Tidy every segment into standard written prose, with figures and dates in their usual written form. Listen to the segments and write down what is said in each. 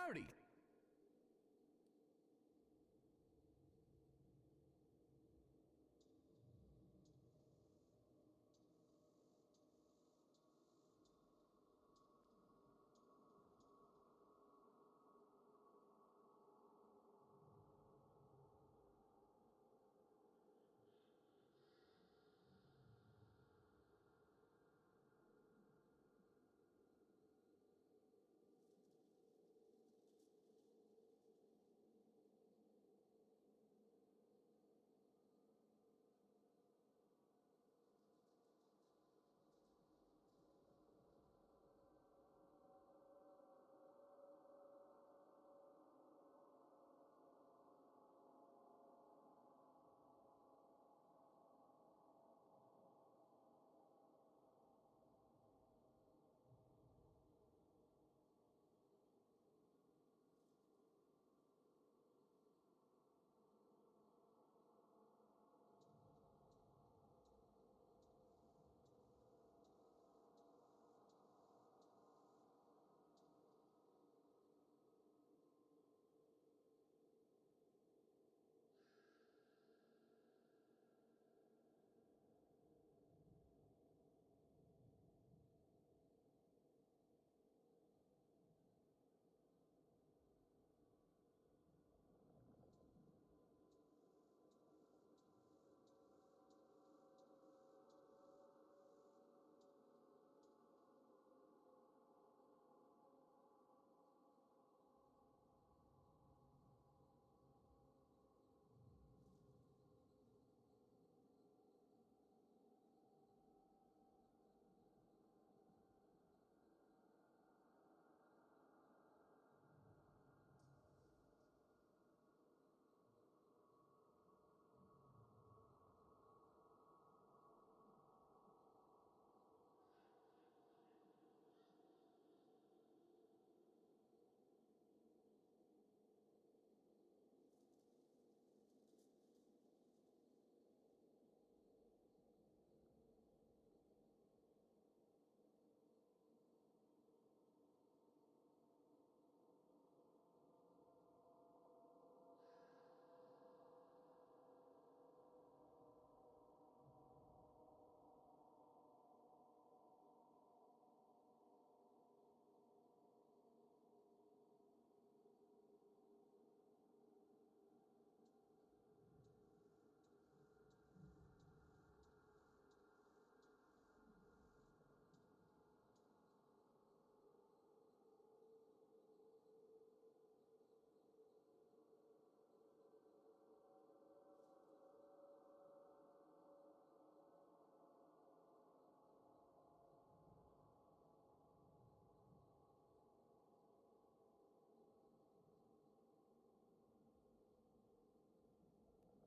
Howdy.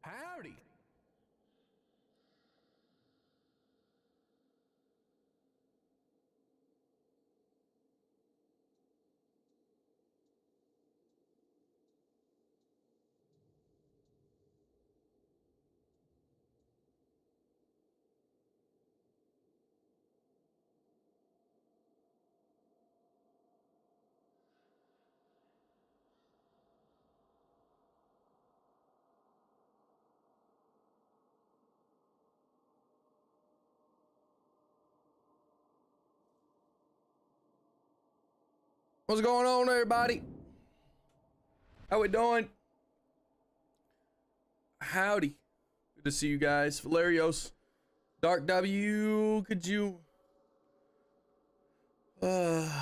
Howdy. What's going on, everybody? How we doing? Howdy. Good to see you guys. Valerios. Dark W, could you... Okay.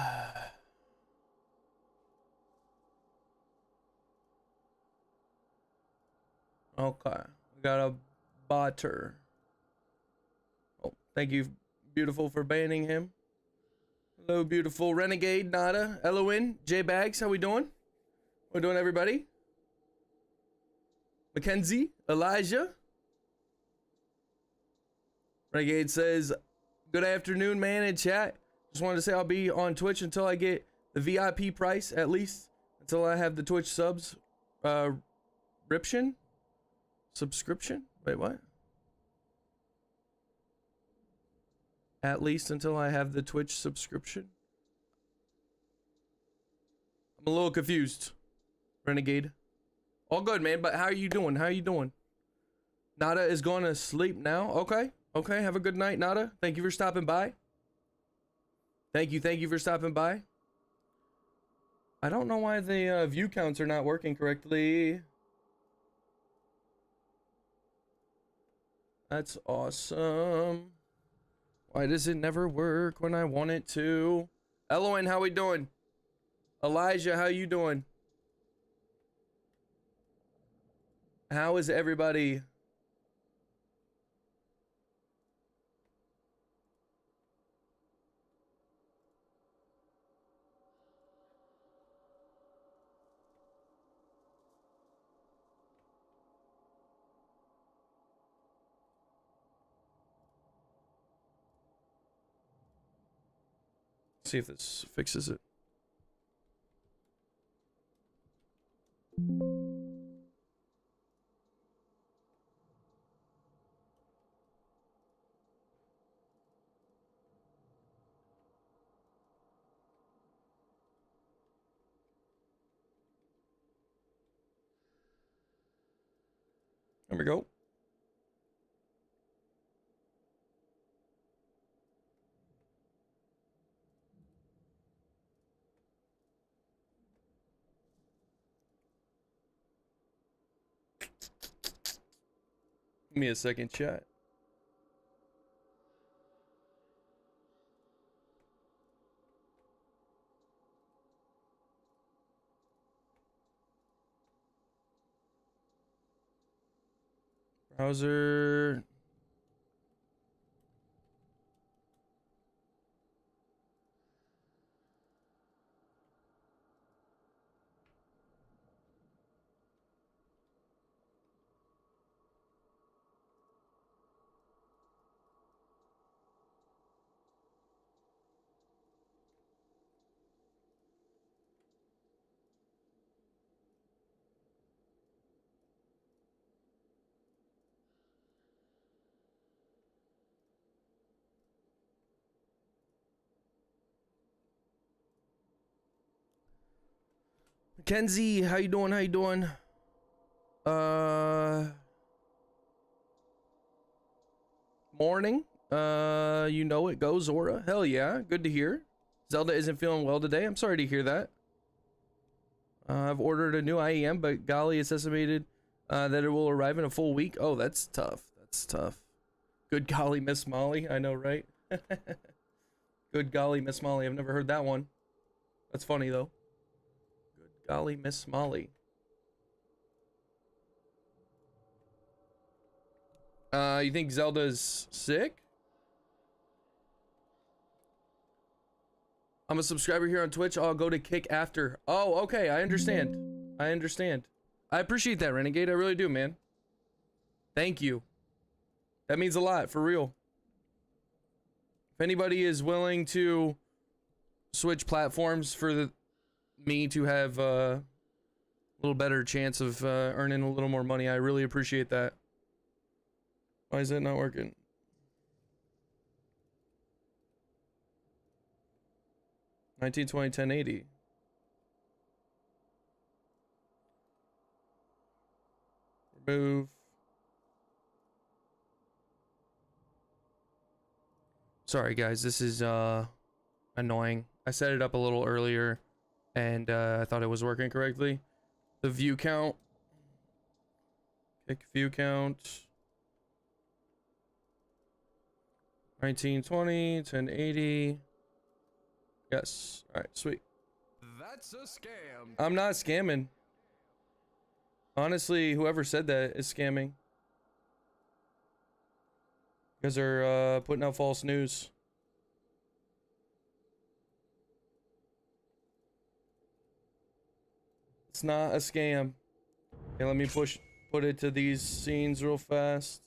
We got a botter. Oh, thank you, beautiful, for banning him. Hello, beautiful. Renegade, Nada, Eloin, J-Bags, how we doing? How we doing, everybody? Mackenzie, Elijah. Renegade says, good afternoon, man, in chat. Just wanted to say I'll be on Twitch until I get the VIP price, at least. Until I have the Twitch subs. Ription? Subscription? Wait, what? At least until I have the Twitch subscription. I'm a little confused. Renegade. All good, man, but how are you doing? How are you doing? Nada is going to sleep now. Okay. Okay, have a good night, Nada. Thank you for stopping by. Thank you for stopping by. I don't know why the view counts are not working correctly. That's awesome. Why does it never work when I want it to? Elowen, how we doing? Elijah, how you doing? How is everybody? See if this fixes it. There we go. Give me a second, chat. Browser. Mackenzie, how you doing? How you doing? Morning. You know it. Go Zora. Hell yeah. Good to hear. Zelda isn't feeling well today. I'm sorry to hear that. I've ordered a new IEM, but golly, it's estimated that it will arrive in a full week. Oh, that's tough. That's tough. Good golly, Miss Molly. I know, right? Good golly, Miss Molly. I've never heard that one. That's funny, though. Good golly, Miss Molly. You think Zelda's sick? I'm a subscriber here on Twitch. I'll go to kick after. Oh, okay. I understand. I understand. I appreciate that, Renegade. I really do, man. Thank you. That means a lot, for real. If anybody is willing to switch platforms for me to have a little better chance of earning a little more money, I really appreciate that. Why is that not working? $19, $20, $10, $80. Remove. Sorry guys, this is annoying. I set it up a little earlier and I thought it was working correctly. The view count. Kick view count. 1920, 1080. Yes. Alright, sweet. That's a scam. I'm not scamming. Honestly, whoever said that is scamming. Because they're putting out false news. It's not a scam. Okay, let me put it to these scenes real fast.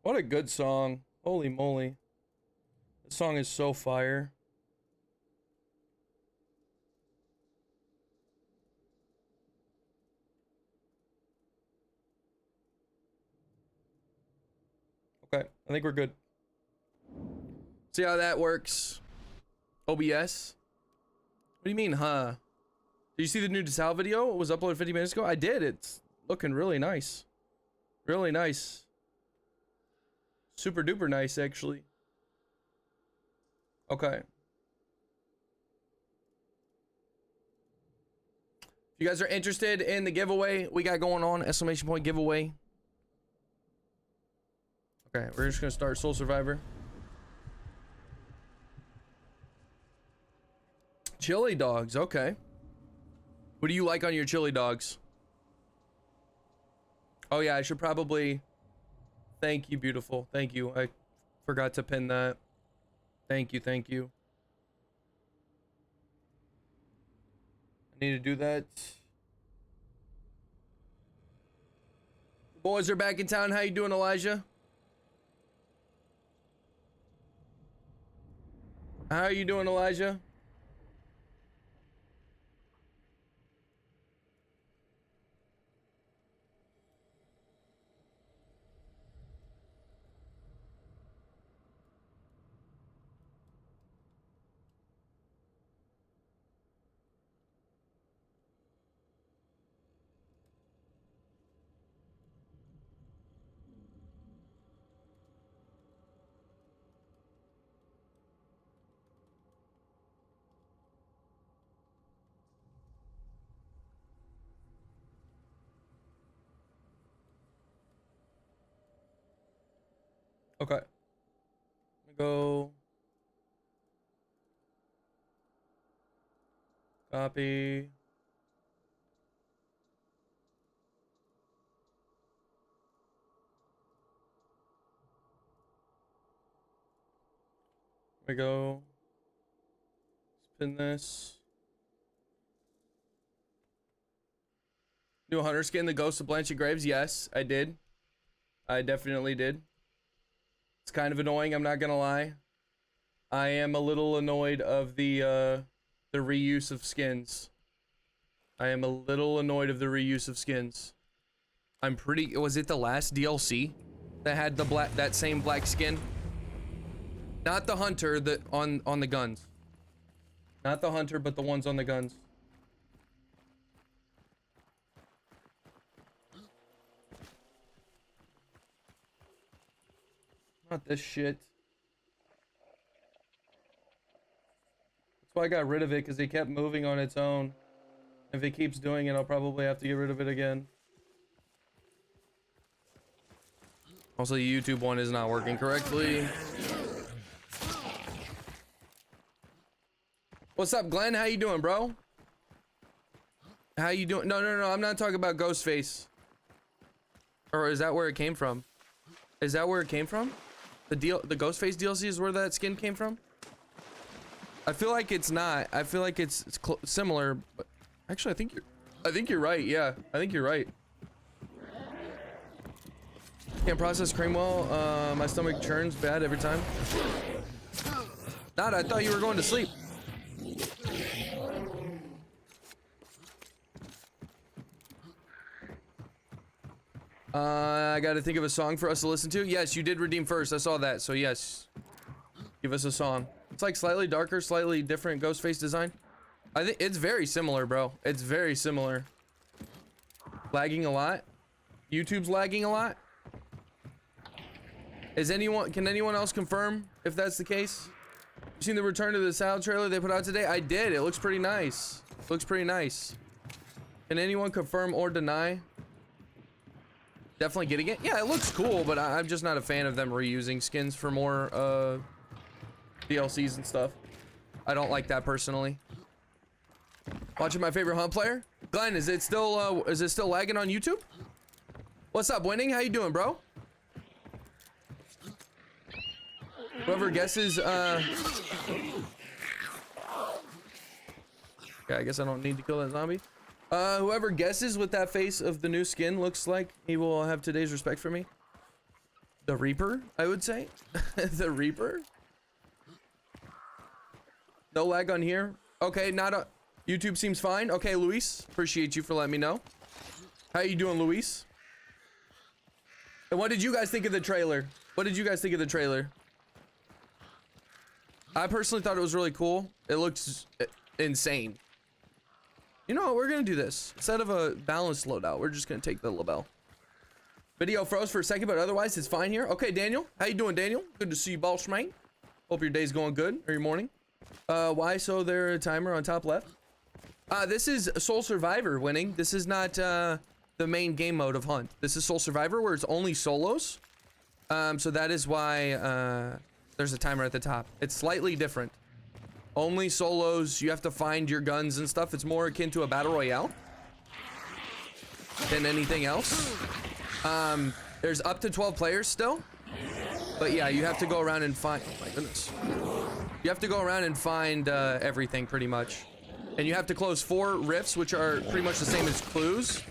What a good song. Holy moly. This song is so fire. Okay, I think we're good. See how that works. OBS. What do you mean, huh? Did you see the new DeSal video? It was uploaded 50 minutes ago. I did. It's looking really nice. Really nice. Super duper nice, actually. Okay. If you guys are interested in the giveaway we got going on, exclamation point giveaway. Okay, we're just gonna start Soul Survivor. Chili dogs, okay. What do you like on your chili dogs? Oh yeah, I should probably... Thank you, beautiful. Thank you. I forgot to pin that. Thank you, thank you. I need to do that. The boys are back in town. How you doing, Elijah? How are you doing, Elijah? Okay. Go. Copy. There we go. Spin this. New hunter skin, the Ghost of Blanchett Graves. Yes, I did. I definitely did. It's kind of annoying, I'm not gonna lie. I am a little annoyed of the reuse of skins. I am a little annoyed of the reuse of skins. I'm pretty... Was it the last DLC that had the black, that same black skin? Not the hunter, that on the guns. Not the hunter, but the ones on the guns. Not this shit. That's why I got rid of it, because it kept moving on its own. If it keeps doing it, I'll probably have to get rid of it again. Also, the YouTube one is not working correctly. What's up, Glenn? How you doing, bro? How you doing? No, I'm not talking about Ghostface. Or is that where it came from? Is that where it came from? The Ghostface DLC is where that skin came from? I feel like it's not. I feel like it's similar, but actually I think you're right. Yeah, I think you're right. Can't process cream well. My stomach churns bad every time. Nada, I thought you were going to sleep. I gotta think of a song for us to listen to. Yes, you did redeem first. I saw that. So yes, give us a song. It's like slightly darker, slightly different Ghostface design. I think it's very similar, bro. It's very similar. Lagging a lot. YouTube's lagging a lot. Can anyone else confirm if that's the case? You seen the Return to the South trailer they put out today? I did. It looks pretty nice. Looks pretty nice. Can anyone confirm or deny? Definitely getting it. Yeah, it looks cool, but I'm just not a fan of them reusing skins for more DLCs and stuff. I don't like that personally. Watching my favorite hunt player? Glenn, is it still lagging on YouTube? What's up, Winning? How you doing, bro? Whoever guesses okay, I guess I don't need to kill that zombie. Whoever guesses what that face of the new skin looks like, he will have today's respect for me. The Reaper, I would say. The Reaper. No lag on here. Okay, not a... YouTube seems fine. Okay, Luis. Appreciate you for letting me know. How you doing, Luis? And what did you guys think of the trailer? What did you guys think of the trailer? I personally thought it was really cool. It looks insane. You know what? We're gonna do this. Instead of a balanced loadout, we're just gonna take the label. Video froze for a second, but otherwise it's fine here. Okay, Daniel. How you doing, Daniel? Good to see you, boss mate. Hope your day's going good, or your morning. Why so there a timer on top left? This is Soul Survivor winning. This is not the main game mode of Hunt. This is Soul Survivor where it's only solos. So that is why there's a timer at the top. It's slightly different. Only solos. You have to find your guns and stuff. It's more akin to a battle royale than anything else. There's up to 12 players still, but yeah, you have to go around and find, oh my goodness. You have to go around and find everything pretty much. And you have to close 4 rifts, which are pretty much the same as clues.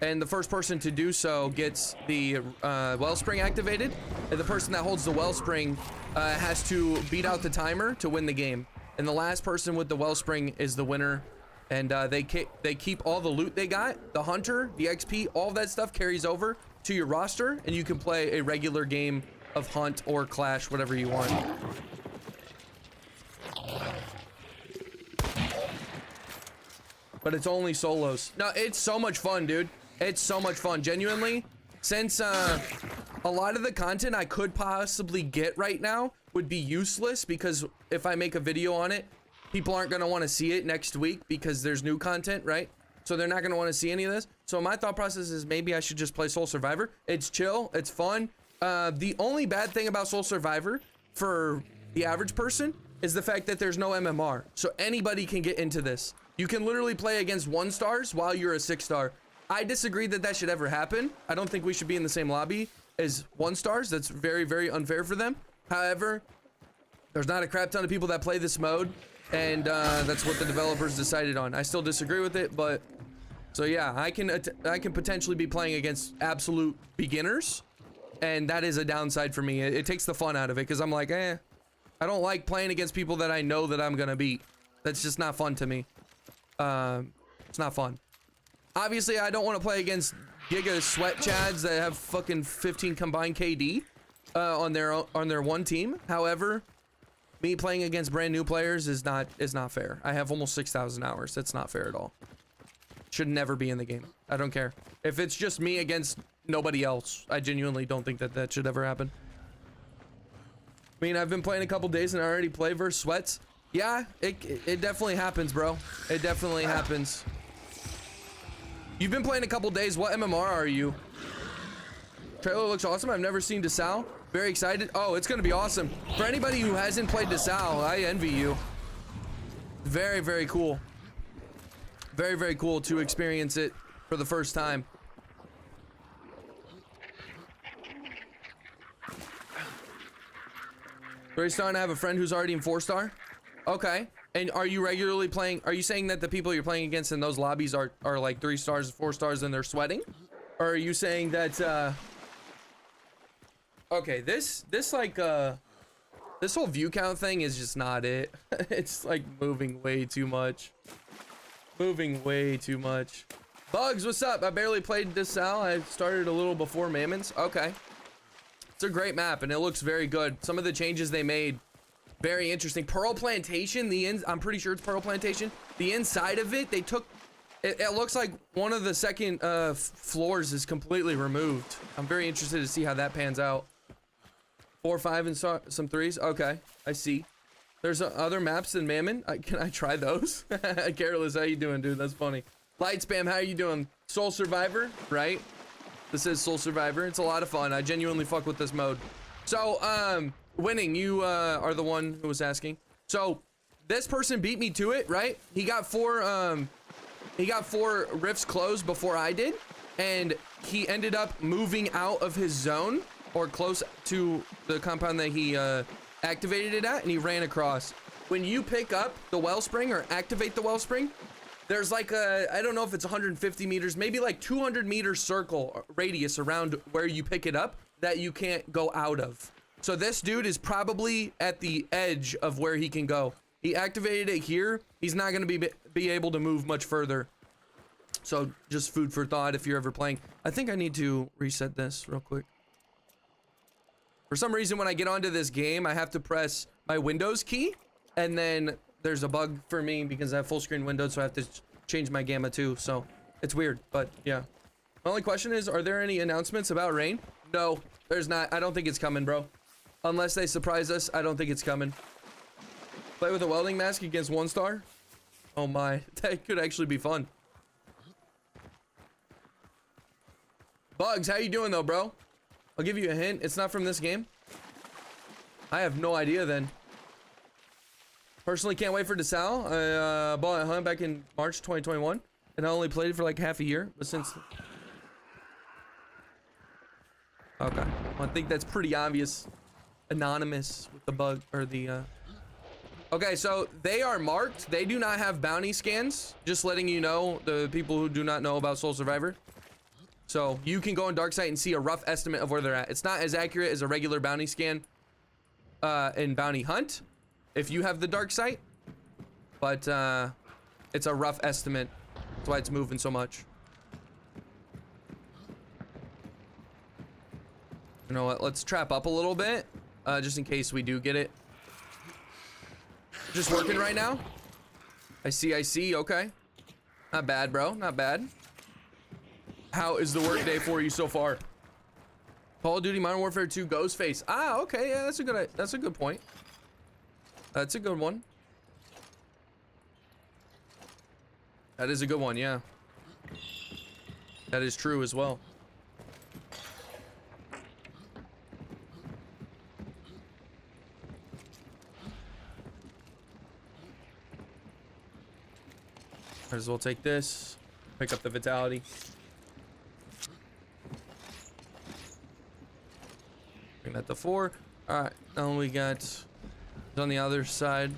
And the first person to do so gets the wellspring activated. And the person that holds the wellspring has to beat out the timer to win the game. And the last person with the wellspring is the winner. And they keep all the loot they got, the hunter, the XP, all that stuff carries over to your roster, and you can play a regular game of Hunt or Clash, whatever you want. But it's only solos. No, it's so much fun, dude. It's so much fun. Genuinely, since a lot of the content I could possibly get right now would be useless, because if I make a video on it, people aren't going to want to see it next week because there's new content, right? So they're not going to want to see any of this. So my thought process is maybe I should just play Soul Survivor. It's chill. It's fun. The only bad thing about Soul Survivor for the average person is the fact that there's no MMR. So anybody can get into this. You can literally play against 1-stars while you're a 6-star. I disagree that that should ever happen. I don't think we should be in the same lobby as 1-stars. That's very, very unfair for them. However, there's not a crap ton of people that play this mode. And that's what the developers decided on. I still disagree with it, but so yeah, I can potentially be playing against absolute beginners, and that is a downside for me. It takes the fun out of it, because I'm like, I don't like playing against people that I know that I'm gonna beat. That's just not fun to me. It's not fun. Obviously, I don't want to play against Giga Sweat Chads that have fucking 15 combined KD on their one team. However, me playing against brand new players is not fair. I have almost 6,000 hours. That's not fair at all. Should never be in the game. I don't care. If it's just me against nobody else, I genuinely don't think that that should ever happen. I mean, I've been playing a couple days and I already play versus Sweats. Yeah, it definitely happens, bro. It definitely happens. You've been playing a couple days. What MMR are you? Trailer looks awesome. I've never seen DeSalle. Very excited. Oh, it's gonna be awesome. For anybody who hasn't played DeSalle, I envy you. Very, very cool. Very, very cool to experience it for the first time. Three-star, and I have a friend who's already in 4-star. Okay. And are you regularly playing? Are you saying that the people you're playing against in those lobbies are like 3-stars, 4-stars, and they're sweating? Or are you saying that? Okay, this whole view count thing is just not it. It's like moving way too much. Moving way too much. Bugs, what's up? I barely played DeSalle. I started a little before Mammons. Okay. It's a great map and it looks very good. Some of the changes they made, very interesting. Pearl Plantation, I'm pretty sure it's Pearl Plantation. The inside of it, they took, it looks like one of the second floors is completely removed. I'm very interested to see how that pans out. 4, 5, and some 3s. Okay, I see. There's other maps than Mammon. Can I try those? Careless, how you doing, dude? That's funny. Light Spam, how you doing? Soul Survivor, right? This is Soul Survivor. It's a lot of fun. I genuinely fuck with this mode. So, Winning, you are the one who was asking. So, this person beat me to it, right? He got 4 rifts closed before I did, and he ended up moving out of his zone or close to the compound that he activated it at, and he ran across. When you pick up the wellspring or activate the wellspring, there's like I don't know if it's 150 meters, maybe like 200 meter circle radius around where you pick it up that you can't go out of. So this dude is probably at the edge of where he can go. He activated it here. He's not going to be able to move much further. So just food for thought if you're ever playing. I think I need to reset this real quick. For some reason, when I get onto this game, I have to press my Windows key, and then there's a bug for me because I have full screen Windows, so I have to change my gamma too. So it's weird, but yeah. My only question is, are there any announcements about rain? No, there's not. I don't think it's coming, bro. Unless they surprise us, I don't think it's coming. Play with a welding mask against 1 star? Oh my, that could actually be fun. Bugs, how you doing though, bro? I'll give you a hint. It's not from this game. I have no idea then. Personally, can't wait for DeSalle. I bought a hunt back in March 2021, and I only played it for like half a year. But since, okay, well, I think that's pretty obvious. Anonymous with the bug or the. Okay, so they are marked. They do not have bounty scans. Just letting you know, the people who do not know about Soul Survivor. So you can go on Dark Site and see a rough estimate of where they're at. It's not as accurate as a regular bounty scan in Bounty Hunt, if you have the Dark Site, but it's a rough estimate. That's why it's moving so much. You know what? Let's trap up a little bit, just in case we do get it. Just working right now. I see. Okay. Not bad, bro. Not bad. How is the work day for you so far? Call of Duty Modern Warfare 2 Ghostface. Ah, okay. Yeah, that's a good point. That's a good one. That is a good one, yeah. That is true as well. Might as well take this, pick up the vitality. Bring that to 4. All right, now we got it's on the other side.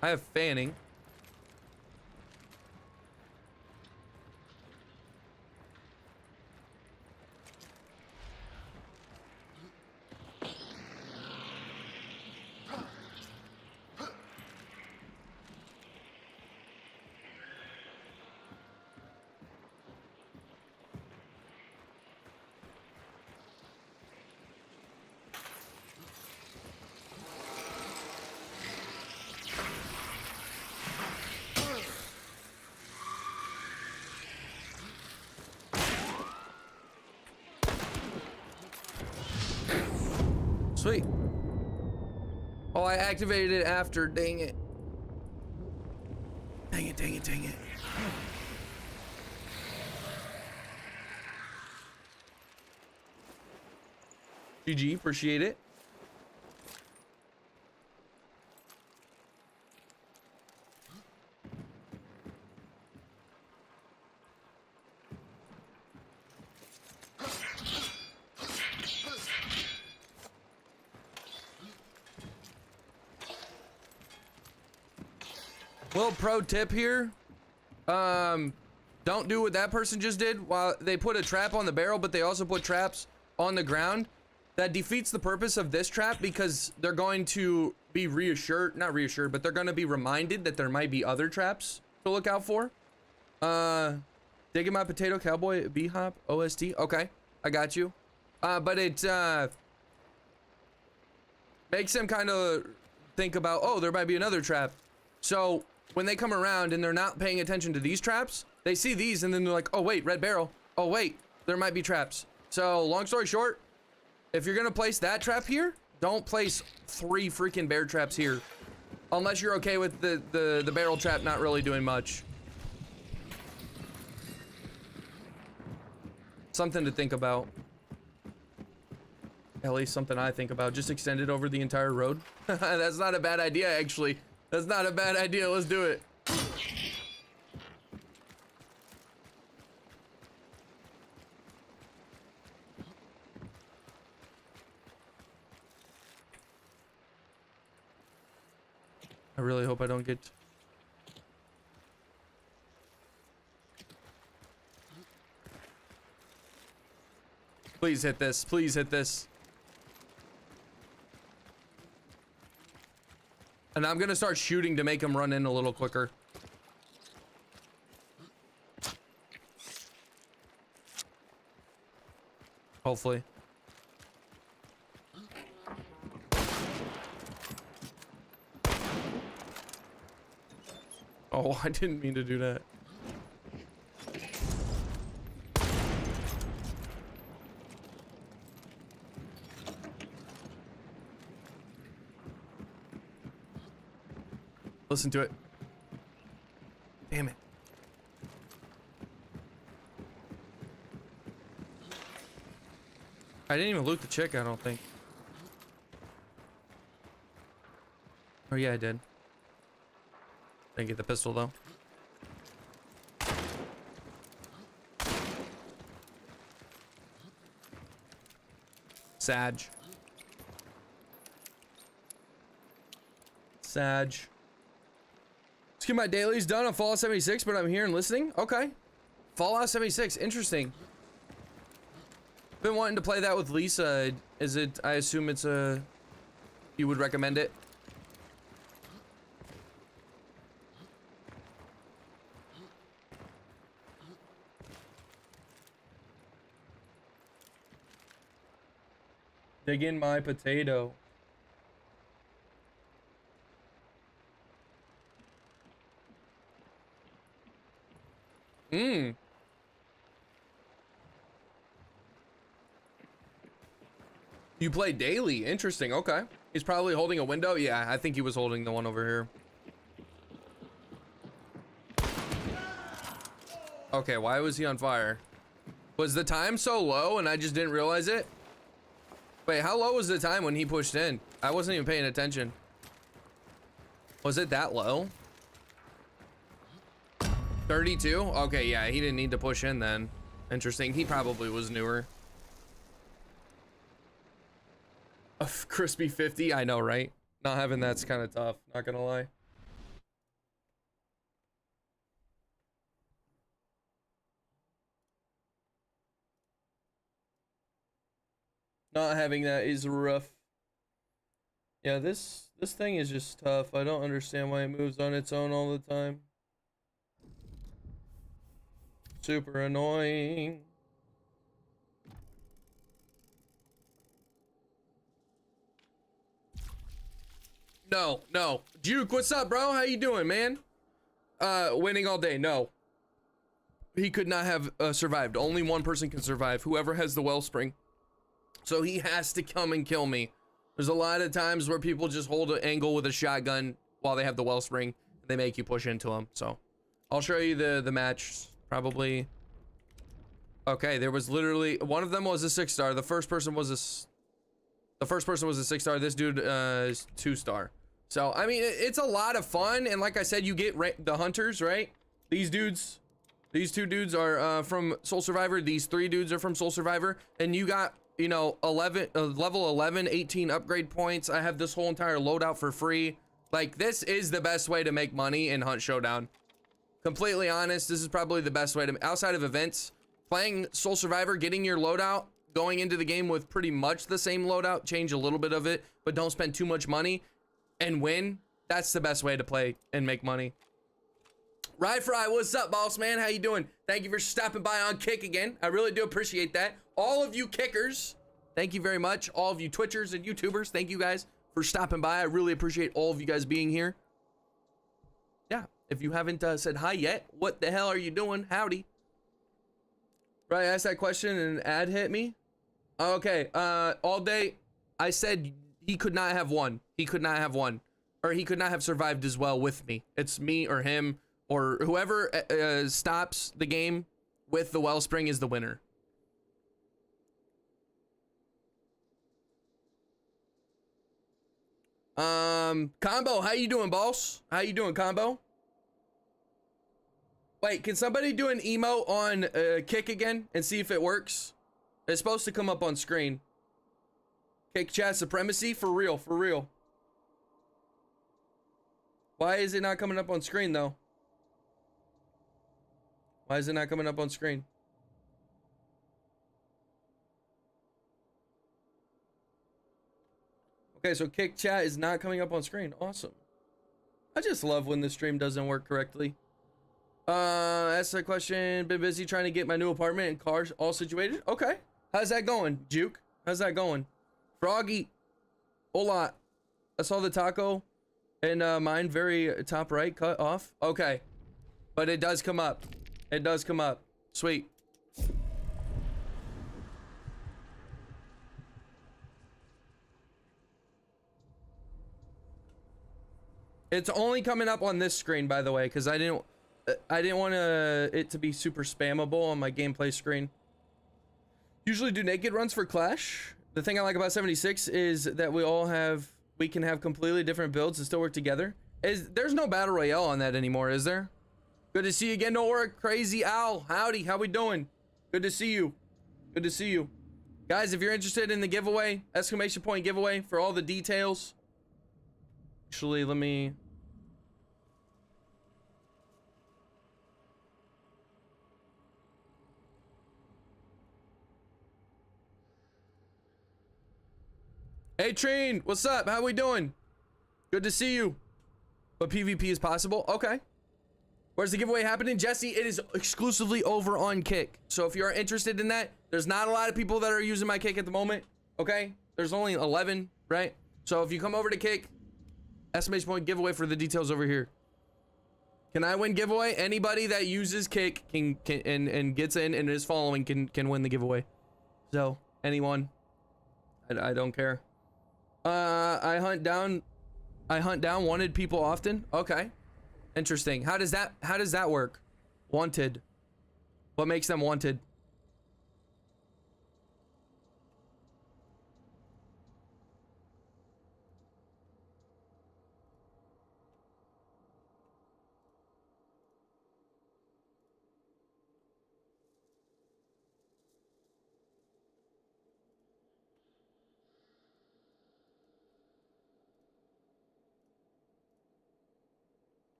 I have fanning. Sweet. Oh, I activated it after. Dang it. Dang it. GG, appreciate it. Little pro tip here. Don't do what that person just did. While they put a trap on the barrel, but they also put traps on the ground. That defeats the purpose of this trap because they're going to be not reassured, but they're going to be reminded that there might be other traps to look out for. Digging my potato cowboy B-hop OST. Okay, I got you. But it makes them kind of think about, oh, there might be another trap. So when they come around and they're not paying attention to these traps, they see these and then they're like, oh wait, red barrel. Oh wait, there might be traps. So long story short, if you're gonna place that trap here, don't place 3 freaking bear traps here. Unless you're okay with the barrel trap not really doing much. Something to think about. At least something I think about. Just extend it over the entire road. That's not a bad idea, actually. That's not a bad idea. Let's do it. I really hope I don't get... Please hit this. Please hit this. And I'm gonna start shooting to make him run in a little quicker. Hopefully. Oh, I didn't mean to do that. Listen to it. Damn it. I didn't even loot the chick, I don't think. Oh yeah, I did. Didn't get the pistol though. Sag. Let's get my dailies done on Fallout 76, but I'm here and listening. Okay. Fallout 76, interesting. Been wanting to play that with Lisa. Is it, I assume it's a, you would recommend it? Dig in my potato. You play daily. Interesting. Okay. He's probably holding a window. Yeah, I think he was holding the one over here. Okay, why was he on fire? Was the time so low and I just didn't realize it? Wait, how low was the time when he pushed in? I wasn't even paying attention. Was it that low? 32? Okay, yeah, he didn't need to push in then. Interesting. He probably was newer. A crispy 50? I know, right? Not having that's kind of tough, not gonna lie. Not having that is rough. Yeah, this thing is just tough. I don't understand why it moves on its own all the time. Super annoying. No. Juke, what's up, bro? How you doing, man? Winning all day. No. He could not have survived. Only one person can survive. Whoever has the wellspring. So he has to come and kill me. There's a lot of times where people just hold an angle with a shotgun while they have the wellspring. And they make you push into them. So I'll show you the match. Probably. Okay, there was literally one of them was a 6-star. The first person was a 6-star. This dude is 2-star. So I mean, it's a lot of fun. And like I said, you get the hunters, right? These dudes, these 2 dudes are from Soul Survivor. These 3 dudes are from Soul Survivor. And you got, you know, level 11, 18 upgrade points. I have this whole entire loadout for free. Like, this is the best way to make money in Hunt Showdown. Completely honest, this is probably the best way to, outside of events, playing Soul Survivor, getting your loadout, going into the game with pretty much the same loadout, change a little bit of it, but don't spend too much money and win. That's the best way to play and make money. Rye Fry, what's up, boss man? How you doing? Thank you for stopping by on Kick again. I really do appreciate that. All of you kickers, thank you very much. All of you Twitchers and YouTubers, thank you guys for stopping by. I really appreciate all of you guys being here. Yeah, if you haven't said hi yet, what the hell are you doing? Howdy. Right, I asked that question and an ad hit me. Okay, all day I said he could not have won. He could not have won. Or he could not have survived as well with me. It's me or him or whoever stops the game with the wellspring is the winner. Combo, how you doing, boss? How you doing, Combo? Wait, can somebody do an emo on Kick again and see if it works? It's supposed to come up on screen. Kick chat supremacy? For real, for real. Why is it not coming up on screen, though? Why is it not coming up on screen? Okay, so Kick chat is not coming up on screen. Awesome. I just love when the stream doesn't work correctly. That's the question. Been busy trying to get my new apartment and cars all situated. Okay. How's that going, Juke? How's that going? Froggy. Hola. I saw the taco and mine very top right cut off. Okay. But it does come up. It does come up. Sweet. It's only coming up on this screen, by the way, because I didn't want it to be super spammable on my gameplay screen. Usually do naked runs for Clash. The thing I like about 76 is that we can have completely different builds and still work together. There's no battle royale on that anymore, is there? Good to see you again, Noaura. Crazy Owl. Howdy, how we doing? Good to see you. Good to see you. Guys, if you're interested in the giveaway, exclamation point giveaway for all the details. Actually, let me... Hey, Treen, what's up? How we doing? Good to see you. But PvP is possible? Okay. Where's the giveaway happening? Jesse, it is exclusively over on Kick. So if you're interested in that, there's not a lot of people that are using my Kick at the moment. Okay? There's only 11, right? So if you come over to Kick, exclamation point giveaway for the details over here. Can I win giveaway? Anybody that uses Kick can and gets in and is following can win the giveaway. So anyone, I don't care. I hunt down wanted people often. Okay, interesting. How does that work? Wanted. What makes them wanted?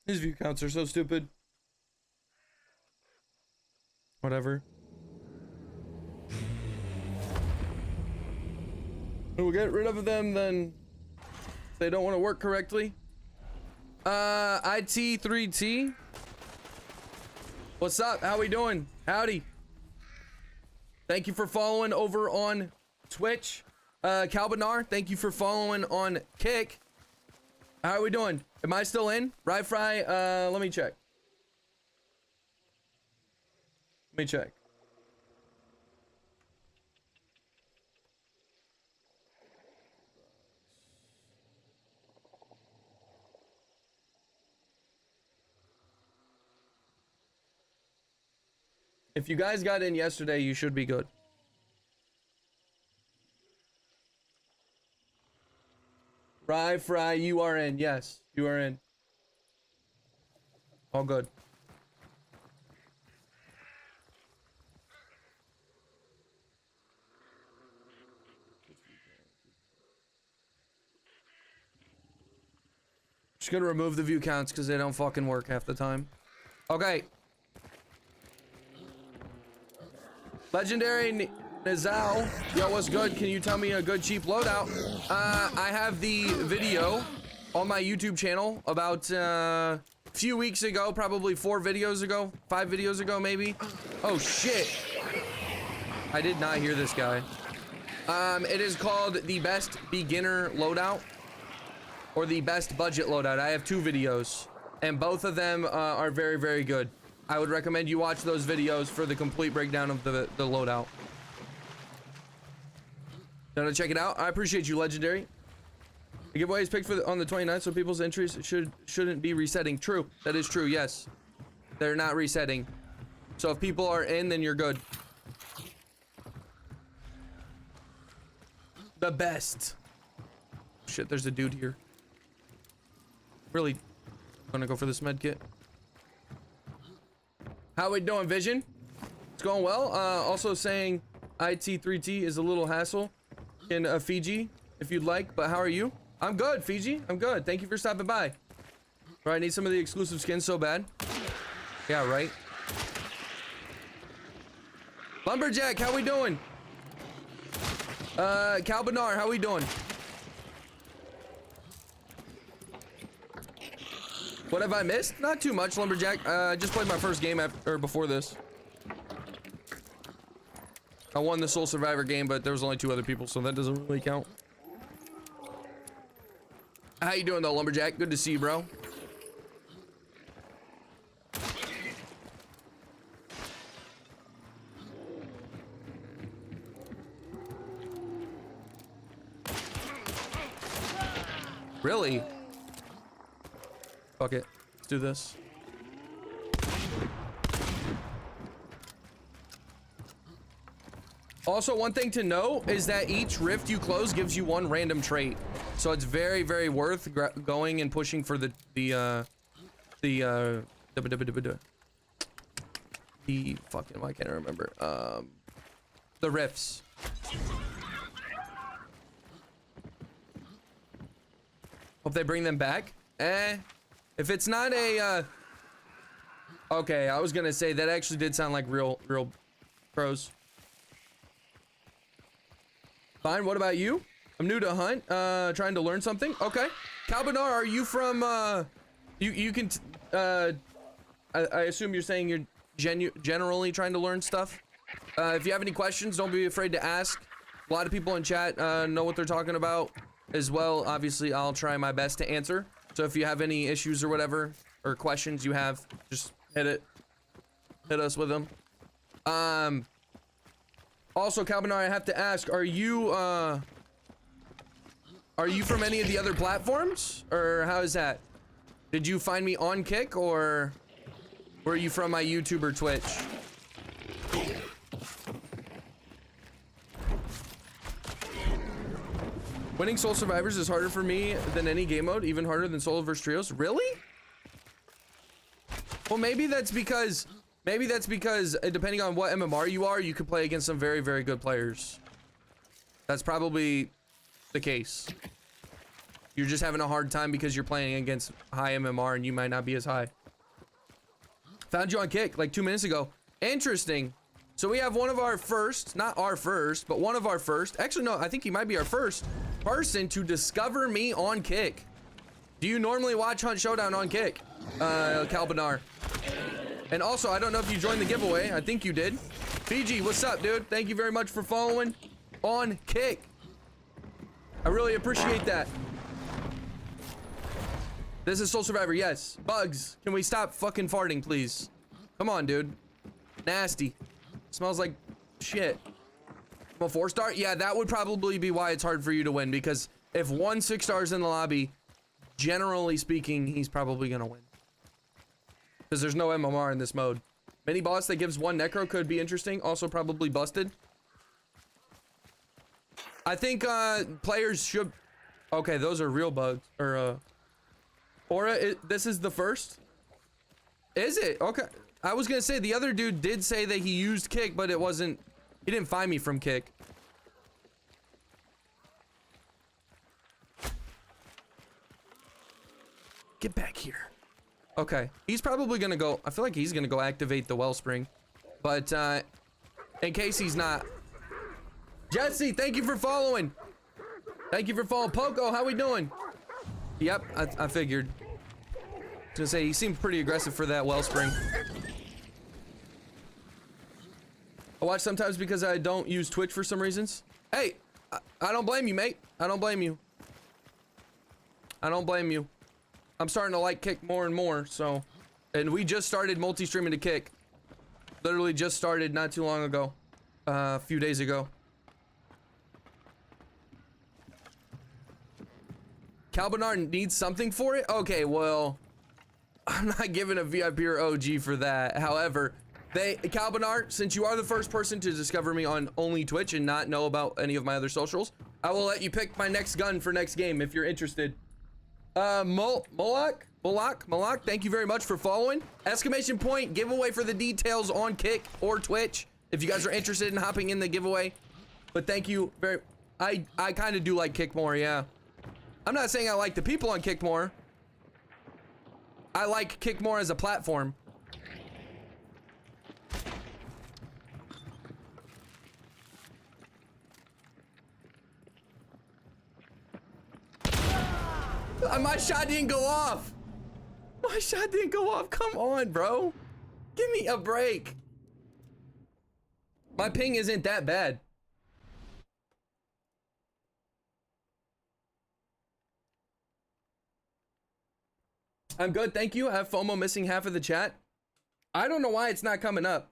His view counts are so stupid. Whatever. We'll get rid of them then. They don't want to work correctly. IT3T. What's up? How we doing? Howdy. Thank you for following over on Twitch. Calbinar, thank you for following on Kick. How are we doing? Am I still in? Rye Fry, let me check. Let me check. If you guys got in yesterday, you should be good. Rye Fry, you are in. Yes, you are in. All good. Just gonna remove the view counts because they don't fucking work half the time. Okay. Legendary Nizal, yo, what's good? Can you tell me a good cheap loadout? I have the video on my YouTube channel about a few weeks ago, probably 4 videos ago, 5 videos ago, maybe. Oh shit! I did not hear this guy. It is called the best beginner loadout or the best budget loadout. I have 2 videos, and both of them are very, very good. I would recommend you watch those videos for the complete breakdown of the loadout. Gonna check it out. I appreciate you, Legendary. The giveaway is picked on the 29th, so people's entries shouldn't be resetting. True, that is true. Yes, they're not resetting. So if people are in, then you're good. The best. Shit, there's a dude here. Really gonna go for this med kit. How we doing, Vision? It's going well. Also saying IT3T is a little hassle in Fiji, if you'd like, but how are you? I'm good, Fiji. I'm good. Thank you for stopping by. All right, I need some of the exclusive skins so bad. Yeah, right. Lumberjack, how we doing? Calbanar, how we doing? What have I missed? Not too much, Lumberjack. I just played my first game after, or before this. I won the Soul Survivor game, but there was only 2 other people, so that doesn't really count. How you doing though, Lumberjack? Good to see you, bro. Really? Fuck it. Let's do this. Also, one thing to know is that each rift you close gives you 1 random trait. So it's very, very worth going and pushing for the fucking, I can't remember. The rifts. Hope they bring them back. If it's not a, okay, I was gonna say that actually did sound like real pros. Fine, what about you? I'm new to hunt, trying to learn something. Okay. Calbanar, are you from, you can, I assume you're saying you're generally trying to learn stuff. If you have any questions, don't be afraid to ask. A lot of people in chat, know what they're talking about as well. Obviously, I'll try my best to answer. So if you have any issues or whatever, or questions you have, just hit us with them. Also, Calbanar, I have to ask, are you from any of the other platforms? Or how is that? Did you find me on Kick, or were you from my YouTube or Twitch? Winning Soul Survivors is harder for me than any game mode, even harder than solo versus trios. Really? Well, maybe that's because depending on what MMR you are, you could play against some very, very good players. That's probably the case. You're just having a hard time because you're playing against high MMR and you might not be as high. Found you on Kick like 2 minutes ago. Interesting. So we have one of our first, not our first, but one of our first. Actually, no, I think he might be our first person to discover me on Kick. Do you normally watch Hunt Showdown on Kick, Calbanar? And also, I don't know if you joined the giveaway. I think you did. Fiji, what's up, dude? Thank you very much for following on Kick. I really appreciate that. This is Soul Survivor, yes. Bugs, can we stop fucking farting, please? Come on, dude. Nasty. Smells like shit. A 4-star? Yeah, that would probably be why it's hard for you to win, because if 1 6-star's in the lobby, generally speaking, he's probably gonna win. Because there's no MMR in this mode. Mini boss that gives 1 necro could be interesting. Also probably busted. I think players should... Okay, those are real bugs. Or Aura, this is the first? Is it? Okay. I was gonna say the other dude did say that he used Kick, but it wasn't... He didn't find me from Kick. Get back here. Okay, he's probably gonna go, I feel like he's gonna go activate the wellspring, but in case he's not. Jesse, thank you for following. Thank you for following. Poco, how we doing? Yep, I figured. I was gonna say, he seemed pretty aggressive for that wellspring. I watch sometimes because I don't use Twitch for some reasons. Hey, I don't blame you, mate. I don't blame you. I don't blame you. I'm starting to like Kick more and more, so. And we just started multi-streaming to Kick. Literally just started not too long ago. A few days ago. Calbanar needs something for it? Okay, well, I'm not giving a VIP or OG for that. However, Calbanar, since you are the first person to discover me on only Twitch and not know about any of my other socials, I will let you pick my next gun for next game if you're interested. Moloch, thank you very much for following. Exclamation point giveaway for the details on Kick or Twitch. if you guys are interested in hopping in the giveaway. But thank you very. I kind of do like Kick more, yeah. I'm not saying I like the people on Kick more. I like Kick more as a platform. My shot didn't go off. My shot didn't go off. Come on, bro. Give me a break. My ping isn't that bad. I'm good, thank you. I have FOMO missing half of the chat. I don't know why it's not coming up.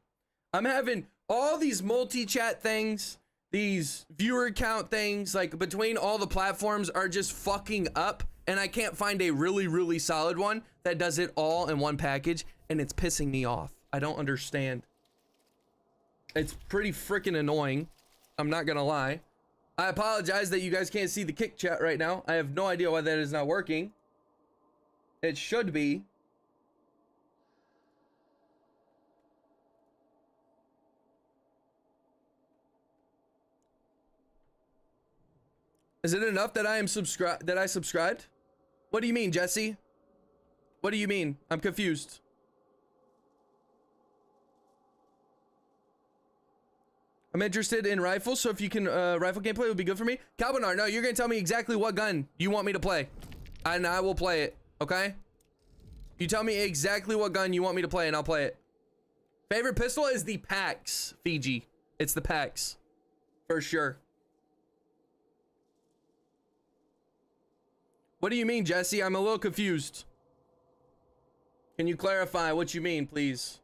I'm having all these multi-chat things, these viewer count things, like between all the platforms are just fucking up, and I can't find a really, really solid one that does it all in one package, and it's pissing me off. I don't understand. It's pretty freaking annoying. I'm not gonna lie. I apologize that you guys can't see the Kick chat right now. I have no idea why that is not working. It should be. Is it enough that I am subscribed? What do you mean, Jesse? What do you mean? I'm confused. I'm interested in rifles, so if you can rifle gameplay would be good for me. Calvinar, no, you're gonna tell me exactly what gun you want me to play, and I will play it. Okay? You tell me exactly what gun you want me to play, and I'll play it. Favorite pistol is the PAX, Fiji. It's the PAX, for sure. What do you mean, Jesse? I'm a little confused. Can you clarify what you mean, please?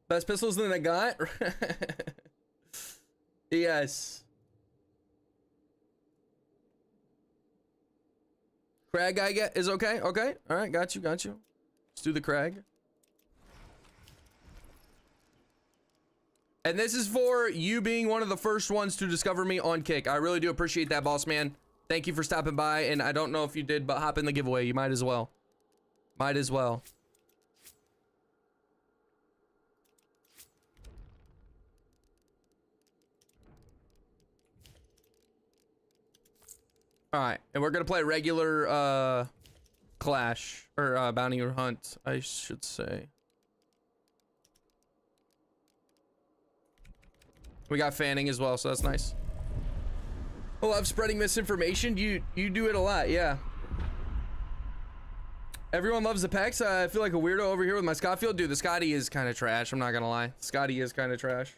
Best pistols than I got? Yes. Crag I get is okay? Okay. All right. Got you. Got you. Let's do the Crag. And this is for you being one of the first ones to discover me on Kick. I really do appreciate that, boss man. Thank you for stopping by. And I don't know if you did, but hop in the giveaway. You might as well. Might as well. All right, and we're gonna play regular Clash or Bounty or Hunt, I should say. We got fanning as well, so that's nice. I love spreading misinformation. You do it a lot, yeah. Everyone loves the PAX. I feel like a weirdo over here with my Scottfield. Dude, the Scotty is kind of trash. I'm not gonna lie. Scotty is kind of trash.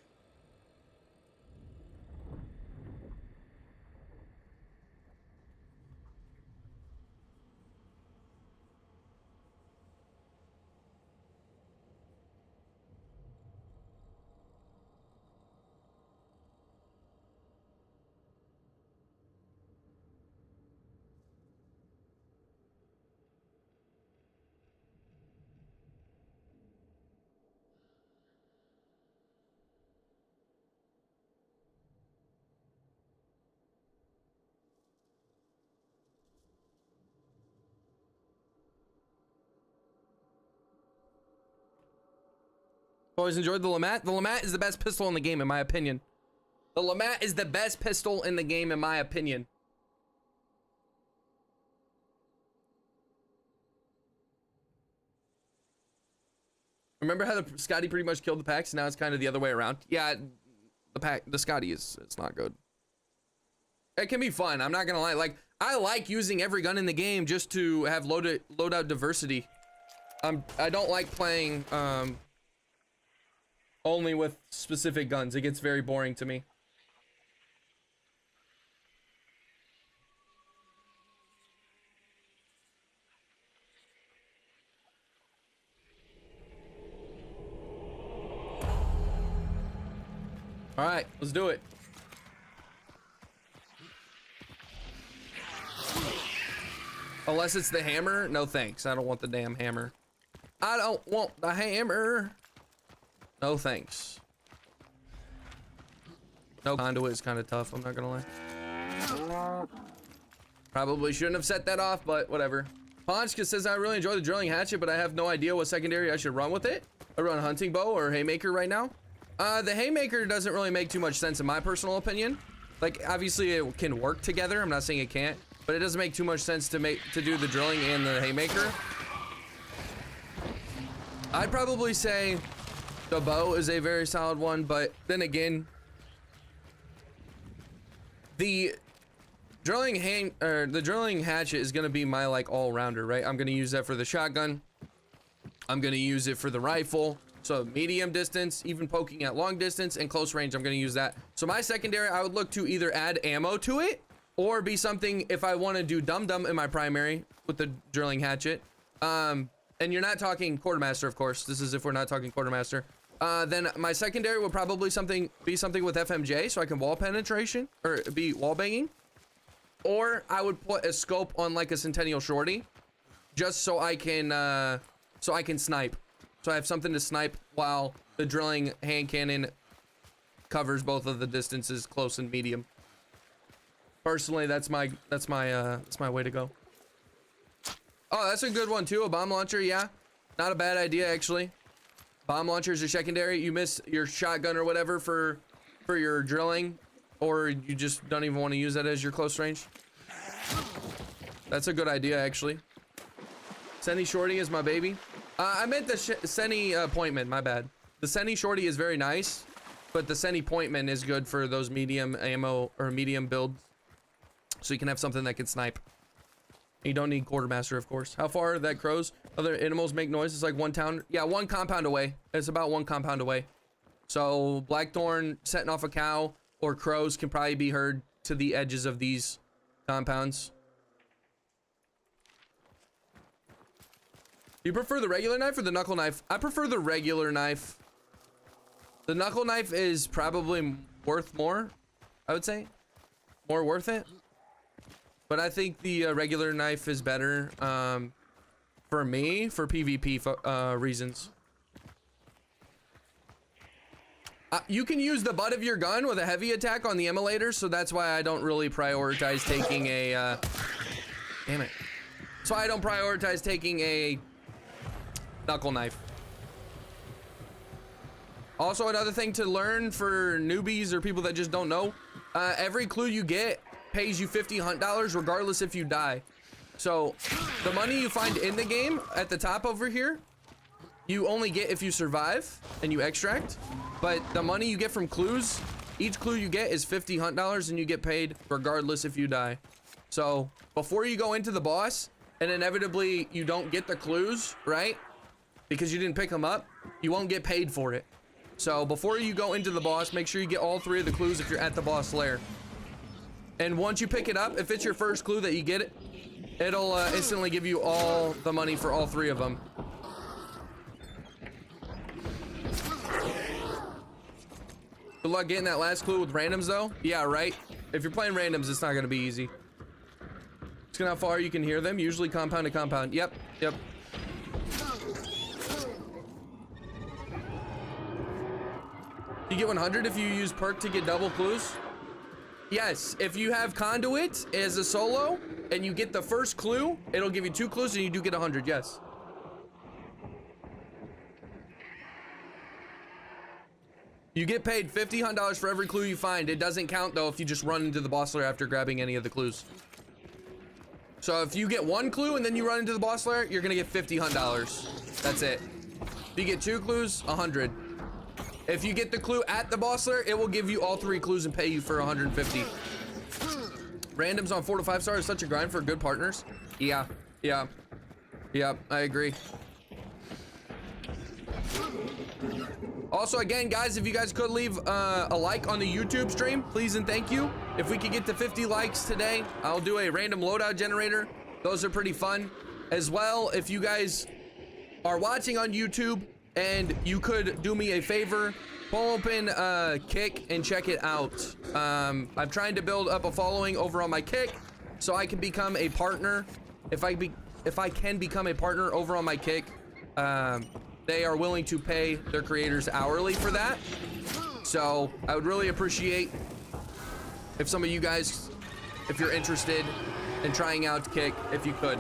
Always enjoyed the Loadout. The Loadout is the best pistol in the game, in my opinion. The Loadout is the best pistol in the game, in my opinion. Remember how the Scotty pretty much killed the PAX? Now it's kind of the other way around. Yeah, the Scotty it's not good. It can be fun. I'm not gonna lie. Like, I like using every gun in the game just to have loadout diversity. I don't like playing only with specific guns. It gets very boring to me. All right, let's do it. Unless it's the hammer. No thanks. I don't want the damn hammer. I don't want the hammer. No thanks. No, conduit is kind of tough, I'm not gonna lie. Probably shouldn't have set that off, but whatever. Ponchka says, I really enjoy the drilling hatchet, but I have no idea what secondary I should run with it. I run hunting bow or haymaker right now. The haymaker doesn't really make too much sense in my personal opinion. Like, obviously it can work together. I'm not saying it can't, but it doesn't make too much sense to do the drilling and the haymaker. I'd probably say the bow is a very solid one, but then again, the drilling hatchet is going to be my like all-rounder, right? I'm going to use that for the shotgun. I'm going to use it for the rifle. So medium distance, even poking at long distance, and close range, I'm going to use that. So my secondary, I would look to either add ammo to it or be something if I want to do dum-dum in my primary with the drilling hatchet. And you're not talking quartermaster, of course. This is if we're not talking quartermaster. Then my secondary would probably be something with FMJ, so I can wall penetration or be wall banging. Or I would put a scope on like a Centennial Shorty, just so I can snipe. So I have something to snipe while the drilling hand cannon covers both of the distances, close and medium. Personally, that's my way to go. Oh, that's a good one too. A bomb launcher, yeah, not a bad idea actually. Bomb launcher is your secondary. You miss your shotgun or whatever for your drilling, or you just don't even want to use that as your close range. That's a good idea actually. Senny Shorty is my baby. I meant the Senny Pointman, my bad. The Senny Shorty is very nice, but the Senny Pointman is good for those medium ammo or medium builds, so you can have something that can snipe. You don't need quartermaster, of course. How far that crows? Other animals make noise. It's like one town. Yeah, 1 compound away. It's about 1 compound away. So Blackthorn setting off a cow or crows can probably be heard to the edges of these compounds. Do you prefer the regular knife or the knuckle knife? I prefer the regular knife. The knuckle knife is probably worth more, I would say. More worth it. But I think the regular knife is better for me, for PvP reasons. You can use the butt of your gun with a heavy attack on the immolator, so that's why I don't really prioritize taking a... damn it. That's why I don't prioritize taking a knuckle knife. Also, another thing to learn for newbies or people that just don't know, every clue you get pays you 50 hunt dollars regardless if you die. So the money you find in the game at the top over here, you only get if you survive and you extract, but the money you get from clues, each clue you get is 50 hunt dollars and you get paid regardless if you die. So before you go into the boss and inevitably you don't get the clues, right? Because you didn't pick them up, you won't get paid for it. So before you go into the boss, make sure you get all 3 of the clues if you're at the boss lair. And once you pick it up, if it's your first clue that you get it, it'll instantly give you all the money for all 3 of them. Good luck getting that last clue with randoms though. Yeah, right? If you're playing randoms, it's not gonna be easy. Just how far you can hear them, usually compound to compound. Yep, yep. You get 100 if you use perk to get double clues? Yes, if you have conduit as a solo and you get the first clue, it'll give you 2 clues and you do get 100, yes. You get paid 50 hunt dollars for every clue you find. It doesn't count though if you just run into the boss lair after grabbing any of the clues. So if you get 1 clue and then you run into the boss lair, you're gonna get 50 hunt dollars. That's it. If you get 2 clues, 100. If you get the clue at the boss lair, it will give you all 3 clues and pay you for 150. Randoms on 4 to 5 stars is such a grind for good partners. Yeah, yeah, yeah, I agree. Also, again, guys, if you guys could leave a like on the YouTube stream, please and thank you. If we could get to 50 likes today, I'll do a random loadout generator. Those are pretty fun. As well, if you guys are watching on YouTube, and you could do me a favor, pull open Kick and check it out. I'm trying to build up a following over on my Kick so I can become a partner. If I can become a partner over on my Kick, they are willing to pay their creators hourly for that. So I would really appreciate if some of you guys if you're interested in trying out Kick, if you could.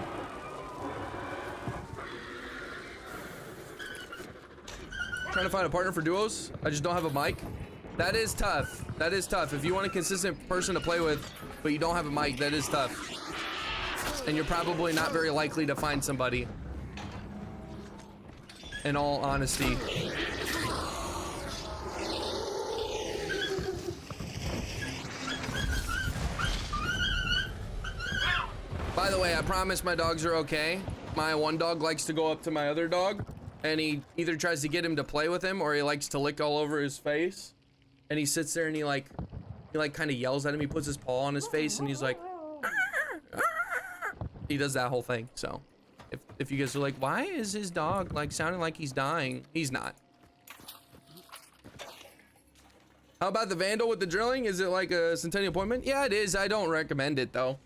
Trying to find a partner for duos. I just don't have a mic. That is tough. That is tough. If you want a consistent person to play with, but you don't have a mic, that is tough. And you're probably not very likely to find somebody. In all honesty. By the way, I promise my dogs are okay. My one dog likes to go up to my other dog, and he either tries to get him to play with him, or he likes to lick all over his face. And he sits there and he kind of yells at him. He puts his paw on his face and he's like, he does that whole thing. So if you guys are like, why is his dog like sounding like he's dying? He's not. How about the Vandal with the drilling? Is it like a Centennial appointment? Yeah, it is. I don't recommend it though.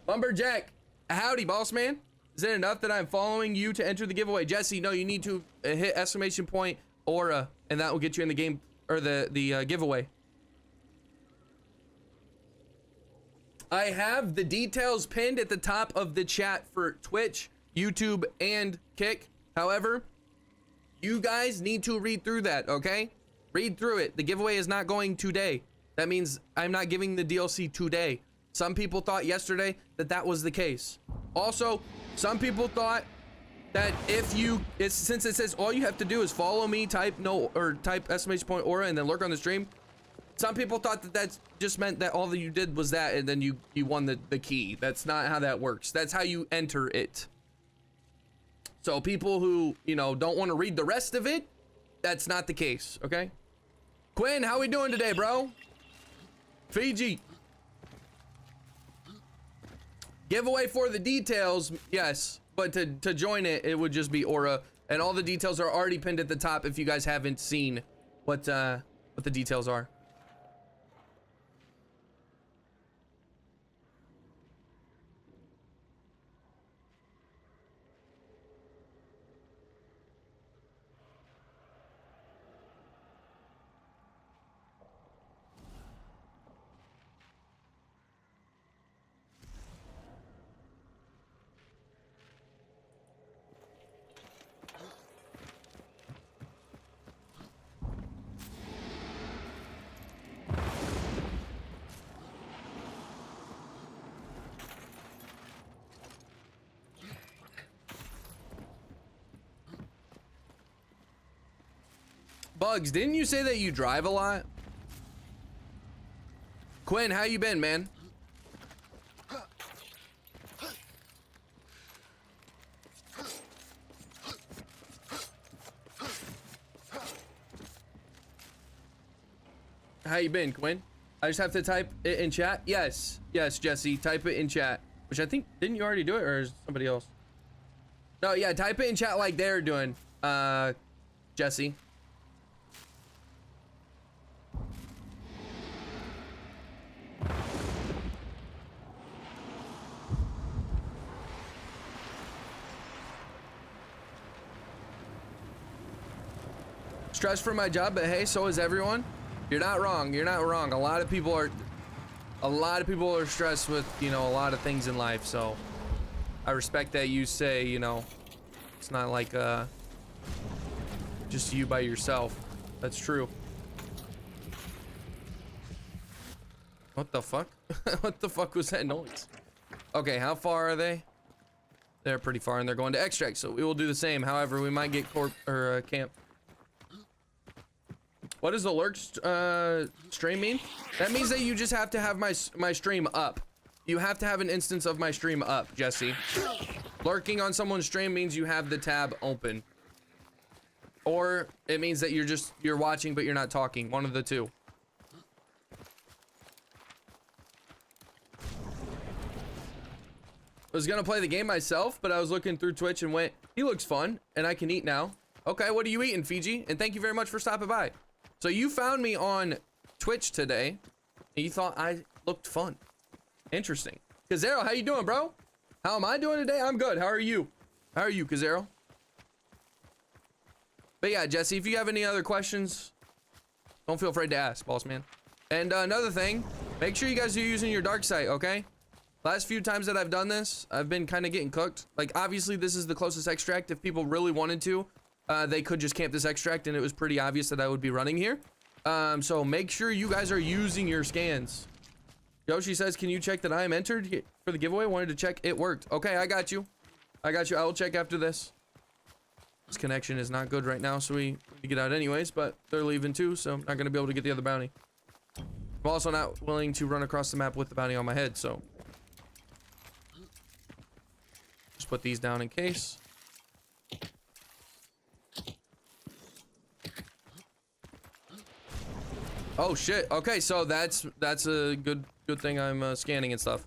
Lumberjack, howdy, boss man. Is it enough that I'm following you to enter the giveaway? Jesse, no, you need to hit exclamation point aura, and that will get you in the game, or the giveaway. I have the details pinned at the top of the chat for Twitch, YouTube, and Kick. However, you guys need to read through that, okay? Read through it. The giveaway is not going today. That means I'm not giving the DLC today. Some people thought yesterday that that was the case. Also, some people thought that since it says all you have to do is follow me, type exclamation point aura, and then lurk on the stream. Some people thought that that just meant that all that you did was that, and then you won the key. That's not how that works. That's how you enter it. So people who, don't want to read the rest of it, that's not the case, okay? Quinn, how we doing today, bro? Fiji. Giveaway for the details, yes, but to join it, it would just be aura, and all the details are already pinned at the top if you guys haven't seen what the details are. Bugs, didn't you say that you drive a lot? Quinn, how you been, man? How you been, Quinn? I just have to type it in chat? Yes, Jesse, type it in chat. Which I think, didn't you already do it, or is somebody else? No, yeah, type it in chat like they're doing, Jesse. Stressed for my job, but hey, so is everyone. You're not wrong. You're not wrong. A lot of people are stressed with, a lot of things in life. So I respect that you say, it's not like just you by yourself. That's true. What the fuck? What the fuck was that noise? Okay, how far are they? They're pretty far, and they're going to extract, so we will do the same. However, we might get camp. What does the lurk stream mean? That means that you just have to have my stream up. You have to have an instance of my stream up, Jesse. Lurking on someone's stream means you have the tab open. Or it means that you're watching but you're not talking. One of the two. I was gonna play the game myself, but I was looking through Twitch and went, he looks fun, and I can eat now. Okay, what are you eating, Fiji? And thank you very much for stopping by. So you found me on Twitch today, and you thought I looked fun. Kazero, how you doing, bro? How am I doing today? I'm good. How are you? How are you, Kazero? But yeah, Jesse, if you have any other questions, don't feel afraid to ask, boss man. And another thing, Make sure you guys are using your dark sight, okay? Last few times that I've done this, I've been kind of getting cooked. Like, obviously, this is the closest extract. If people really wanted to, they could just camp this extract, and it was pretty obvious that I would be running here. So make sure you guys are using your scans. Yoshi says, can you check that I am entered for the giveaway? Wanted to check. It worked. Okay, I got you. I got you. I will check after this. This connection is not good right now, so we need to get out anyways, but they're leaving too, so I'm not going to be able to get the other bounty. I'm also not willing to run across the map with the bounty on my head, so just put these down in case. Oh shit. Okay, so that's a good thing I'm scanning and stuff.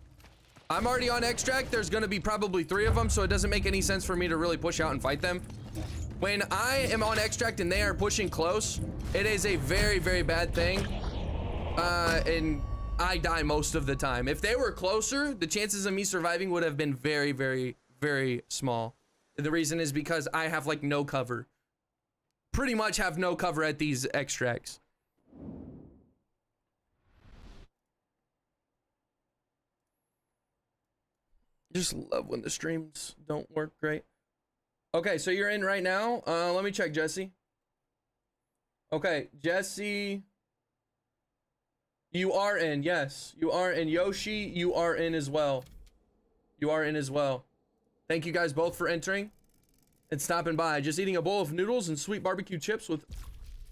I'm already on extract. There's going to be probably 3 of them, so it doesn't make any sense for me to really push out and fight them. When I am on extract and they are pushing close, it is a very, very bad thing. And I die most of the time. If they were closer, the chances of me surviving would have been very, very, very small. And the reason is because I have like no cover. Pretty much have no cover at these extracts. Just love when the streams don't work great. Okay, so you're in right now. Let me check Jesse. Okay, Jesse. You are in, yes. You are in. Yoshi, you are in as well. You are in as well. Thank you guys both for entering and stopping by. Just eating a bowl of noodles and sweet barbecue chips with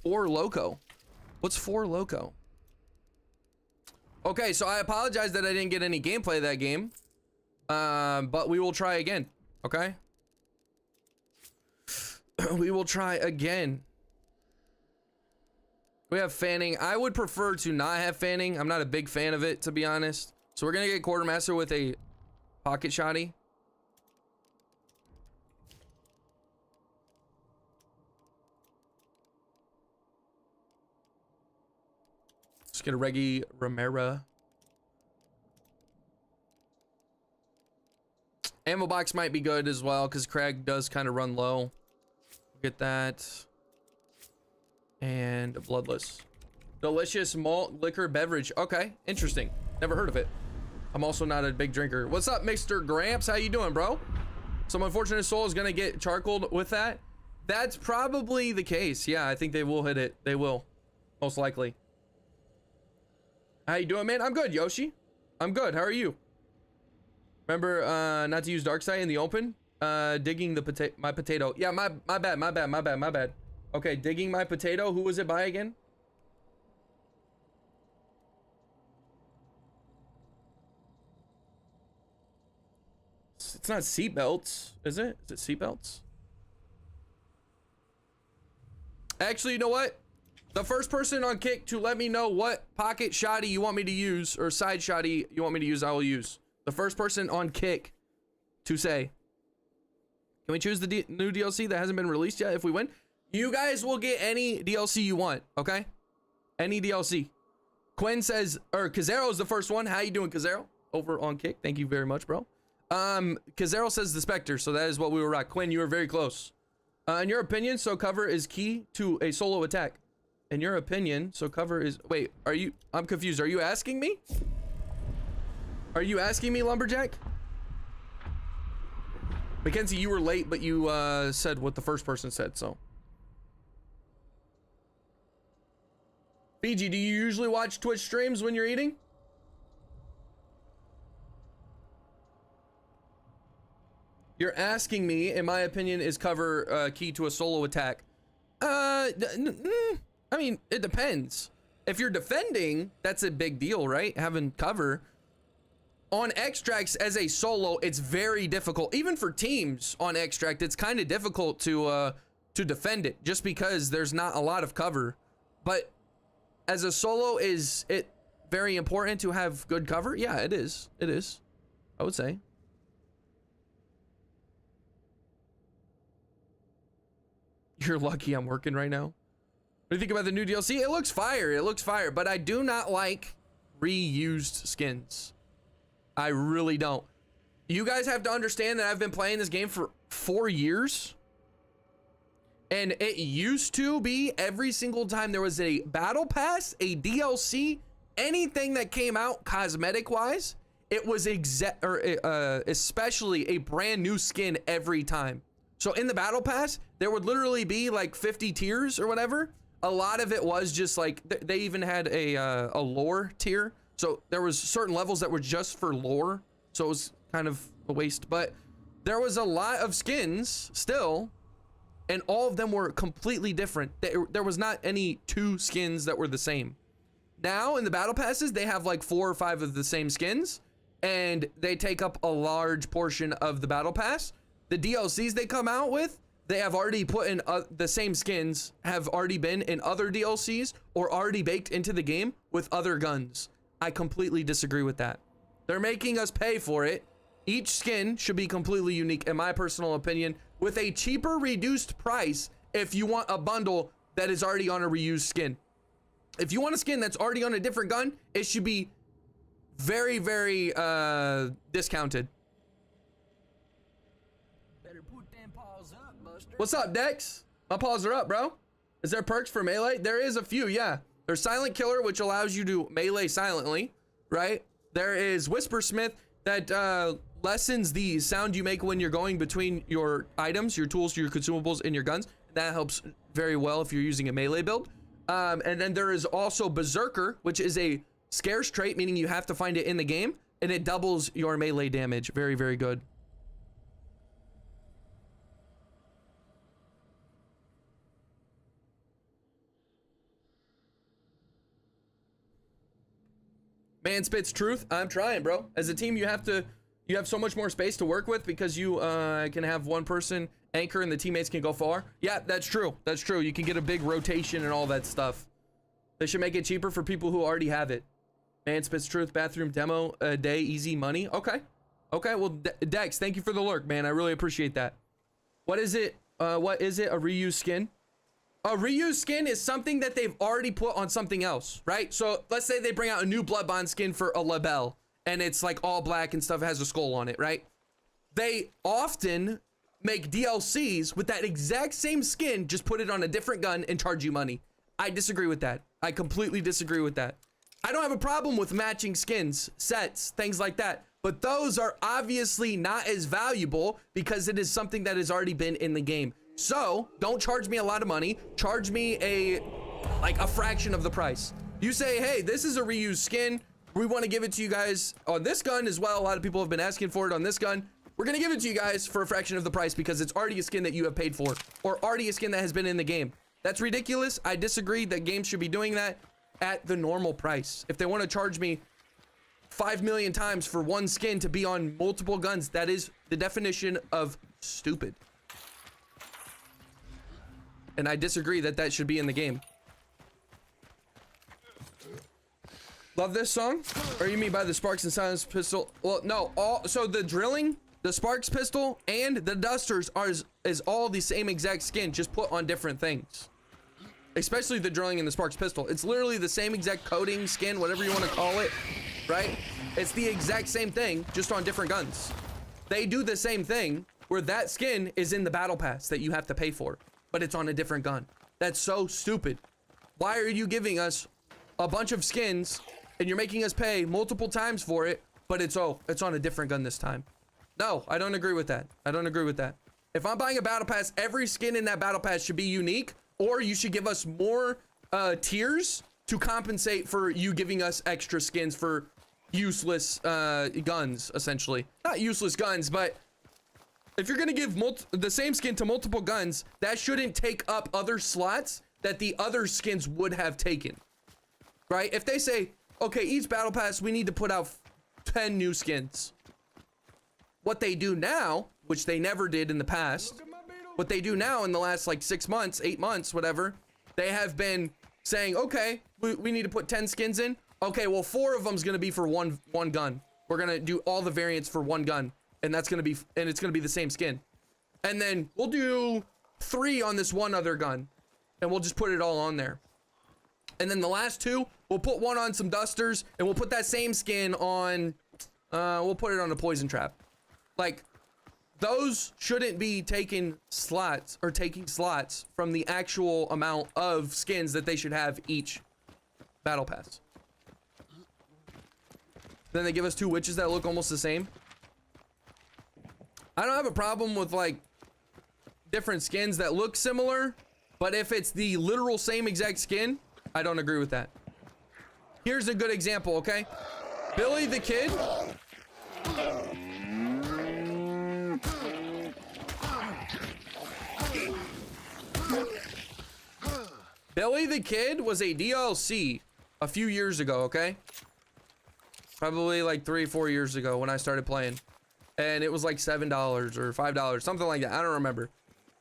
4 Loco. What's 4 Loco? Okay, so I apologize that I didn't get any gameplay of that game. But we will try again, okay? We will try again. We have fanning. I would prefer to not have fanning. I'm not a big fan of it, to be honest. So we're gonna get quartermaster with a pocket shotty. Let's get a Reggie Romero. Ammo box might be good as well, because Craig does kind of run low. Get that. And bloodless. Delicious malt liquor beverage. Okay, interesting. Never heard of it. I'm also not a big drinker. What's up, Mr. Gramps? How you doing, bro? Some unfortunate soul is gonna get charcoaled with that. That's probably the case. Yeah, I think they will hit it. They will. Most likely. How you doing, man? I'm good, Yoshi. I'm good. How are you? Remember not to use dark sight in the open? Digging the my potato. Yeah, my bad. Okay, digging my potato. Who was it by again? It's not seatbelts, is it? Is it seatbelts? Actually, you know what? The first person on Kick to let me know what pocket shotty you want me to use or side shotty you want me to use, I will use. The first person on Kick to say. Can we choose the new DLC that hasn't been released yet if we win? You guys will get any DLC you want, okay? Any DLC. Quinn says, or Kazero is the first one. How you doing, Kazero? Over on Kick. Thank you very much, bro. Kazero says the Spectre, so that is what we were at. Quinn, you were very close. In your opinion, so cover is key to a solo attack. In your opinion, so cover is... Wait, are you... I'm confused. Are you asking me? Are you asking me, Lumberjack? Mackenzie, you were late, but you said what the first person said, so... Fiji, do you usually watch Twitch streams when you're eating? You're asking me, in my opinion, is cover key to a solo attack? I mean, it depends. If you're defending, that's a big deal, right? Having cover. On extracts as a solo, it's very difficult. Even for teams on extract, it's kind of difficult to defend it, just because there's not a lot of cover. But as a solo, is it very important to have good cover? Yeah, it is. It is, I would say. You're lucky I'm working right now. What do you think about the new DLC? It looks fire. It looks fire, but I do not like reused skins. I really don't. You guys have to understand that I've been playing this game for 4 years. And it used to be every single time there was a battle pass, a DLC, anything that came out cosmetic wise, it was especially a brand new skin every time. So in the battle pass, there would literally be like 50 tiers or whatever. A lot of it was just like, they even had a lore tier. So there was certain levels that were just for lore. So it was kind of a waste, but there was a lot of skins still, and all of them were completely different. There was not any two skins that were the same. Now in the battle passes, they have like 4 or 5 of the same skins, and they take up a large portion of the battle pass. The DLCs they come out with, they have already put in the same skins, have already been in other DLCs or already baked into the game with other guns. I completely disagree with that. They're making us pay for it. Each skin should be completely unique, in my personal opinion, with a cheaper reduced price if you want a bundle that is already on a reused skin. If you want a skin that's already on a different gun, it should be very, very discounted. Better put them paws up, Buster. What's up, Dex? My paws are up, bro. Is there perks for melee? There is a few, yeah. There's Silent Killer, which allows you to melee silently, right? There is Whispersmith that lessens the sound you make when you're going between your items, your tools, your consumables, and your guns. That helps very well if you're using a melee build. And then there is also Berserker, which is a scarce trait, meaning you have to find it in the game, and it doubles your melee damage. Very, very good. Man spits truth. I'm trying, bro. As a team, you have so much more space to work with because you can have one person anchor and the teammates can go far. Yeah, that's true. That's true. You can get a big rotation and all that stuff. They should make it cheaper for people who already have it. Man spits truth. Bathroom demo a day, easy money. Okay. Okay. Well, Dex, thank you for the lurk, man. I really appreciate that. What is it? What is it? A reused skin? A reused skin is something that they've already put on something else, right? So let's say they bring out a new Blood Bond skin for a label, and it's like all black and stuff, has a skull on it, right? They often make DLCs with that exact same skin, just put it on a different gun and charge you money. I disagree with that. I completely disagree with that. I don't have a problem with matching skins, sets, things like that, but those are obviously not as valuable because it is something that has already been in the game. So don't charge me a lot of money. Charge me a fraction of the price. You say, hey, this is a reused skin. We want to give it to you guys on this gun as well. A lot of people have been asking for it on this gun. We're going to give it to you guys for a fraction of the price because it's already a skin that you have paid for or already a skin that has been in the game. That's ridiculous. I disagree that games should be doing that at the normal price. If they want to charge me 5 million times for one skin to be on multiple guns, that is the definition of stupid. And I disagree that that should be in the game. Love this song? Or you mean by the Sparks and Silence pistol? Well, no, so the drilling, the Sparks pistol, and the dusters is all the same exact skin, just put on different things. Especially the drilling and the Sparks pistol. It's literally the same exact coating, skin, whatever you want to call it, right? It's the exact same thing, just on different guns. They do the same thing where that skin is in the battle pass that you have to pay for, but it's on a different gun. That's so stupid. Why are you giving us a bunch of skins and you're making us pay multiple times for it, but it's on a different gun this time? No, I don't agree with that. I don't agree with that. If I'm buying a battle pass, every skin in that battle pass should be unique, or you should give us more tiers to compensate for you giving us extra skins for useless guns, essentially. Not useless guns, but if you're gonna give the same skin to multiple guns, that shouldn't take up other slots that the other skins would have taken, right? If they say, okay, each battle pass, we need to put out 10 new skins. What they do now, which they never did in the past, what they do now in the last like 6 months, 8 months, whatever, they have been saying, okay, we need to put 10 skins in. Okay, well, 4 of them is gonna be for one gun. We're gonna do all the variants for one gun. And it's gonna be the same skin. And then we'll do 3 on this one other gun, and we'll just put it all on there. And then the last 2, we'll put 1 on some dusters, and we'll put that same skin on, we'll put it on a poison trap. Like, those shouldn't be taking slots from the actual amount of skins that they should have each battle pass. Then they give us 2 witches that look almost the same. I don't have a problem with like different skins that look similar, but if it's the literal same exact skin, I don't agree with that. Here's a good example, okay? Billy the Kid. Billy the Kid was a DLC a few years ago, okay? Probably like 3-4 years ago when I started playing. And it was like $7 or $5, something like that. I don't remember.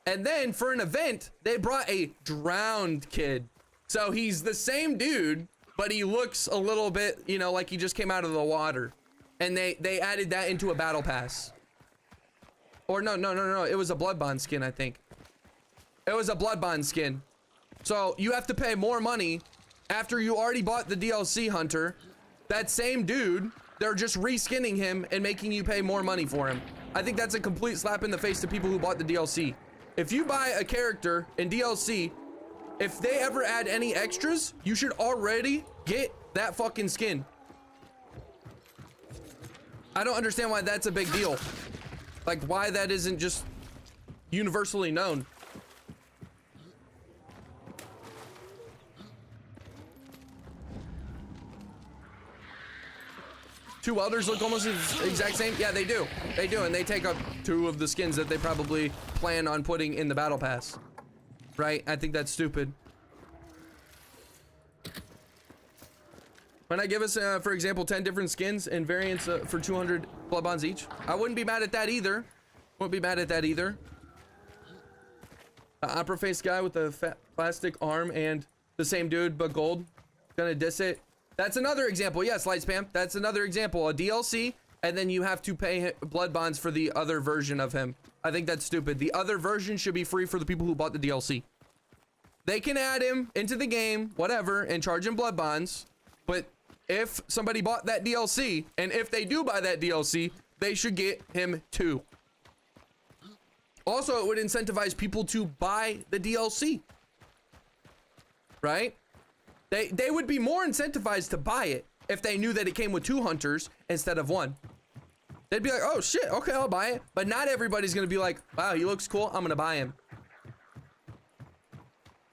And then for an event, they brought a drowned kid. So he's the same dude, but he looks a little bit, you know, like he just came out of the water. And they added that into a battle pass. Or no. It was a blood bond skin, I think. It was a blood bond skin. So you have to pay more money after you already bought the DLC hunter. That same dude, they're just reskinning him and making you pay more money for him. I think that's a complete slap in the face to people who bought the DLC. If you buy a character in DLC, if they ever add any extras, you should already get that fucking skin. I don't understand why that's a big deal. Like why that isn't just universally known. Two welders look almost the exact same. Yeah, they do. They do, and they take up 2 of the skins that they probably plan on putting in the battle pass. Right? I think that's stupid. When I give us, for example, 10 different skins and variants for 200 blood bonds each, I wouldn't be mad at that either. Wouldn't be mad at that either. The opera face guy with the fat plastic arm and the same dude but gold. Gonna diss it. That's another example. Yes, light spam. That's another example. A DLC, and then you have to pay blood bonds for the other version of him. I think that's stupid. The other version should be free for the people who bought the DLC. They can add him into the game, whatever, and charge him blood bonds. But if somebody bought that DLC, and if they do buy that DLC, they should get him too. Also, it would incentivize people to buy the DLC. Right? They would be more incentivized to buy it if they knew that it came with 2 hunters instead of 1. They'd be like, oh shit, okay, I'll buy it. But not everybody's gonna be like, wow, he looks cool, I'm gonna buy him.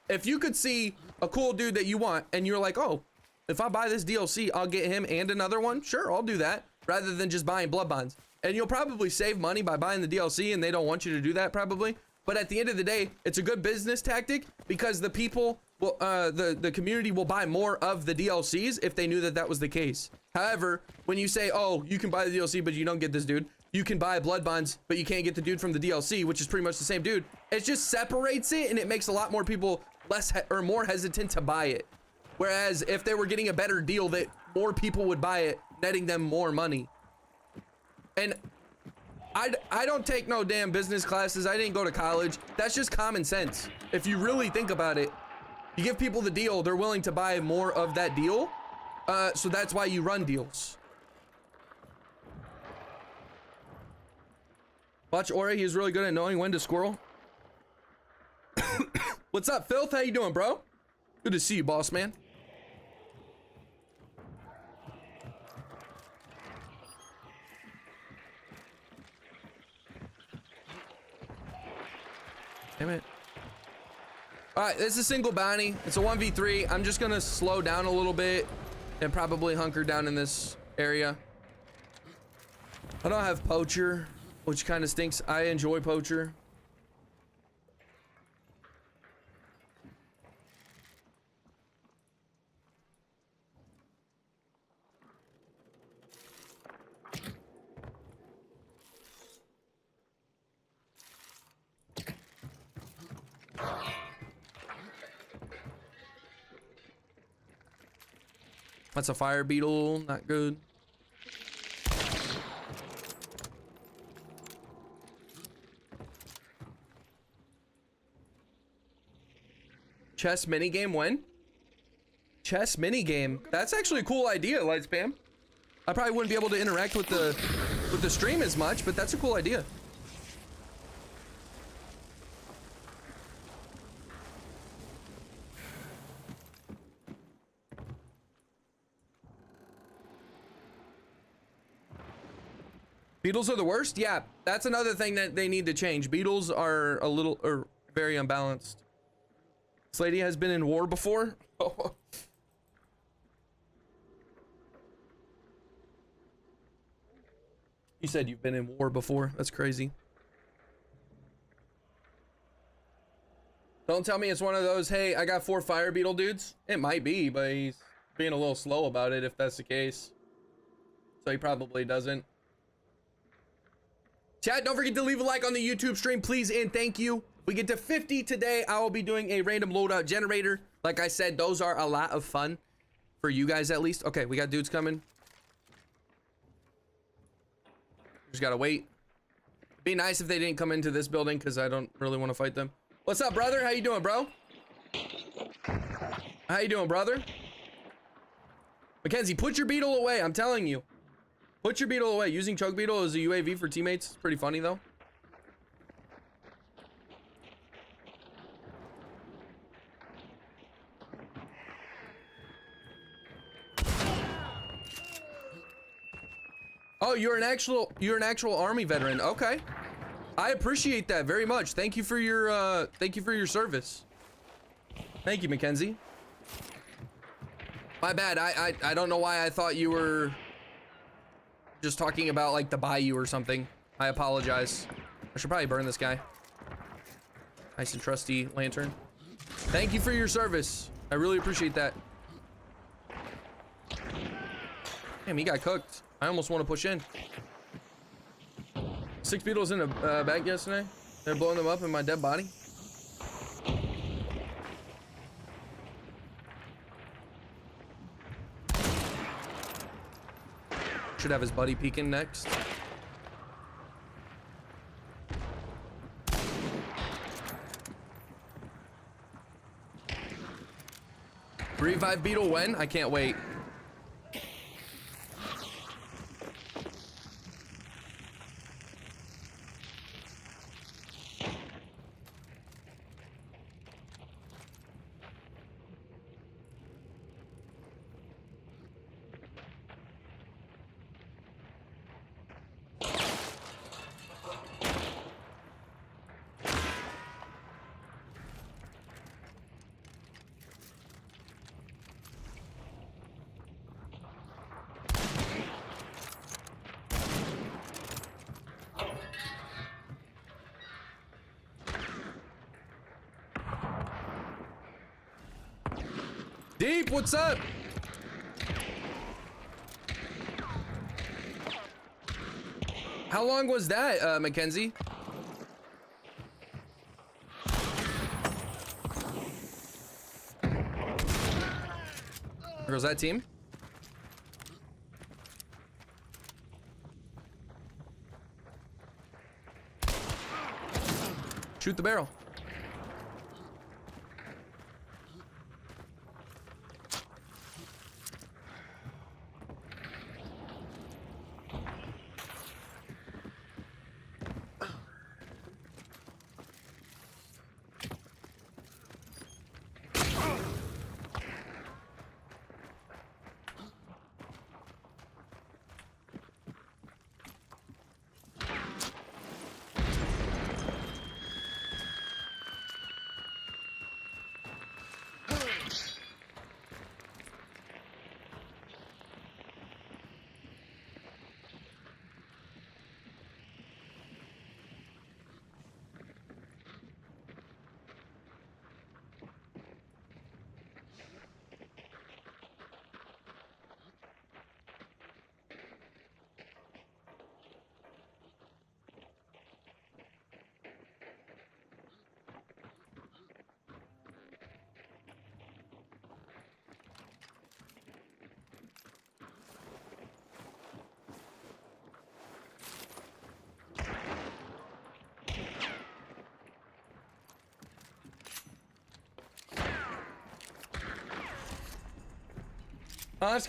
If you could see a cool dude that you want and you're like, oh, if I buy this DLC, I'll get him and another one, sure, I'll do that, rather than just buying blood bonds. And you'll probably save money by buying the DLC, and they don't want you to do that probably. But at the end of the day, it's a good business tactic because the people will, the community will buy more of the DLCs if they knew that that was the case. However, when you say, oh, you can buy the DLC, but you don't get this dude, you can buy blood bonds, but you can't get the dude from the DLC, which is pretty much the same dude. It just separates it, and it makes a lot more people more hesitant to buy it. Whereas if they were getting a better deal, that more people would buy it, netting them more money. And I don't take no damn business classes. I didn't go to college. That's just common sense. If you really think about it, you give people the deal, they're willing to buy more of that deal. So that's why you run deals. Watch Ori, he's really good at knowing when to squirrel. What's up, Filth? How you doing, bro? Good to see you, boss man. Damn it. All right, this is a single bounty. It's a 1v3. I'm just gonna slow down a little bit and probably hunker down in this area. I don't have poacher, which kind of stinks. I enjoy poacher. That's a fire beetle, not good. Chess minigame when? Chess minigame. That's actually a cool idea, Light Spam. I probably wouldn't be able to interact with the stream as much, but that's a cool idea. Beetles are the worst? Yeah, that's another thing that they need to change. Beetles are a little, or very unbalanced. This lady has been in war before. You said you've been in war before. That's crazy. Don't tell me it's one of those, hey, I got 4 fire beetle dudes. It might be, but he's being a little slow about it if that's the case. So he probably doesn't. Chat, don't forget to leave a like on the YouTube stream, please, and thank you. If we get to 50 today, I will be doing a random loadout generator. Like I said, those are a lot of fun for you guys at least. Okay, we got dudes coming. Just gotta wait. Be nice if they didn't come into this building because I don't really want to fight them. What's up, brother? How you doing, bro? How you doing, brother? Mackenzie, put your beetle away. I'm telling you. Put your beetle away. Using choke beetle as a UAV for teammates is pretty funny, though. Oh, you're an actual army veteran. Okay. I appreciate that very much. Thank you for your service. Thank you, Mackenzie. My bad. I don't know why I thought you were just talking about like the bayou or something. I apologize. I should probably burn this guy. Nice and trusty lantern. Thank you for your service. I really appreciate that. Damn, he got cooked. I almost want to push in. 6 beetles in a bag yesterday. They're blowing them up in my dead body. Should have his buddy peeking next. Revive beetle when? I can't wait. Deep, what's up? How long was that, Mackenzie? There goes that team. Shoot the barrel.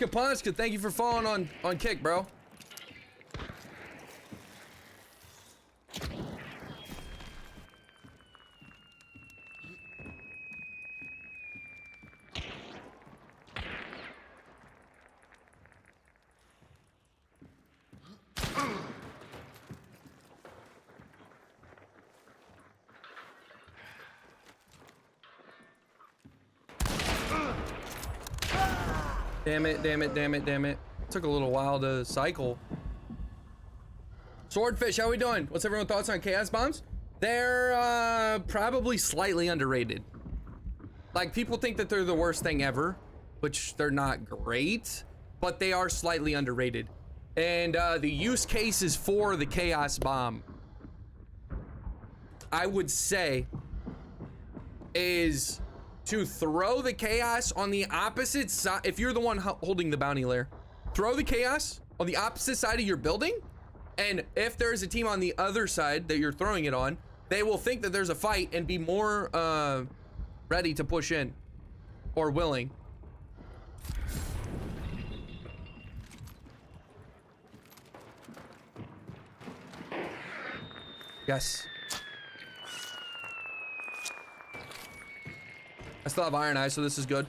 Ponska, thank you for following on Kick, bro. Damn it, damn it, damn it, damn it. Took a little while to cycle. Swordfish, how we doing? What's everyone's thoughts on chaos bombs? They're probably slightly underrated. Like, people think that they're the worst thing ever, which they're not great, but they are slightly underrated. And the use cases for the chaos bomb, I would say, is to throw the chaos on the opposite side. If you're the one holding the bounty layer, throw the chaos on the opposite side of your building, and if there's a team on the other side that you're throwing it on, they will think that there's a fight and be more ready to push in, or willing. Yes. I still have Iron Eye, so this is good.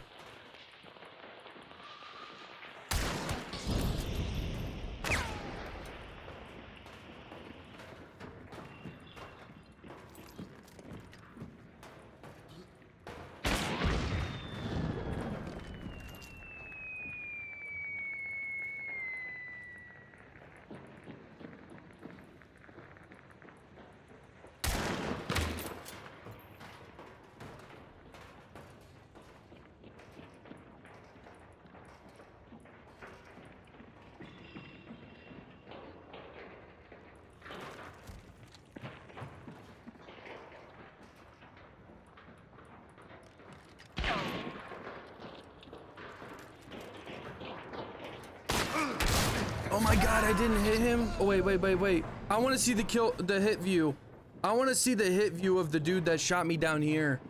Oh my god, I didn't hit him. Oh, wait. I want to see the hit view. I want to see the hit view of the dude that shot me down here.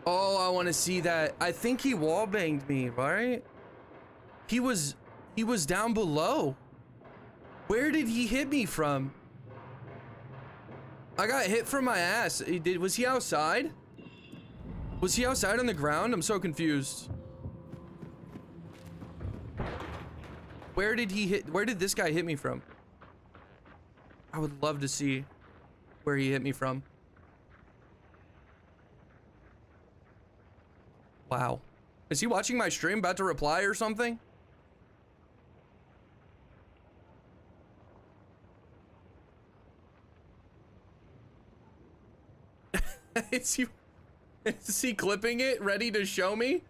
Oh, I want to see that. I think he wallbanged me, right? He was down below. Where did he hit me from? I got hit from my ass. Was he outside? Was he outside on the ground? I'm so confused. Where did this guy hit me from? I would love to see where he hit me from. Wow. Is he watching my stream, about to reply or something? Is he clipping it, ready to show me?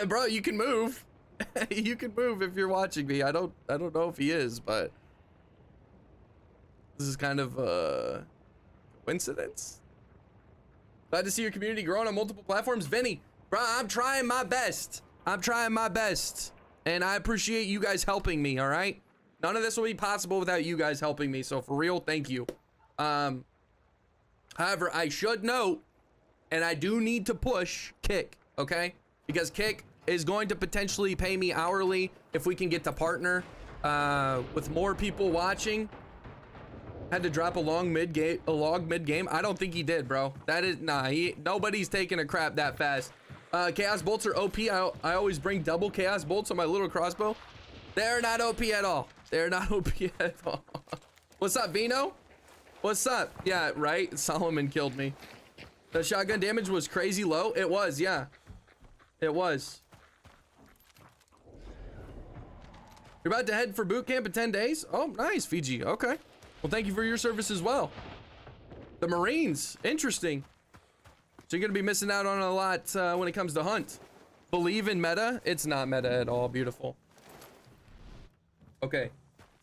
Bro, you can move. You can move if you're watching me. I don't know if he is, but this is kind of a coincidence. Glad to see your community growing on multiple platforms. Vinny, bro, I'm trying my best. And I appreciate you guys helping me, all right? None of this will be possible without you guys helping me. So for real, thank you. However, I should note, and I do need to push Kick, okay? Because Kick is going to potentially pay me hourly if we can get to partner with more people watching. Had to drop a log mid game. I don't think he did, bro. That is nobody's taking a crap that fast. Chaos bolts are OP. I always bring double chaos bolts on my little crossbow. They're not OP at all. They're not OP at all. What's up, Vino? What's up? Yeah, right. Solomon killed me. The shotgun damage was crazy low. It was, yeah. It was. You're about to head for boot camp in 10 days? Oh, nice, Fiji. Okay. Well, thank you for your service as well. The Marines. Interesting. So you're going to be missing out on a lot when it comes to hunt. Believe in meta? It's not meta at all. Beautiful. Okay.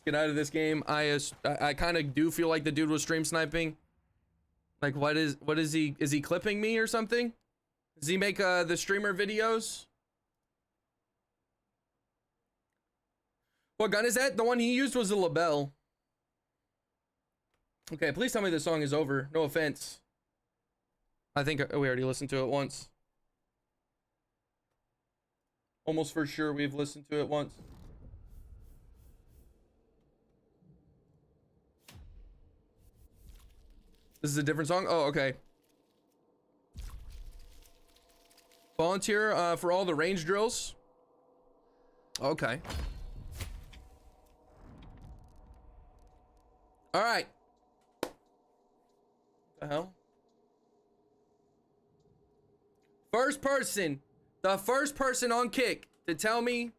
Get out of this game. I kind of do feel like the dude was stream sniping. Like, what is he? Is he clipping me or something? Does he make the streamer videos? What gun is that? The one he used was a LaBelle. Okay, please tell me this song is over. No offense. I think we already listened to it once. Almost for sure we've listened to it once. This is a different song? Oh, okay. Volunteer for all the range drills. Okay. All right. What the hell? First person The first person on Kick to tell me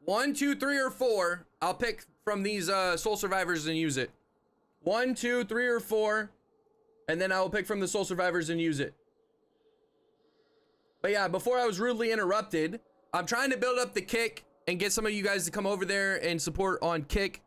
1, 2, 3, or 4, I'll pick from these Soul Survivors and use it. 1, 2, 3, or 4, and then I will pick from the Soul Survivors and use it. But yeah, before I was rudely interrupted, I'm trying to build up the Kick and get some of you guys to come over there and support on Kick.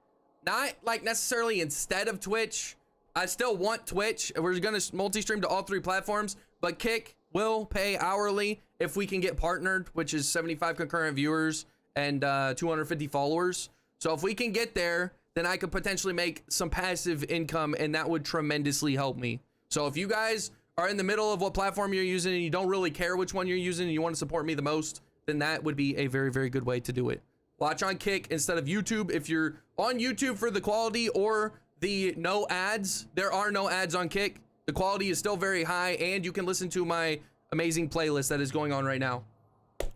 Not like necessarily instead of Twitch. I still want Twitch. We're gonna multi-stream to all 3 platforms, but Kick will pay hourly if we can get partnered, which is 75 concurrent viewers and 250 followers. So if we can get there, then I could potentially make some passive income, and that would tremendously help me. So if you guys are in the middle of what platform you're using and you don't really care which one you're using and you want to support me the most, then that would be a very, very good way to do it. Watch on Kick instead of YouTube. If you're on YouTube for the quality or the no ads, there are no ads on Kick. The quality is still very high, and you can listen to my amazing playlist that is going on right now.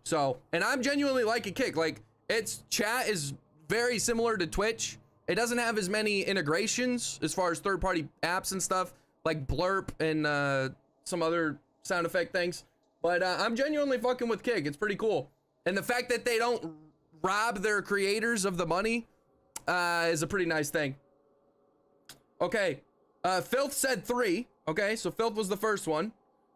So, and I'm genuinely liking Kick. Like, its chat is very similar to Twitch. It doesn't have as many integrations as far as third-party apps and stuff, like Blurp and some other sound effect things. But I'm genuinely fucking with Kick. It's pretty cool. And the fact that they don't rob their creators of the money is a pretty nice thing. Okay, Filth said 3. Okay, so Filth was the first one.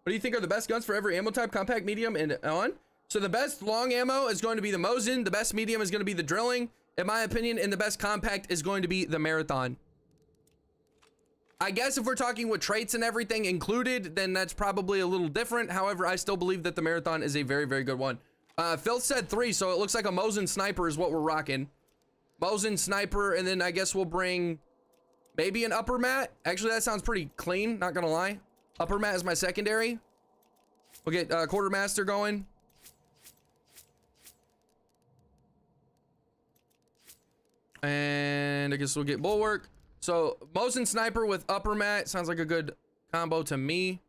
What do you think are the best guns for every ammo type, compact, medium, and on? So the best long ammo is going to be the Mosin. The best medium is going to be the Drilling, in my opinion, and the best compact is going to be the Marathon. I guess if we're talking with traits and everything included, then that's probably a little different. However, I still believe that the Marathon is a very, very good one. Filth said 3, so it looks like a Mosin Sniper is what we're rocking. Mosin Sniper, and then I guess we'll bring maybe an upper mat. Actually, that sounds pretty clean, not gonna lie. Upper mat is my secondary. We'll get Quartermaster going. And I guess we'll get Bulwark. So Mosin Sniper with upper mat sounds like a good combo to me.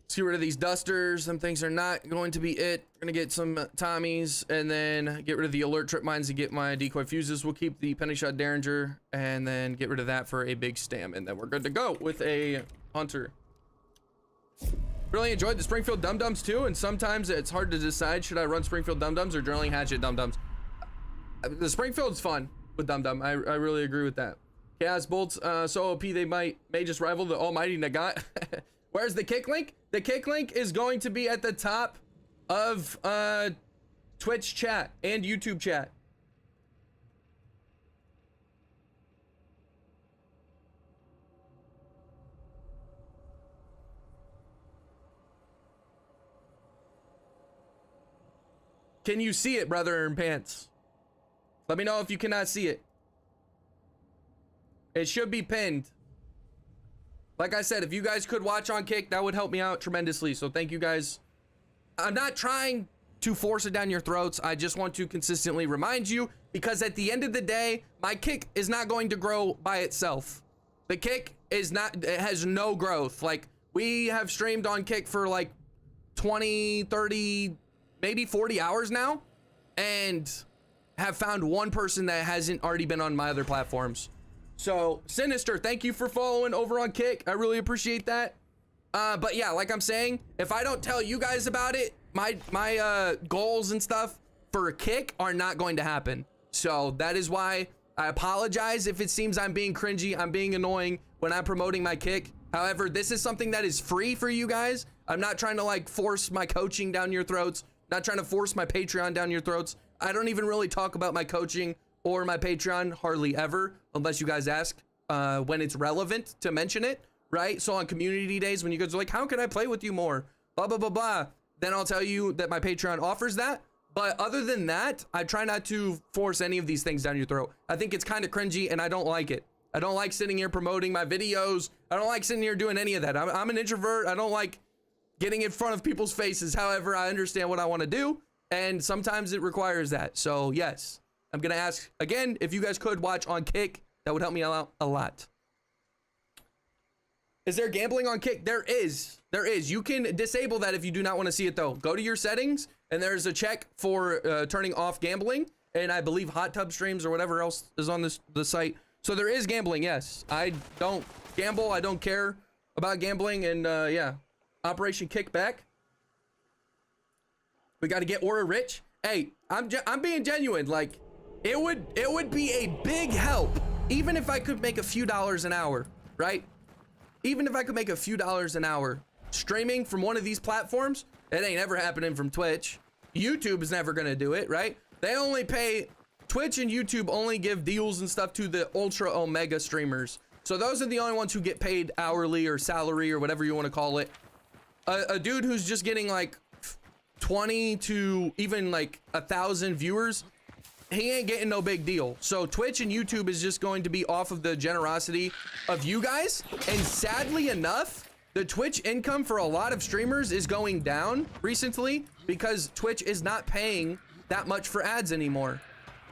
Let's get rid of these dusters. Them things are not going to be it. We're gonna get some Tommies and then get rid of the alert trip mines to get my decoy fuses. We'll keep the penny shot Derringer and then get rid of that for a big stam, and then we're good to go with a Hunter. Really enjoyed the Springfield Dum Dums too, and sometimes it's hard to decide, should I run Springfield Dum Dums or Drilling Hatchet Dum Dums? The Springfield's fun with Dum Dum. I really agree with that. Chaos Bolts, so OP they may just rival the almighty Nagat. Where's the kick link? The kick link is going to be at the top of Twitch chat and YouTube chat. Can you see it, brother in pants? Let me know if you cannot see it. It should be pinned. Like I said, if you guys could watch on Kick, that would help me out tremendously. So thank you guys. I'm not trying to force it down your throats. I just want to consistently remind you, because at the end of the day, my Kick is not going to grow by itself. The Kick is not, it has no growth. Like, we have streamed on Kick for like 20, 30, maybe 40 hours now, and have found one person that hasn't already been on my other platforms. So Sinister, thank you for following over on Kick. I really appreciate that. But yeah, like I'm saying, if I don't tell you guys about it, my goals and stuff for Kick are not going to happen. So that is why I apologize if it seems I'm being cringy, I'm being annoying when I'm promoting my Kick. However, this is something that is free for you guys. I'm not trying to like force my coaching down your throats, not trying to force my Patreon down your throats. I don't even really talk about my coaching or my Patreon hardly ever, unless you guys ask when it's relevant to mention it, right? So on community days, when you guys are like, how can I play with you more? Blah, blah, blah, blah. Then I'll tell you that my Patreon offers that. But other than that, I try not to force any of these things down your throat. I think it's kind of cringy and I don't like it. I don't like sitting here promoting my videos. I don't like sitting here doing any of that. I'm an introvert. I don't like getting in front of people's faces. However, I understand what I want to do, and sometimes it requires that. So yes, I'm gonna ask again, if you guys could watch on Kick, that would help me out a lot. Is there gambling on Kick? There is. You can disable that if you do not want to see it though. Go to your settings and there's a check for turning off gambling, and I believe hot tub streams or whatever else is on the site. So there is gambling, yes. I don't gamble. I don't care about gambling, and yeah. Operation Kickback. We got to get Aura rich. Hey, I'm being genuine. Like, it would be a big help, even if I could make a few dollars an hour, right? Even if I could make a few dollars an hour streaming from one of these platforms. It ain't ever happening from Twitch. YouTube is never gonna do it, right? They only pay, Twitch and YouTube only give deals and stuff to the ultra omega streamers. So those are the only ones who get paid hourly or salary or whatever you want to call it. A dude who's just getting like 20 to even like 1,000 viewers, he ain't getting no big deal. So Twitch and YouTube is just going to be off of the generosity of you guys. And sadly enough, the Twitch income for a lot of streamers is going down recently because Twitch is not paying that much for ads anymore.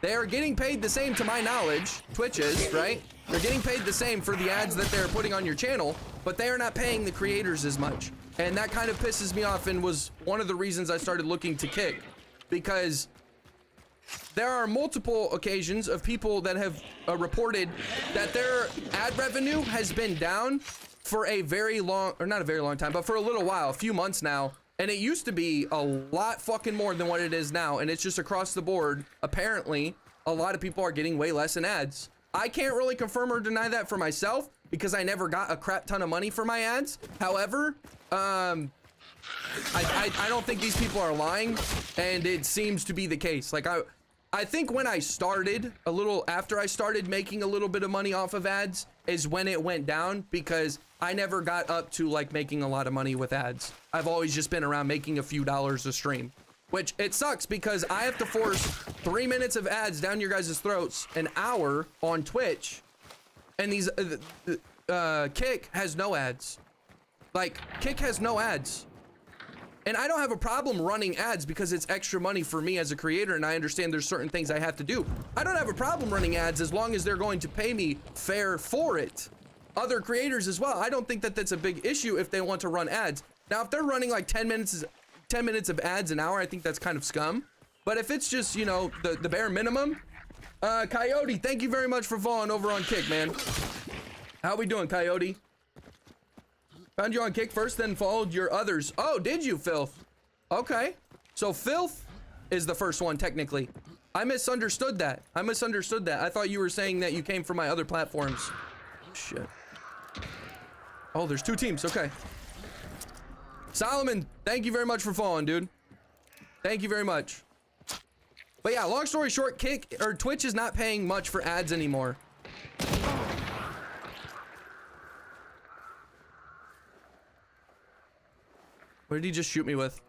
They are getting paid the same, to my knowledge, Twitch is, right? They're getting paid the same for the ads that they're putting on your channel, but they are not paying the creators as much. And that kind of pisses me off and was one of the reasons I started looking to Kick, because there are multiple occasions of people that have reported that their ad revenue has been down for a very long, or not a very long time, but for a little while, a few months now. And it used to be a lot fucking more than what it is now. And it's just across the board. Apparently, a lot of people are getting way less in ads. I can't really confirm or deny that for myself because I never got a crap ton of money for my ads. However, I don't think these people are lying, and it seems to be the case. Like I think when I started, a little after I started making a little bit of money off of ads is when it went down, because I never got up to like making a lot of money with ads. I've always just been around making a few dollars a stream, which it sucks because I have to force 3 minutes of ads down your guys' throats an hour on Twitch, and these Kick has no ads. Like, Kick has no ads. And I don't have a problem running ads because it's extra money for me as a creator, and I understand there's certain things I have to do. I don't have a problem running ads as long as they're going to pay me fair for it. Other creators as well. I don't think that that's a big issue if they want to run ads. Now, if they're running like 10 minutes of ads an hour, I think that's kind of scum. But if it's just, you know, the bare minimum, Coyote, thank you very much for following over on Kick, man. How we doing, Coyote? Found you on Kick first, then followed your others. Oh, did you, Filth? Okay. So Filth is the first one, technically. I misunderstood that. I thought you were saying that you came from my other platforms. Shit. Oh, there's 2 teams. Okay. Solomon, thank you very much for following, dude. Thank you very much. But yeah, long story short, Twitch is not paying much for ads anymore. What did he just shoot me with?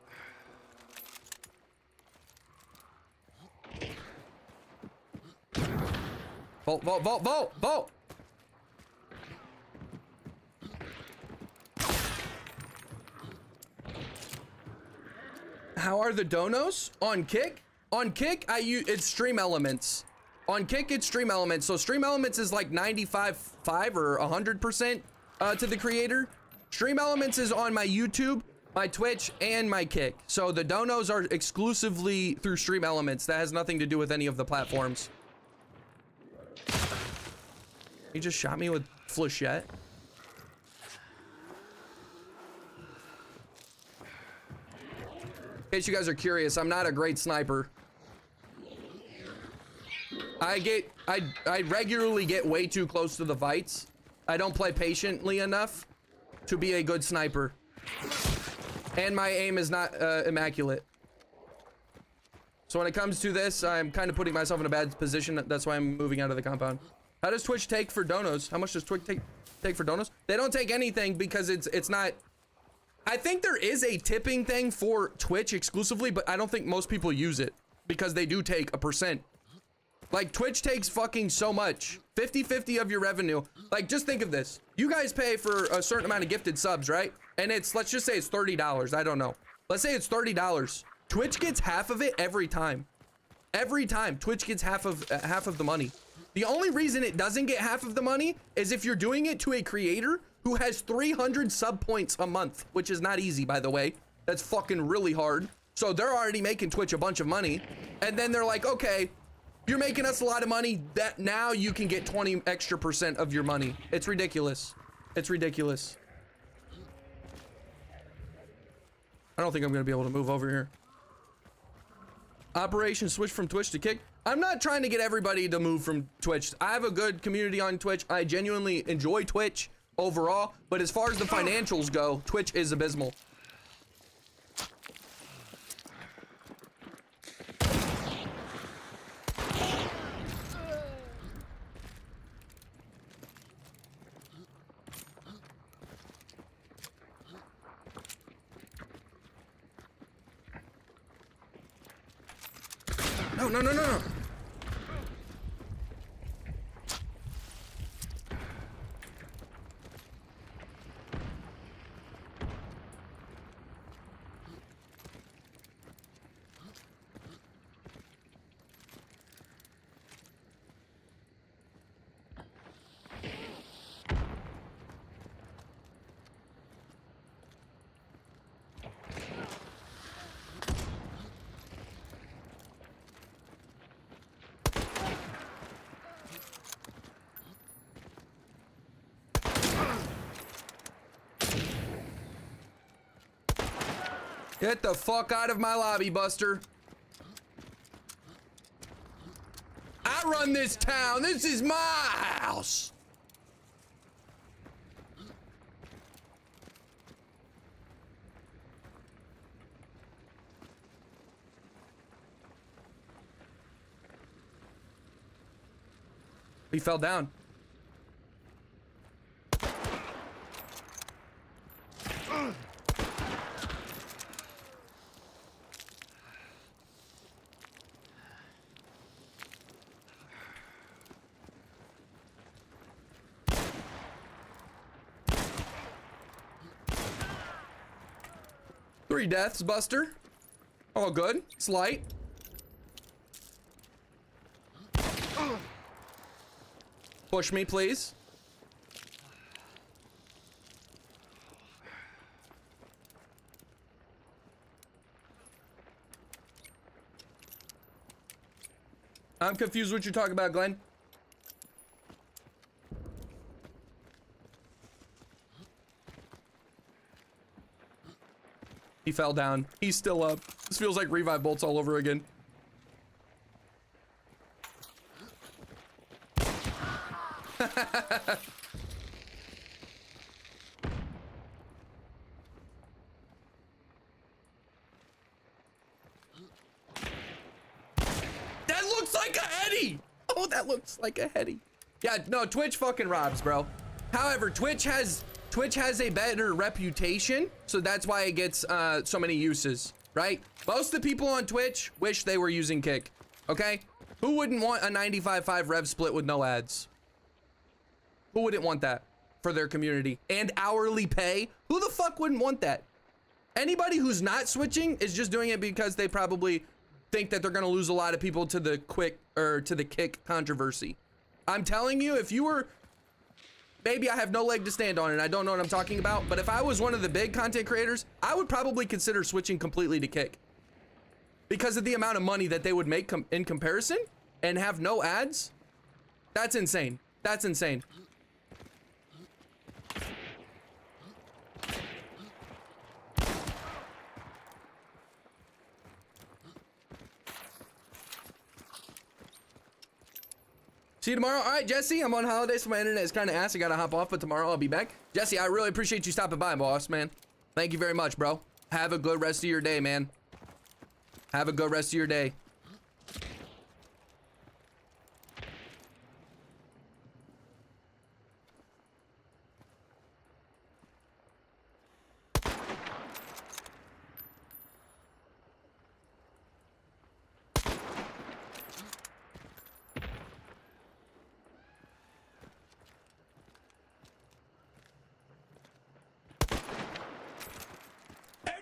Vault, vault, vault, vault, vault! How are the donos? On Kick? On Kick, it's Stream Elements. On Kick, it's Stream Elements. So Stream Elements is like 95.5 or 100% to the creator. Stream Elements is on my YouTube, my Twitch, and my Kick. So the donos are exclusively through Stream Elements. That has nothing to do with any of the platforms. He just shot me with flechette. In case you guys are curious, I'm not a great sniper. I regularly get way too close to the fights. I don't play patiently enough to be a good sniper. And my aim is not immaculate. So when it comes to this, I'm kind of putting myself in a bad position. That's why I'm moving out of the compound. How does Twitch take for donos? How much does Twitch take for donos? They don't take anything because it's not... I think there is a tipping thing for Twitch exclusively, but I don't think most people use it because they do take a percent. Like, Twitch takes fucking so much. 50-50 of your revenue. Like, just think of this. You guys pay for a certain amount of gifted subs, right? And it's, let's just say it's $30. I don't know. Let's say it's $30. Twitch gets half of it every time. Every time, Twitch gets half of the money. The only reason it doesn't get half of the money is if you're doing it to a creator who has 300 sub points a month, which is not easy, by the way. That's fucking really hard. So they're already making Twitch a bunch of money. And then they're like, okay, you're making us a lot of money, that now you can get 20 extra % of your money. It's ridiculous. It's ridiculous. I don't think I'm gonna be able to move over here. Operation switch from Twitch to Kick. I'm not trying to get everybody to move from Twitch. I have a good community on Twitch. I genuinely enjoy Twitch overall, but as far as the financials go, Twitch is abysmal. No, no, no, no, no. Get the fuck out of my lobby, Buster. I run this town. This is my house. He fell down. Three deaths, Buster. All good. It's light. Push me, please. I'm confused what you're talking about, Glenn. He fell down. He's still up. This feels like revive bolts all over again. That looks like a heady. Oh, that looks like a heady. Yeah, no, Twitch fucking robs, bro. However, Twitch has a better reputation, so that's why it gets so many uses, right? Most of the people on Twitch wish they were using Kick, okay? Who wouldn't want a 95.5 rev split with no ads? Who wouldn't want that for their community? And hourly pay? Who the fuck wouldn't want that? Anybody who's not switching is just doing it because they probably think that they're gonna lose a lot of people to the Kick controversy. I'm telling you, if you were, maybe I have no leg to stand on and I don't know what I'm talking about, but if I was one of the big content creators, I would probably consider switching completely to Kick because of the amount of money that they would make in comparison and have no ads. That's insane. That's insane. See you tomorrow. All right, Jesse, I'm on holiday, so my internet is kind of ass. I gotta hop off, but tomorrow I'll be back. Jesse, I really appreciate you stopping by, boss, man. Thank you very much, bro. Have a good rest of your day, man. Have a good rest of your day.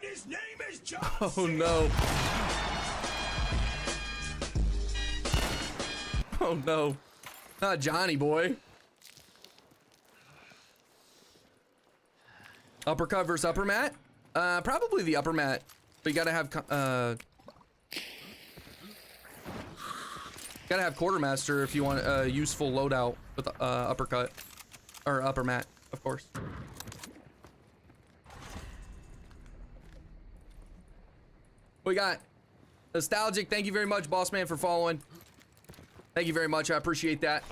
His name is John. Oh no. Oh no. Not Johnny boy. Uppercut versus upper mat? Probably the upper mat. But you gotta have quartermaster if you want a useful loadout with uppercut or upper mat, of course. We got Nostalgic, thank you very much, boss man, for following. Thank you very much. I appreciate that.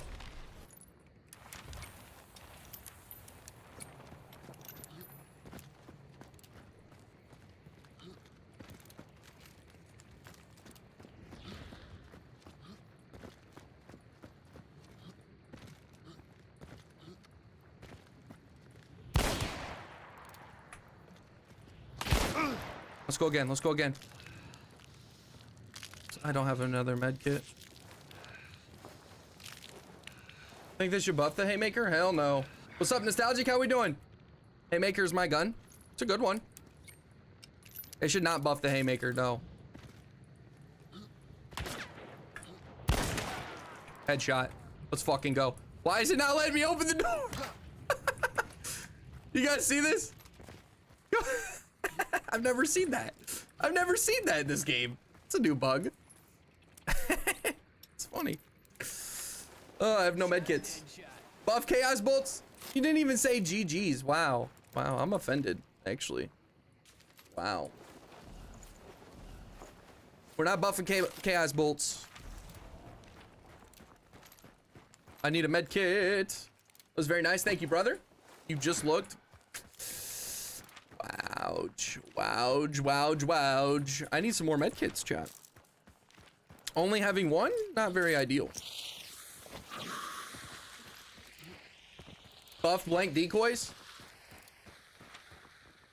Let's go again. Let's go again. I don't have another med kit. Think they should buff the Haymaker? Hell no. What's up, Nostalgic? How we doing? Haymaker's my gun. It's a good one. They should not buff the Haymaker, no. Headshot. Let's fucking go. Why is it not letting me open the door? You guys see this? I've never seen that. I've never seen that in this game. It's a new bug. It's funny. Oh, I have no medkits. Buff Chaos Bolts? You didn't even say GG's. Wow. Wow, I'm offended, actually. Wow. We're not buffing Chaos Bolts. I need a medkit. It was very nice. Thank you, brother. You just looked. Wouch. Wouch, wouch, wouch. I need some more medkits, chat. Only having one? Not very ideal. Buff blank decoys?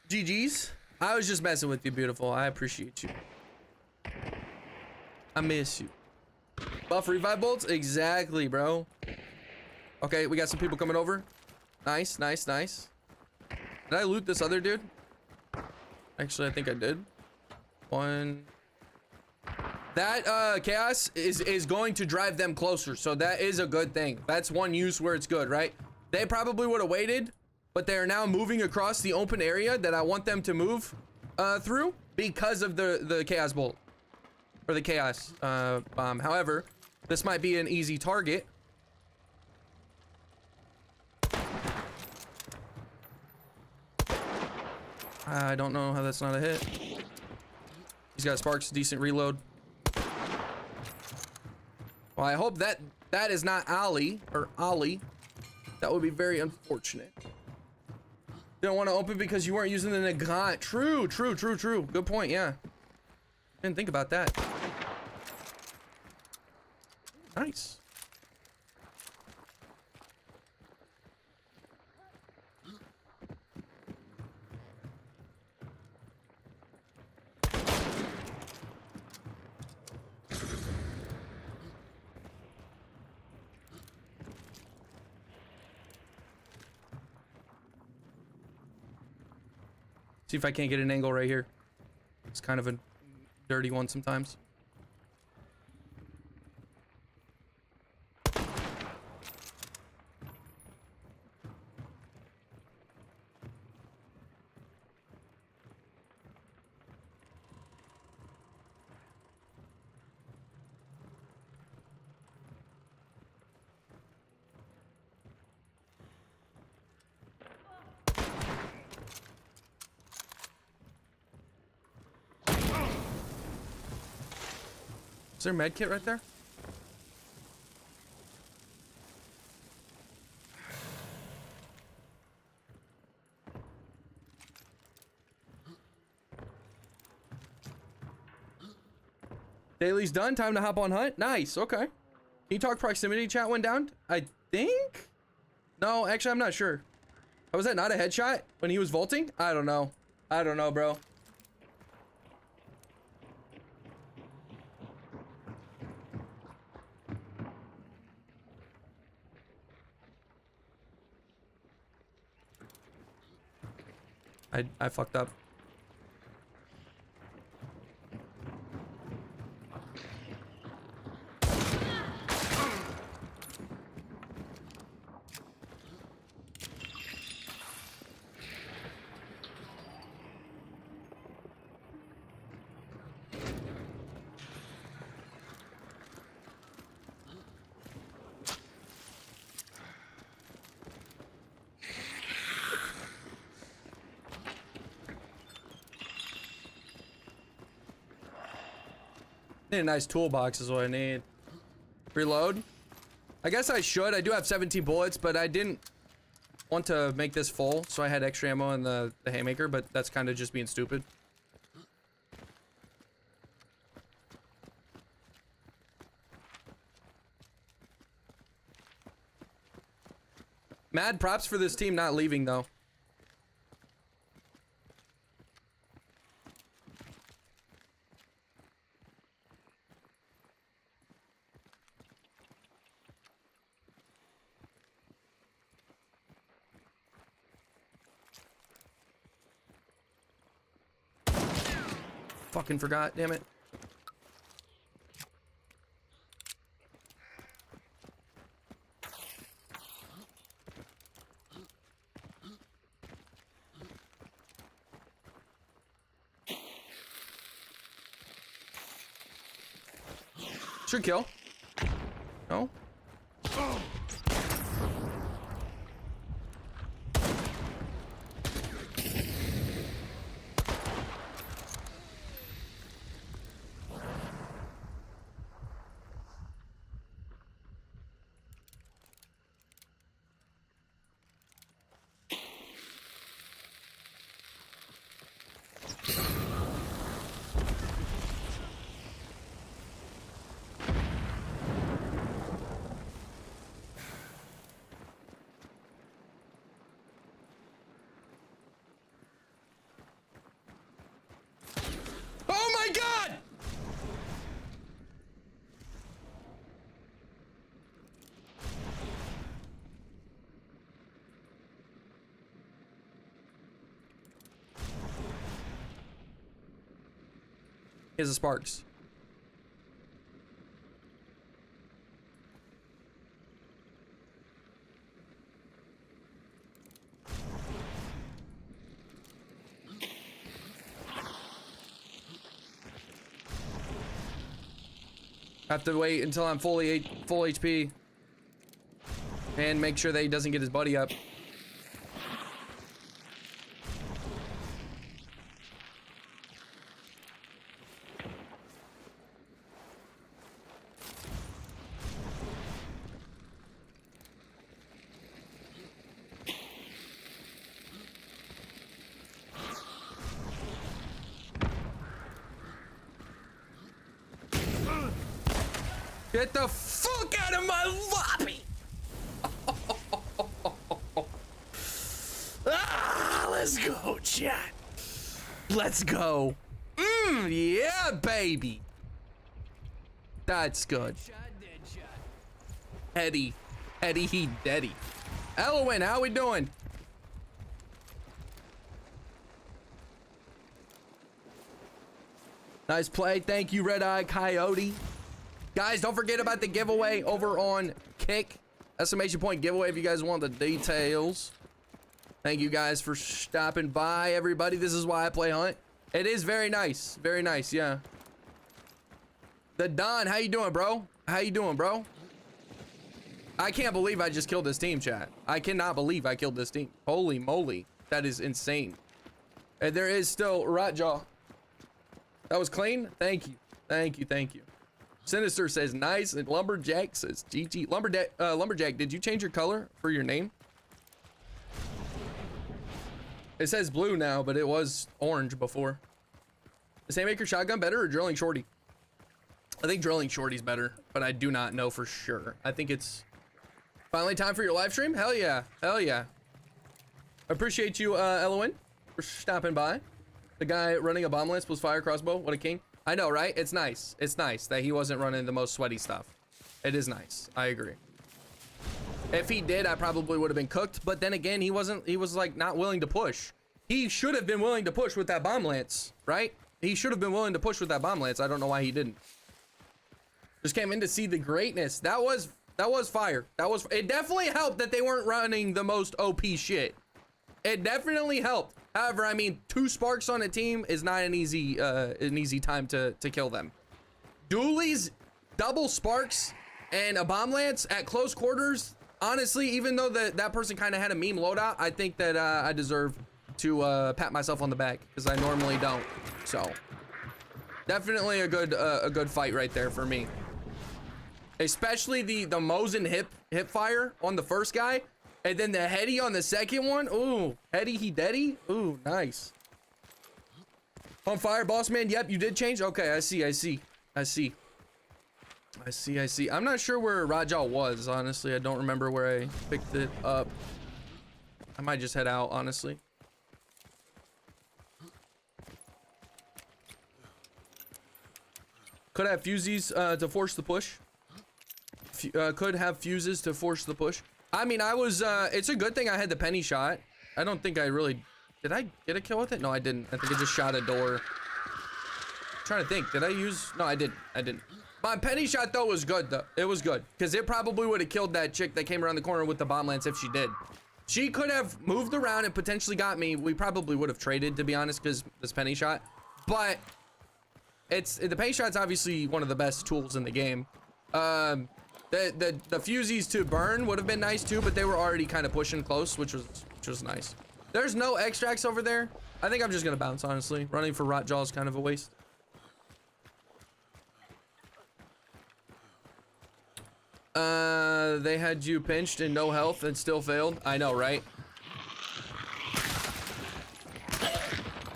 GG's. I was just messing with you, beautiful. I appreciate you. I miss you. Buff revive bolts? Exactly, bro. Okay, we got some people coming over. Nice, nice, nice. Did I loot this other dude? Actually, I think I did. One. That chaos is going to drive them closer, so that is a good thing. That's one use where it's good, right? They probably would have waited, but they are now moving across the open area that I want them to move through because of the chaos bolt or the chaos bomb. However, this might be an easy target. I don't know how that's not a hit. He's got sparks, decent reload. Well, I hope that is not Ali or Ollie. That would be very unfortunate. Didn't want to open because you weren't using the Nagant. True, true, true, true. Good point, yeah. Didn't think about that. Nice. See if I can't get an angle right here. It's kind of a dirty one sometimes. Is there a med kit right there? Daily's done. Time to hop on hunt. Nice. Okay. Can you talk proximity chat went down? I think? No, actually, I'm not sure. Was that not a headshot when he was vaulting? I don't know. I don't know, bro. I fucked up. Need a nice toolbox is what I need. Reload. I guess I should. I do have 17 bullets, but I didn't want to make this full, so I had extra ammo in the haymaker, but that's kind of just being stupid. Mad props for this team not leaving, though. Fucking forgot, damn it. Should kill. No? Oh my God! Here's the sparks. Have to wait until I'm full HP and make sure that he doesn't get his buddy up. Get the fuck out of my lobby! Ah, let's go, chat. Let's go. Yeah, baby. That's good. Eddie, he deady. Elwin, how we doing? Nice play. Thank you, Red Eye Coyote. Guys, don't forget about the giveaway over on Kick. Exclamation point giveaway if you guys want the details. Thank you guys for stopping by, everybody. This is why I play Hunt. It is very nice. Very nice, yeah. The Don, how you doing, bro? How you doing, bro? I can't believe I just killed this team, chat. I cannot believe I killed this team. Holy moly. That is insane. And there is still Rotjaw. That was clean. Thank you. Thank you. Thank you. Sinister says nice, and Lumberjack says GG. Lumberjack, did you change your color for your name? It says blue now, but it was orange before. Is Haymaker shotgun better or drilling shorty? I think drilling shorty's better, but I do not know for sure. I think it's finally time for your live stream. Hell yeah, hell yeah. Appreciate you, Elwin, for stopping by. The guy running a bomb lance plus fire crossbow. What a king. I know, right? It's nice. It's nice that he wasn't running the most sweaty stuff. It is nice. I agree. If he did, I probably would have been cooked. But then again, he wasn't. He was like not willing to push. He should have been willing to push with that bomb lance, right? He should have been willing to push with that bomb lance. I don't know why he didn't. Just came in to see the greatness. That was fire. It definitely helped that they weren't running the most OP shit. It definitely helped. However, I mean, 2 sparks on a team is not an easy time to kill them. Doolies, double sparks, and a bomb lance at close quarters. Honestly, even though that person kind of had a meme loadout, I think that I deserve to pat myself on the back because I normally don't. So Definitely a good fight right there for me. Especially the Mosin hip fire on the first guy, and then the heady on the second one. Ooh, heady he deady. Ooh, nice. On fire, boss man. Yep, you did change. Okay, I see. I'm not sure where Rajal was, honestly. I don't remember where I picked it up. I might just head out, honestly. Could have fuses to force the push. Could have fuses to force the push. I mean, I was, it's a good thing I had the penny shot. I don't think I really, did I get a kill with it? No, I didn't. I think I just shot a door. I'm trying to think, did I use, no, I didn't. My penny shot though was good though. It was good because it probably would have killed that chick that came around the corner with the bomb lance if she did. She could have moved around and potentially got me. We probably would have traded, to be honest, because this penny shot, but the penny shot's obviously one of the best tools in the game. The fusies to burn would have been nice too, but they were already kind of pushing close, which was nice. There's no extracts over there. I think I'm just gonna bounce, honestly. Running for Rotjaw is kind of a waste. They had you pinched and no health and still failed. I know, right?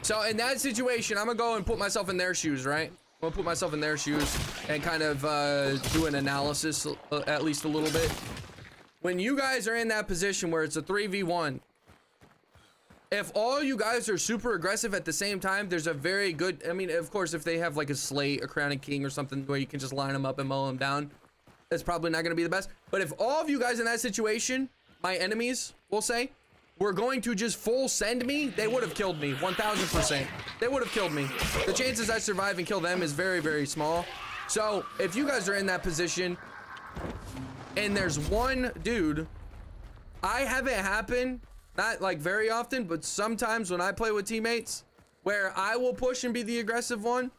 So in that situation, I'm gonna go and put myself in their shoes, right? I'm gonna put myself in their shoes and kind of do an analysis at least a little bit. When you guys are in that position where it's a 3v1, if all you guys are super aggressive at the same time, there's a very good, I mean, of course, if they have like a slate, a crowning king or something where you can just line them up and mow them down, that's probably not gonna be the best. But if all of you guys in that situation, my enemies, we'll say, were going to just full send me, they would have killed me 1000%. They would have killed me. The chances I survive and kill them is very, very small. So if you guys are in that position and there's one dude, I have it happen, not like very often, but sometimes when I play with teammates where I will push and be the aggressive one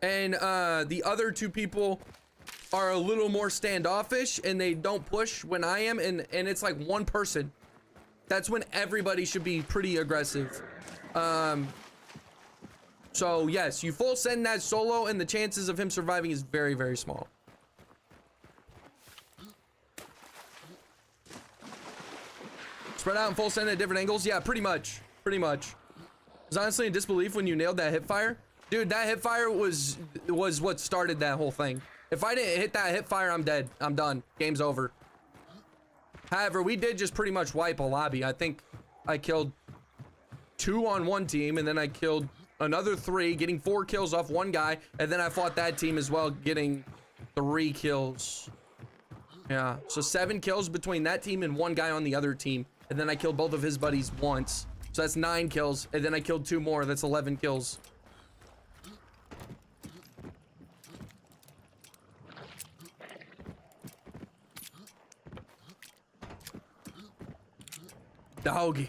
and the other two people are a little more standoffish and they don't push when I am, and it's like one person. That's when everybody should be pretty aggressive. So yes, you full send that solo and the chances of him surviving is very, very small. Spread out and full send at different angles. Yeah, pretty much. I was honestly in disbelief when you nailed that hip fire. Dude, that hip fire was what started that whole thing. If I didn't hit that hip fire, I'm dead. I'm done. Game's over. However, we did just pretty much wipe a lobby. I think I killed 2 on one team, and then I killed another 3, getting 4 kills off one guy, and then I fought that team as well, getting 3 kills. Yeah, so 7 kills between that team and one guy on the other team, and then I killed both of his buddies once. So that's 9 kills, and then I killed 2 more. That's 11 kills. Doggy.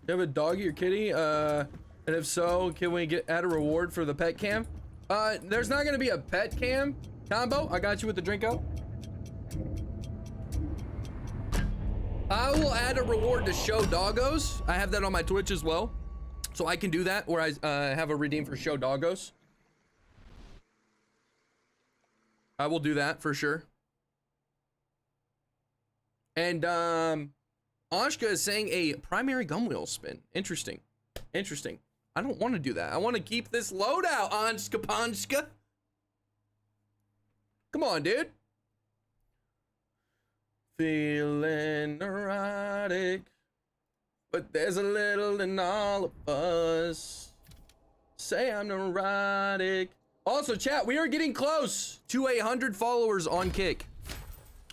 You have a doggy or kitty? And if so, can we add a reward for the pet cam? There's not gonna be a pet cam combo. I got you with the drink out. I will add a reward to show doggos. I have that on my Twitch as well. So I can do that where I have a redeem for show doggos. I will do that for sure. And Anshka is saying a primary gun wheel spin. Interesting. I don't want to do that. I want to keep this loadout, Anshka Panshka. Come on, dude. Feeling neurotic, but there's a little in all of us. Say I'm neurotic. Also, chat, we are getting close to 100 followers on Kick.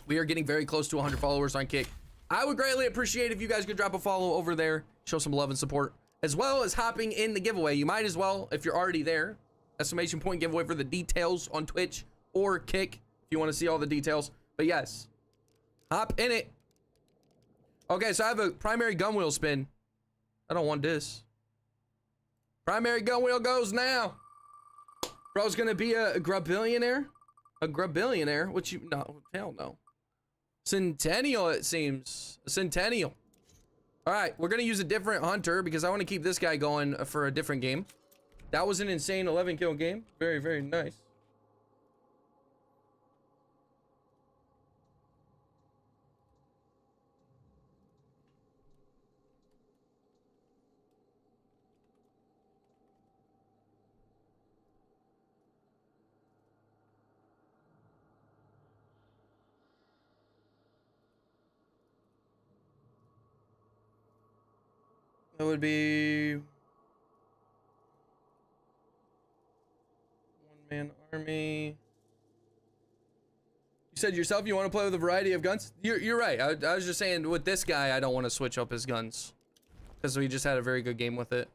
We are getting very close to 100 followers on Kick. I would greatly appreciate if you guys could drop a follow over there, show some love and support, as well as hopping in the giveaway. You might as well, if you're already there, exclamation point giveaway for the details on Twitch or Kick, if you want to see all the details. But yes, hop in it. Okay, so I have a primary gun wheel spin. I don't want this. Primary gun wheel goes now. Bro's gonna be a grubillionaire? A grubillionaire? What you, no, hell no. Centennial, it seems. A centennial. All right, we're gonna use a different hunter because I want to keep this guy going for a different game. That was an insane 11 kill game. Very, very nice. That would be one-man army. You said yourself you want to play with a variety of guns? You're right. I was just saying with this guy, I don't want to switch up his guns because we just had a very good game with it.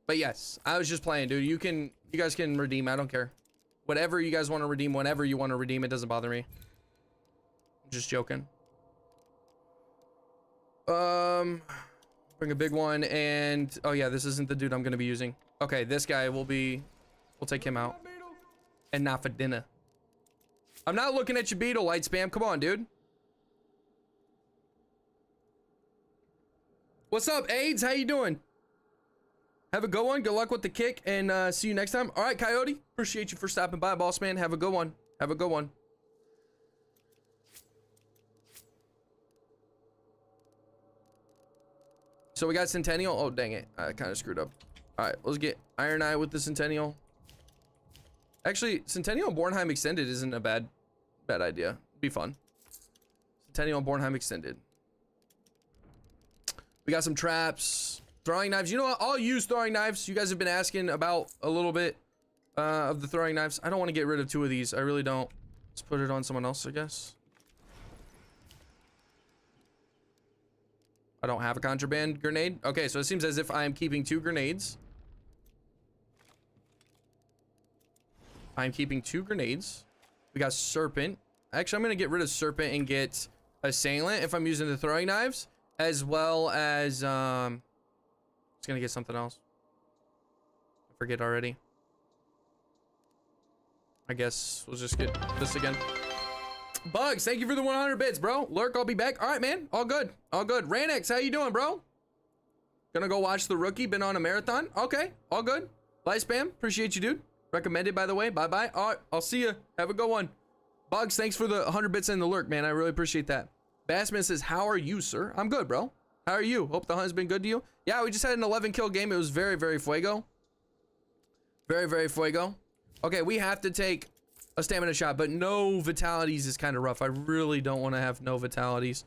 But yes, I was just playing, dude. You guys can redeem. I don't care. Whatever you guys want to redeem, whenever you want to redeem, it doesn't bother me. I'm just joking. Bring a big one, and oh yeah, this isn't the dude I'm gonna be using. Okay, this guy we'll take him out. And not for dinner. I'm not looking at your beetle, light spam. Come on, dude. What's up, AIDS? How you doing? Have a good one. Good luck with the kick, and see you next time. All right, Coyote. Appreciate you for stopping by, boss man. Have a good one. Have a good one. So we got Centennial. Oh, dang it. I kind of screwed up. All right, let's get Iron Eye with the Centennial. Actually, Centennial Bornheim Extended isn't a bad idea. It'd be fun. Centennial Bornheim Extended. We got some traps. Throwing knives. You know what? I'll use throwing knives. You guys have been asking about a little bit of the throwing knives. I don't want to get rid of 2 of these. I really don't. Let's put it on someone else, I guess. I don't have a contraband grenade. Okay, so it seems as if I am keeping 2 grenades. I'm keeping 2 grenades. We got Serpent. Actually, I'm going to get rid of Serpent and get Assailant if I'm using the throwing knives. As well as, I was going to get something else. I forget already. I guess we'll just get this again. Bugs, thank you for the 100 bits, bro. Lurk, I'll be back. All right, man. All good. All good. Ranex, how you doing, bro? Gonna go watch The Rookie. Been on a marathon. Okay. All good. Light spam. Appreciate you, dude. Recommended, by the way. Bye-bye. All right. I'll see you. Have a good one. Bugs, thanks for the 100 bits and the lurk, man. I really appreciate that. Bassman says, how are you, sir? I'm good, bro. How are you? Hope the hunt's been good to you. Yeah, we just had an 11 kill game. It was very, very fuego. Very, very fuego. Okay, we have to take a stamina shot, but no vitalities is kind of rough. I really don't want to have no vitalities.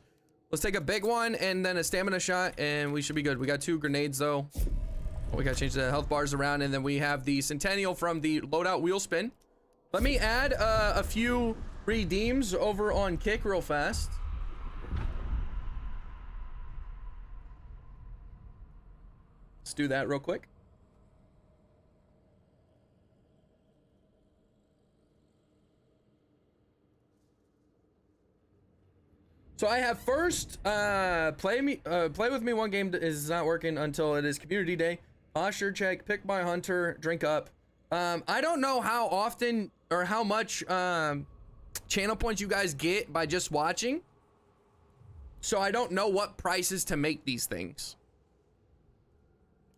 Let's take a big one and then a stamina shot, and we should be good. We got 2 grenades, though. We got to change the health bars around, and then we have the Centennial from the Loadout wheel spin. Let me add a few redeems over on Kick real fast. Let's do that real quick. So I have first, play with me one game is not working until it is community day. Posture check, pick my hunter, drink up. I don't know how often or how much channel points you guys get by just watching. So I don't know what prices to make these things,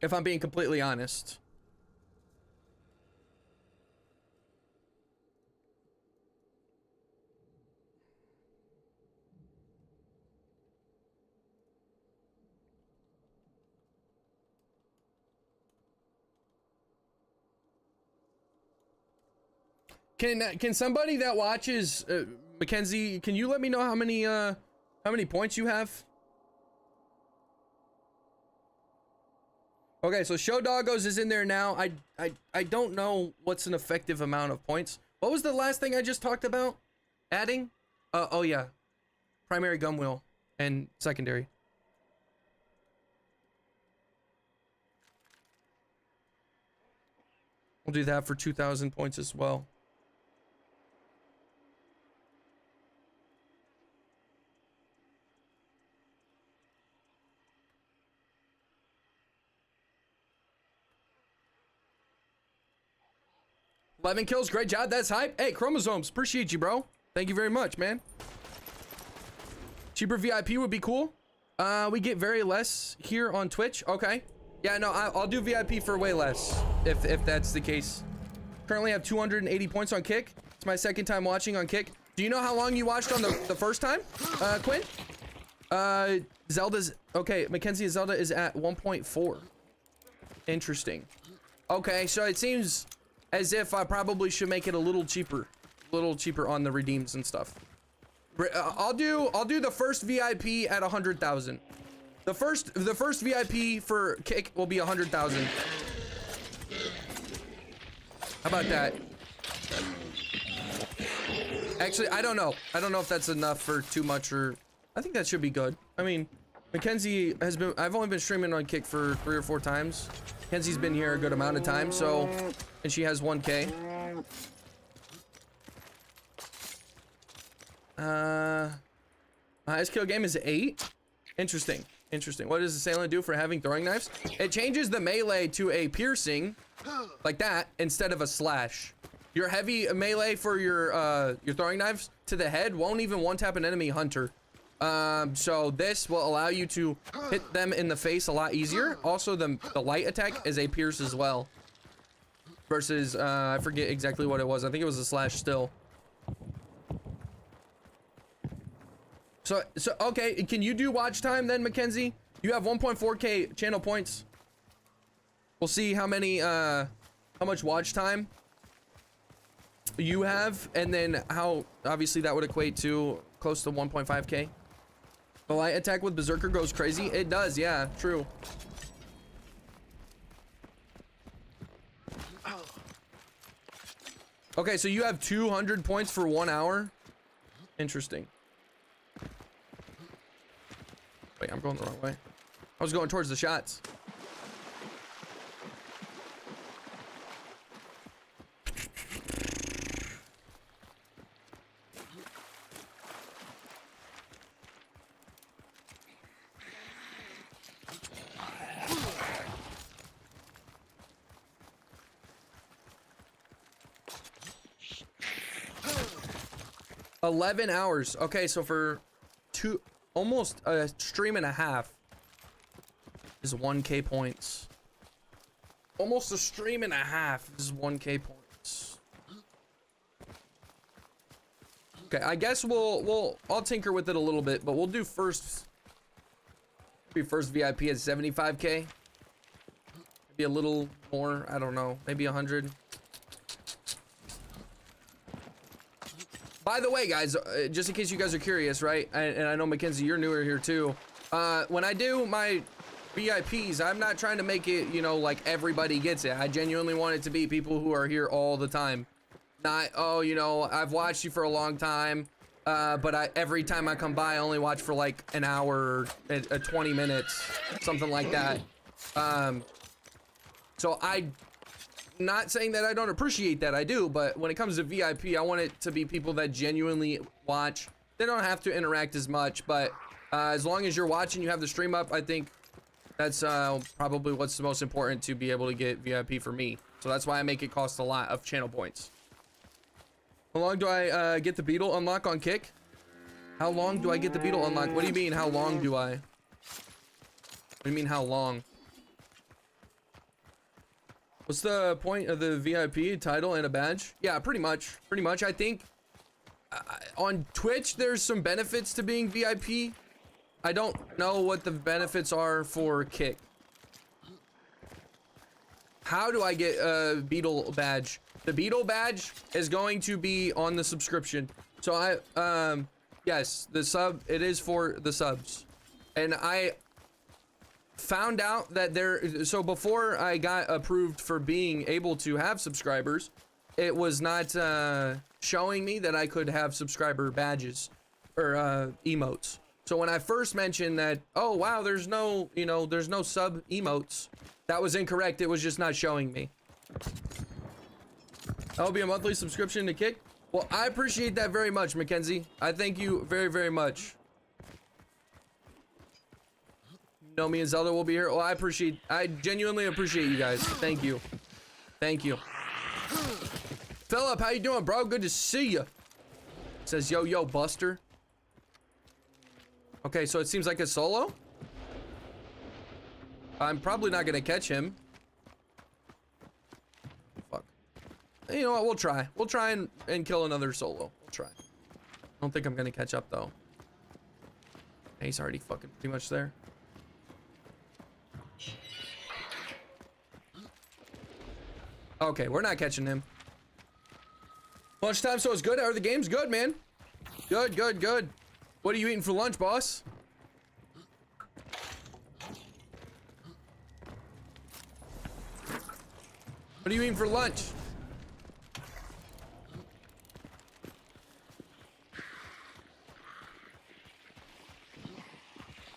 if I'm being completely honest. Can somebody that watches Mackenzie, can you let me know how many points you have? Okay, so Show Doggos is in there now. I don't know what's an effective amount of points. What was the last thing I just talked about? Adding? Oh yeah. Primary gun wheel and secondary. We'll do that for 2,000 points as well. $11 kills, great job. That's hype. Hey, Chromosomes, appreciate you, bro. Thank you very much, man. Cheaper VIP would be cool. We get very less here on Twitch. Okay. Yeah, no, I'll do VIP for way less if that's the case. Currently have 280 points on Kick. It's my second time watching on Kick. Do you know how long you watched on the first time, Quinn? Zelda's, okay, Mackenzie Zelda is at 1.4. Interesting. Okay, so it seems as if I probably should make it a little cheaper on the redeems and stuff. I'll do the first VIP at 100,000. The first VIP for Kick will be 100,000. How about that? Actually, I don't know. I don't know if that's enough for too much, or I think that should be good. I mean, Mackenzie has been, I've only been streaming on Kick for 3 or 4 times. Mackenzie's been here a good amount of time, so, and she has 1K. Highest kill game is 8. Interesting. Interesting. What does Assailant do for having throwing knives? It changes the melee to a piercing, like that, instead of a slash. Your heavy melee for your throwing knives to the head won't even one-tap an enemy hunter. So this will allow you to hit them in the face a lot easier. Also, the light attack is a pierce as well. Versus, I forget exactly what it was. I think it was a slash still. So okay, can you do watch time then, Mackenzie? You have 1.4K channel points. We'll see how many, how much watch time you have, and then how, obviously that would equate to close to 1.5K. The light attack with Berserker goes crazy. It does, yeah, true. Okay, so you have 200 points for 1 hour. Interesting. Wait, I'm going the wrong way. I was going towards the shots. $11 hours. Okay, so for almost a stream and a half is 1K points. Almost a stream and a half is 1K points. Okay, I guess I'll tinker with it a little bit, but we'll do first VIP at 75K. Maybe a little more, I don't know, maybe 100. By the way, guys, just in case you guys are curious, right? And I know, Mackenzie, you're newer here too. When I do my VIPs, I'm not trying to make it, you know, like everybody gets it. I genuinely want it to be people who are here all the time. Not, oh, you know, I've watched you for a long time, but every time I come by, I only watch for like an hour, 20 minutes, something like that. So not saying that I don't appreciate that, I do, but when it comes to VIP, I want it to be people that genuinely watch. They don't have to interact as much, but as long as you're watching, you have the stream up, I think that's probably what's the most important to be able to get VIP for me. So that's why I make it cost a lot of channel points. How long do I get the beetle unlock on Kick? How long do I get the beetle unlock? What do you mean, how long do I? What do you mean, how long? What's the point of the VIP title and a badge? Yeah, pretty much. Pretty much. I think on Twitch, there's some benefits to being VIP. I don't know what the benefits are for Kick. How do I get a Beetle badge? The Beetle badge is going to be on the subscription. So yes, the sub, it is for the subs. And I found out that so before I got approved for being able to have subscribers, it was not showing me that I could have subscriber badges or emotes. So when I first mentioned that, oh wow, there's no, you know, there's no sub emotes, that was incorrect. It was just not showing me. That'll be a monthly subscription to Kick. Well, I appreciate that very much, Mackenzie. I thank you very, very much. You know, me and Zelda will be here. Well, I genuinely appreciate you guys. Thank you. Thank you. Philip, how you doing, bro? Good to see you. Says, yo, yo, Buster. Okay, so it seems like a solo. I'm probably not gonna catch him. Fuck. You know what? We'll try. We'll try and kill another solo. We'll try. I don't think I'm gonna catch up though. He's already fucking pretty much there. Okay, we're not catching him. Lunchtime, so it's good. Are the games good, man? Good, good, good. What are you eating for lunch, boss? What are you eating for lunch?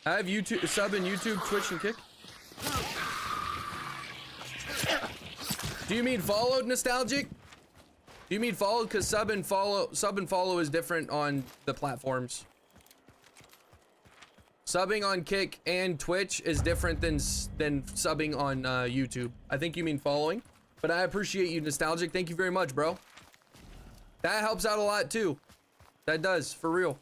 I have YouTube, sub in YouTube, Twitch, and Kick. Do you mean followed, Nostalgic? Do you mean followed? Because sub and follow is different on the platforms. Subbing on Kick and Twitch is different than subbing on YouTube. I think you mean following, but I appreciate you, Nostalgic. Thank you very much, bro. That helps out a lot too. That does, for real.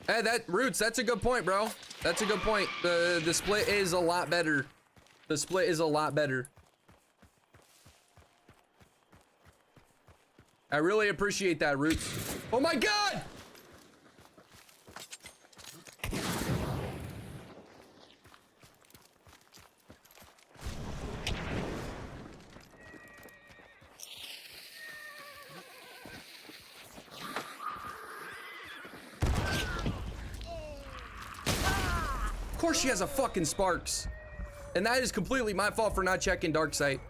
Hey, Roots, that's a good point, bro. That's a good point. The split is a lot better. The split is a lot better. I really appreciate that, Roots. Oh my God! Of course she has a fucking Sparks. And that is completely my fault for not checking dark sight.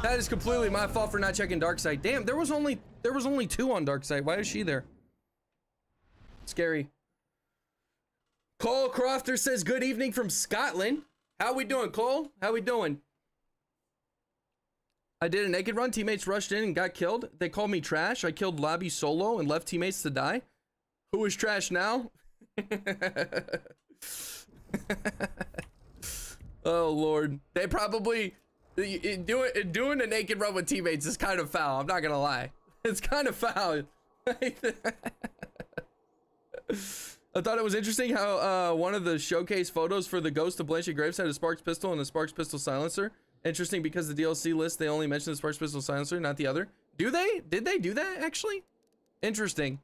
That is completely my fault for not checking dark sight. Damn, there was only 2 on dark sight. Why is she there? Scary. Cole Crofter says good evening from Scotland. How we doing, Cole? How we doing? I did a naked run. Teammates rushed in and got killed. They called me trash. I killed lobby solo and left teammates to die. Who is trash now? Oh Lord. They probably doing a naked run with teammates is kind of foul. I'm not gonna lie. It's kind of foul. I thought it was interesting how one of the showcase photos for the Ghost of Blanchett Graves had a Sparks pistol and a Sparks pistol silencer. Interesting because the DLC list they only mention the Sparks pistol silencer, not the other. Do they? Did they do that actually? Interesting.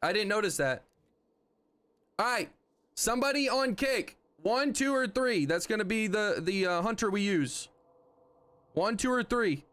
I didn't notice that. All right, somebody on Kick. 1, 2, or 3. That's gonna be the hunter we use. 1, 2, or 3.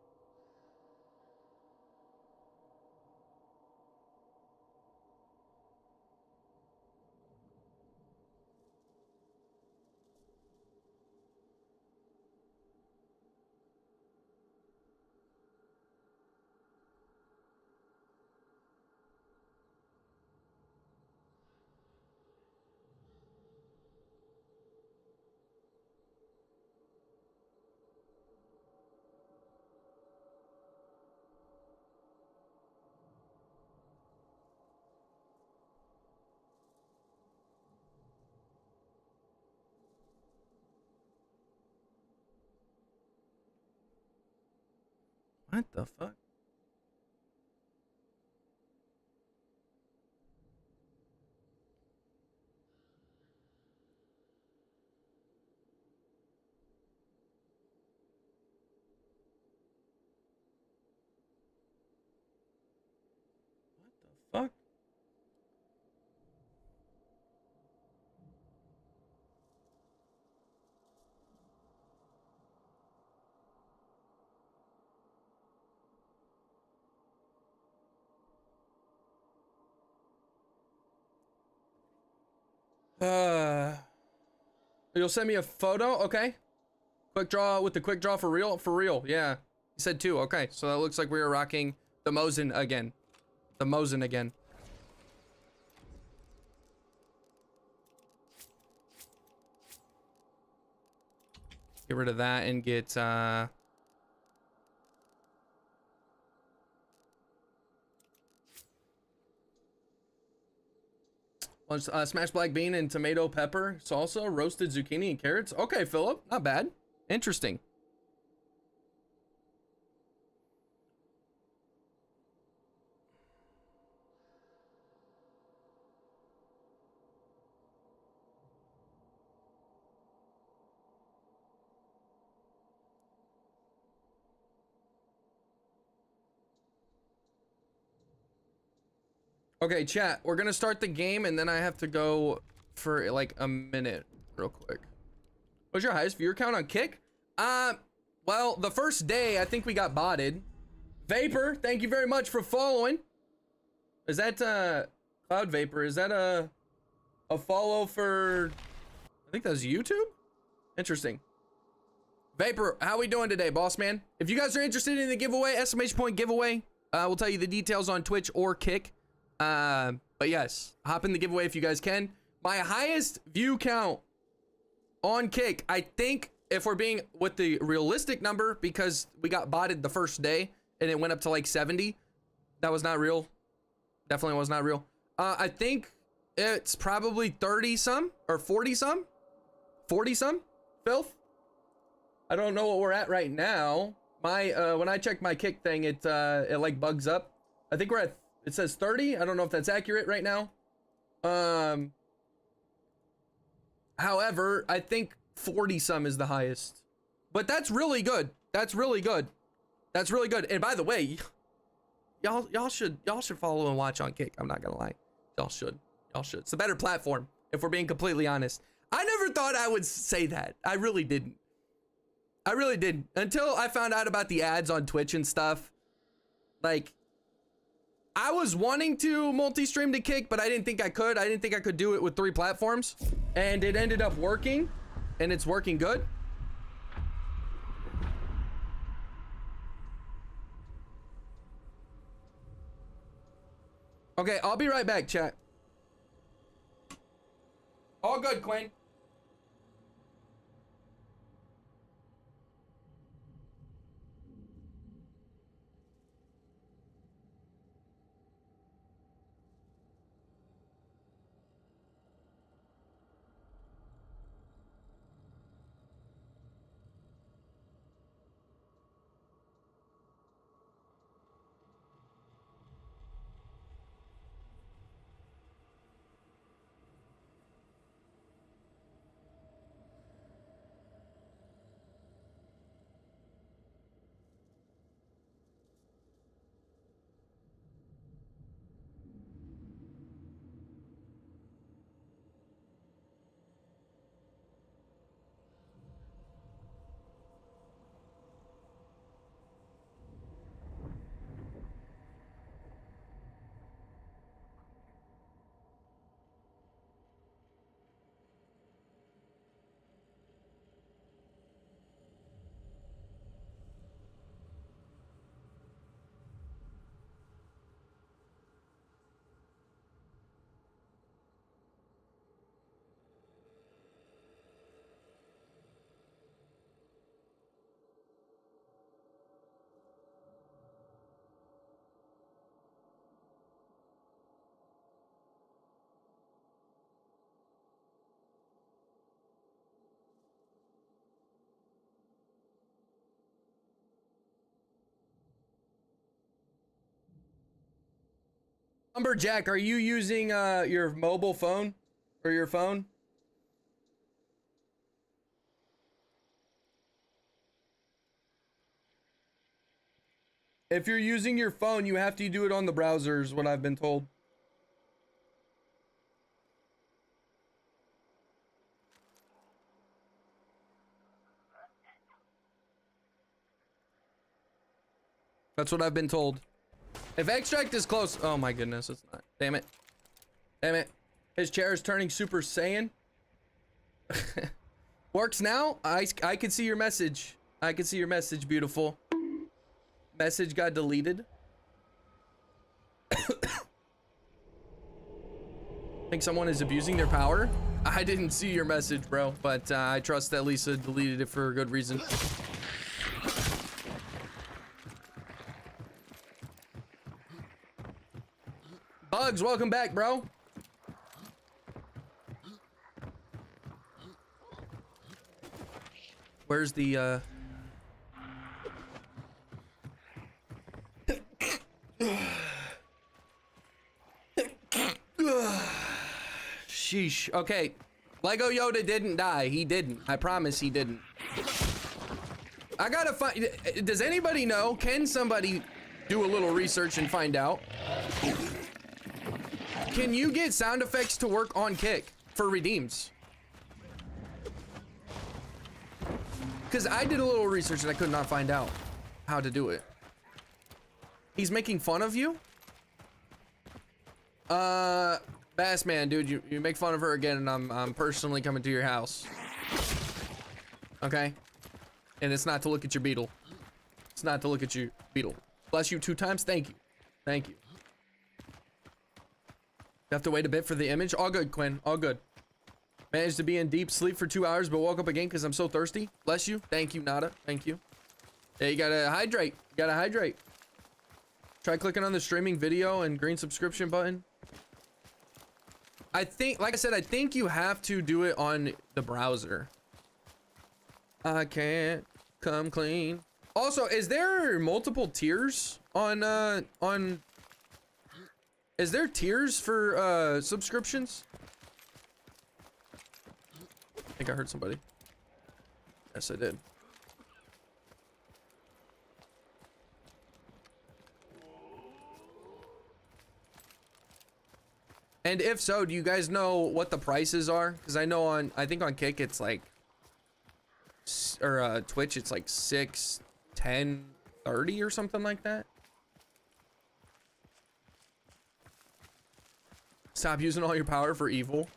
What the fuck? Fuck. You'll send me a photo, okay? Quick draw with the quick draw for real? For real, yeah. He said 2, okay. So that looks like we are rocking the Mosin again. The Mosin again. Get rid of that and get, smashed black bean and tomato pepper salsa, roasted zucchini and carrots. Okay, Philip, not bad. Interesting. Okay, chat, we're gonna start the game and then I have to go for like a minute real quick. What's your highest viewer count on Kick? Well, the first day I think we got botted. Vapor, thank you very much for following. Is that Cloud Vapor? Is that a follow for, I think that's YouTube? Interesting. Vapor, how we doing today, boss man? If you guys are interested in the giveaway, exclamation point giveaway, we'll tell you the details on Twitch or Kick. But yes, hop in the giveaway if you guys can. My highest view count on Kick, I think, if we're being with the realistic number, because we got botted the first day and it went up to like 70. That was not real. Definitely was not real. I think it's probably 30 some or 40 some, 40 some filth. I don't know what we're at right now. My when I check my Kick thing, it like bugs up. I think we're at, it says 30. I don't know if that's accurate right now. However, I think 40 some is the highest. But that's really good. That's really good. That's really good. And by the way, y'all should follow and watch on Kick. I'm not gonna lie. Y'all should. Y'all should. It's a better platform, if we're being completely honest. I never thought I would say that. I really didn't. I really didn't. Until I found out about the ads on Twitch and stuff. Like, I was wanting to multi-stream to Kick, but I didn't think I could. I didn't think I could do it with 3 platforms. And it ended up working. And it's working good. Okay, I'll be right back, chat. All good, Quinn. Lumberjack, are you using your mobile phone or your phone? If you're using your phone, you have to do it on the browser, is what I've been told. That's what I've been told. If extract is close, oh my goodness, it's not. Damn it. Damn it. His chair is turning Super Saiyan. Works now? I can see your message. I can see your message, beautiful. Message got deleted. Think someone is abusing their power? I didn't see your message, bro, but I trust that Lisa deleted it for a good reason. Bugs, welcome back, bro. Where's the sheesh. Okay. Lego Yoda didn't die. He didn't. I promise he didn't. I gotta find. Does anybody know? Can somebody do a little research and find out? can you get sound effects to work on Kick for redeems? Because I did a little research and I could not find out how to do it. He's making fun of you? Bass man, dude, you make fun of her again and I'm personally coming to your house. Okay? And it's not to look at your beetle. It's not to look at your beetle. Bless you 2 times. Thank you. Thank you. You have to wait a bit for the image. All good, Quinn. All good. Managed to be in deep sleep for 2 hours, but woke up again because I'm so thirsty. Bless you. Thank you, Nada. Thank you. Yeah, you gotta hydrate. You gotta hydrate. Try clicking on the streaming video and green subscription button. I think, like I said, I think you have to do it on the browser. I can't come clean. Also, is there multiple tiers on is there tiers for subscriptions? I think I heard somebody. Yes, I did. And if so, do you guys know what the prices are? Because I know I think on Kick it's like, or Twitch it's like 6, 10, 30 or something like that. Stop using all your power for evil.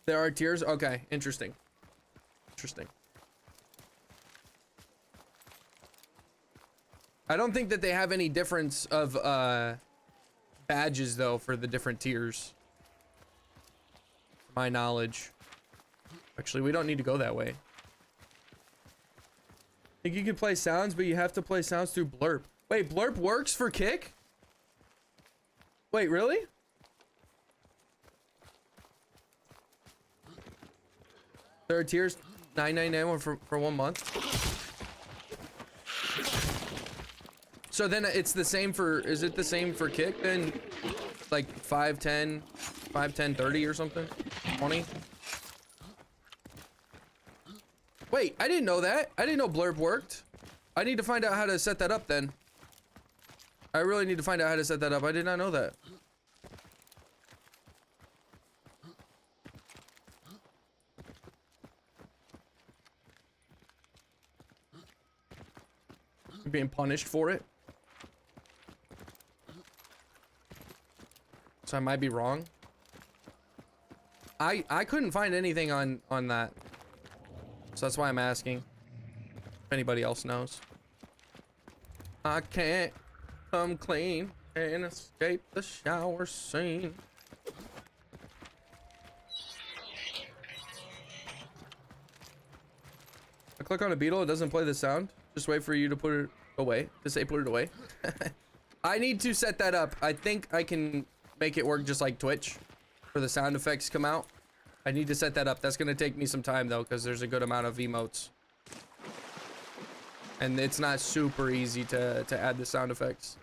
There are tiers? Okay, interesting. Interesting. I don't think that they have any difference of badges though for the different tiers. To my knowledge. Actually, we don't need to go that way. I think you can play sounds, but you have to play sounds through Blurp. Wait, Blurp works for Kick? Wait, really? There are tiers, $9.99 for 1 month. So then it's the same for, is it the same for Kick then? Like 5, 10, 5, 10, 30 or something? 20? Wait, I didn't know that. I didn't know Blurb worked. I need to find out how to set that up then. I really need to find out how to set that up. I did not know that. I'm being punished for it. So I might be wrong. I couldn't find anything on that. So that's why I'm asking. If anybody else knows. I can't come clean and escape the shower scene. I click on a beetle, it doesn't play the sound. Just wait for you to put it away. To say put it away. I need to set that up. I think I can make it work just like Twitch for the sound effects come out. I need to set that up. That's gonna take me some time though, because there's a good amount of emotes. And it's not super easy to add the sound effects.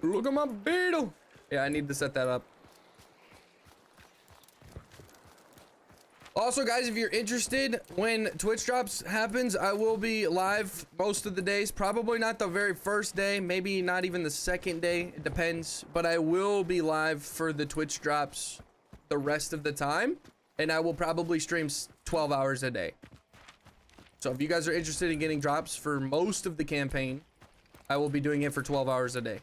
Look at my beetle. Yeah, I need to set that up. Also, guys, if you're interested, when Twitch drops happens, I will be live most of the days. Probably not the very first day, maybe not even the second day. It depends. But I will be live for the Twitch drops the rest of the time. And I will probably stream 12 hours a day. So if you guys are interested in getting drops for most of the campaign, I will be doing it for 12 hours a day.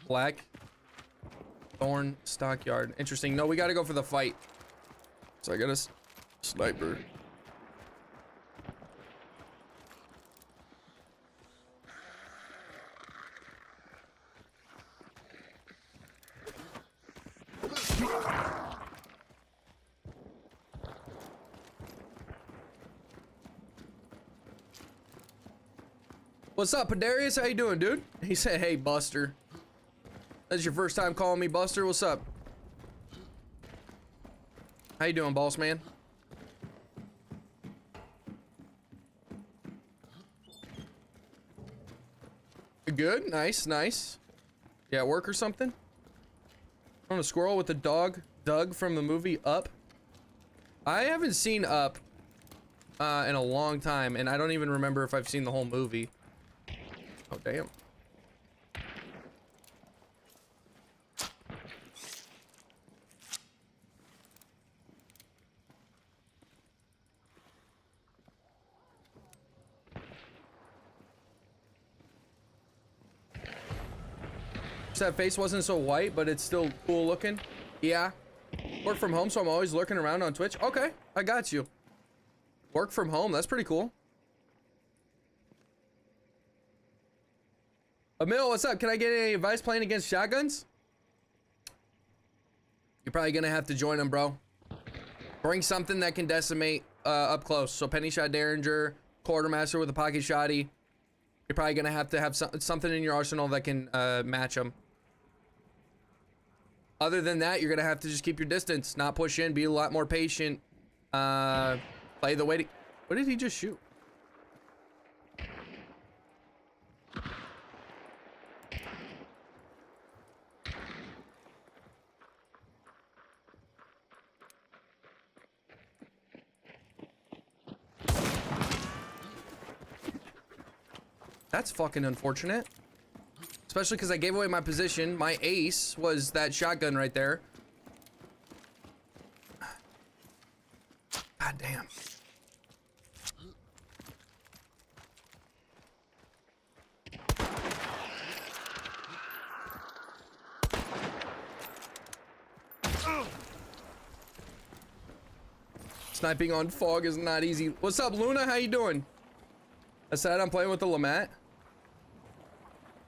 Black Thorn Stockyard. Interesting. No, we gotta go for the fight. So I got a sniper. What's up, Padarius? How you doing, dude? He said, hey, Buster. That's your first time calling me Buster. What's up? How you doing, boss man? Good. Nice, nice. Yeah, work or something? On a squirrel with the dog, Doug from the movie Up. I haven't seen Up in a long time, and I don't even remember if I've seen the whole movie. Oh, damn. That face wasn't so white, but it's still cool looking. Yeah. Work from home, so I'm always lurking around on Twitch. Okay, I got you. Work from home, that's pretty cool. Emil, what's up? Can I get any advice playing against shotguns? You're probably gonna have to join them, bro. Bring something that can decimate up close. So penny shot Derringer, quartermaster with a pocket shotty. You're probably gonna have to have something in your arsenal that can match them. Other than that, you're gonna have to just keep your distance, not push in, be a lot more patient. Play the waiting. What did he just shoot? That's fucking unfortunate. Especially because I gave away my position. My ace was that shotgun right there. God damn. Sniping on fog is not easy. What's up, Luna? How you doing? I said I'm playing with the Lamat.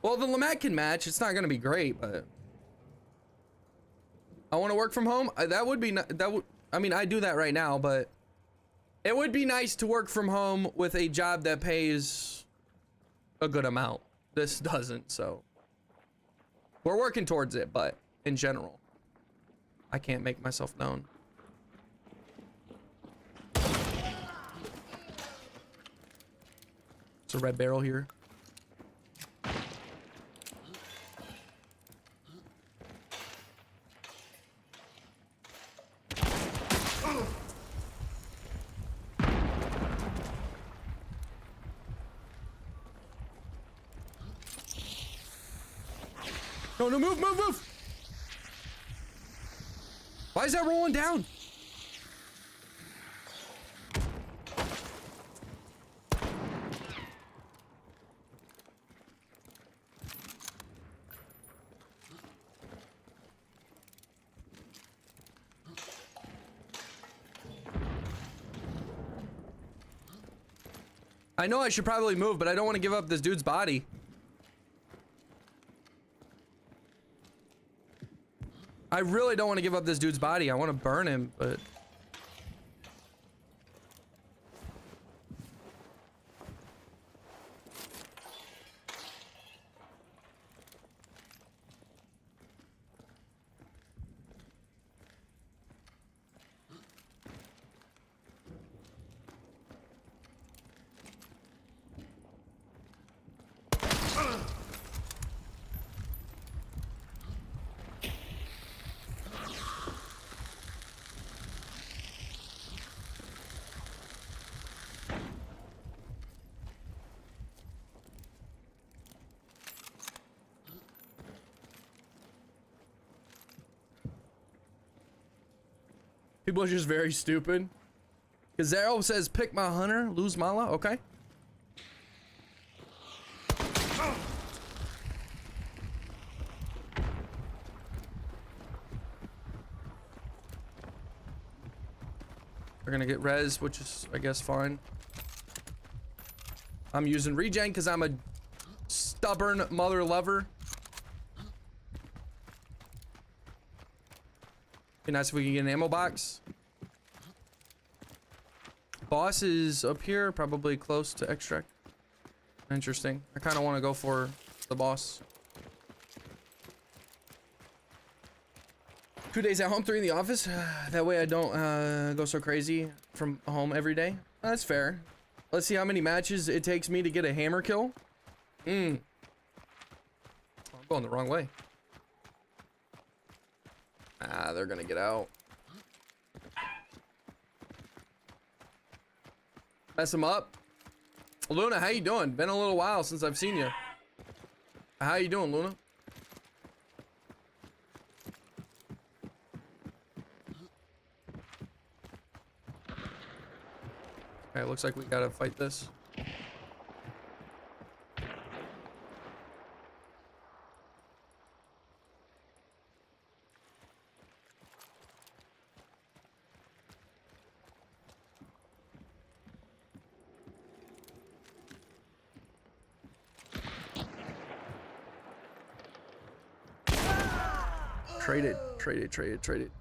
Well, the Lamat can match. It's not going to be great, but I want to work from home. That would be I mean, I do that right now, but it would be nice to work from home with a job that pays a good amount. This doesn't, so we're working towards it, but in general, I can't make myself known. It's a red barrel here. No, no, move, move, move! Why is that rolling down? I know I should probably move, but I don't want to give up this dude's body. I really don't want to give up this dude's body. I want to burn him, but... People are just very stupid. Gazero says, pick my hunter, lose Mala. Okay. We're gonna get res, which is, I guess, fine. I'm using regen because I'm a stubborn mother lover. Be nice if we can get an ammo box. Boss is up here, probably close to extract. Interesting. I kind of want to go for the boss. 2 days at home, 3 in the office. That way I don't go so crazy from home every day. That's fair. Let's see how many matches it takes me to get a hammer kill. Going the wrong way. Ah, they're gonna get out. Mess them up. Luna, how you doing? Been a little while since I've seen you. How you doing, Luna? Okay, looks like we gotta fight this. Trade it, trade it, trade it, trade it.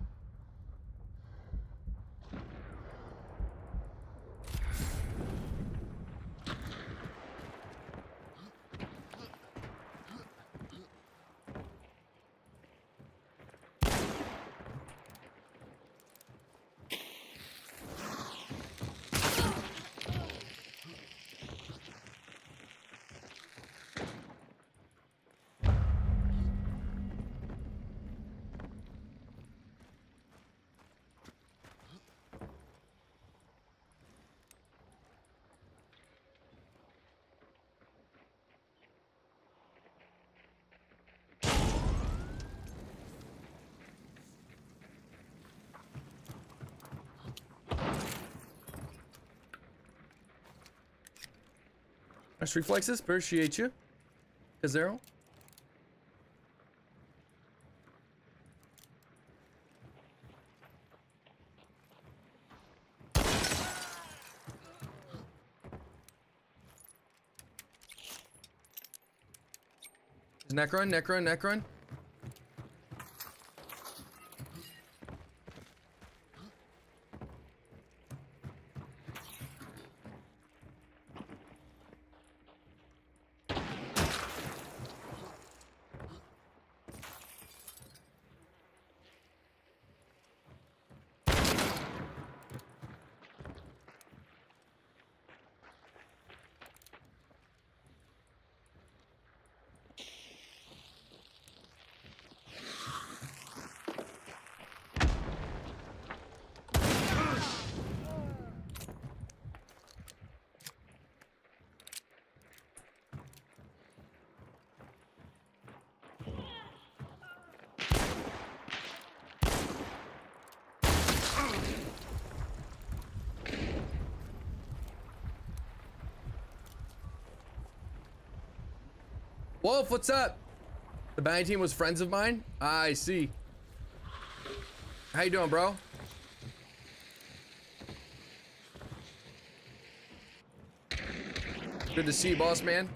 Nice reflexes, appreciate you. Zero. Neck run, neck run, neck run. Wolf, what's up? The bounty team was friends of mine? I see. How you doing, bro? Good to see you, boss man.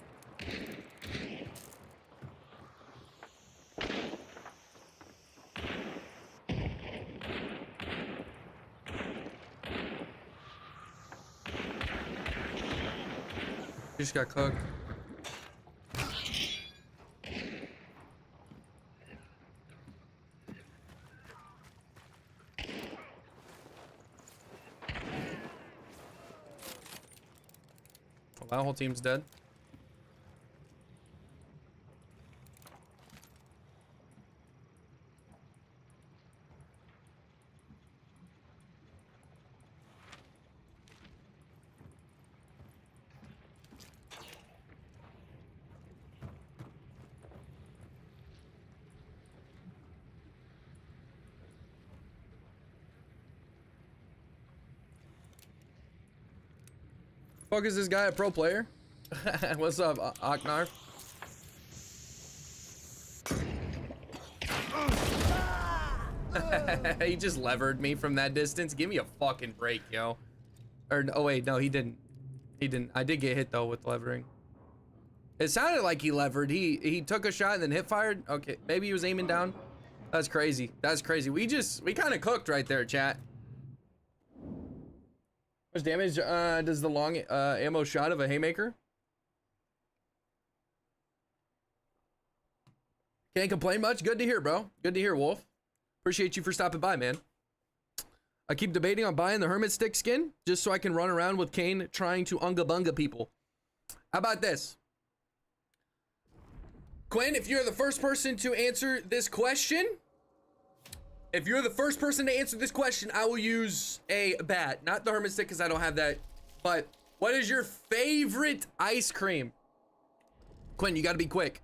Just got cooked. That whole team's dead. Fuck, is this guy a pro player? What's up, Aknar? He just levered me from that distance. Give me a fucking break, yo. Or oh wait, no, he didn't. He didn't. I did get hit though with levering. It sounded like he levered. He took a shot and then hip fired. Okay, maybe he was aiming down. That's crazy. That's crazy. We kind of cooked right there, chat. How much damage does the long ammo shot of a haymaker? Can't complain much. Good to hear, bro. Good to hear, Wolf. Appreciate you for stopping by, man. I keep debating on buying the hermit stick skin just so I can run around with Kane trying to unga bunga people. How about this? Quinn, if you're the first person to answer this question, I will use a bat. Not the hermit stick, because I don't have that. But what is your favorite ice cream? Quinn, you gotta be quick.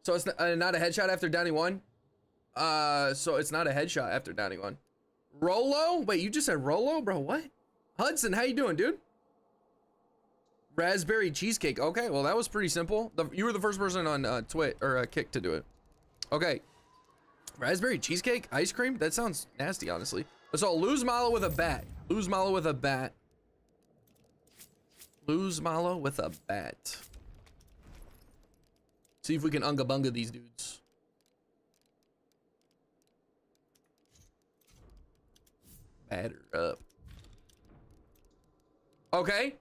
So it's not a headshot after downing one? So it's not a headshot after downing one. Rolo? Wait, you just said Rolo? Bro, what? Hudson, how you doing, dude? Raspberry cheesecake. Okay, well, that was pretty simple. You were the first person on Twit or Kick to do it. Okay. Raspberry cheesecake? Ice cream? That sounds nasty, honestly. So lose Malo with a bat. Lose Malo with a bat. See if we can unga bunga these dudes. Batter up. Okay.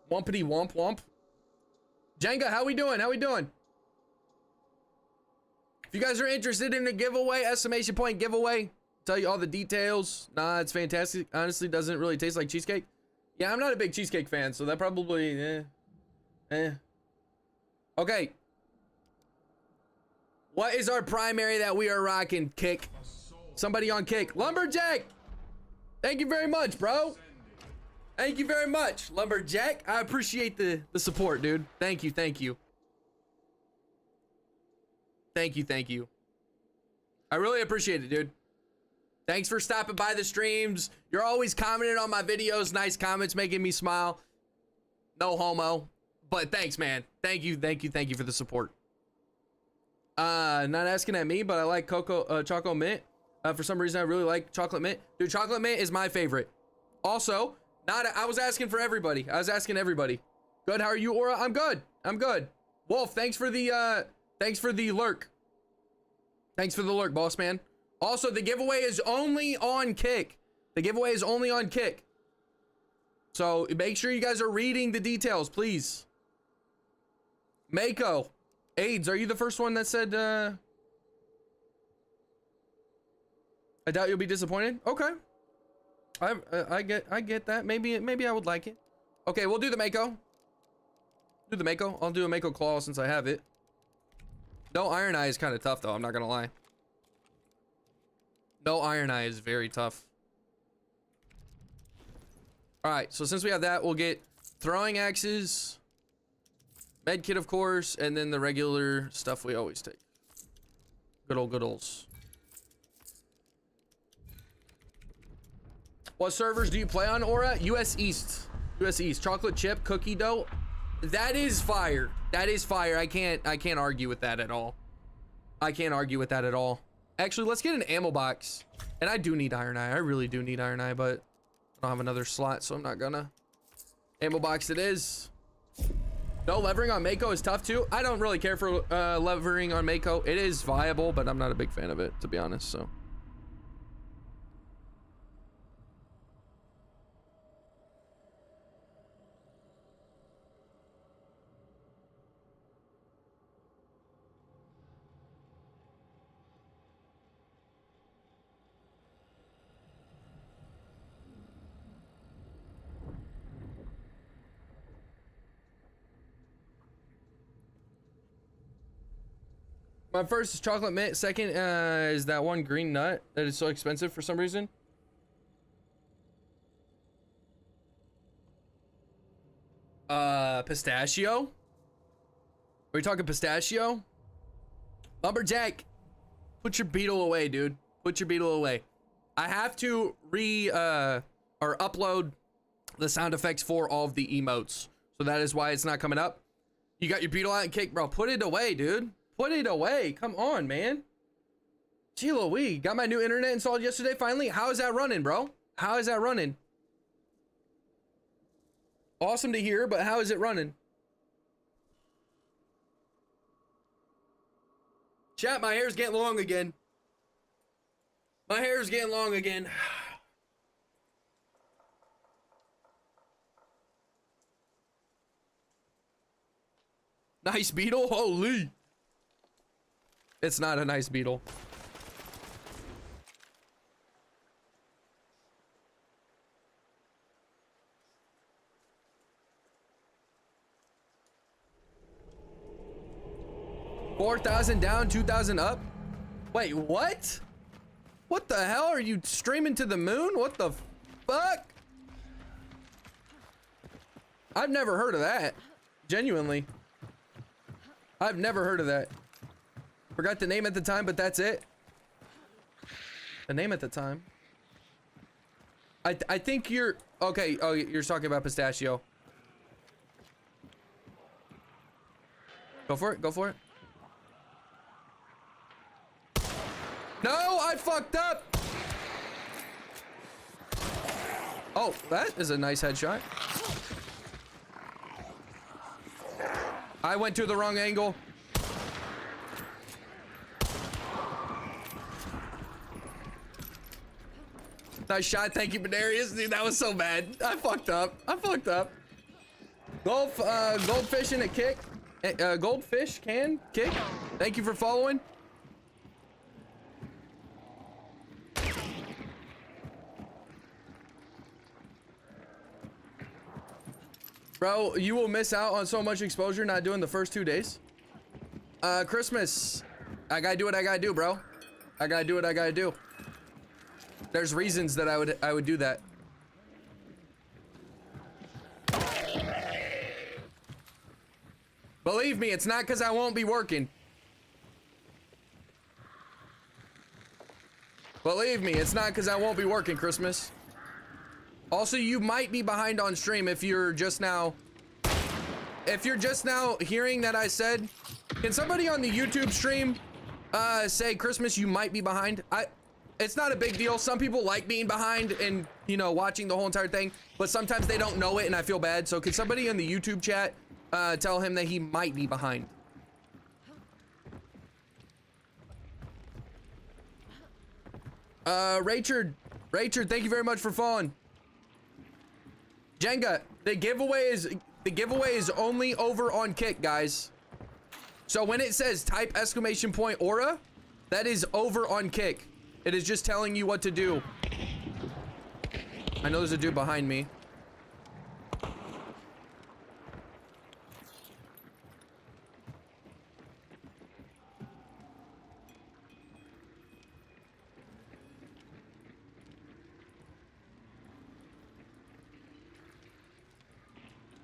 Wumpity womp womp. Jenga, how we doing? If you guys are interested in the giveaway, exclamation point giveaway, tell you all the details. Nah, it's fantastic. Honestly, doesn't really taste like cheesecake. Yeah, I'm not a big cheesecake fan, so that probably, Okay. What is our primary that we are rocking? Kick. Somebody on Kick. Lumberjack! Thank you very much, bro. Thank you very much, Lumberjack. I appreciate the support, dude. Thank you. Thank you. I really appreciate it, dude. Thanks for stopping by the streams. You're always commenting on my videos. Nice comments, making me smile. No homo. But thanks, man. Thank you for the support. Not asking at me, but I like Choco Mint. For some reason, I really like Chocolate Mint. Dude, Chocolate Mint is my favorite. Also, I was asking for everybody. Good, how are you, Aura? I'm good. Wolf, thanks for the lurk. Thanks for the lurk, boss man. Also, the giveaway is only on Kick. So make sure you guys are reading the details, please. Mako, AIDS, are you the first one that said, I doubt you'll be disappointed? Okay. I get that. Maybe I would like it. Okay, we'll do the Mako. I'll do a Mako Claw since I have it. No Iron Eye is kind of tough though, I'm not gonna lie. No Iron Eye is very tough. Alright, so since we have that, we'll get throwing axes, med kit of course, and then the regular stuff we always take. Good olds. What servers do you play on, Aura? US East. Chocolate chip, cookie dough. That is fire. I can't argue with that at all. Actually, let's get an ammo box. And I do need Iron Eye. I really do need Iron Eye, but I don't have another slot, so I'm not gonna. Ammo box it is. No, levering on Mako is tough too. I don't really care for levering on Mako. It is viable, but I'm not a big fan of it, to be honest, so. My first is chocolate mint. Second is that one green nut that is so expensive for some reason. Pistachio? Are we talking pistachio? Lumberjack, put your beetle away, dude. Put your beetle away. I have to or upload the sound effects for all of the emotes. So that is why it's not coming up. You got your beetle out and kick, bro. Put it away, dude. Put it away. Come on, man. Gee Louise, got my new internet installed yesterday finally. How is that running, bro? How is that running? Awesome to hear, but how is it running? Chat, my hair's getting long again. Nice beetle? Holy. It's not a nice beetle. 4,000 down, 2,000 up. Wait, what? What the hell? Are you streaming to the moon? What the fuck? I've never heard of that. Genuinely. I've never heard of that. Forgot the name at the time, but that's it. The name at the time. I think you're okay. Oh, you're talking about pistachio. Go for it. Go for it. No, I fucked up. Oh, that is a nice headshot. I went to the wrong angle. Nice shot. Thank you, Bedarius. Dude, that was so bad. I fucked up. I fucked up. Goldfish in a kick. Goldfish can kick. Thank you for following. Bro, you will miss out on so much exposure not doing the first 2 days. Christmas. I gotta do what I gotta do, bro. I gotta do what I gotta do. There's reasons that I would do that. Believe me, it's not because I won't be working. Believe me, it's not because I won't be working, Christmas. Also, you might be behind on stream if you're just now hearing that I said. Can somebody on the YouTube stream say, Christmas, you might be behind? It's not a big deal. Some people like being behind and, you know, watching the whole entire thing, but sometimes they don't know it and I feel bad. So could somebody in the YouTube chat tell him that he might be behind? Rachard, thank you very much for following. Jenga, the giveaway is only over on Kick, guys. So when it says type exclamation point aura, that is over on Kick. It is just telling you what to do. I know there's a dude behind me.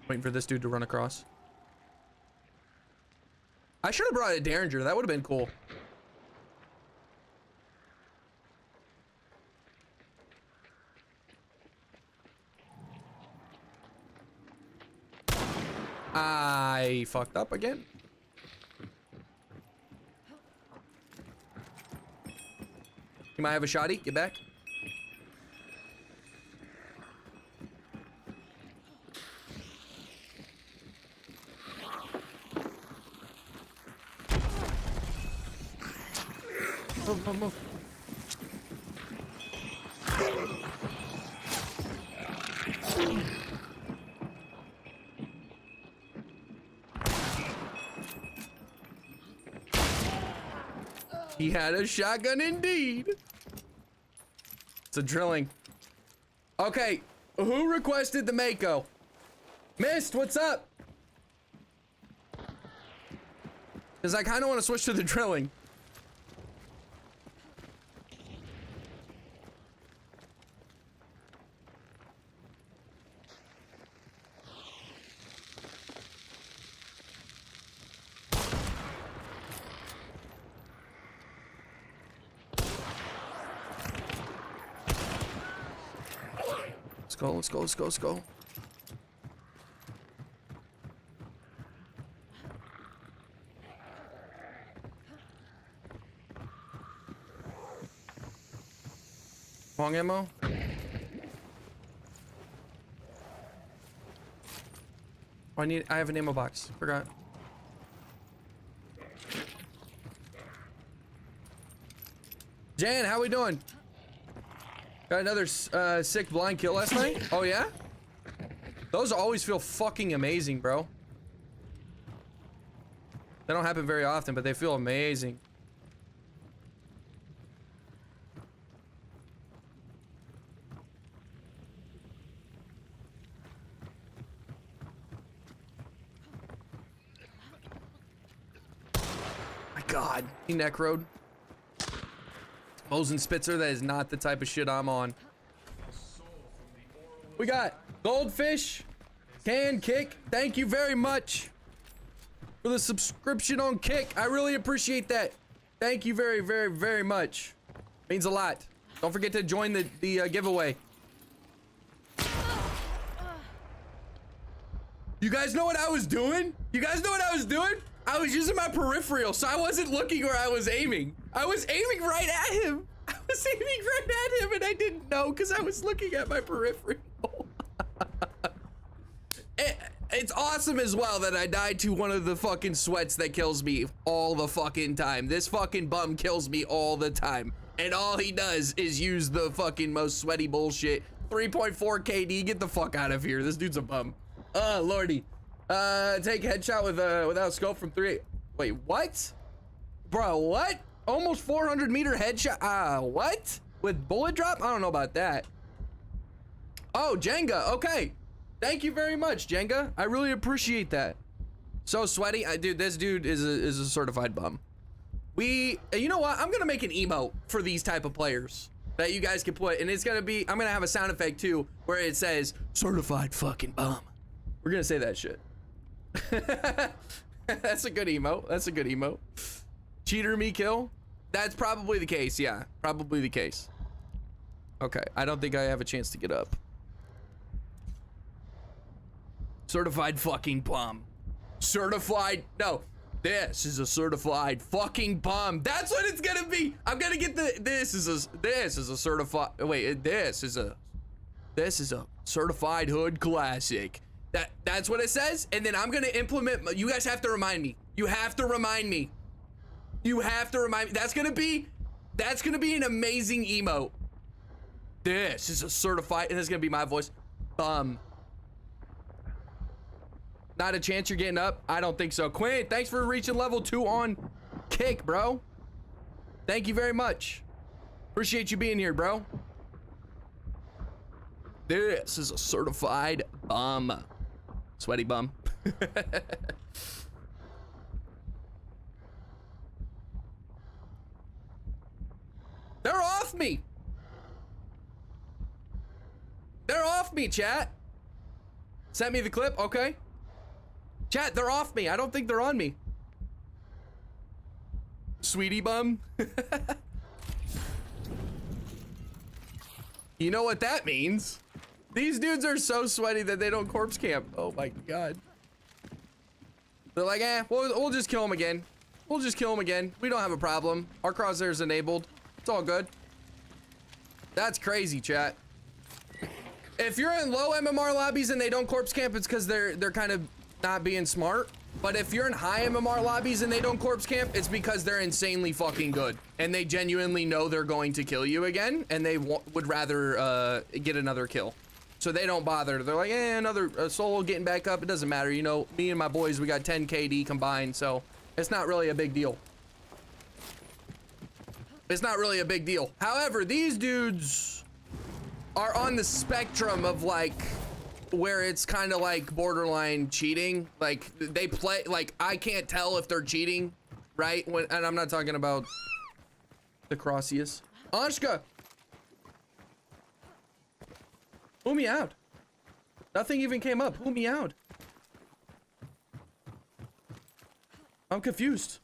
Waiting for this dude to run across. I should have brought a Derringer. That would have been cool. I fucked up again. You might have a shotty. Get back. Move, move. He had a shotgun indeed. It's a drilling. Okay, who requested the Mako? Mist, what's up? Because I kind of want to switch to the drilling. Let's go. Long ammo. Oh, I have an ammo box. Forgot. Jan, how we doing? Got another sick blind kill last night? Oh yeah? Those always feel fucking amazing, bro. They don't happen very often, but they feel amazing. God. He necroed. Mosin Spitzer, that is not the type of shit I'm on. We got Goldfish, Can Kick. Thank you very much for the subscription on Kick. I really appreciate that. Thank you very, very, very much. Means a lot. Don't forget to join the giveaway. You guys know what I was doing? You guys know what I was doing? I was using my peripheral, so I wasn't looking where I was aiming. I was aiming right at him. I was aiming right at him, and I didn't know because I was looking at my peripheral. It's awesome as well that I died to one of the fucking sweats that kills me all the fucking time. This fucking bum kills me all the time. And all he does is use the fucking most sweaty bullshit. 3.4 KD, get the fuck out of here. This dude's a bum. Lordy. Take headshot with without scope from 3. Wait, what? Bro, what? Almost 400 meter headshot. What? With bullet drop? I don't know about that. Oh, Jenga. Okay. Thank you very much, Jenga. I really appreciate that. So sweaty. Dude, this dude is a certified bum. You know what? I'm gonna make an emote for these type of players that you guys can put, and it's gonna be, I'm gonna have a sound effect too, where it says, certified fucking bum. We're gonna say that shit. That's a good emote. That's a good emote. Cheater me kill. That's probably the case. Yeah, probably the case. Okay, I don't think I have a chance to get up. Certified fucking bum. Certified, no. This is a certified fucking bum. That's what it's gonna be. I'm gonna get this is a certified, wait, this is a certified hood classic. That's what it says. And then I'm gonna implement, you guys have to remind me. You have to remind me. You have to remind me. That's gonna be an amazing emote. This is a certified, and it's gonna be my voice. Bum. Not a chance you're getting up? I don't think so. Quinn, thanks for reaching level 2 on Kick, bro. Thank you very much. Appreciate you being here, bro. This is a certified bum. Sweaty bum. They're off me. They're off me, chat. Sent me the clip, okay. Chat, they're off me. I don't think they're on me. Sweetie bum. You know what that means? These dudes are so sweaty that they don't corpse camp. Oh my god. They're like, we'll just kill him again. We'll just kill him again. We don't have a problem. Our crosshair's enabled. It's all good. That's crazy, chat. If you're in low MMR lobbies and they don't corpse camp, it's because they're kind of not being smart. But if you're in high MMR lobbies and they don't corpse camp, it's because they're insanely fucking good and they genuinely know they're going to kill you again, and they would rather get another kill, so they don't bother. They're like, another solo getting back up, it doesn't matter, you know, me and my boys, we got 10 KD combined, so it's not really a big deal. It's not really a big deal. However, these dudes are on the spectrum of like where it's kind of like borderline cheating. Like they play, like I can't tell if they're cheating, right? And I'm not talking about the Crossius. Anshka, pull me out. Nothing even came up. Pull me out. I'm confused.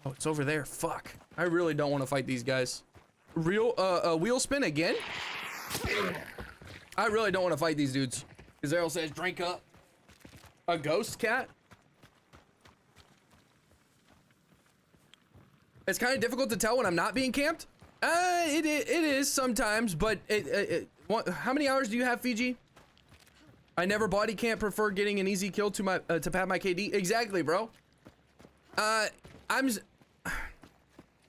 Oh, it's over there. Fuck. I really don't want to fight these guys. Wheel spin again? I really don't want to fight these dudes. Azrael says, drink up. A ghost cat? It's kind of difficult to tell when I'm not being camped. It is sometimes, but how many hours do you have, Fiji? I never body camp, prefer getting an easy kill to pad my KD. Exactly, bro.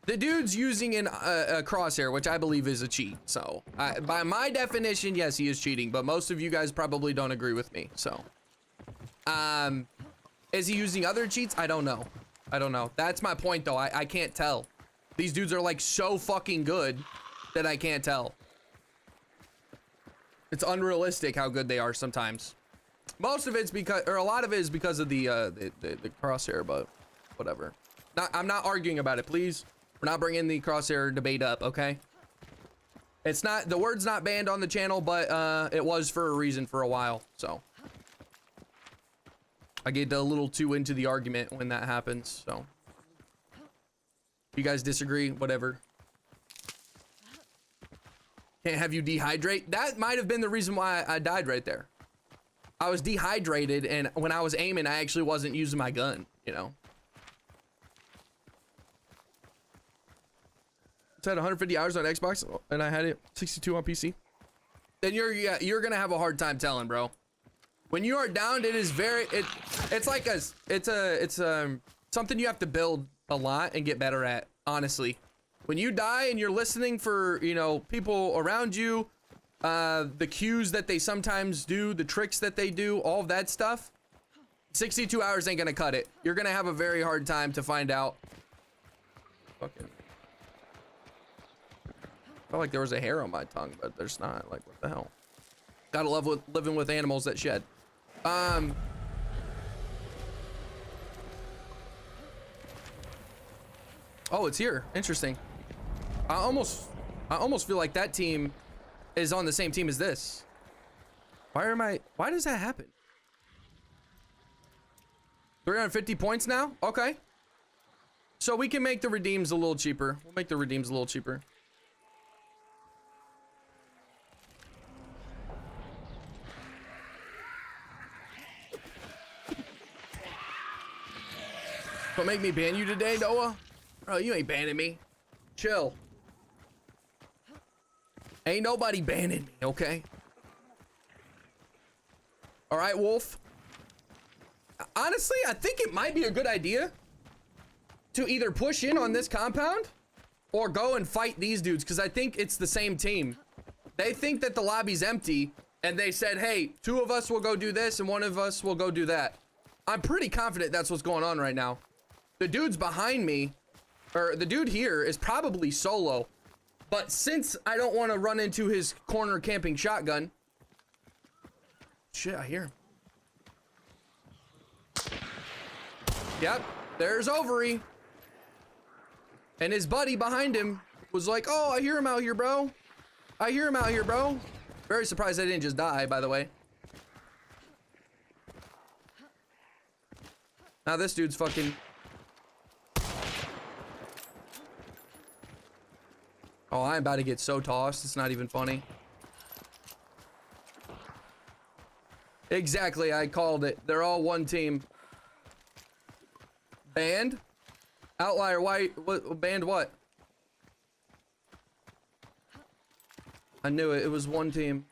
The dude's using a crosshair, which I believe is a cheat. So, by my definition, yes, he is cheating. But most of you guys probably don't agree with me. So, is he using other cheats? I don't know. I don't know. That's my point, though. I can't tell. These dudes are like so fucking good that I can't tell. It's unrealistic how good they are sometimes. Most of it's because, or a lot of it is because of the crosshair, but whatever. I'm not arguing about it, please. We're not bringing the crosshair debate up, okay? It's not, the word's not banned on the channel, but it was for a reason for a while, so. I get a little too into the argument when that happens, so. You guys disagree, whatever. Can't have you dehydrate. That might have been the reason why I died right there. I was dehydrated, and when I was aiming, I actually wasn't using my gun, you know. It's had 150 hours on Xbox, and I had it 62 on PC. Then you're gonna have a hard time telling, bro. When you are downed, it is very it's like it's something you have to build a lot and get better at, honestly. When you die and you're listening for, you know, people around you, the cues that they sometimes do, the tricks that they do, all of that stuff, 62 hours ain't gonna cut it. You're gonna have a very hard time to find out. Fucking. Felt like there was a hair on my tongue, but there's not. Like, what the hell? Gotta love living with animals that shed. Oh, it's here. Interesting. I almost feel like that team is on the same team as this. Why does that happen? 350 points now? Okay. So we can make the redeems a little cheaper. We'll make the redeems a little cheaper. Don't make me ban you today, Noah. Bro, you ain't banning me. Chill. Ain't nobody banning me, okay? All right, Wolf. Honestly, I think it might be a good idea to either push in on this compound or go and fight these dudes, because I think it's the same team. They think that the lobby's empty, and they said, hey, 2 of us will go do this, and 1 of us will go do that. I'm pretty confident that's what's going on right now. The dude's behind me, or the dude here is probably solo, but since I don't want to run into his corner camping shotgun, shit, I hear him. Yep, there's Ovary, and his buddy behind him was like, oh, I hear him out here, bro. I hear him out here, bro. Very surprised I didn't just die, by the way. Now this dude's fucking... Oh, I'm about to get so tossed. It's not even funny. Exactly, I called it. They're all one team. Banned? Outlier, why? What, banned what? I knew it. It was one team.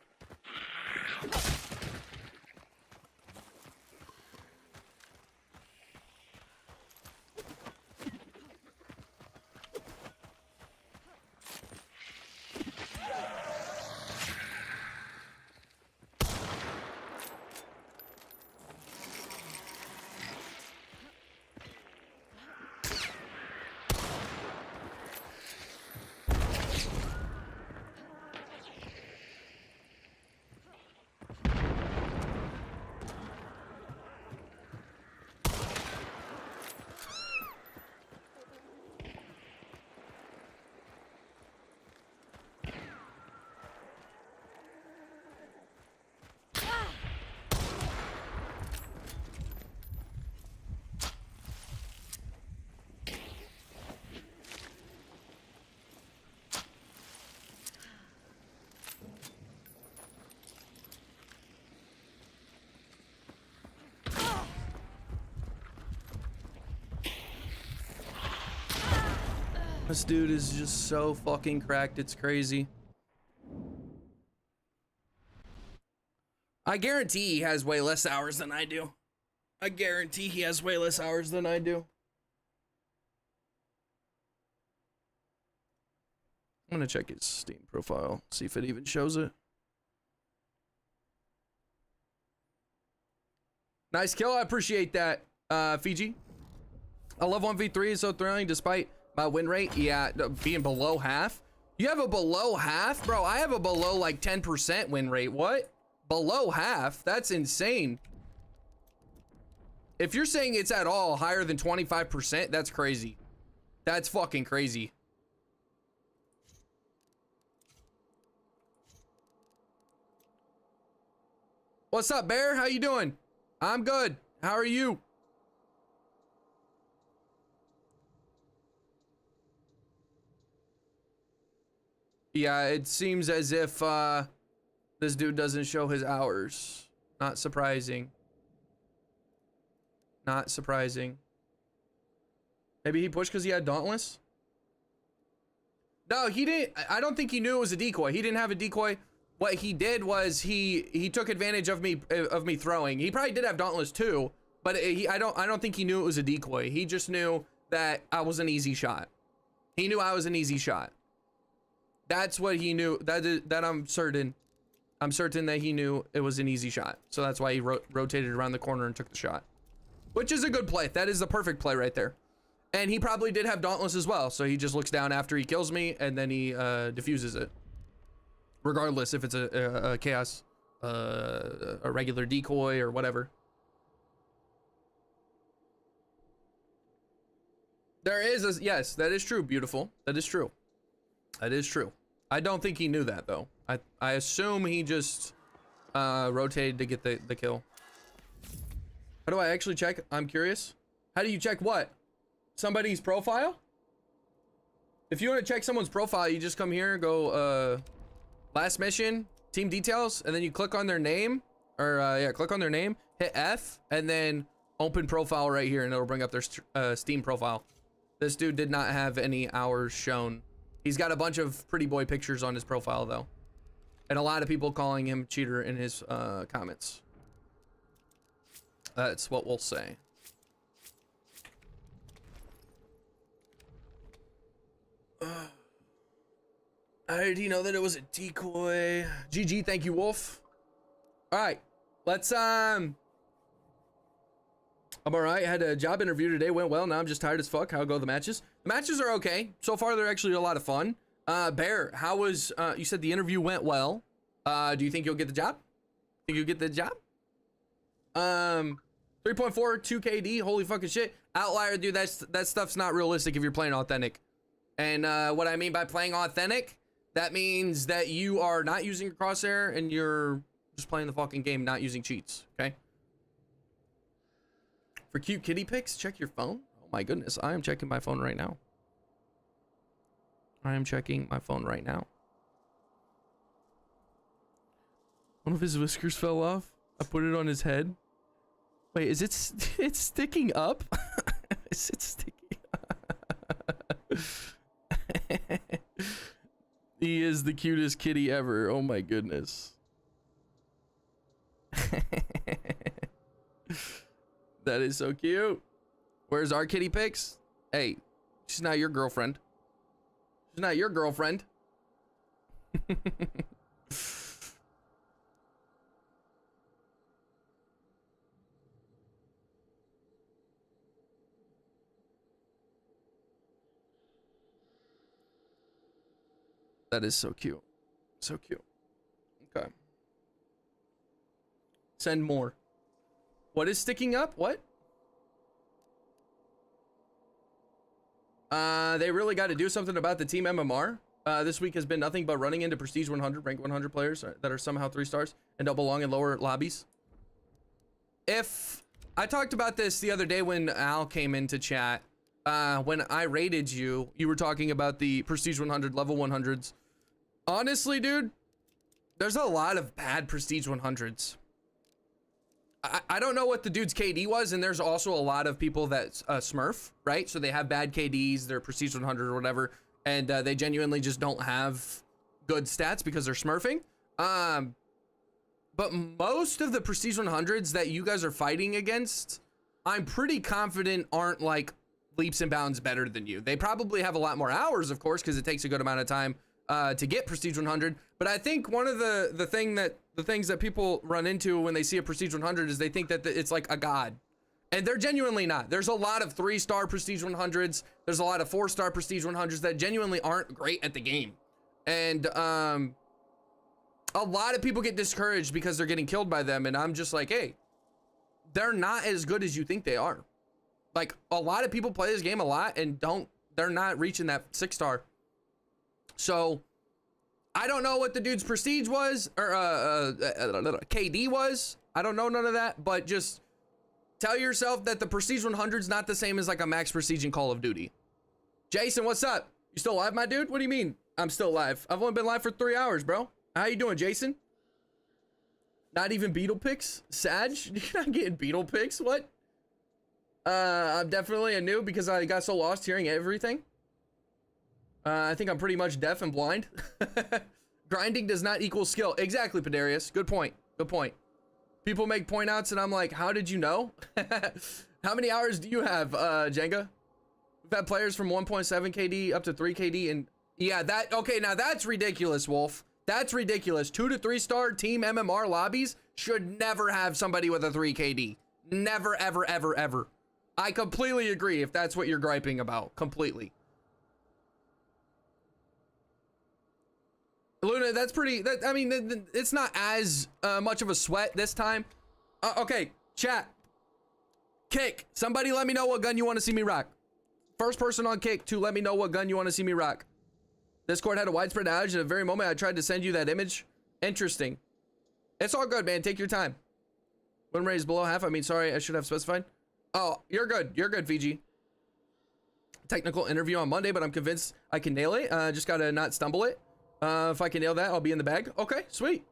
This dude is just so fucking cracked, it's crazy. I guarantee he has way less hours than I do. I guarantee he has way less hours than I do. I'm gonna check his Steam profile, see if it even shows it. Nice kill, I appreciate that, Fiji. I love 1v3, it's so thrilling despite my win rate. Yeah, being below half. You have a below half? Bro, I have a below like 10% win rate. What? Below half? That's insane. If you're saying it's at all higher than 25%, that's crazy. That's fucking crazy. What's up, Bear? How you doing? I'm good. How are you? Yeah, it seems as if this dude doesn't show his hours. Not surprising. Not surprising. Maybe he pushed because he had Dauntless? No, he didn't. I don't think he knew it was a decoy. He didn't have a decoy. What he did was he took advantage of me throwing. He probably did have Dauntless too, but I don't think he knew it was a decoy. He just knew that I was an easy shot. He knew I was an easy shot. That's what he knew. That I'm certain. I'm certain that he knew it was an easy shot. So that's why he rotated around the corner and took the shot. Which is a good play. That is the perfect play right there. And he probably did have Dauntless as well. So he just looks down after he kills me and then he diffuses it. Regardless if it's a chaos, a regular decoy or whatever. There is a, yes, that is true, beautiful. That is true. That is true. I don't think he knew that though. I assume he just rotated to get the kill. How do I actually check? I'm curious. How do you check what? Somebody's profile? If you want to check someone's profile, you just come here, go last mission, team details, and then you click on their name, or yeah, click on their name, hit F, and then open profile right here, and it'll bring up their Steam profile. This dude did not have any hours shown. He's got a bunch of pretty boy pictures on his profile though, and a lot of people calling him cheater in his comments. That's what we'll say. Did he know that it was a decoy? GG, thank you, Wolf. All right, let's I'm all right. I had a job interview today, went well. Now I'm just tired as fuck. How go the matches? The matches are okay so far. They're actually a lot of fun. Bear, how was? You said the interview went well. Do you think you'll get the job? Think you'll get the job? 3.4 2 KD. Holy fucking shit. Outlier, dude. That stuff's not realistic if you're playing authentic. And what I mean by playing authentic, that means that you are not using your crosshair and you're just playing the fucking game, not using cheats. Okay. For cute kitty pics, check your phone. Oh my goodness, I am checking my phone right now. I am checking my phone right now. One of his whiskers fell off. I put it on his head. Wait, is it's sticking up? Is it sticking up? He is the cutest kitty ever. Oh my goodness. That is so cute. Where's our kitty pics? Hey, she's not your girlfriend. She's not your girlfriend. That is so cute. So cute. Okay. Send more. What is sticking up? What? They really got to do something about the team MMR. This week has been nothing but running into Prestige 100, rank 100 players that are somehow 3 stars and don't belong in lower lobbies. If I talked about this the other day when Al came into chat, when I rated you, you were talking about the Prestige 100, level 100s. Honestly, dude, there's a lot of bad Prestige 100s. I don't know what the dude's KD was, and there's also a lot of people that smurf, right? So they have bad KDs, they're Prestige 100 or whatever, and they genuinely just don't have good stats because they're smurfing. But most of the Prestige 100s that you guys are fighting against, I'm pretty confident aren't like leaps and bounds better than you. They probably have a lot more hours, of course, because it takes a good amount of time to get Prestige 100. But I think one of the things that people run into when they see a Prestige 100 is they think that it's like a god, and they're genuinely not. There's a lot of 3-star Prestige 100s. There's a lot of 4-star Prestige 100s that genuinely aren't great at the game, and a lot of people get discouraged because they're getting killed by them. And I'm just like, hey, they're not as good as you think they are. Like, a lot of people play this game a lot and they're not reaching that 6-star. So, I don't know what the dude's prestige was, or KD was. I don't know none of that, but just tell yourself that the prestige 100 is not the same as like a max prestige in Call of Duty. Jason, what's up? You still alive, my dude? What do you mean I'm still alive? I've only been live for 3 hours, bro. How you doing, Jason? Not even beetle picks? Sag? You're not getting beetle picks? What? I'm definitely a noob because I got so lost hearing everything. I think I'm pretty much deaf and blind. Grinding does not equal skill. Exactly, Padarius. Good point. Good point. People make point outs and I'm like, how did you know? How many hours do you have, Jenga? We've had players from 1.7 KD up to 3 KD and yeah, okay, now that's ridiculous, Wolf. That's ridiculous. 2 to 3 star team MMR lobbies should never have somebody with a 3 KD. Never, ever, ever, ever. I completely agree if that's what you're griping about. Completely. Luna, that's pretty, I mean, it's not as much of a sweat this time. Okay, chat. Kick. Somebody let me know what gun you want to see me rock. First person on Kick to let me know what gun you want to see me rock. Discord had a widespread outage at the very moment I tried to send you that image. Interesting. It's all good, man. Take your time. Win rate is below half. I mean, sorry, I should have specified. Oh, you're good. You're good, Fiji. Technical interview on Monday, but I'm convinced I can nail it. Just gotta not stumble it. If I can nail that, I'll be in the bag. Okay, sweet.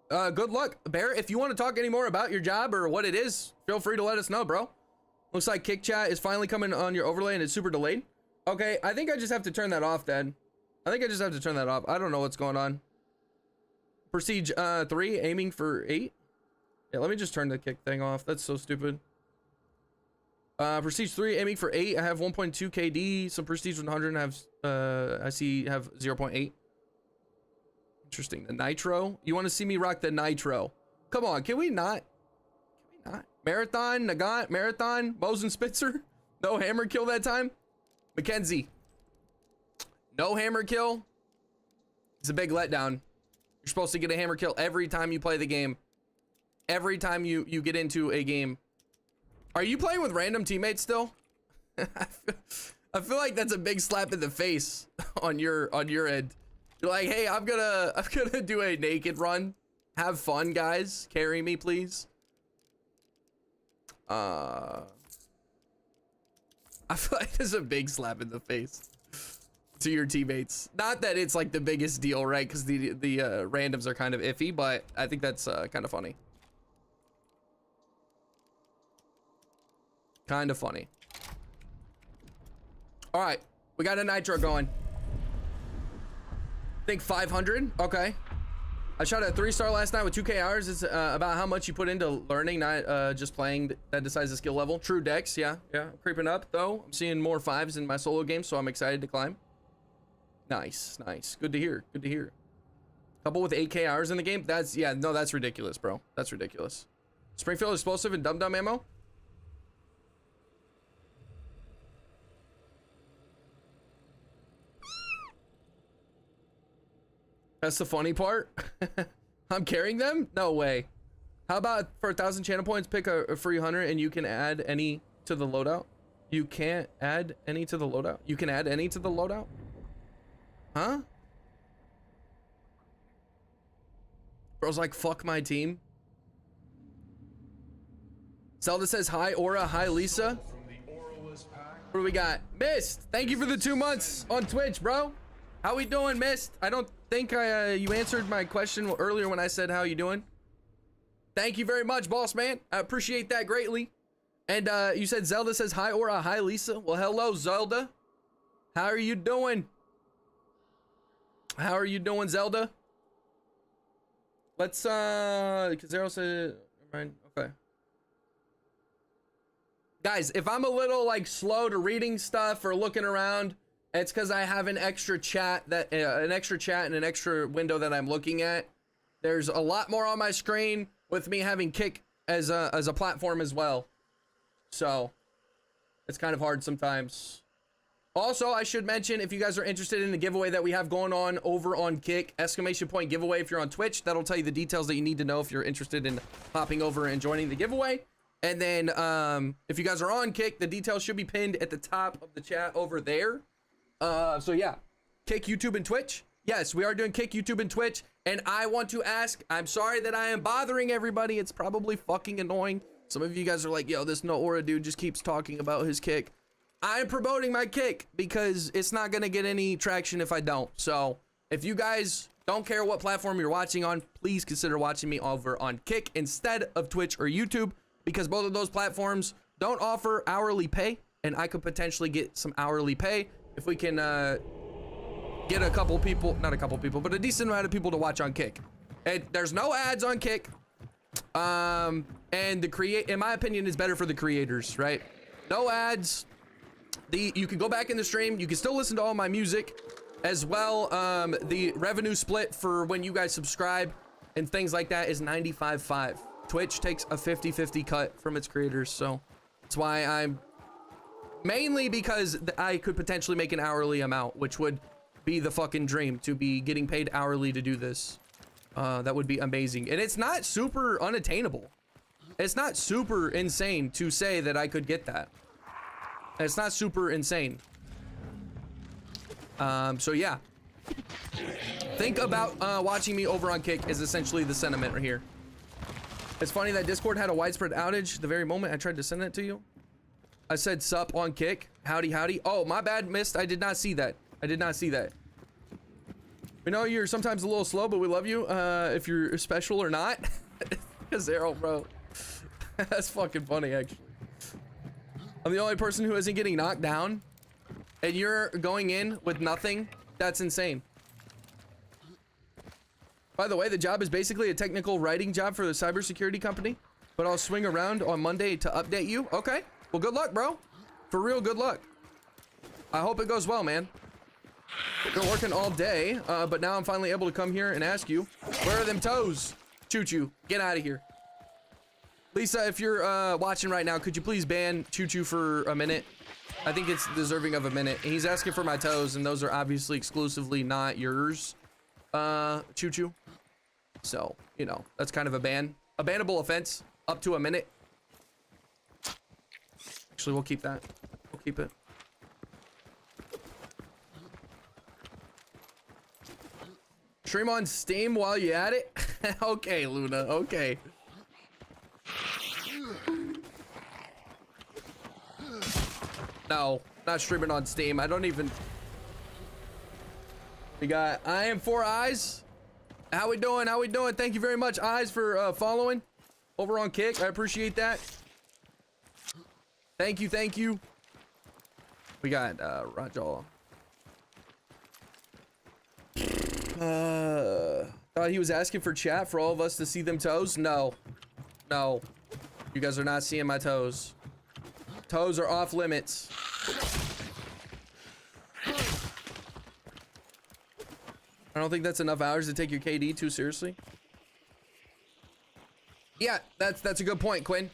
Good luck. Bear, if you want to talk any more about your job or what it is, feel free to let us know, bro. Looks like Kick Chat is finally coming on your overlay and it's super delayed. Okay, I think I just have to turn that off then. I think I just have to turn that off. I don't know what's going on. Prestige 3, aiming for 8. Yeah, let me just turn the Kick thing off. That's so stupid. Prestige 3, aiming for 8. I have 1.2 KD. Some Prestige 100 have, I see have 0.8. Interesting. The Nitro. You want to see me rock the Nitro? Come on, can we not? Can we not? Marathon, Nagant, Marathon, Mosen Spitzer. No hammer kill that time. Mackenzie. No hammer kill. It's a big letdown. You're supposed to get a hammer kill every time you play the game. Every time you get into a game. Are you playing with random teammates still? I feel like that's a big slap in the face on your end. You're like, hey, I'm gonna do a naked run. Have fun, guys. Carry me, please. I feel like there's a big slap in the face to your teammates. Not that it's like the biggest deal, right? Because the randoms are kind of iffy, but I think that's kind of funny. Kind of funny. All right, we got a Nitro going. I think 500. Okay. I shot a 3-star last night with 2K hours. It's about how much you put into learning, not just playing, that decides the skill level. True Dex, yeah. I'm creeping up though. I'm seeing more 5s in my solo game, so I'm excited to climb. Nice. Good to hear. Couple with 8K hours in the game. That's ridiculous, bro. That's ridiculous. Springfield explosive and dum-dum ammo. That's the funny part. I'm carrying them? No way. How about for 1,000 channel points, pick a free hunter and you can add any to the loadout? You can't add any to the loadout? You can add any to the loadout? Huh? Bro's like, fuck my team. Zelda says, hi, Aura. Hi, Lisa. What do we got? Mist, thank you for the 2 months on Twitch, bro. How we doing, Mist? I don't think you answered my question earlier when I said how you doing. Thank you very much, boss man. I appreciate that greatly. And you said Zelda says hi, Aura. Hi, Lisa. Well, hello, Zelda. How are you doing? How are you doing, Zelda? Let's Kazero said, right? Okay. Guys, if I'm a little like slow to reading stuff or looking around, it's because I have an extra chat and an extra window that I'm looking at. There's a lot more on my screen with me having Kick as a platform as well. So it's kind of hard sometimes. Also, I should mention, if you guys are interested in the giveaway that we have going on over on Kick, exclamation point giveaway if you're on Twitch, that'll tell you the details that you need to know if you're interested in hopping over and joining the giveaway. And then if you guys are on Kick, the details should be pinned at the top of the chat over there. So yeah, Kick, YouTube, and Twitch. Yes, we are doing Kick, YouTube, and Twitch. And I want to ask, I'm sorry that I am bothering everybody. It's probably fucking annoying. Some of you guys are like, yo, this Noaura dude just keeps talking about his Kick. I'm promoting my Kick because it's not gonna get any traction if I don't. So if you guys don't care what platform you're watching on, please consider watching me over on Kick instead of Twitch or YouTube, because both of those platforms don't offer hourly pay, and I could potentially get some hourly pay if we can get a couple people, not a couple people, but a decent amount of people to watch on Kick. And there's no ads on Kick. And in my opinion, is better for the creators, right? No ads. You can go back in the stream. You can still listen to all my music as well. The revenue split for when you guys subscribe and things like that is 95-5. Twitch takes a 50-50 cut from its creators. So that's why I'm mainly, because I could potentially make an hourly amount, which would be the fucking dream, to be getting paid hourly to do this. That would be amazing. And it's not super unattainable. It's not super insane to say that I could get that. It's not super insane. So yeah, think about watching me over on Kick is essentially the sentiment right here. It's funny that Discord had a widespread outage the very moment I tried to send it to you. I said sup on Kick. Howdy, howdy. Oh, my bad, missed. I did not see that. I did not see that. We know you're sometimes a little slow, but we love you. If you're special or not. Zero, bro. That's fucking funny, actually. I'm the only person who isn't getting knocked down, and you're going in with nothing. That's insane. By the way, the job is basically a technical writing job for the cybersecurity company, but I'll swing around on Monday to update you. Okay. Well, good luck, bro. For real, good luck. I hope it goes well, man. Been working all day, but now I'm finally able to come here and ask you, where are them toes? Choo-choo, get out of here. Lisa, if you're watching right now, could you please ban Choo-choo for a minute? I think it's deserving of a minute. He's asking for my toes, and those are obviously exclusively not yours, Choo-choo. So, you know, that's kind of a bannable offense, up to a minute. Actually, we'll keep that. We'll keep it. Stream on Steam while you at it? Okay, Luna, okay. No, not streaming on Steam. I don't even... We got I am 4 Eyes. How we doing? How we doing? Thank you very much, Eyes, for following over on Kick. I appreciate that. Thank you, thank you. We got Rajal. Thought he was asking for chat for all of us to see them toes. No, no, you guys are not seeing my toes. Toes are off limits. I don't think that's enough hours to take your KD too seriously. Yeah, that's a good point, Quinn.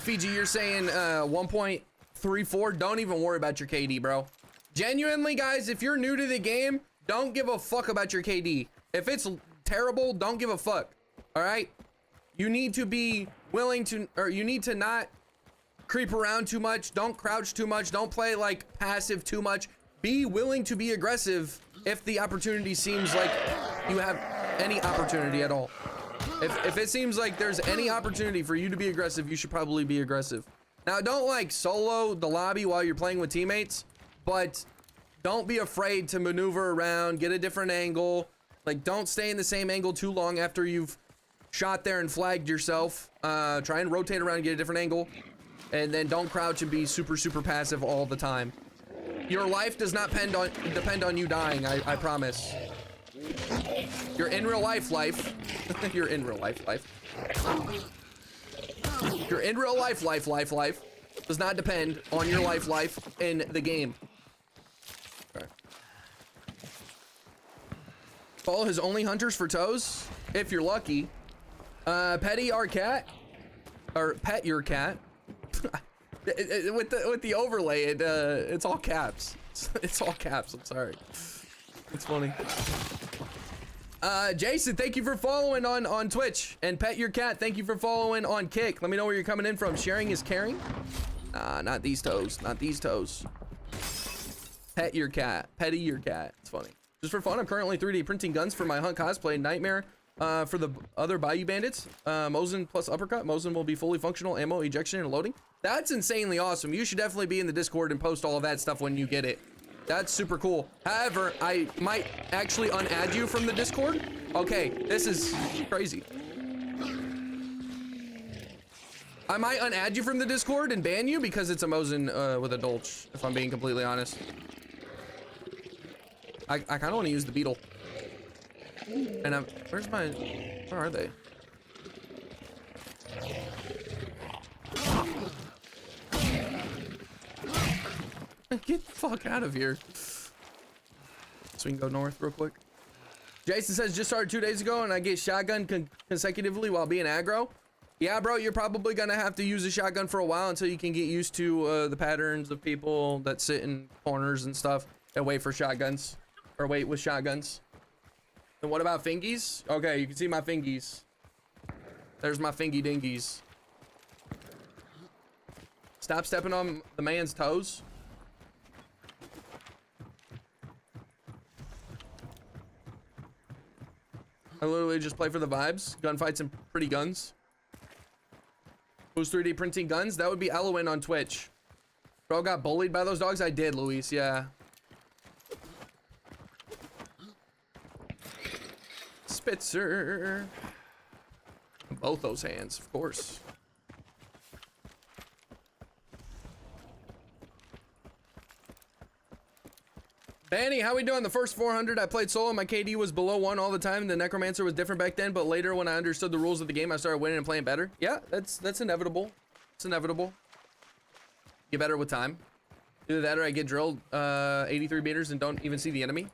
Fiji, you're saying 1.34. Don't even worry about your KD, bro. Genuinely, guys, if you're new to the game, don't give a fuck about your KD. If it's terrible, don't give a fuck. All right? You need to be willing to, or you need to not creep around too much. Don't crouch too much. Don't play like passive too much. Be willing to be aggressive if the opportunity seems like you have any opportunity at all. If it seems like there's any opportunity for you to be aggressive, you should probably be aggressive. Now, don't like solo the lobby while you're playing with teammates, but don't be afraid to maneuver around, get a different angle. Like, don't stay in the same angle too long after you've shot there and flagged yourself. Try and rotate around and get a different angle. And then don't crouch and be super, super passive all the time. Your life does not depend on you dying, I promise. Your in real life life. Your in real life life. Your in real life life does not depend on your life in the game. Okay. Follow his only hunters for toes, if you're lucky. Petty our cat, or pet your cat. with the overlay, it's all caps. It's all caps. I'm sorry. It's funny. Jason, thank you for following on Twitch. And Pet Your Cat, thank you for following on Kick. Let me know where you're coming in from. Sharing is caring. Not these toes. Not these toes. Pet Your Cat. Petty Your Cat. It's funny. Just for fun, I'm currently 3D printing guns for my Hunt cosplay Nightmare. For the other Bayou Bandits. Mosin plus Uppercut. Mosin will be fully functional, ammo, ejection, and loading. That's insanely awesome. You should definitely be in the Discord and post all of that stuff when you get it. That's super cool. However, I might actually unadd you from the Discord. Okay, this is crazy. I might unadd you from the Discord and ban you because it's a Mosin with a Dolch, if I'm being completely honest. I kind of want to use the Beetle. And where are they? Get the fuck out of here. So we can go north real quick. Jason says, just started 2 days ago and I get shotgun consecutively while being aggro. Yeah, bro, you're probably gonna have to use a shotgun for a while until you can get used to the patterns of people that sit in corners and stuff and wait for shotguns. Or wait with shotguns. And what about fingies? Okay, you can see my fingies. There's my fingy dingies. Stop stepping on the man's toes. I literally just play for the vibes. Gunfights and pretty guns. Who's 3D printing guns? That would be Eloin on Twitch. Bro got bullied by those dogs? I did, Luis, yeah. Spitzer. Both those hands, of course. Banny, how we doing? The first 400 I played solo, my KD was below 1 all the time. The Necromancer was different back then, but later when I understood the rules of the game, I started winning and playing better. Yeah, that's inevitable. It's inevitable. Get better with time. Either that or I get drilled 83 meters and don't even see the enemy.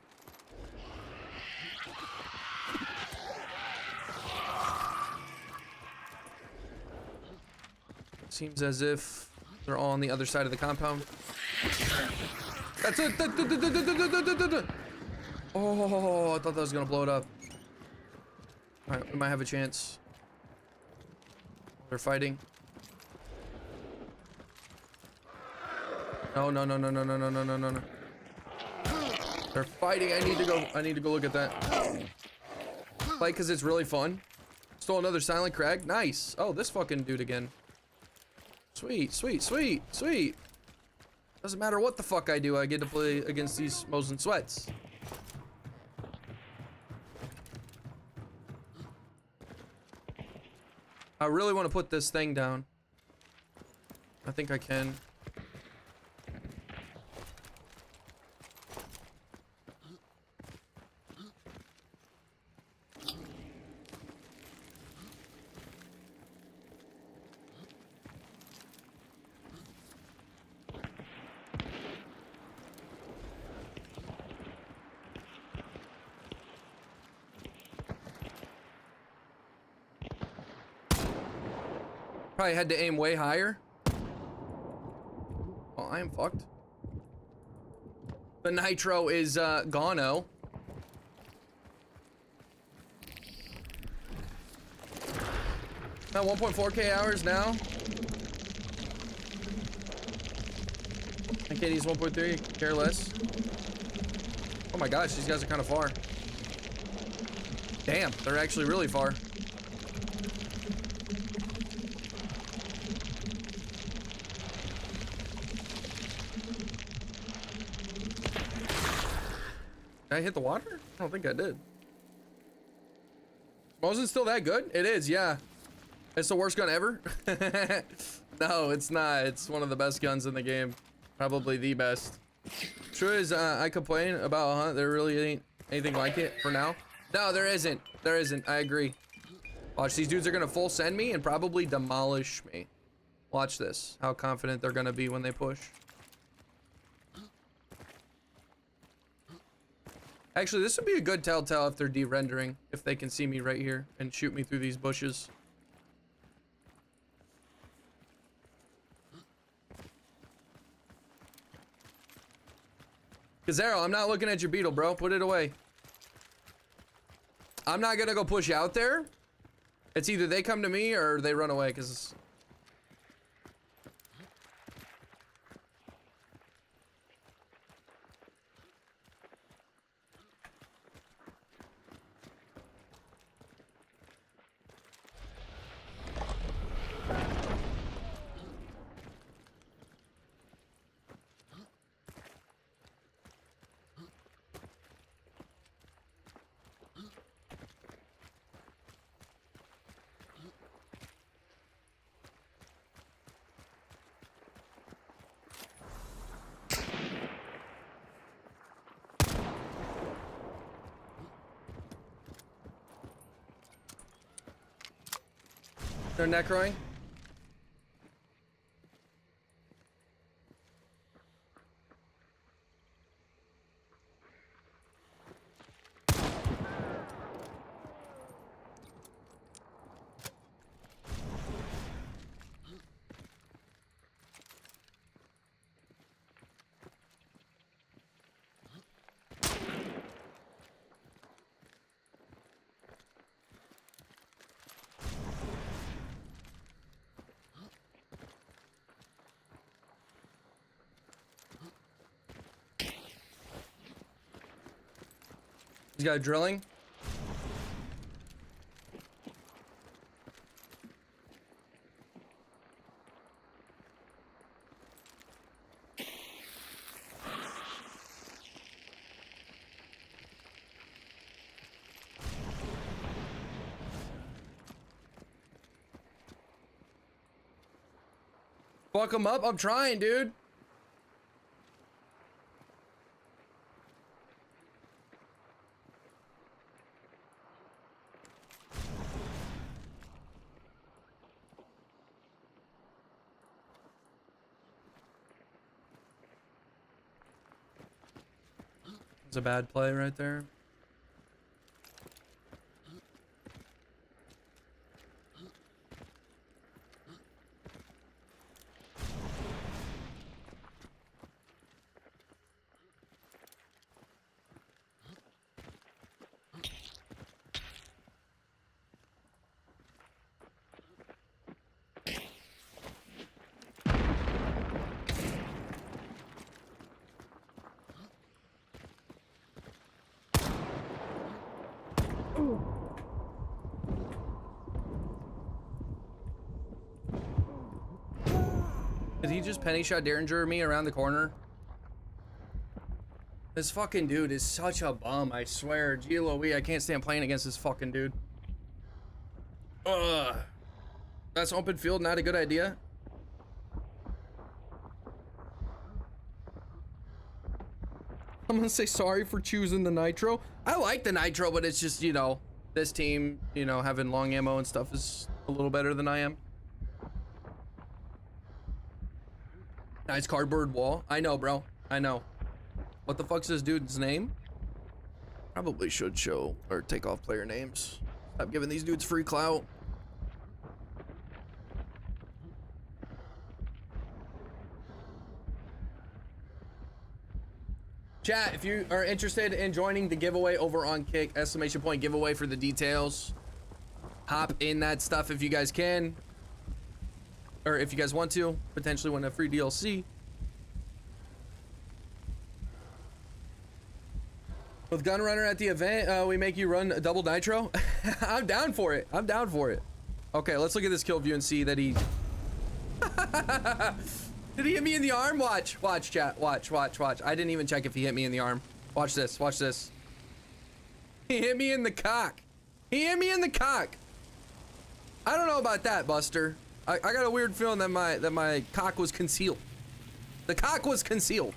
Seems as if they're all on the other side of the compound. That's it. Oh, I thought that was gonna blow it up. All right, we might have a chance. They're fighting. No. They're fighting. I need to go look at that. Like, cause it's really fun. Stole another silent crag. Nice. Oh, this fucking dude again. Sweet. Doesn't matter what the fuck I do, I get to play against these Mosin sweats. I really want to put this thing down. I think I can. Probably had to aim way higher. Well, I am fucked. The nitro is gono. About 1.4k hours now. And KD's 1.3, care less. Oh my gosh, these guys are kind of far. Damn, they're actually really far. Did I hit the water? I don't think I did. Mosin's still that good? It is, yeah. It's the worst gun ever? No, it's not. It's one of the best guns in the game. Probably the best. True is, I complain about a hunt. There really ain't anything like it for now. No, there isn't. There isn't. I agree. Watch, these dudes are gonna full send me and probably demolish me. Watch this. How confident they're gonna be when they push. Actually, this would be a good telltale if they're de-rendering, if they can see me right here and shoot me through these bushes. Gazero, I'm not looking at your beetle, bro. Put it away. I'm not gonna go push out there. It's either they come to me or they run away, because they're necroing. He's got drilling. Fuck him up. I'm trying, dude. It's a bad play right there. Did he just penny shot Derringer me around the corner? This fucking dude is such a bum, I swear. G-L-O-E, I can't stand playing against this fucking dude. Ugh. That's open field, not a good idea. I'm gonna say sorry for choosing the nitro. I like the nitro, but it's just, you know, this team, you know, having long ammo and stuff is a little better than I am. Nice cardboard wall. I know, bro. I know. What the fuck's this dude's name? Probably should show or take off player names. Stop giving these dudes free clout. Chat, if you are interested in joining the giveaway over on Kick, exclamation point giveaway for the details. Hop in that stuff if you guys can. Or if you guys want to, potentially win a free DLC. With Gunrunner at the event, we make you run a double nitro. I'm down for it. I'm down for it. Okay, let's look at this kill view and see that he... Did he hit me in the arm? Watch, watch, chat. Watch, watch, watch. I didn't even check if he hit me in the arm. Watch this, watch this. He hit me in the cock. He hit me in the cock. I don't know about that, Buster. I got a weird feeling that my cock was concealed. The cock was concealed.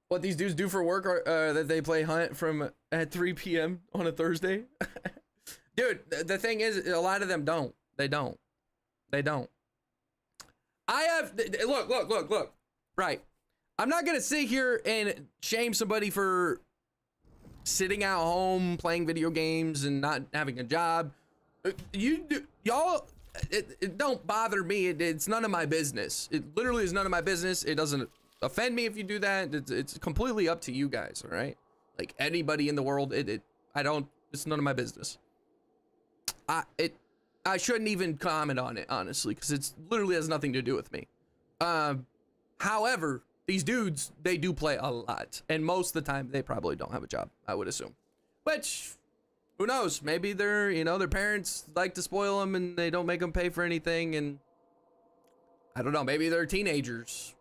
What these dudes do for work are that they play Hunt from at 3 p.m. on a Thursday. Dude, the thing is, a lot of them don't. They don't. They don't. I have, look. Right. I'm not gonna sit here and shame somebody for sitting at home playing video games and not having a job. Y'all, it don't bother me. It's none of my business. It literally is none of my business. It doesn't Offend me if you do that. It's completely up to you guys, all right? Like anybody in the world, it's none of my business. I shouldn't even comment on it, honestly, because it's literally has nothing to do with me. However, these dudes, they do play a lot, and most of the time they probably don't have a job, I would assume. Which, who knows? Maybe they're, you know, their parents like to spoil them and they don't make them pay for anything, and I don't know, maybe they're teenagers.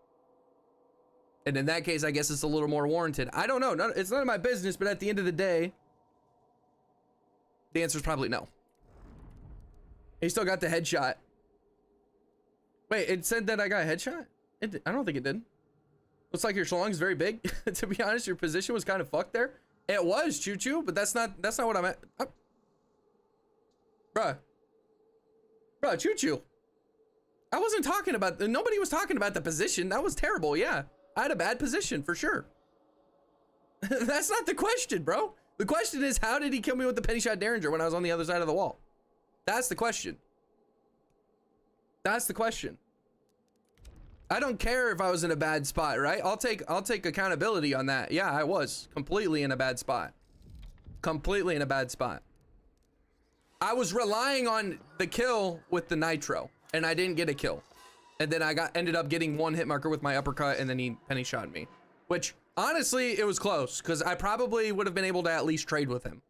And in that case, I guess it's a little more warranted. I don't know. It's none of my business, but at the end of the day, the answer is probably no. He still got the headshot. Wait, it said that I got a headshot? I don't think it did. Looks like your schlong's very big. To be honest, your position was kind of fucked there. It was, Choo Choo, but that's not what I'm at. Bruh, Choo Choo. I wasn't talking about, nobody was talking about the position. That was terrible, yeah. I had a bad position, for sure. That's not the question, bro. The question is, how did he kill me with the penny shot Derringer when I was on the other side of the wall? That's the question. That's the question. I don't care if I was in a bad spot, right? I'll take accountability on that. Yeah, I was completely in a bad spot. Completely in a bad spot. I was relying on the kill with the nitro, and I didn't get a kill. And then I ended up getting one hit marker with my uppercut, and then he penny shot me. Which, honestly, it was close, because I probably would have been able to at least trade with him.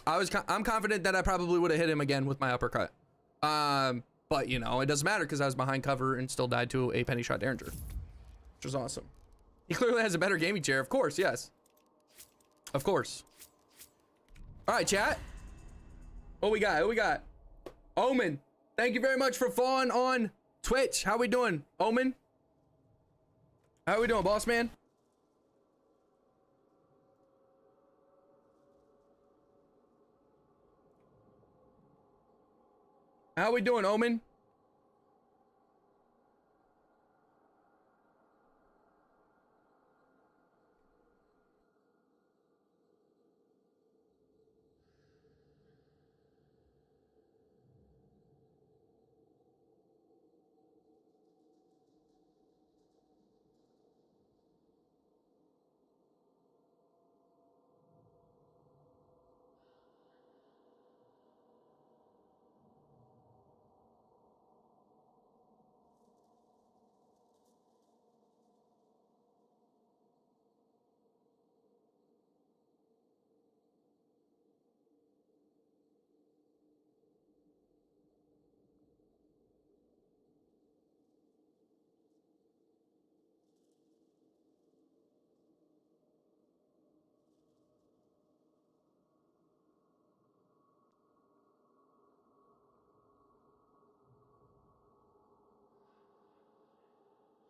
I'm confident that I probably would have hit him again with my uppercut. But, you know, it doesn't matter, because I was behind cover and still died to a penny shot Derringer. Which was awesome. He clearly has a better gaming chair, of course, yes. Of course. Alright, chat. What we got? Who we got? Omen. Thank you very much for following on Twitch. How we doing, Omen? How we doing, boss man? How we doing, Omen?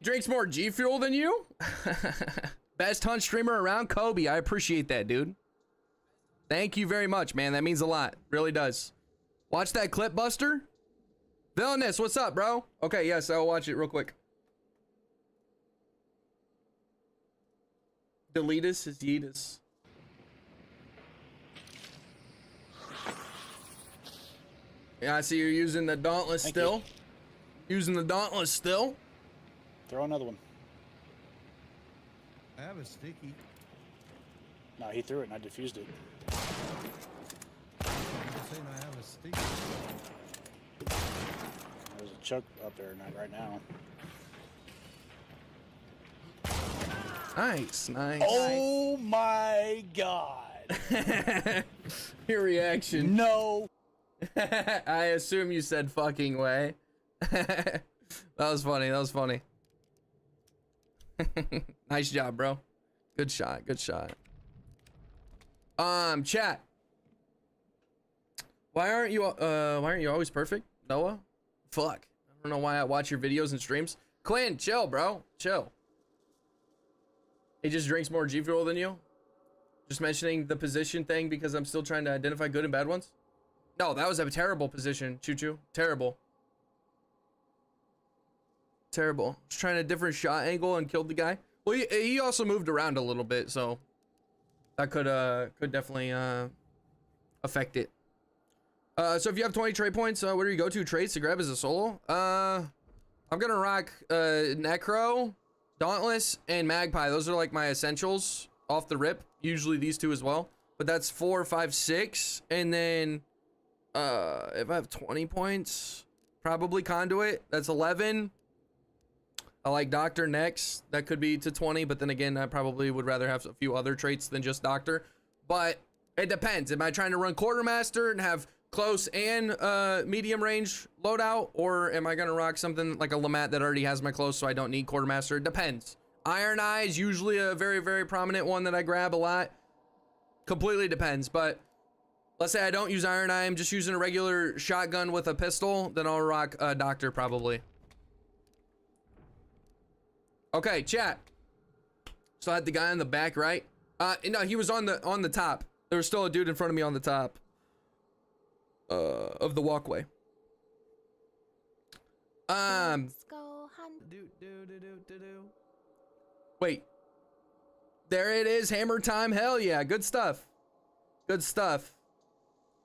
Drinks more G Fuel than you? Best hunt streamer around, Kobe. I appreciate that, dude. Thank you very much, man. That means a lot. Really does. Watch that clip, Buster. Villainous, what's up, bro? Okay, yes, I'll watch it real quick. Deletus is Yeetus. Yeah, I see you're using the Dauntless still. Using the Dauntless still. Throw another one. I have a sticky. No, he threw it and I defused it. I'm saying I have a sticky. There's a chuck up there right now. Nice, nice. Oh my god. Your reaction. No. I assume you said fucking way. That was funny. That was funny. Nice job, bro. Good shot. Good shot. Chat. Why aren't you always perfect, Noah? Fuck. I don't know why I watch your videos and streams. Quinn, chill, bro. Chill. He just drinks more G Fuel than you? Just mentioning the position thing because I'm still trying to identify good and bad ones? No, that was a terrible position, Choo Choo. Terrible. Terrible. Just trying a different shot angle and killed the guy. Well, he also moved around a little bit, so that could definitely affect it. So if you have 20 trade points, where do you go to trades to grab as a solo? I'm gonna rock Necro, Dauntless and Magpie, those are like my essentials off the rip. Usually these two as well. But that's 4, 5, 6. And then if I have 20 points, probably Conduit. That's 11. I like Doctor next. That could be to 20, but then again, I probably would rather have a few other traits than just Doctor. But it depends. Am I trying to run Quartermaster and have close and medium range loadout, or am I gonna rock something like a Lamat that already has my close, so I don't need Quartermaster? It depends. Iron Eye is usually a very, very prominent one that I grab a lot. Completely depends, but let's say I don't use Iron Eye, I'm just using a regular shotgun with a pistol, then I'll rock Doctor probably. Okay, chat. So I had the guy on the back, right? No, he was on the top. There was still a dude in front of me on the top of the walkway. Let's go hunt. Wait. There it is, hammer time. Hell yeah, good stuff. Good stuff.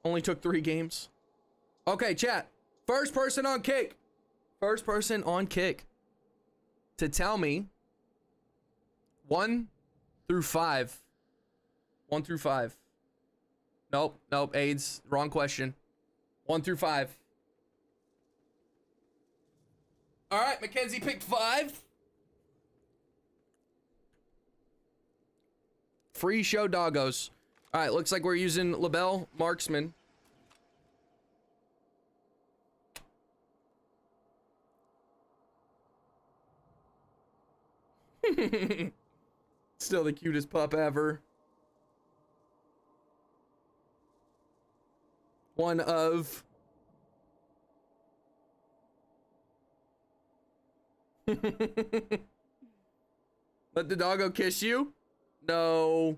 Only took 3 games. Okay, chat. First person on kick. First person on kick to tell me 1 through 5. 1 through 5. Nope, AIDS. Wrong question. 1 through 5. All right, Mackenzie picked 5. Free show doggos. All right, looks like we're using LaBelle Marksman. Still the cutest pup ever. One of. Let the doggo kiss you? No.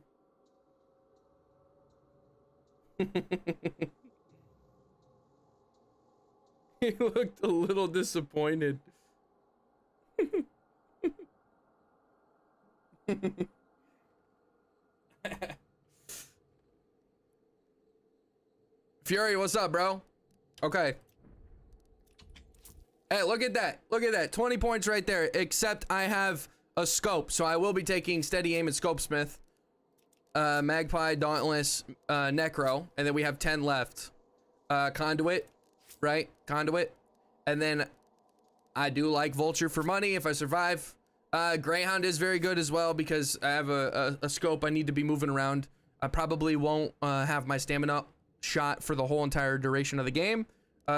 He looked a little disappointed. Fury, what's up, bro? Okay. Hey, look at that. Look at that. 20 points right there. Except I have a scope, so I will be taking steady aim and scopesmith. Magpie, Dauntless, Necro, and then we have 10 left. Conduit, right? Conduit. And then I do like Vulture for money if I survive. Greyhound is very good as well because I have a scope I need to be moving around. I probably won't have my stamina shot for the whole entire duration of the game.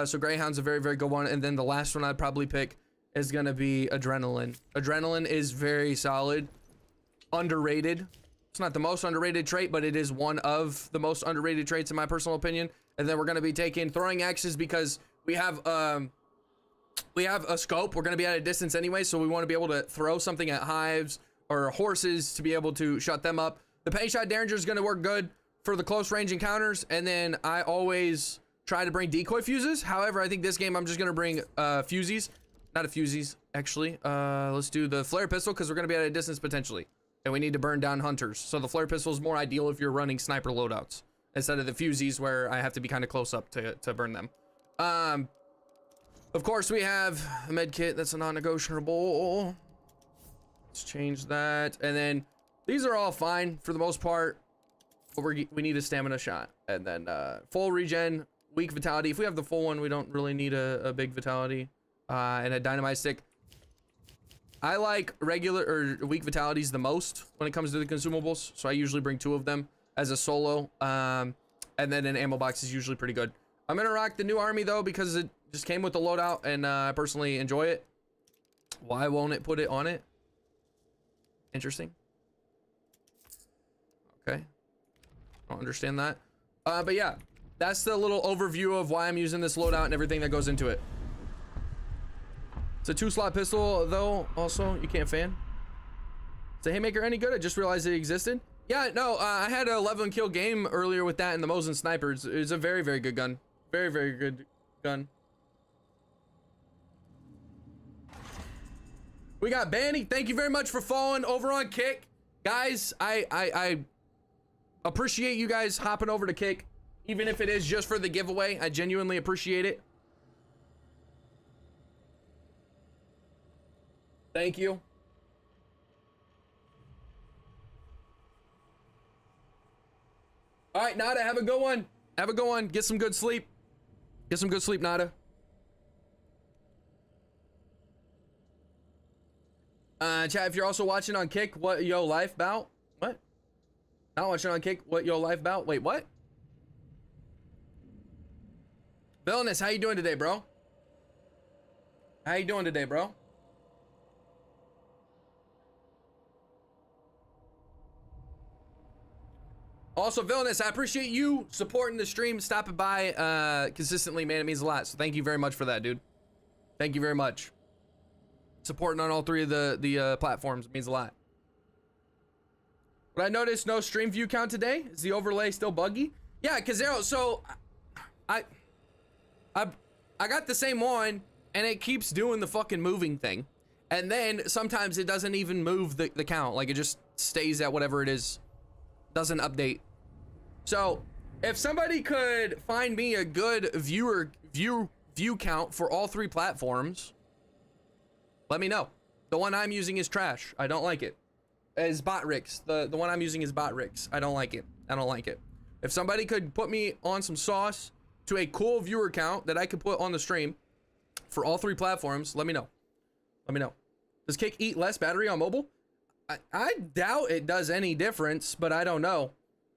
So Greyhound's a very, very good one. And then the last one I'd probably pick is gonna be Adrenaline. Adrenaline is very solid. Underrated. It's not the most underrated trait, but it is one of the most underrated traits in my personal opinion. And then we're gonna be taking throwing axes because we have a scope. We're gonna be at a distance anyway, so we want to be able to throw something at hives or horses to be able to shut them up. The penny shot derringer is gonna work good for the close range encounters, and then I always try to bring decoy fuses. However, I think this game I'm just gonna bring fusies, not a fusies actually. Let's do the flare pistol because we're gonna be at a distance potentially, and we need to burn down hunters. So the flare pistol is more ideal if you're running sniper loadouts instead of the fusies where I have to be kind of close up to burn them. Of course, we have a med kit. That's a non-negotiable. Let's change that. And then these are all fine for the most part. But we need a stamina shot. And then full regen, weak vitality. If we have the full one, we don't really need a big vitality. And a dynamite stick. I like regular or weak vitalities the most when it comes to the consumables. So I usually bring 2 of them as a solo. And then an ammo box is usually pretty good. I'm going to rock the new army though because it just came with the loadout and I personally enjoy it. Why won't it put it on it? Interesting. Okay. I don't understand that. But yeah, that's the little overview of why I'm using this loadout and everything that goes into it. It's a 2-slot pistol though, also, you can't fan. Is the Haymaker any good? I just realized it existed. Yeah, no, I had an 11 kill game earlier with that and the Mosin snipers. It's a very, very good gun. Very, very good gun. We got Banny. Thank you very much for following over on Kick. Guys, I appreciate you guys hopping over to Kick. Even if it is just for the giveaway. I genuinely appreciate it. Thank you. All right, Nada, have a good one. Have a good one. Get some good sleep. Get some good sleep, Nada. Chat, if you're also watching on Kick, what yo life about? What? Not watching on Kick, what yo life about? Wait, what? Villainous, how you doing today, bro? How you doing today, bro? Also, Villainous, I appreciate you supporting the stream, stopping by consistently, man. It means a lot. So thank you very much for that, dude. Thank you very much. Supporting on all three of the platforms means a lot. But I noticed no stream view count today. Is the overlay still buggy? Yeah, Kazero, so I got the same one and it keeps doing the fucking moving thing. And then sometimes it doesn't even move the count. Like it just stays at whatever it is. Doesn't update. So if somebody could find me a good view count for all three platforms, let me know. The one I'm using is trash. I don't like it. Is Botrix. The one I'm using is Botrix. I don't like it. I don't like it. If somebody could put me on some sauce to a cool viewer count that I could put on the stream for all three platforms, let me know. Let me know. Does Kick eat less battery on mobile? I doubt it does any difference, but I don't know.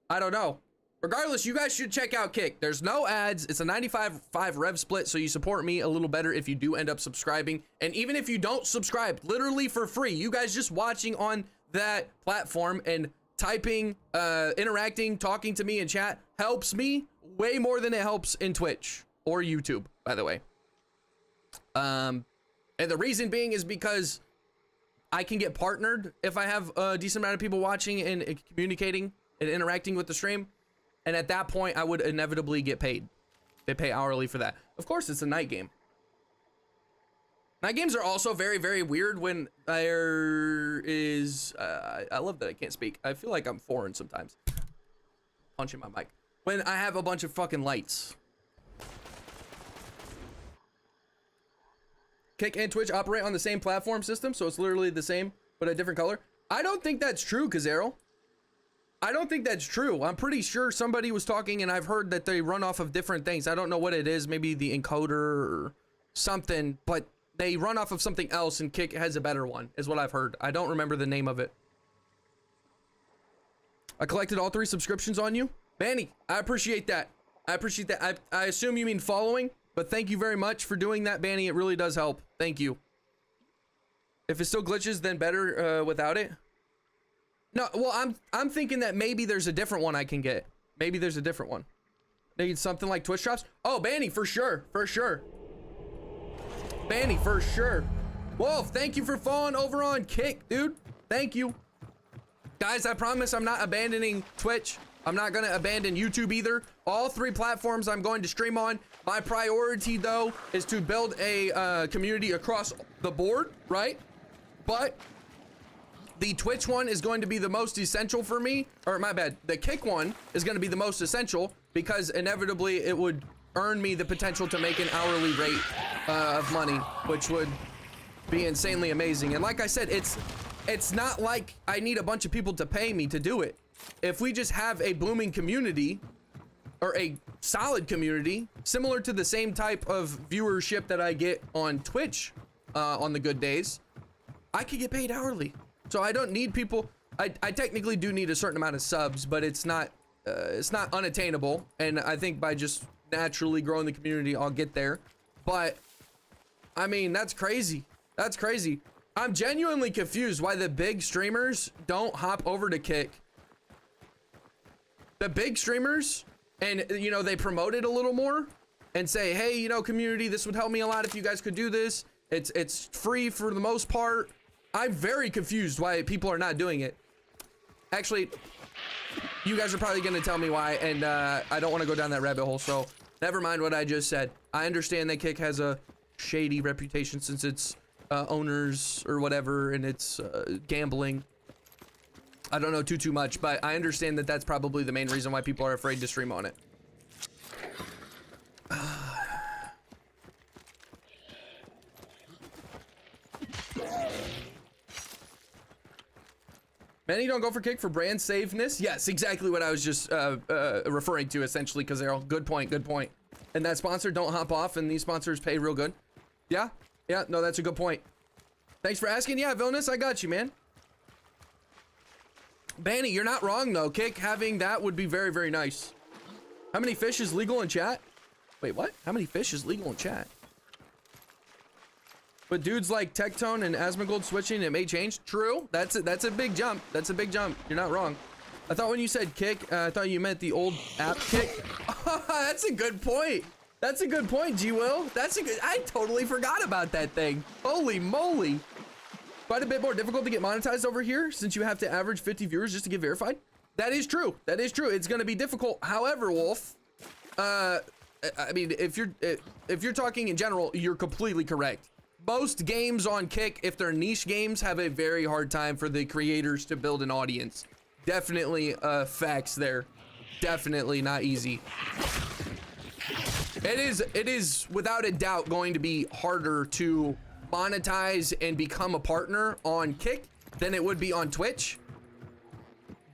I don't know. Regardless, you guys should check out Kick. There's no ads. It's a 95/5 rev split, so you support me a little better if you do end up subscribing. And even if you don't subscribe, literally for free, you guys just watching on that platform and typing, interacting, talking to me in chat helps me way more than it helps in Twitch or YouTube, by the way. And the reason being is because I can get partnered if I have a decent amount of people watching and communicating and interacting with the stream. And at that point, I would inevitably get paid. They pay hourly for that. Of course, it's a night game. Night games are also very, very weird when there is... I love that I can't speak. I feel like I'm foreign sometimes. Punching my mic. When I have a bunch of fucking lights. Kick and Twitch operate on the same platform system, so it's literally the same, but a different color. I don't think that's true, Kazero. I don't think that's true. I'm pretty sure somebody was talking and I've heard that they run off of different things. I don't know what it is, maybe the encoder or something, but they run off of something else and Kick has a better one, is what I've heard. I don't remember the name of it. I collected all 3 subscriptions on you. Manny, I appreciate that. I appreciate that. I assume you mean following, but thank you very much for doing that, Banny. It really does help. Thank you. If it still glitches, then better without it. No, well, I'm thinking that maybe there's a different one I can get. Maybe there's a different one. Maybe something like Twitch drops. Oh, Banny, for sure, for sure. Banny, for sure. Wolf, thank you for following over on Kick, dude. Thank you. Guys, I promise I'm not abandoning Twitch. I'm not gonna abandon YouTube either. All 3 platforms I'm going to stream on. My priority, though, is to build a community across the board, right? But the Twitch one is going to be the most essential for me, or my bad, the Kick one is going to be the most essential because inevitably it would earn me the potential to make an hourly rate of money, which would be insanely amazing. And like I said, it's not like I need a bunch of people to pay me to do it. If we just have a booming community or a solid community, similar to the same type of viewership that I get on Twitch on the good days, I could get paid hourly. So I don't need people. I technically do need a certain amount of subs, but it's not unattainable. And I think by just naturally growing the community, I'll get there. But I mean, that's crazy. That's crazy. I'm genuinely confused why the big streamers don't hop over to Kick. The big streamers, and you know, they promote it a little more and say, hey, you know, community, this would help me a lot if you guys could do this. It's free for the most part. I'm very confused why people are not doing it. Actually, you guys are probably going to tell me why, and I don't want to go down that rabbit hole, so never mind what I just said. I understand that Kick has a shady reputation since it's owners or whatever, and it's gambling. I don't know too much, but I understand that that's probably the main reason why people are afraid to stream on it. Many don't go for kick for brand safeness. Yes, exactly what I was just referring to, essentially, because they're all good point, good point. And that sponsor don't hop off, and these sponsors pay real good. Yeah, no, that's a good point. Thanks for asking. Yeah, Villainous, I got you, man. Banny, you're not wrong though. Kick having that would be very, very nice. How many fish is legal in chat? Wait, what? How many fish is legal in chat? But dudes like Tectone and Asmongold switching, it may change. True. That's a big jump. That's a big jump. You're not wrong. I thought when you said kick, I thought you meant the old app kick. That's a good point. That's a good point, G-Will. That's a good, I totally forgot about that thing. Holy moly. Quite a bit more difficult to get monetized over here since you have to average 50 viewers just to get verified. That is true. That is true. It's going to be difficult. However, Wolf, I mean, if you're talking in general, you're completely correct. Most games on Kick, if they're niche games, have a very hard time for the creators to build an audience. Definitely facts there. Definitely not easy. It is without a doubt going to be harder to monetize and become a partner on Kick than it would be on Twitch.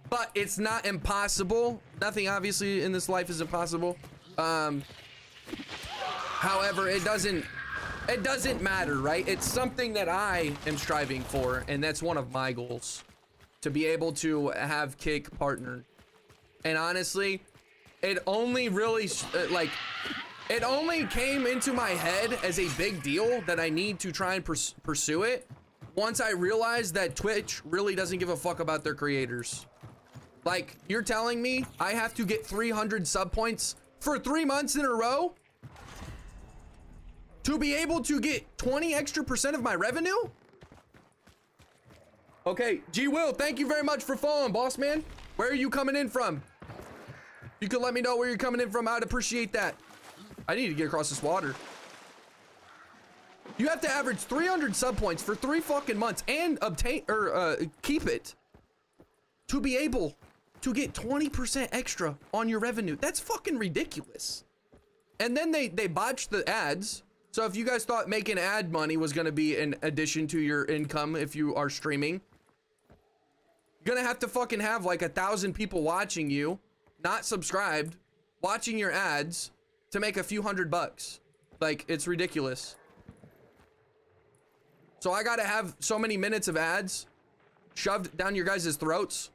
But it's not impossible. Nothing obviously in this life is impossible. However, it doesn't matter, right? It's something that I am striving for, and that's one of my goals, to be able to have Kick partnered. And honestly, it only really it only came into my head as a big deal that I need to try and pursue it once I realized that Twitch really doesn't give a fuck about their creators. Like, you're telling me I have to get 300 sub points for 3 months in a row to be able to get 20 extra % of my revenue? Okay, G Will, thank you very much for following, boss man. Where are you coming in from? You could let me know where you're coming in from. I'd appreciate that. I need to get across this water. You have to average 300 sub points for 3 fucking months and obtain or keep it to be able to get 20% extra on your revenue. That's fucking ridiculous. And then they botched the ads. So if you guys thought making ad money was going to be an addition to your income if you are streaming, you're going to have to fucking have like 1,000 people watching you, not subscribed, watching your ads to make a few $100. Like, it's ridiculous. So I got to have so many minutes of ads shoved down your guys' throats.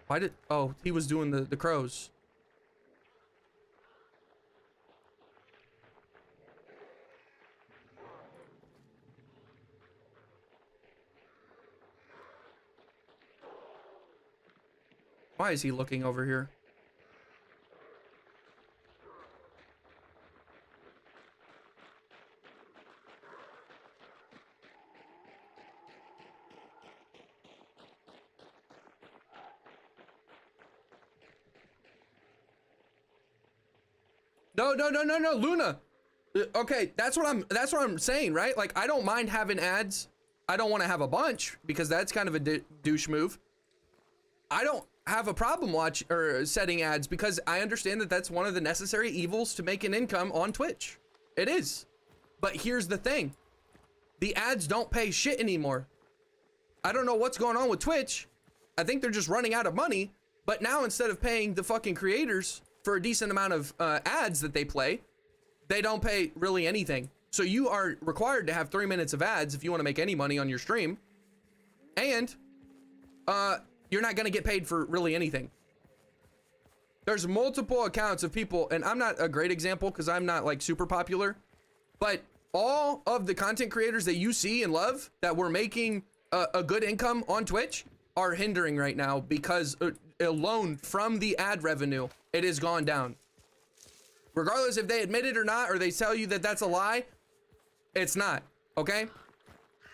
Why did, oh, he was doing the crows. Why is he looking over here? No, Luna. Okay, that's what I'm saying, right? Like, I don't mind having ads. I don't want to have a bunch because that's kind of a douche move. I don't have a problem setting ads because I understand that that's one of the necessary evils to make an income on Twitch. It is. But here's the thing. The ads don't pay shit anymore. I don't know what's going on with Twitch. I think they're just running out of money. But now instead of paying the fucking creators for a decent amount of ads that they play, they don't pay really anything. So you are required to have 3 minutes of ads if you want to make any money on your stream. And you're not going to get paid for really anything. There's multiple accounts of people, and I'm not a great example because I'm not like super popular, but all of the content creators that you see and love that were making a good income on Twitch are hindering right now because alone from the ad revenue, it has gone down. Regardless if they admit it or not, or they tell you that that's a lie, it's not, okay?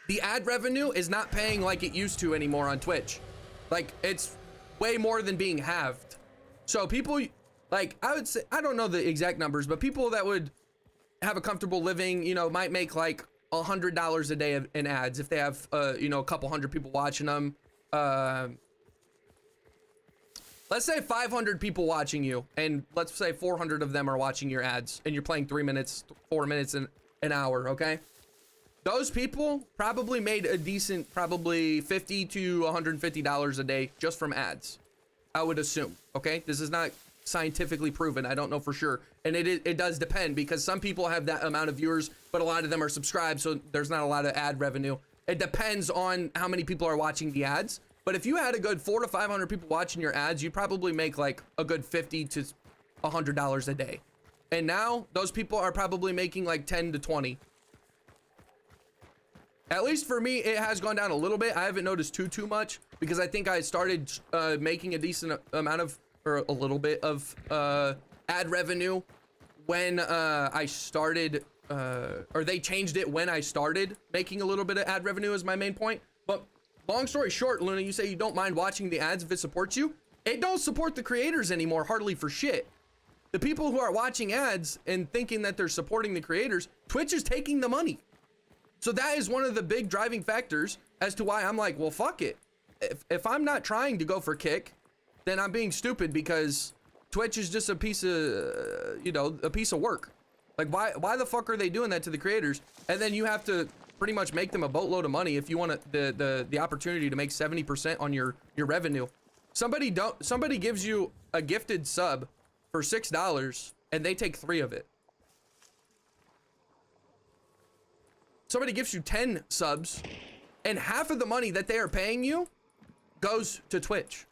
The ad revenue is not paying like it used to anymore on Twitch. Like, it's way more than being halved. So people, like, I would say, I don't know the exact numbers, but people that would have a comfortable living, you know, might make like $100 a day in ads if they have, you know, a couple hundred people watching them. Let's say 500 people watching you, and let's say 400 of them are watching your ads, and you're playing 3 minutes, 4 minutes, an hour, okay? those people probably made a decent, probably $50 to $150 a day just from ads. I would assume. Okay, this is not scientifically proven. I don't know for sure, and it does depend because some people have that amount of viewers, but a lot of them are subscribed, so there's not a lot of ad revenue. It depends on how many people are watching the ads. But if you had a good 400 to 500 people watching your ads, you'd probably make like a good $50 to $100 a day. And now those people are probably making like 10 to 20. At least for me, it has gone down a little bit. I haven't noticed too much because I think I started making a decent amount of, or a little bit of ad revenue when I started, or they changed it when I started making a little bit of ad revenue is my main point. But long story short, Luna, you say you don't mind watching the ads if it supports you. It don't support the creators anymore, hardly for shit. The people who are watching ads and thinking that they're supporting the creators, Twitch is taking the money. So that is one of the big driving factors as to why I'm like, well, fuck it. If I'm not trying to go for kick, then I'm being stupid because Twitch is just a piece of, you know, a piece of work. Like, why the fuck are they doing that to the creators? And then you have to pretty much make them a boatload of money if you want the opportunity to make 70% on your revenue. Somebody gives you a gifted sub for $6 and they take 3 of it. Somebody gives you 10 subs and half of the money that they are paying you goes to Twitch.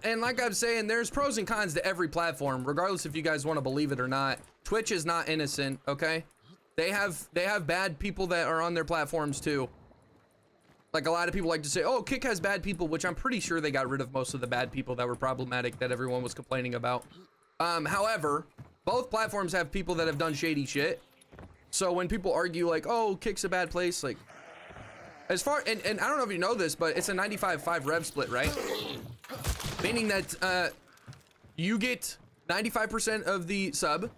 And like I'm saying, there's pros and cons to every platform, regardless if you guys want to believe it or not. Twitch is not innocent, okay? They have bad people that are on their platforms too. Like a lot of people like to say, oh, Kick has bad people, which I'm pretty sure they got rid of most of the bad people that were problematic that everyone was complaining about. However, both platforms have people that have done shady shit. So when people argue like, oh, Kick's a bad place, like, as far, and I don't know if you know this, but it's a 95-5 rev split, right? Meaning that you get 95% of the sub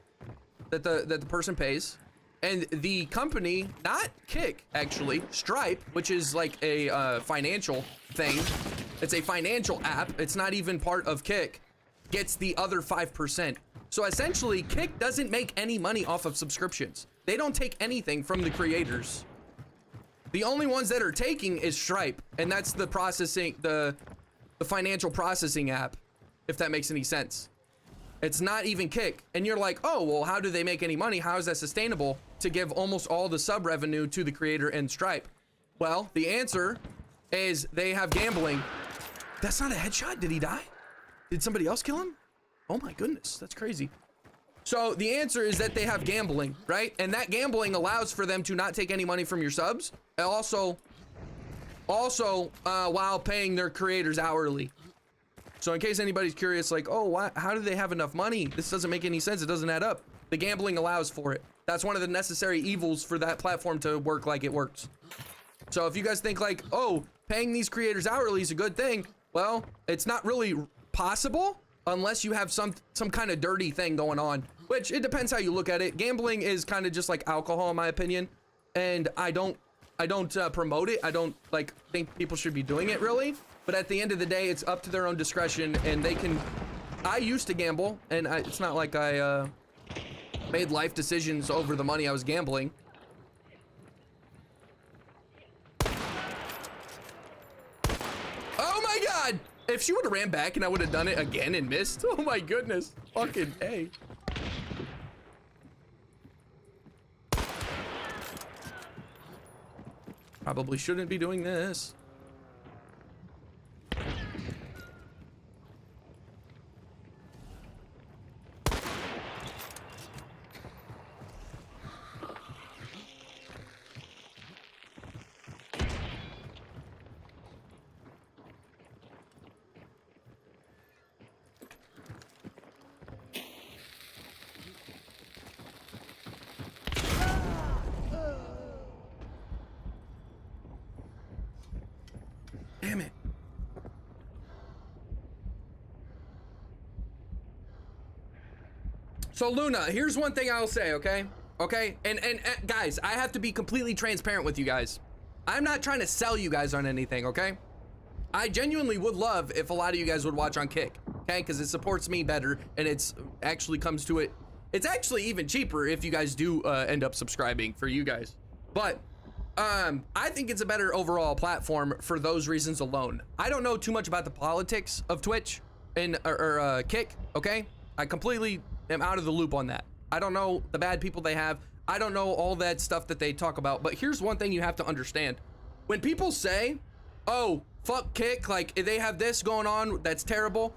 that the person pays, and the company, not Kick, actually, Stripe, which is like a financial thing. It's a financial app. It's not even part of Kick, gets the other 5%. So essentially, Kick doesn't make any money off of subscriptions. They don't take anything from the creators. The only ones that are taking is Stripe, and that's the processing, the financial processing app, if that makes any sense. It's not even Kick. And you're like, oh, well, how do they make any money? How is that sustainable to give almost all the sub revenue to the creator and Stripe? Well, the answer is they have gambling. That's not a headshot. Did he die? Did somebody else kill him? Oh my goodness, that's crazy. So the answer is that they have gambling, right? And that gambling allows for them to not take any money from your subs. And also while paying their creators hourly. So in case anybody's curious, like, oh, how do they have enough money? This doesn't make any sense. It doesn't add up. The gambling allows for it. That's one of the necessary evils for that platform to work like it works. So if you guys think like, oh, paying these creators hourly is a good thing, well, it's not really possible unless you have some kind of dirty thing going on, which it depends how you look at it. Gambling is kind of just like alcohol, in my opinion, and I don't promote it. I don't like think people should be doing it really, but at the end of the day, it's up to their own discretion, and they can. I used to gamble, and it's not like I made life decisions over the money I was gambling. Oh my god! If she would have ran back and I would have done it again and missed, oh my goodness, fucking A. Probably shouldn't be doing this. So Luna, here's one thing I'll say, okay? Okay, and guys, I have to be completely transparent with you guys. I'm not trying to sell you guys on anything, okay? I genuinely would love if a lot of you guys would watch on Kick, okay? Because it supports me better, and it's actually comes to it. It's actually even cheaper if you guys do end up subscribing for you guys. But I think it's a better overall platform for those reasons alone. I don't know too much about the politics of Twitch and or Kick, okay? I completely am out of the loop on that. I don't know the bad people they have. I don't know all that stuff that they talk about. But here's one thing you have to understand. When people say, oh, fuck Kick, like they have this going on that's terrible,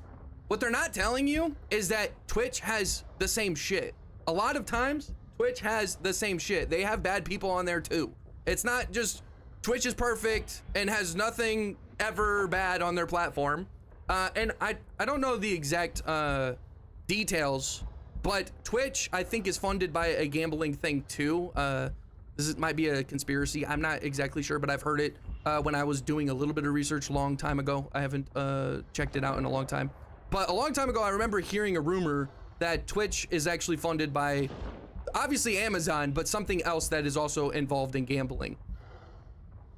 what they're not telling you is that Twitch has the same shit. A lot of times, Twitch has the same shit. They have bad people on there too. It's not just Twitch is perfect and has nothing ever bad on their platform. And I don't know the exact details, but Twitch, I think, is funded by a gambling thing too. Might be a conspiracy. I'm not exactly sure, but I've heard it when I was doing a little bit of research a long time ago. I haven't checked it out in a long time. But a long time ago, I remember hearing a rumor that Twitch is actually funded by, obviously Amazon, but something else that is also involved in gambling.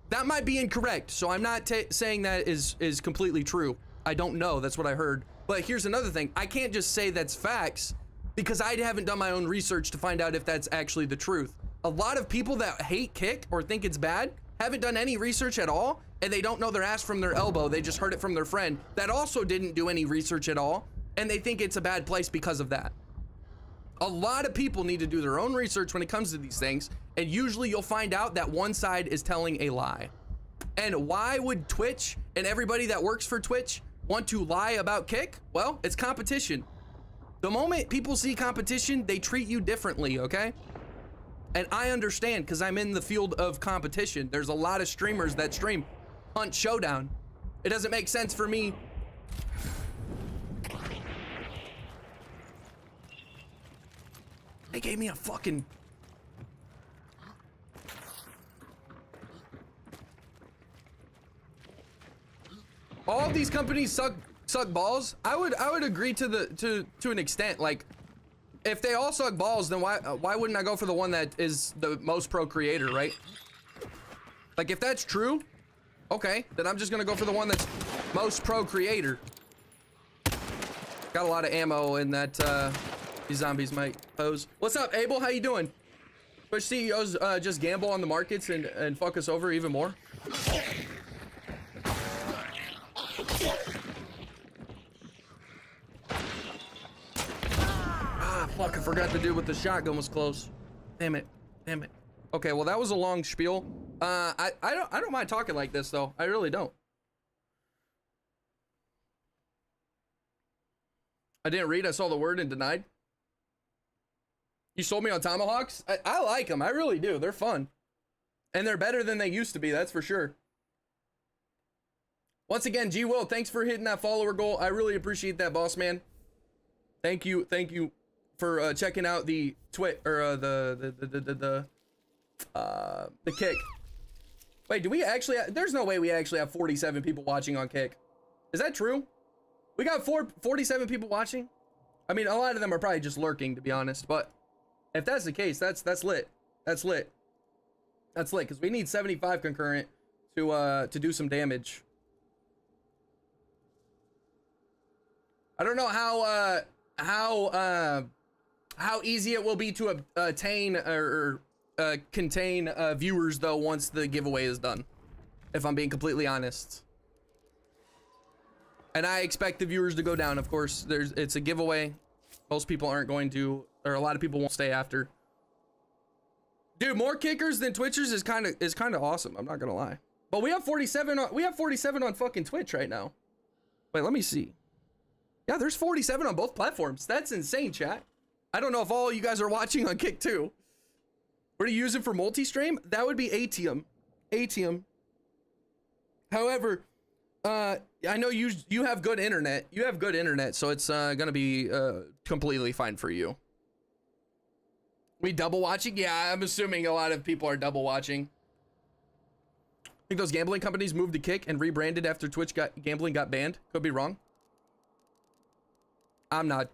That might be incorrect, so I'm not saying that is completely true. I don't know, that's what I heard. But here's another thing, I can't just say that's facts because I haven't done my own research to find out if that's actually the truth. A lot of people that hate Kick or think it's bad haven't done any research at all, and they don't know their ass from their elbow. They just heard it from their friend that also didn't do any research at all, and they think it's a bad place because of that. A lot of people need to do their own research when it comes to these things, and usually you'll find out that one side is telling a lie. And why would Twitch and everybody that works for Twitch want to lie about Kick? Well, it's competition. The moment people see competition, they treat you differently, okay? And I understand because I'm in the field of competition. There's a lot of streamers that stream Hunt Showdown. It doesn't make sense for me. They gave me a fucking... All of these companies suck balls. I would agree to an extent. Like, if they all suck balls, then why wouldn't I go for the one that is the most pro creator, right? Like, if that's true, okay, then I'm just gonna go for the one that's most pro creator. Got a lot of ammo in that these zombies might pose. What's up, Abel? How you doing? Twitch CEOs just gamble on the markets and fuck us over even more. Fuck, I forgot the dude with the shotgun was close. Damn it. Damn it. Okay, well, that was a long spiel. I don't mind talking like this, though. I really don't. I didn't read. I saw the word and denied. You sold me on tomahawks? I like them. I really do. They're fun. And they're better than they used to be. That's for sure. Once again, G Will, thanks for hitting that follower goal. I really appreciate that, boss man. Thank you. Thank you for checking out the the Kick. Wait, do we actually there's no way we actually have 47 people watching on Kick. Is that true? We got 47 people watching? I mean, a lot of them are probably just lurking, to be honest, but if that's the case, that's lit. That's lit. That's lit, because we need 75 concurrent to do some damage. I don't know how easy it will be to attain or contain viewers though once the giveaway is done, if I'm being completely honest. And I expect the viewers to go down, of course. It's a giveaway. Most people aren't going to, or a lot of people won't stay after. Dude, more kickers than Twitchers is kind of awesome. I'm not gonna lie. But we have 47 on fucking Twitch right now. Wait, let me see. Yeah, there's 47 on both platforms. That's insane, chat. I don't know if all you guys are watching on Kick too. What do you use it for multi-stream? That would be Atium. Atium. However, I know you have good internet. You have good internet, so it's gonna be completely fine for you. We double watching? Yeah, I'm assuming a lot of people are double watching. I think those gambling companies moved to Kick and rebranded after gambling got banned. Could be wrong. I'm not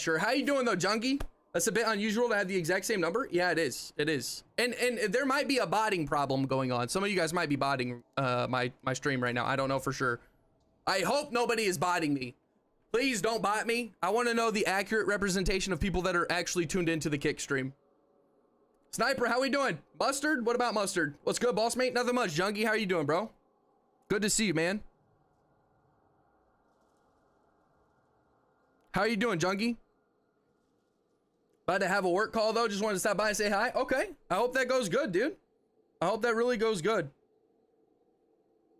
sure. How you doing though, Junkie? That's a bit unusual to have the exact same number. Yeah, it is. It is. And there might be a botting problem going on. Some of you guys might be botting my stream right now. I don't know for sure. I hope nobody is botting me. Please don't bot me. I want to know the accurate representation of people that are actually tuned into the Kick stream. Sniper, how we doing? Mustard? What about Mustard? What's good, boss mate? Nothing much. Junkie, how you doing, bro? Good to see you, man. How you doing, Junkie? About to have a work call though. Just wanted to stop by and say hi. Okay. I hope that goes good, dude. I hope that really goes good.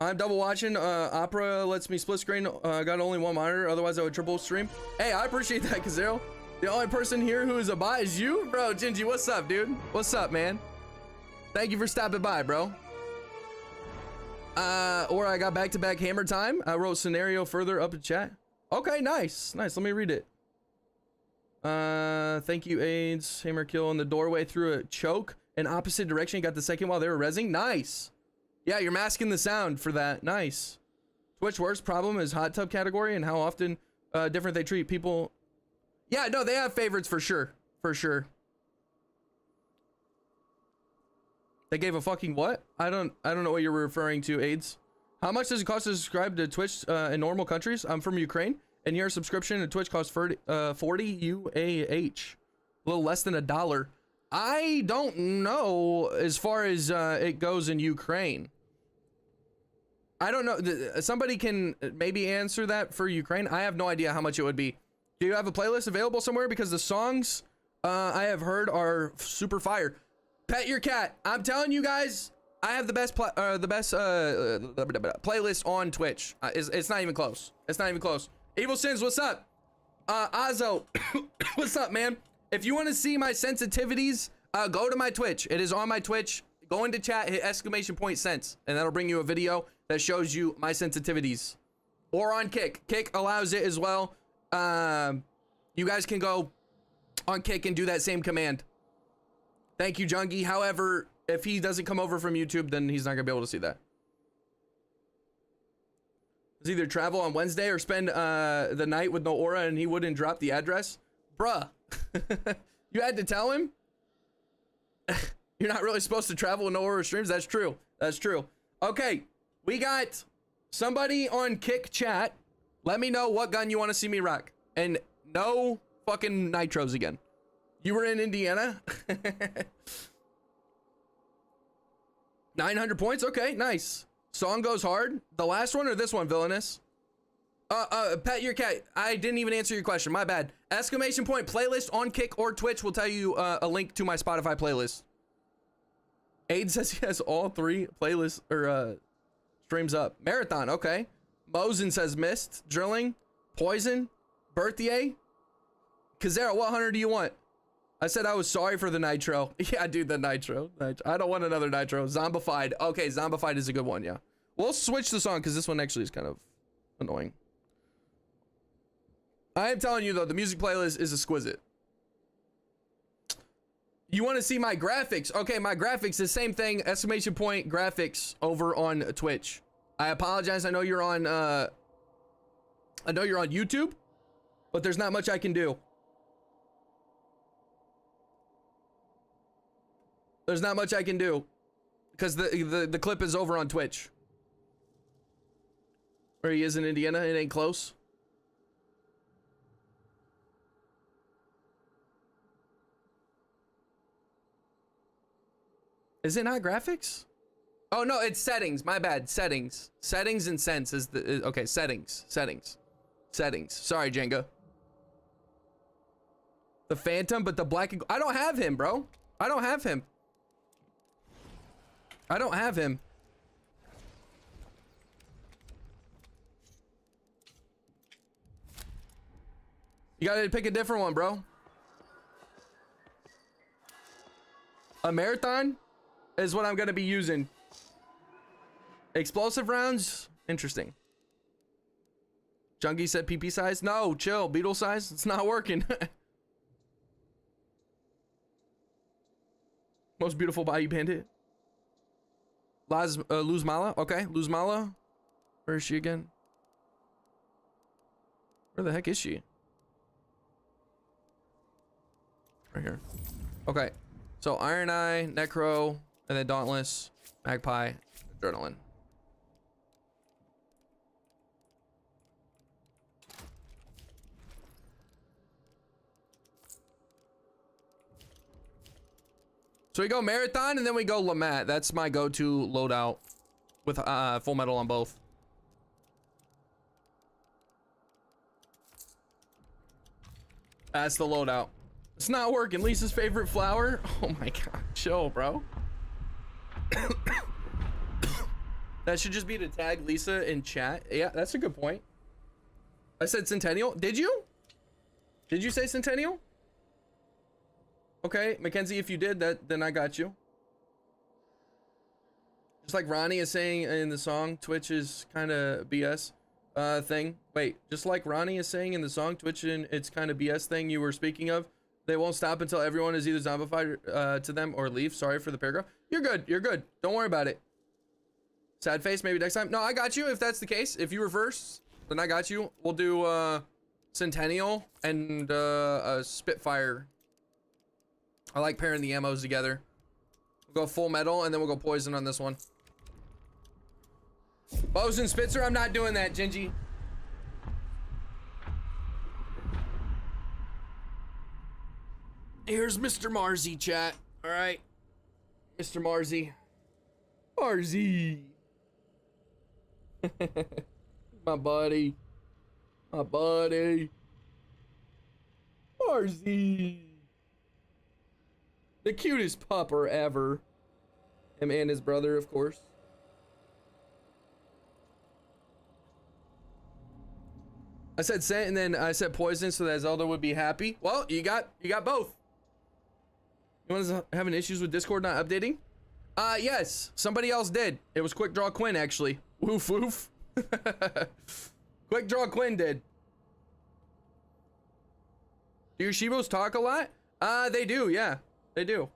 I'm double watching. Opera lets me split screen. Got only one monitor. Otherwise, I would triple stream. Hey, I appreciate that, Kazero. The only person here who is a bot is you, bro. Gingy, what's up, dude? What's up, man? Thank you for stopping by, bro. Or I got back-to-back hammer time. I wrote scenario further up in chat. Okay, nice, nice. Let me read it. Thank you, AIDS. Hammer kill in the doorway through a choke in opposite direction. You got the second while they were rezzing. Nice. Yeah, you're masking the sound for that. Nice. Twitch worst problem is hot tub category and how often different they treat people. Yeah, no, they have favorites for sure. For sure. They gave a fucking what? I don't know what you're referring to, AIDS. How much does it cost to subscribe to Twitch in normal countries? I'm from Ukraine. And your subscription to Twitch costs 40 UAH, a little less than $1. I don't know as far as it goes in Ukraine. I don't know. Somebody can maybe answer that for Ukraine. I have no idea how much it would be. Do you have a playlist available somewhere? Because the songs I have heard are super fire. Pet your cat. I'm telling you guys, I have the best playlist on Twitch. It's not even close. It's not even close. Evil Sins, what's up? Azo, what's up, man? If you want to see my sensitivities, go to my Twitch. It is on my Twitch. Go into chat, hit !sense, and that'll bring you a video that shows you my sensitivities. Or on Kick. Kick allows it as well. You guys can go on Kick and do that same command. Thank you, Jungie. However, if he doesn't come over from YouTube, then he's not gonna be able to see that. Either travel on Wednesday or spend the night with Noaura and he wouldn't drop the address. Bruh. You had to tell him? You're not really supposed to travel with Noaura streams? That's true. That's true. Okay. We got somebody on Kick chat. Let me know what gun you want to see me rock. And no fucking nitros again. You were in Indiana? 900 points? Okay, nice. Song goes hard. The last one or this one, villainous? Pet your cat. I didn't even answer your question. My bad. Exclamation point playlist on Kick or Twitch will tell you a link to my Spotify playlist. Aid says he has all 3 playlists or streams up. Marathon, okay. Mosin says mist, drilling, poison, birthday. Kazera, what hunter do you want? I said I was sorry for the nitro. Yeah, dude, the nitro. I don't want another nitro. Zombified. Okay, Zombified is a good one, yeah. We'll switch the song because this one actually is kind of annoying. I am telling you, though, the music playlist is exquisite. You want to see my graphics? Okay, my graphics, the same thing. Exclamation point graphics over on Twitch. I apologize. I know you're on YouTube, but there's not much I can do. There's not much I can do because the clip is over on Twitch. Where he is in Indiana, it ain't close. Is it not graphics? Oh no, it's settings. My bad. Settings. Settings and sense is the okay. Settings. Sorry, Jenga. The Phantom, but the black and I don't have him, bro. I don't have him. You gotta pick a different one, bro. A marathon is what I'm gonna be using. Explosive rounds, interesting. Junkie said PP size. No, chill. Beetle size. It's not working. Most beautiful body bandit. Luz Mala. Okay, Luz Mala. Where is she again? Where the heck is she? right here. Okay, so Iron Eye, Necro, and then Dauntless, Magpie, Adrenaline. So we go Marathon and then we go Lamat. That's my go-to loadout with full metal on both. That's the loadout. It's not working. Lisa's favorite flower. Oh my god, chill, bro. That should just be to tag Lisa in chat. Yeah, that's a good point. I said Centennial. Did you? Did you say Centennial? Okay, Mackenzie, if you did that, then I got you. Just like Ronnie is saying in the song, Twitch is kind of BS thing. Wait, just like Ronnie is saying in the song, Twitch and it's kind of BS thing you were speaking of. They won't stop until everyone is either zombified to them or leave. Sorry for the paragraph. You're good. You're good. Don't worry about it. Sad face, maybe next time. No, I got you if that's the case. If you reverse, then I got you. We'll do Centennial and a Spitfire. I like pairing the ammos together. We'll go full metal and then we'll go poison on this one. Bows and Spitzer, I'm not doing that, Gingy. Here's Mr. Marzi, chat. All right. Mr. Marzi. Marzi. My buddy. My buddy. Marzi. The cutest pupper ever. Him and his brother, of course. I said scent and then I said poison so that Zelda would be happy. Well, you got both. You want having issues with Discord not updating? Yes, somebody else did. It was Quick Draw Quinn actually. Woof woof. Quick Draw Quinn did. Do your Shibos talk a lot? They do, yeah. They do.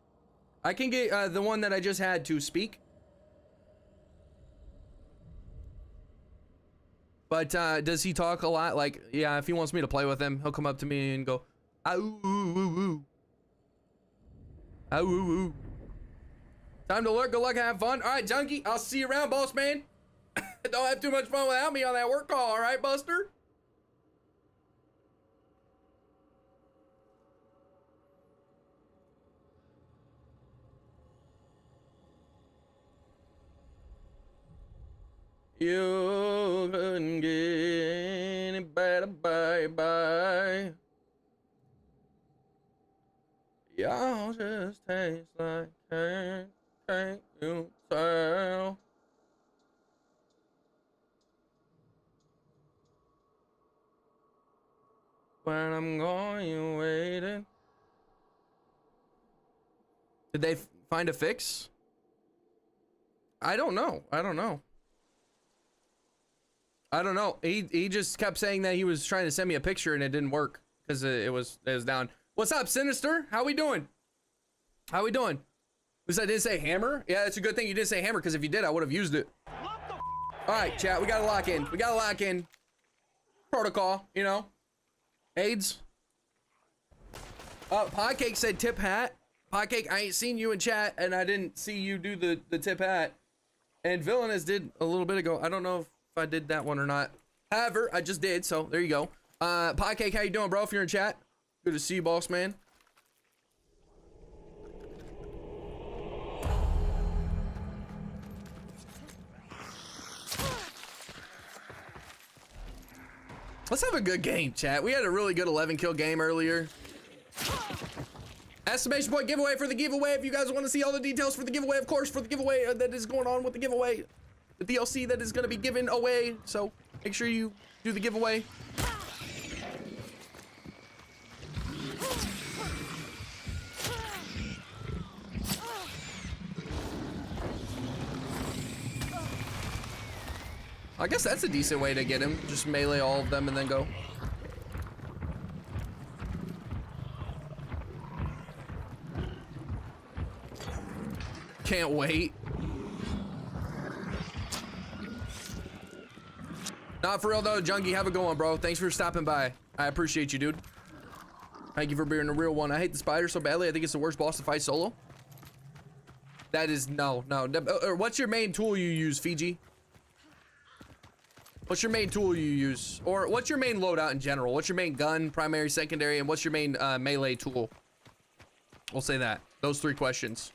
I can get the one that I just had to speak. But does he talk a lot? Like, yeah, if he wants me to play with him, he'll come up to me and go, "Ah, ooh, ooh, ooh, ooh. Ah, ooh, ooh." Time to lurk. Good luck and have fun. All right, Junkie, I'll see you around, boss man. Don't have too much fun without me on that work call, all right, Buster? You couldn't get any better, bye. Y'all just taste like cake, can't you tell? When I'm gone, you waiting. Did they find a fix? I don't know. He just kept saying that he was trying to send me a picture and it didn't work because it was down. What's up, Sinister? How we doing? At least I didn't say hammer. Yeah, it's a good thing you didn't say hammer because if you did, I would have used it. All right, chat. We gotta lock in. Protocol, you know. AIDS. Podcake said tip hat. Podcake, I ain't seen you in chat and I didn't see you do the tip hat. And Villainous did a little bit ago. I don't know if I did that one or not. However, I just did, so there you go. Podcake, how you doing, bro? If you're in chat, good to see you, boss man. Let's have a good game, chat. We had a really good 11 kill game earlier. Estimation point giveaway for the giveaway. If you guys want to see all the details for the giveaway, of course, for the giveaway that is going on with the giveaway. The DLC that is going to be given away. So make sure you do the giveaway. I guess that's a decent way to get him. Just melee all of them and then go. Can't wait. Not for real though, Junkie, have a good one, bro. Thanks for stopping by. I appreciate you, dude. Thank you for being a real one. I hate the spider so badly. I think it's the worst boss to fight solo. That is no. What's your main tool you use, Fiji? What's your main tool you use? Or what's your main loadout in general? What's your main gun, primary, secondary, and what's your main melee tool? We'll say that. Those 3 questions.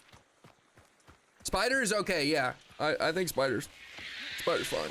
Spiders, okay, yeah. I think spiders fun.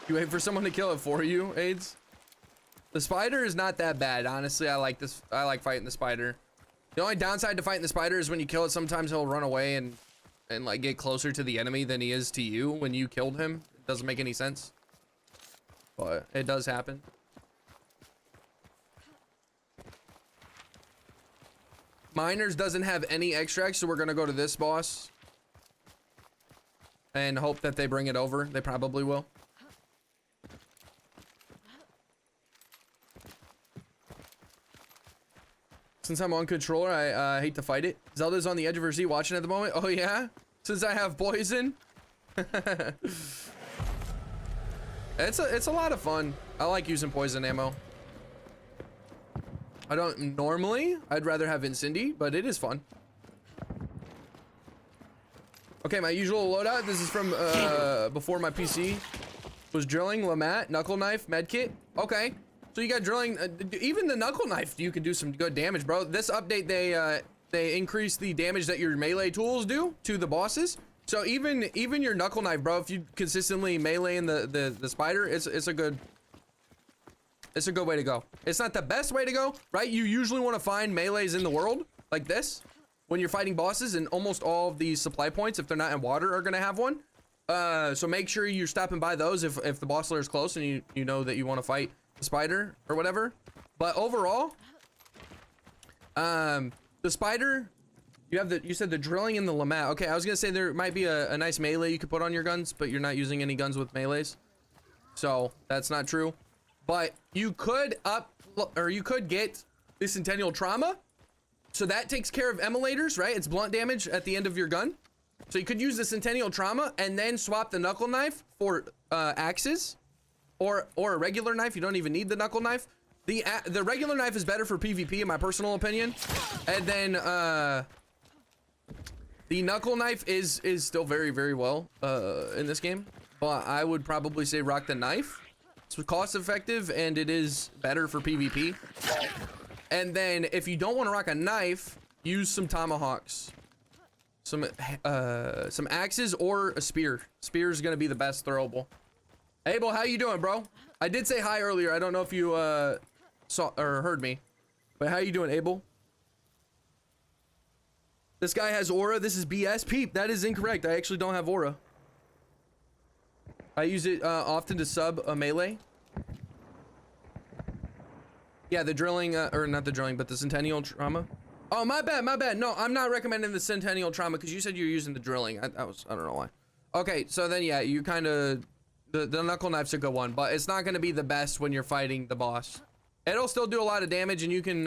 You wait for someone to kill it for you, AIDS? The spider is not that bad. Honestly, I like this. I like fighting the spider. The only downside to fighting the spider is when you kill it, sometimes he'll run away and like get closer to the enemy than he is to you when you killed him. It doesn't make any sense. But it does happen. Miners doesn't have any extracts, so we're gonna go to this boss and hope that they bring it over. They probably will. Since I'm on controller, I hate to fight it. Zelda's on the edge of her seat watching at the moment. Oh yeah? Since I have poison? It's a lot of fun. I like using poison ammo. I don't normally. I'd rather have Incendy, but it is fun. Okay, my usual loadout. This is from before my PC was drilling, Lamat, knuckle knife, medkit. Okay. So you got drilling, even the knuckle knife, you can do some good damage, bro. This update, they increase the damage that your melee tools do to the bosses. So even your knuckle knife, bro, if you consistently melee in the spider, it's a good way to go. It's not the best way to go, right? You usually want to find melees in the world like this when you're fighting bosses, and almost all of these supply points, if they're not in water, are gonna have one. So make sure you're stopping by those if the boss lair is close and you know that you want to fight spider or whatever. But overall, the spider, you said the drilling and the Lamat. Okay, I was gonna say there might be a nice melee you could put on your guns, but you're not using any guns with melees, so that's not true. But you could get the Centennial Trauma, so that takes care of emulators, right? It's blunt damage at the end of your gun, so you could use the Centennial Trauma and then swap the knuckle knife for axes. Or a regular knife. You don't even need the knuckle knife. The regular knife is better for PvP in my personal opinion. And then the knuckle knife is still very, very well in this game. But I would probably say rock the knife. It's cost effective and it is better for PvP. And then if you don't want to rock a knife, use some tomahawks. Some axes or a spear. Spear is gonna be the best throwable. Abel, how you doing, bro? I did say hi earlier. I don't know if you saw or heard me, but how you doing, Abel? This guy has aura. This is BS. Peep, that is incorrect. I actually don't have aura. I use it often to sub a melee. Yeah, the drilling, or not the drilling, but the Centennial Trauma. Oh, my bad. No, I'm not recommending the Centennial Trauma because you said you were using the drilling. I don't know why. Okay, so then yeah, you kind of. The knuckle knife's a good one, but it's not going to be the best when you're fighting the boss. It'll still do a lot of damage, and you can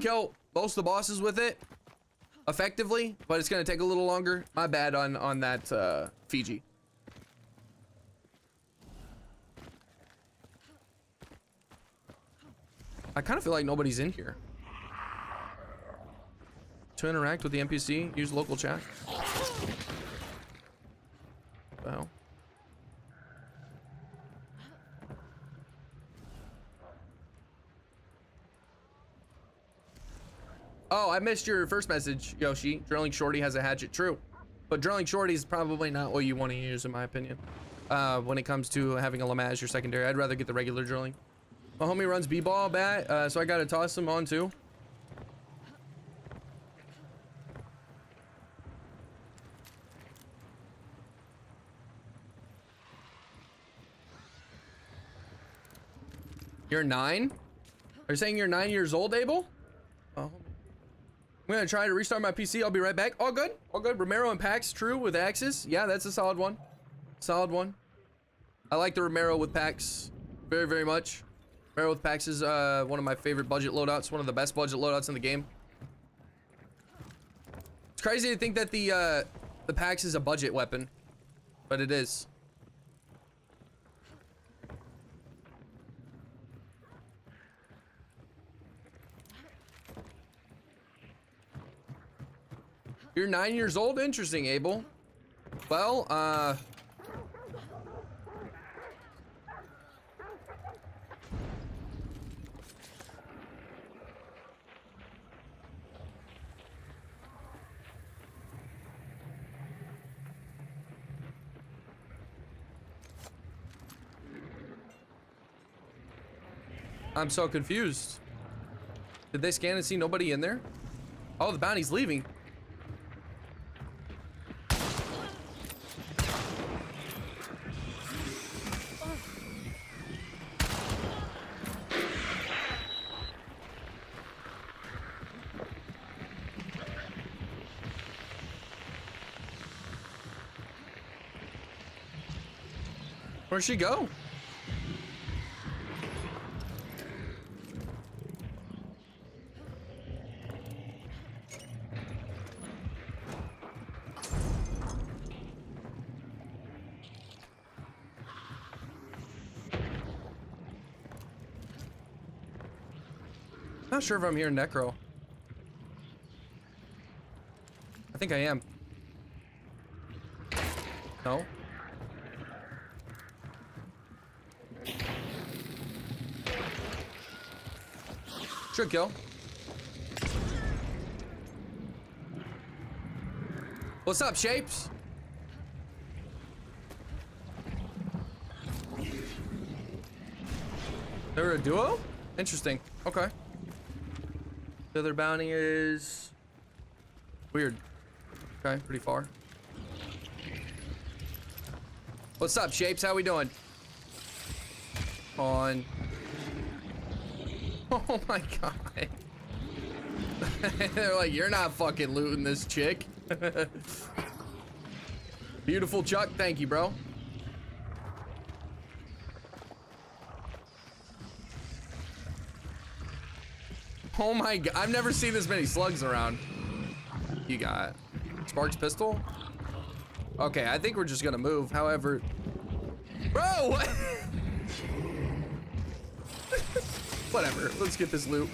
kill most of the bosses with it effectively, but it's going to take a little longer. My bad on that, Fiji. I kind of feel like nobody's in here. To interact with the NPC, use local chat. What the hell? Oh, I missed your first message, Yoshi. Drilling Shorty has a hatchet. True. But Drilling Shorty is probably not what you want to use, in my opinion. When it comes to having a Lamat as your secondary, I'd rather get the regular drilling. My homie runs B-ball bat, so I got to toss him on too. You're 9? Are you saying you're 9 years old, Abel? Oh. I'm gonna try to restart my PC. I'll be right back. All good. All good. Romero and Pax, true, with Axis. Yeah, that's a solid one. Solid one. I like the Romero with Pax very, very much. Romero with Pax is one of my favorite budget loadouts. One of the best budget loadouts in the game. It's crazy to think that the Pax is a budget weapon, but it is. You're 9 years old? Interesting, Abel. Well, I'm so confused. Did they scan and see nobody in there? Oh, the bounty's leaving. Where'd she go? Not sure if I'm hearing Necro. I think I am. No? Should kill. What's up, Shapes? They're a duo? Interesting. Okay. The other bounty is weird. Okay, pretty far. What's up, Shapes? How we doing? On. Oh my god. They're like, you're not fucking looting this chick. Beautiful Chuck, thank you, bro. Oh my god, I've never seen this many slugs around. You got Sparks pistol? Okay, I think we're just gonna move. However, bro, what? Whatever, let's get this loot.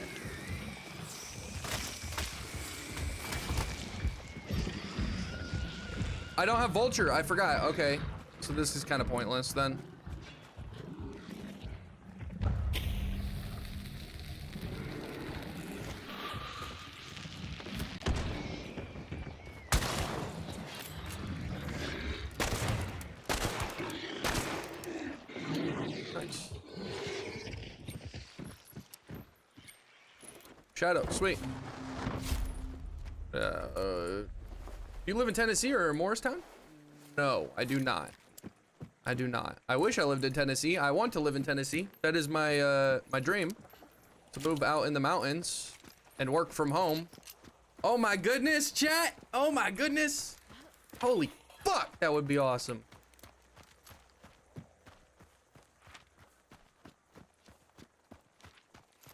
I don't have Vulture, I forgot. Okay, so this is kind of pointless then. Nice. Shadow, sweet. You live in Tennessee or Morristown? No, I do not. I do not. I wish I lived in Tennessee. I want to live in Tennessee. That is my my dream, to move out in the mountains and work from home. Oh my goodness, chat. Oh my goodness. Holy fuck, that would be awesome.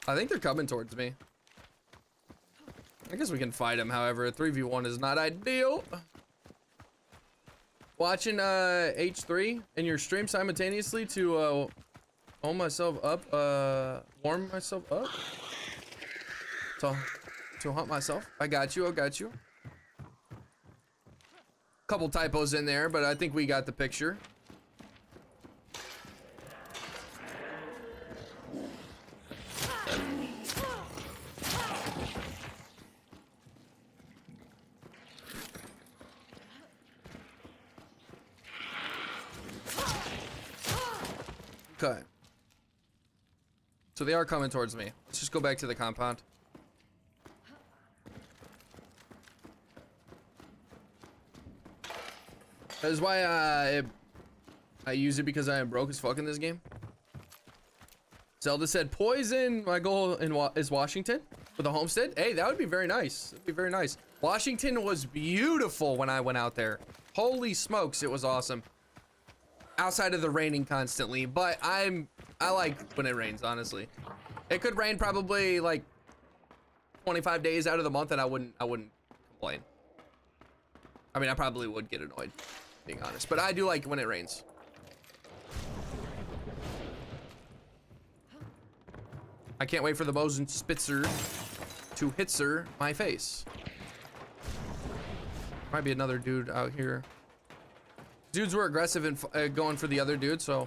I think they're coming towards me. I guess we can fight him, however, a 3v1 is not ideal. Watching H3 in your stream simultaneously to warm myself up, to hunt myself. I got you, I got you. Couple typos in there, but I think we got the picture. Okay. So they are coming towards me. Let's just go back to the compound. That is why I use it, because I am broke as fuck in this game. Zelda said poison. My goal is Washington with a homestead. Hey, that would be very nice. That'd be very nice. Washington was beautiful when I went out there. Holy smokes, it was awesome. Outside of the raining constantly, but I like when it rains, honestly. It could rain probably like 25 days out of the month and I wouldn't complain. I mean, I probably would get annoyed, being honest, but I do like when it rains. I can't wait for the Mosin Spitzer to hitzer my face. Might be another dude out here. Dudes were aggressive and going for the other dude, so.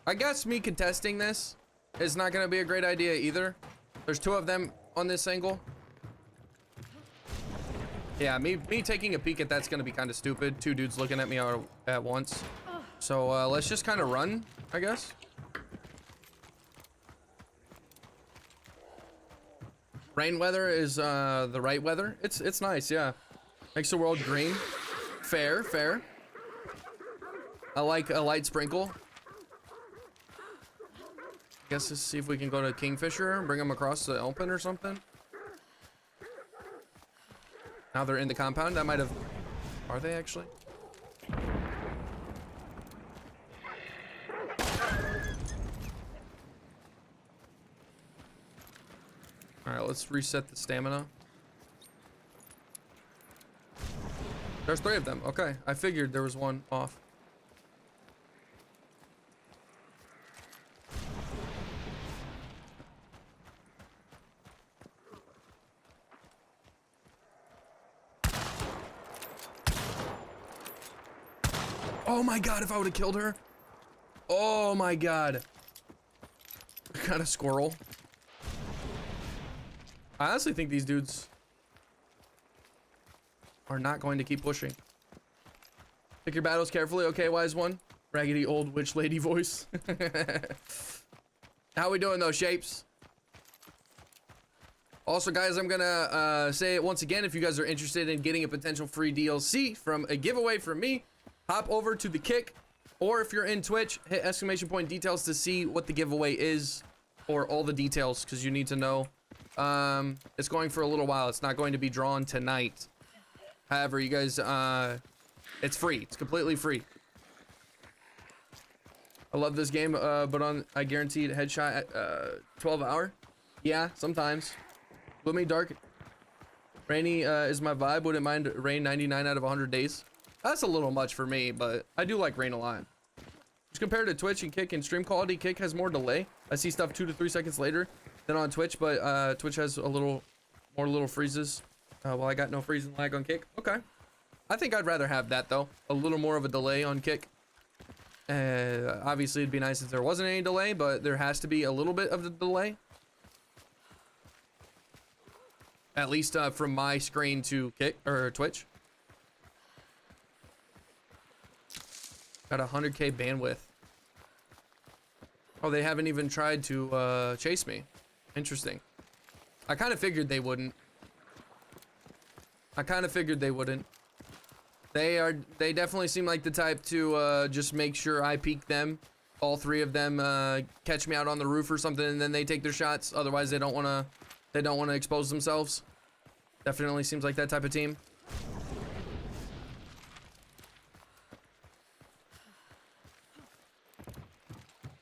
I guess me contesting this is not gonna be a great idea either. There's two of them on this angle. Yeah, me taking a peek at that's gonna be kind of stupid. Two dudes looking at me at once. So let's just kind of run, I guess. Rain weather is the right weather. It's nice, yeah. Makes the world green. Fair, fair. I like a light sprinkle. Guess let's see if we can go to Kingfisher and bring them across the open or something. Now they're in the compound. That might have. Are they actually? All right, let's reset the stamina. There's three of them. Okay, I figured there was one off. Oh my god, if I would have killed her. Oh my god. Got a squirrel. I honestly think these dudes are not going to keep pushing. Pick your battles carefully. Okay, wise one. Raggedy old witch lady voice. How we doing though, Shapes? Also, guys, I'm gonna say it once again. If you guys are interested in getting a potential free DLC from a giveaway from me, hop over to the Kick, or if you're in Twitch, hit ! Details to see what the giveaway is, or all the details, because you need to know. It's going for a little while. It's not going to be drawn tonight. However, you guys, it's free. It's completely free. I love this game, but I guaranteed headshot at 12 hour. Yeah, sometimes. Gloomy, dark, rainy is my vibe. Wouldn't mind rain 99 out of 100 days. That's a little much for me, but I do like rain a lot. Just compared to Twitch and Kick and stream quality, Kick has more delay. I see stuff 2 to 3 seconds later than on Twitch, but Twitch has a little more little freezes. Well, I got no freeze and lag on Kick. Okay. I think I'd rather have that though. A little more of a delay on Kick. Obviously it'd be nice if there wasn't any delay, but there has to be a little bit of the delay. At least from my screen to Kick or Twitch. Got 100k bandwidth. Oh, they haven't even tried to chase me. Interesting. I kind of figured they wouldn't. They definitely seem like the type to just make sure I peek them. All three of them catch me out on the roof or something, and then they take their shots. Otherwise, they don't want to expose themselves. Definitely seems like that type of team.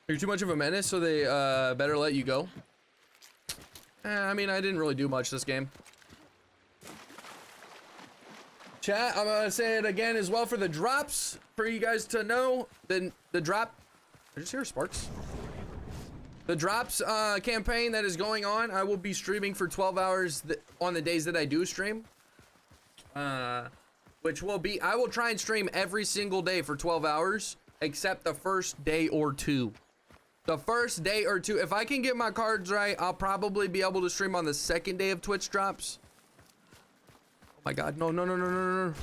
You're too much of a menace, so they better let you go. I mean, I didn't really do much this game. Chat, I'm gonna say it again as well for the drops, for you guys to know. The drop. I just hear sparks. The drops campaign that is going on, I will be streaming for 12 hours on the days that I do stream. Which will be, I will try and stream every single day for 12 hours, except the first day or two. The first day or two. If I can get my cards right, I'll probably be able to stream on the second day of Twitch drops. Oh my god, no, no, no, no, no, no.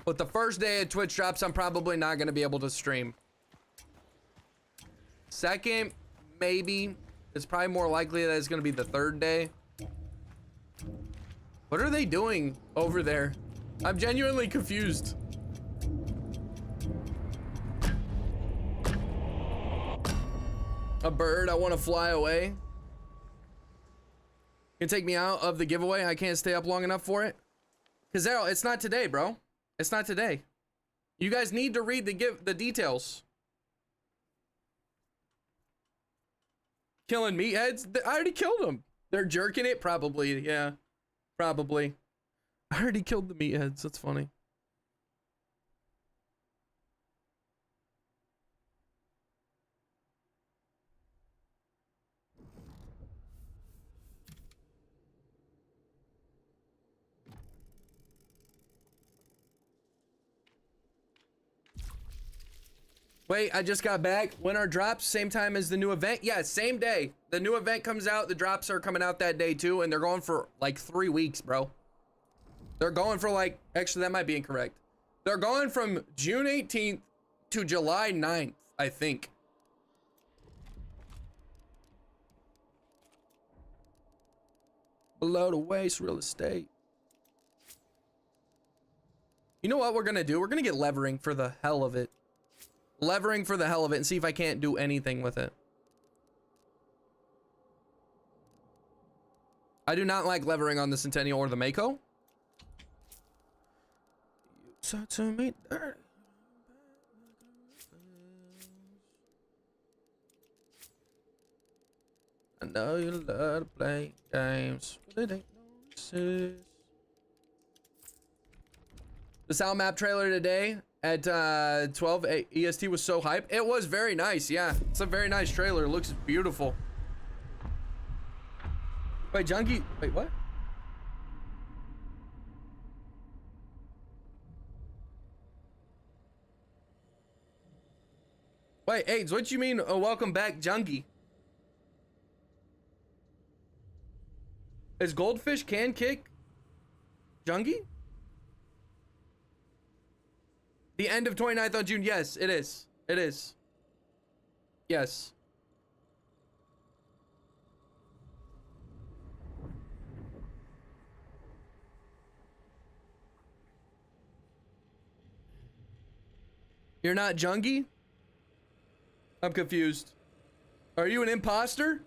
But the first day of Twitch drops, I'm probably not going to be able to stream. Second, maybe. It's probably more likely that it's going to be the third day. What are they doing over there? I'm genuinely confused. A bird, I want to fly away. You can take me out of the giveaway. I can't stay up long enough for it. Kazero, it's not today, bro. It's not today. You guys need to read the details. Killing meatheads? I already killed them. They're jerking it? Probably, yeah. Probably. I already killed the meatheads. That's funny. Wait, I just got back. When are drops? Same time as the new event? Yeah, same day. The new event comes out. The drops are coming out that day too. And they're going for like 3 weeks, bro. They're going for like, actually that might be incorrect. They're going from June 18th to July 9th, I think. Below the waist real estate. You know what we're gonna do? We're gonna get levering for the hell of it. Levering for the hell of it and see if I can't do anything with it. I do not like levering on the Centennial or the Mako. So to me, I know you love to play games, but it ain't no exist. The sound map trailer today at 12 EST was so hype. It was very nice, yeah. It's a very nice trailer. It looks beautiful. Wait, Junkie, wait, what? Wait, AIDS, what you mean, welcome back, Junkie? Is Goldfish can kick Junkie? The end of 29th of June. Yes, it is. It is. Yes. You're not Jungie? I'm confused. Are you an imposter?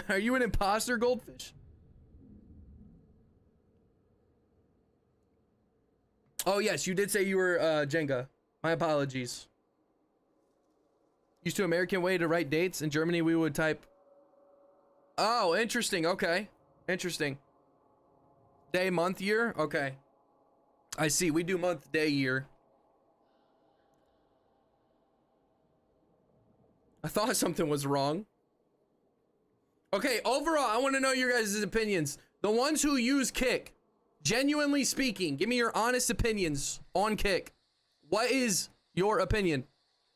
Are you an imposter, Goldfish? Oh, yes, you did say you were Jenga. My apologies. Used to American way to write dates. In Germany, we would type. Oh, interesting. Okay. Interesting. Day, month, year? Okay. I see. We do month, day, year. I thought something was wrong. Okay, overall, I want to know your guys' opinions. The ones who use Kick, genuinely speaking, give me your honest opinions on Kick. What is your opinion?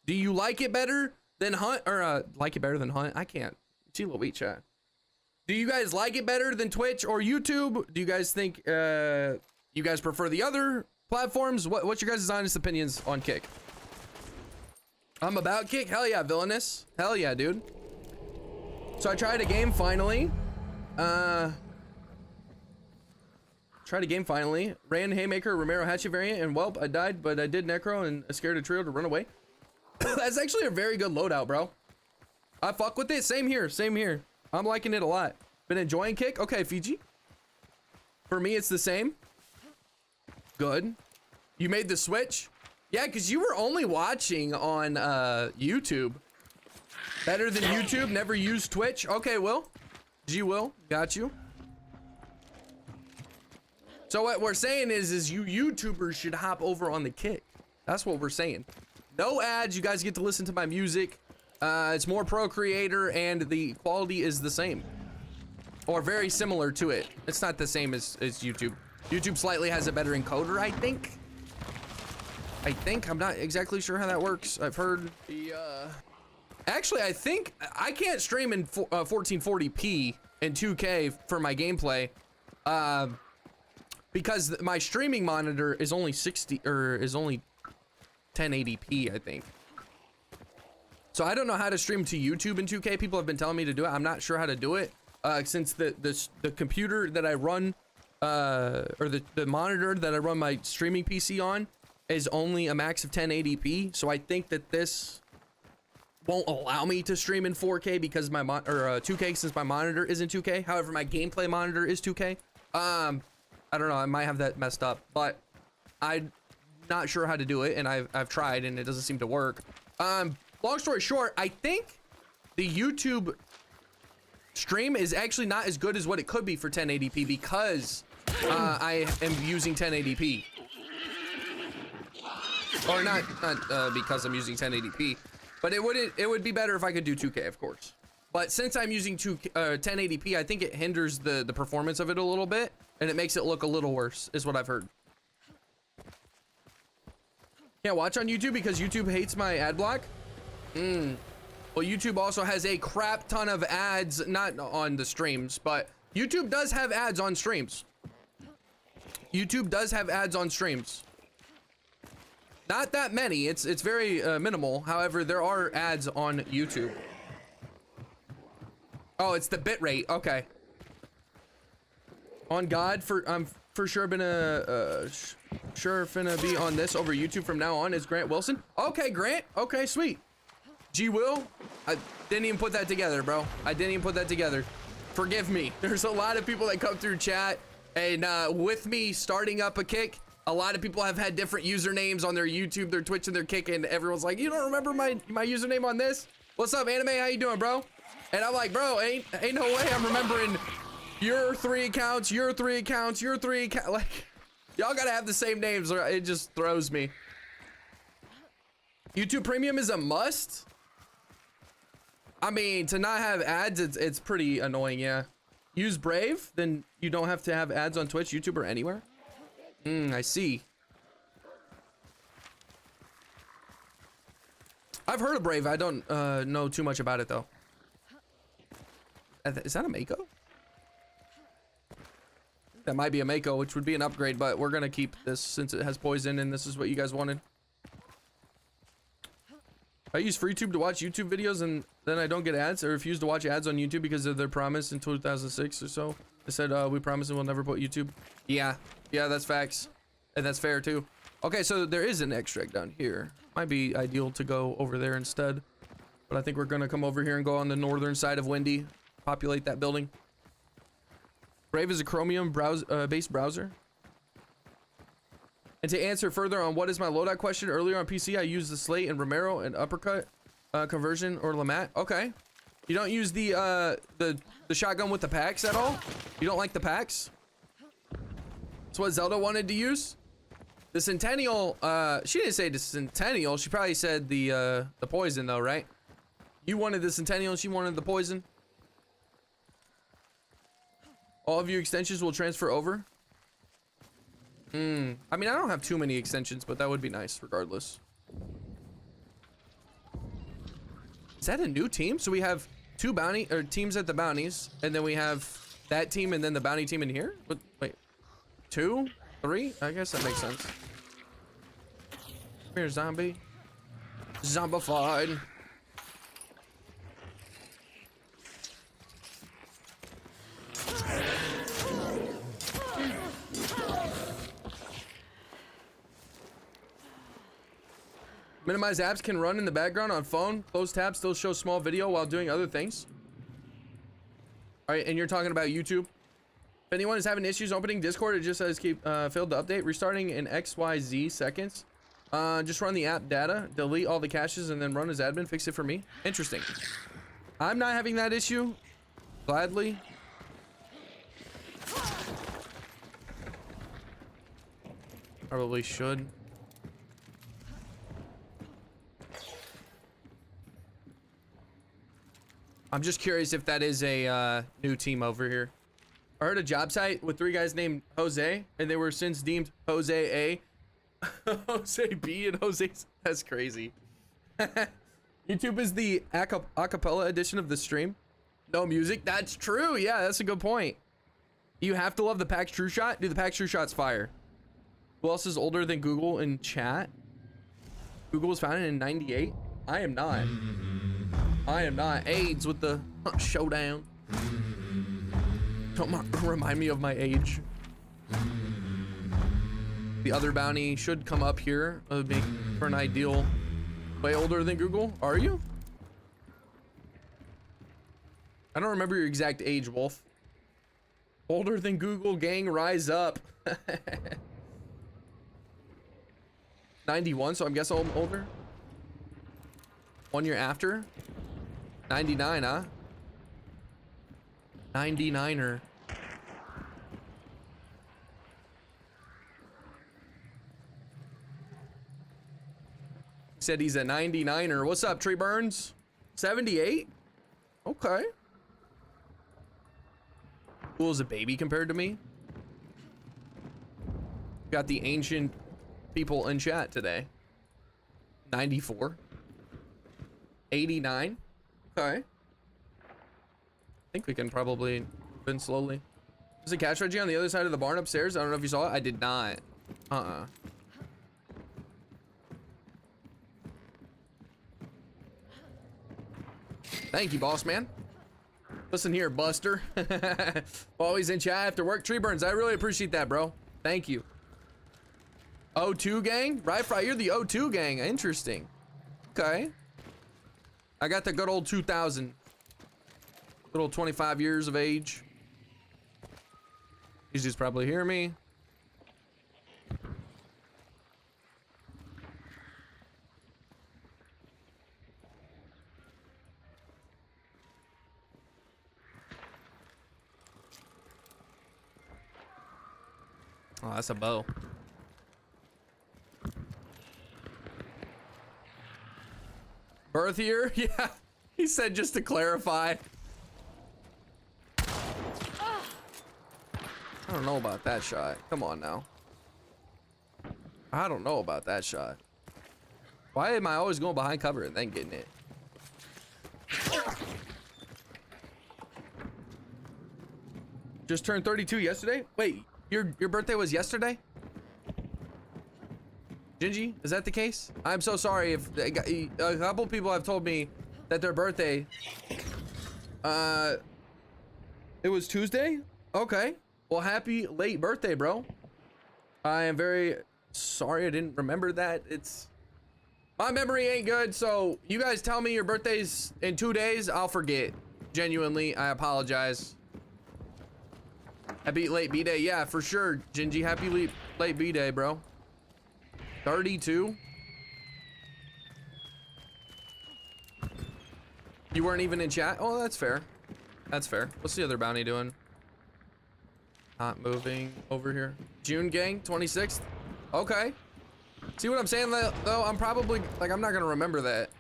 Do you like it better than Hunt? Or, like it better than Hunt? I can't. Chilo wheat chat. Do you guys like it better than Twitch or YouTube? Do you guys think, you guys prefer the other platforms? What's your guys' honest opinions on Kick? I'm about Kick? Hell yeah, Villainous. Hell yeah, dude. So I tried a game finally. Tried a game finally. Ran Haymaker, Romero Hatchet variant, and welp, I died, but I did Necro and scared a trio to run away. That's actually a very good loadout, bro. I fuck with it. Same here, same here. I'm liking it a lot. Been enjoying Kick? Okay, Fiji. For me, it's the same. Good. You made the switch? Yeah, because you were only watching on YouTube. Better than YouTube, never used Twitch. Okay, Will. G Will, got you. So what we're saying is you YouTubers should hop over on the Kick. That's what we're saying. No ads, you guys get to listen to my music. It's more pro creator and the quality is the same. Or very similar to it. It's not the same as YouTube. YouTube slightly has a better encoder, I think. I'm not exactly sure how that works. I've heard the, actually, I think I can't stream in 1440p and 2K for my gameplay. because my streaming monitor is only 60 or is only 1080p, I think. So I don't know how to stream to YouTube in 2K. People have been telling me to do it. I'm not sure how to do it since the computer that I run or the monitor that I run my streaming PC on is only a max of 1080p. So I think that this won't allow me to stream in 4K because my 2K since my monitor isn't 2K. However, my gameplay monitor is 2K. I don't know. I might have that messed up, but I'm not sure how to do it, and I've tried, and it doesn't seem to work. Long story short, I think the YouTube stream is actually not as good as what it could be for 1080p because I am using 1080p. Or not because I'm using 1080p, but it would be better if I could do 2K, of course. But since I'm using 1080p, I think it hinders the performance of it a little bit, and it makes it look a little worse, is what I've heard. Can't watch on YouTube because YouTube hates my ad block. Well, YouTube also has a crap ton of ads, not on the streams, but YouTube does have ads on streams. YouTube does have ads on streams. Not that many. It's very minimal. However, there are ads on YouTube. Oh, it's the bit rate. Okay. On God, I'm for sure finna be on this over YouTube from now on. Is Grant Wilson? Okay, Grant. Okay, sweet. G Will. I didn't even put that together, bro. I didn't even put that together. Forgive me. There's a lot of people that come through chat, and with me starting up a kick, a lot of people have had different usernames on their YouTube, their Twitch, and their kick, and everyone's like, you don't remember my username on this? What's up, Anime? How you doing, bro? And I'm like, bro, ain't no way I'm remembering your 3 accounts, your 3 accounts, your 3 accounts. Like, y'all gotta have the same names, or it just throws me. YouTube Premium is a must. I mean, to not have ads, it's pretty annoying, yeah. Use Brave, then you don't have to have ads on Twitch, YouTube, or anywhere. I see. I've heard of Brave. I don't know too much about it though. Is that a Mako? That might be a Mako, which would be an upgrade, but we're gonna keep this since it has poison and this is what you guys wanted. I use FreeTube to watch YouTube videos and then I don't get ads. I refuse to watch ads on YouTube because of their promise in 2006 or so. They said, we promise and we'll never put YouTube. Yeah, that's facts. And that's fair too. Okay, so there is an extract down here. Might be ideal to go over there instead. But I think we're gonna come over here and go on the northern side of Windy. Populate that building. Brave is a Chromium based browser. And to answer further on what is my loadout question, earlier on PC I used the Slate and Romero and Uppercut conversion or Lamat. Okay. You don't use the shotgun with the packs at all? You don't like the packs? That's what Zelda wanted to use? The Centennial, she didn't say the Centennial, she probably said the poison though, right? You wanted the Centennial, she wanted the poison. All of your extensions will transfer over? I mean, I don't have too many extensions, but that would be nice regardless. Is that a new team? So we have 2 bounty or teams at the bounties, and then we have that team and then the bounty team in here? But wait, 2? 3? I guess that makes sense. Come here, zombie. Zombified. Minimize apps can run in the background on phone. Close tabs still show small video while doing other things. All right, and you're talking about YouTube. If anyone is having issues opening Discord, it just says keep failed to update. Restarting in XYZ seconds. Just run the app data, delete all the caches, and then run as admin. Fix it for me. Interesting. I'm not having that issue. Gladly. Probably should. I'm just curious if that is a new team over here. I heard a job site with 3 guys named Jose, and they were since deemed Jose A, Jose B, and Jose. That's crazy. YouTube is the acapella edition of the stream. No music. That's true. Yeah, that's a good point. You have to love the PAX True Shot? Dude, the PAX True Shot's fire. Who else is older than Google in chat? Google was founded in 98? I am not. I am not. AIDS with the showdown. Don't remind me of my age. The other bounty should come up here. Would make for an ideal. Way older than Google? Are you? I don't remember your exact age, Wolf. Older than Google, gang, rise up. 91, so I'm guessing I'm older. 1 year after. 99, huh? 99er. Said he's a 99er. What's up, Tree Burns? 78? Okay. Cool as a baby compared to me. Got the ancient people in chat today. 94. 89. Okay. I think we can probably move in slowly. There's a cash reggie on the other side of the barn upstairs. I don't know if you saw it. I did not. Thank you, boss man. Listen here, Buster. Always in chat after work. Tree Burns, I really appreciate that, bro. Thank you. O2 gang? Right, Fry, you're the O2 gang. Interesting. Okay. I got the good old 2000. Good old 25 years of age. These dudes probably hear me. Oh, that's a bow. Birth year? Yeah. He said just to clarify. I don't know about that shot. Come on now. I don't know about that shot. Why am I always going behind cover and then getting it? Just turned 32 yesterday? Wait, your birthday was yesterday? Gingy, is that the case? I'm so sorry if a couple people have told me that their birthday, it was Tuesday? Okay. Well, happy late birthday, bro. I am very sorry I didn't remember that. My memory ain't good, so you guys tell me your birthday's in 2 days, I'll forget. Genuinely, I apologize. Happy late B-Day. Yeah, for sure, Gingy. Happy late B-Day, bro. 32? You weren't even in chat? Oh, that's fair. That's fair. What's the other bounty doing? Not moving over here. June gang, 26th. Okay. See what I'm saying though? I'm probably, like, I'm not gonna remember that.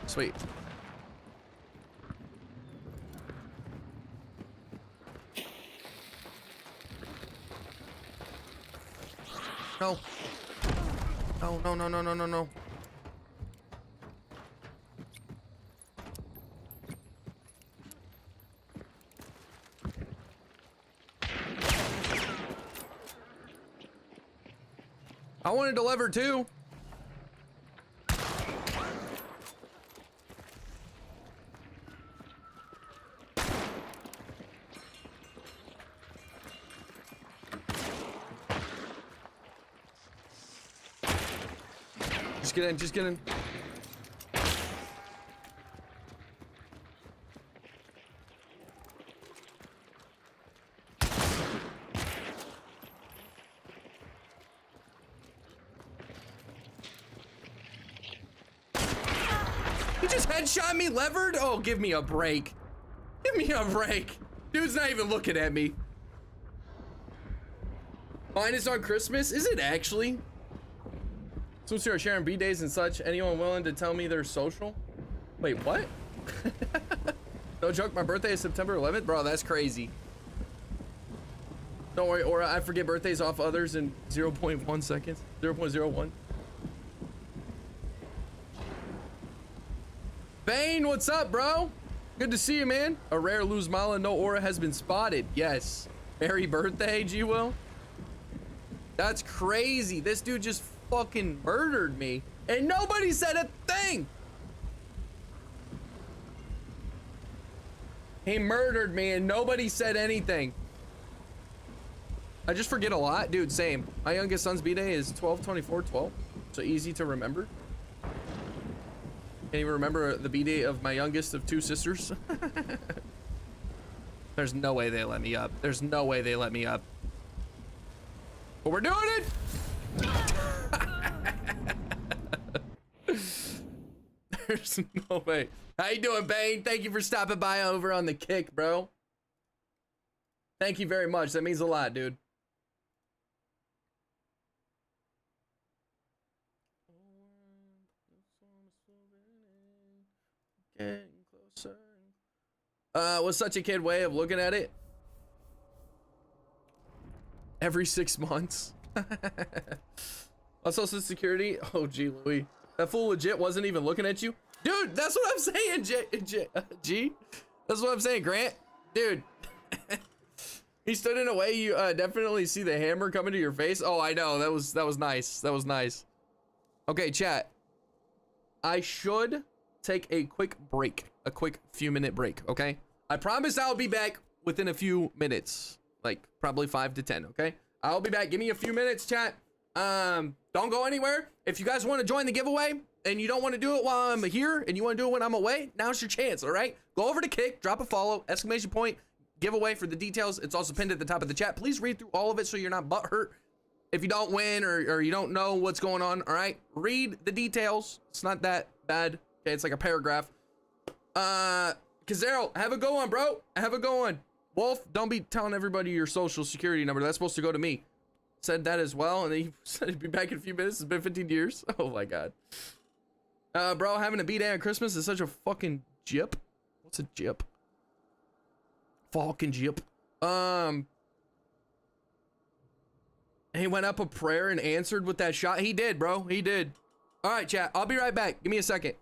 Sweet. No. No, no, no, no, no, no, no. I wanted to lever too. Just get in, just get in. He just headshot me levered? Oh, give me a break. Give me a break. Dude's not even looking at me. Mine is on Christmas? Is it actually? Since you're sharing B-days and such, anyone willing to tell me they're social? Wait, what? No joke, my birthday is September 11th? Bro, that's crazy. Don't worry, Aura, I forget birthdays off others in 0.1 seconds. 0.01. Bane, what's up, bro? Good to see you, man. A rare lose mala, no aura has been spotted. Yes. Merry birthday, G Will. That's crazy. This dude just fucking murdered me and nobody said a thing. He murdered me and nobody said anything. I just forget a lot, dude. Same. My youngest son's b-day is 12/24/12, so easy to remember. Can't even remember the b-day of my youngest of 2 sisters. There's no way they let me up. There's no way they let me up. But we're doing it. There's no way. How you doing, Bane? Thank you for stopping by over on the kick, bro. Thank you very much. That means a lot, dude. Getting closer. Was such a kid way of looking at it? Every 6 months. On Social Security? Oh, gee, Louis. That fool legit wasn't even looking at you? Dude, that's what I'm saying, G. That's what I'm saying, Grant. Dude. He stood in a way you definitely see the hammer coming to your face. Oh, I know. That was nice. That was nice. Okay, chat. I should take a quick break. A quick few-minute break, okay? I promise I'll be back within a few minutes. Like, probably 5 to 10, okay? I'll be back. Give me a few minutes, chat. Don't go anywhere. If you guys want to join the giveaway and you don't want to do it while I'm here and you want to do it when I'm away, now's your chance, all right? Go over to Kick, drop a follow, exclamation point, giveaway for the details. It's also pinned at the top of the chat. Please read through all of it so you're not butthurt if you don't win or you don't know what's going on, all right? Read the details. It's not that bad. Okay, it's like a paragraph. Kazero, have a go on, bro. Have a go on. Wolf, don't be telling everybody your social security number. That's supposed to go to me. Said that as well, and then he said he'd be back in a few minutes. It's been 15 years. Oh my god. Bro, having a b-day on Christmas is such a fucking jip. What's a jip? Fucking jip. He went up a prayer and answered with that shot. He did, bro. He did. All right, chat. I'll be right back. Give me a second.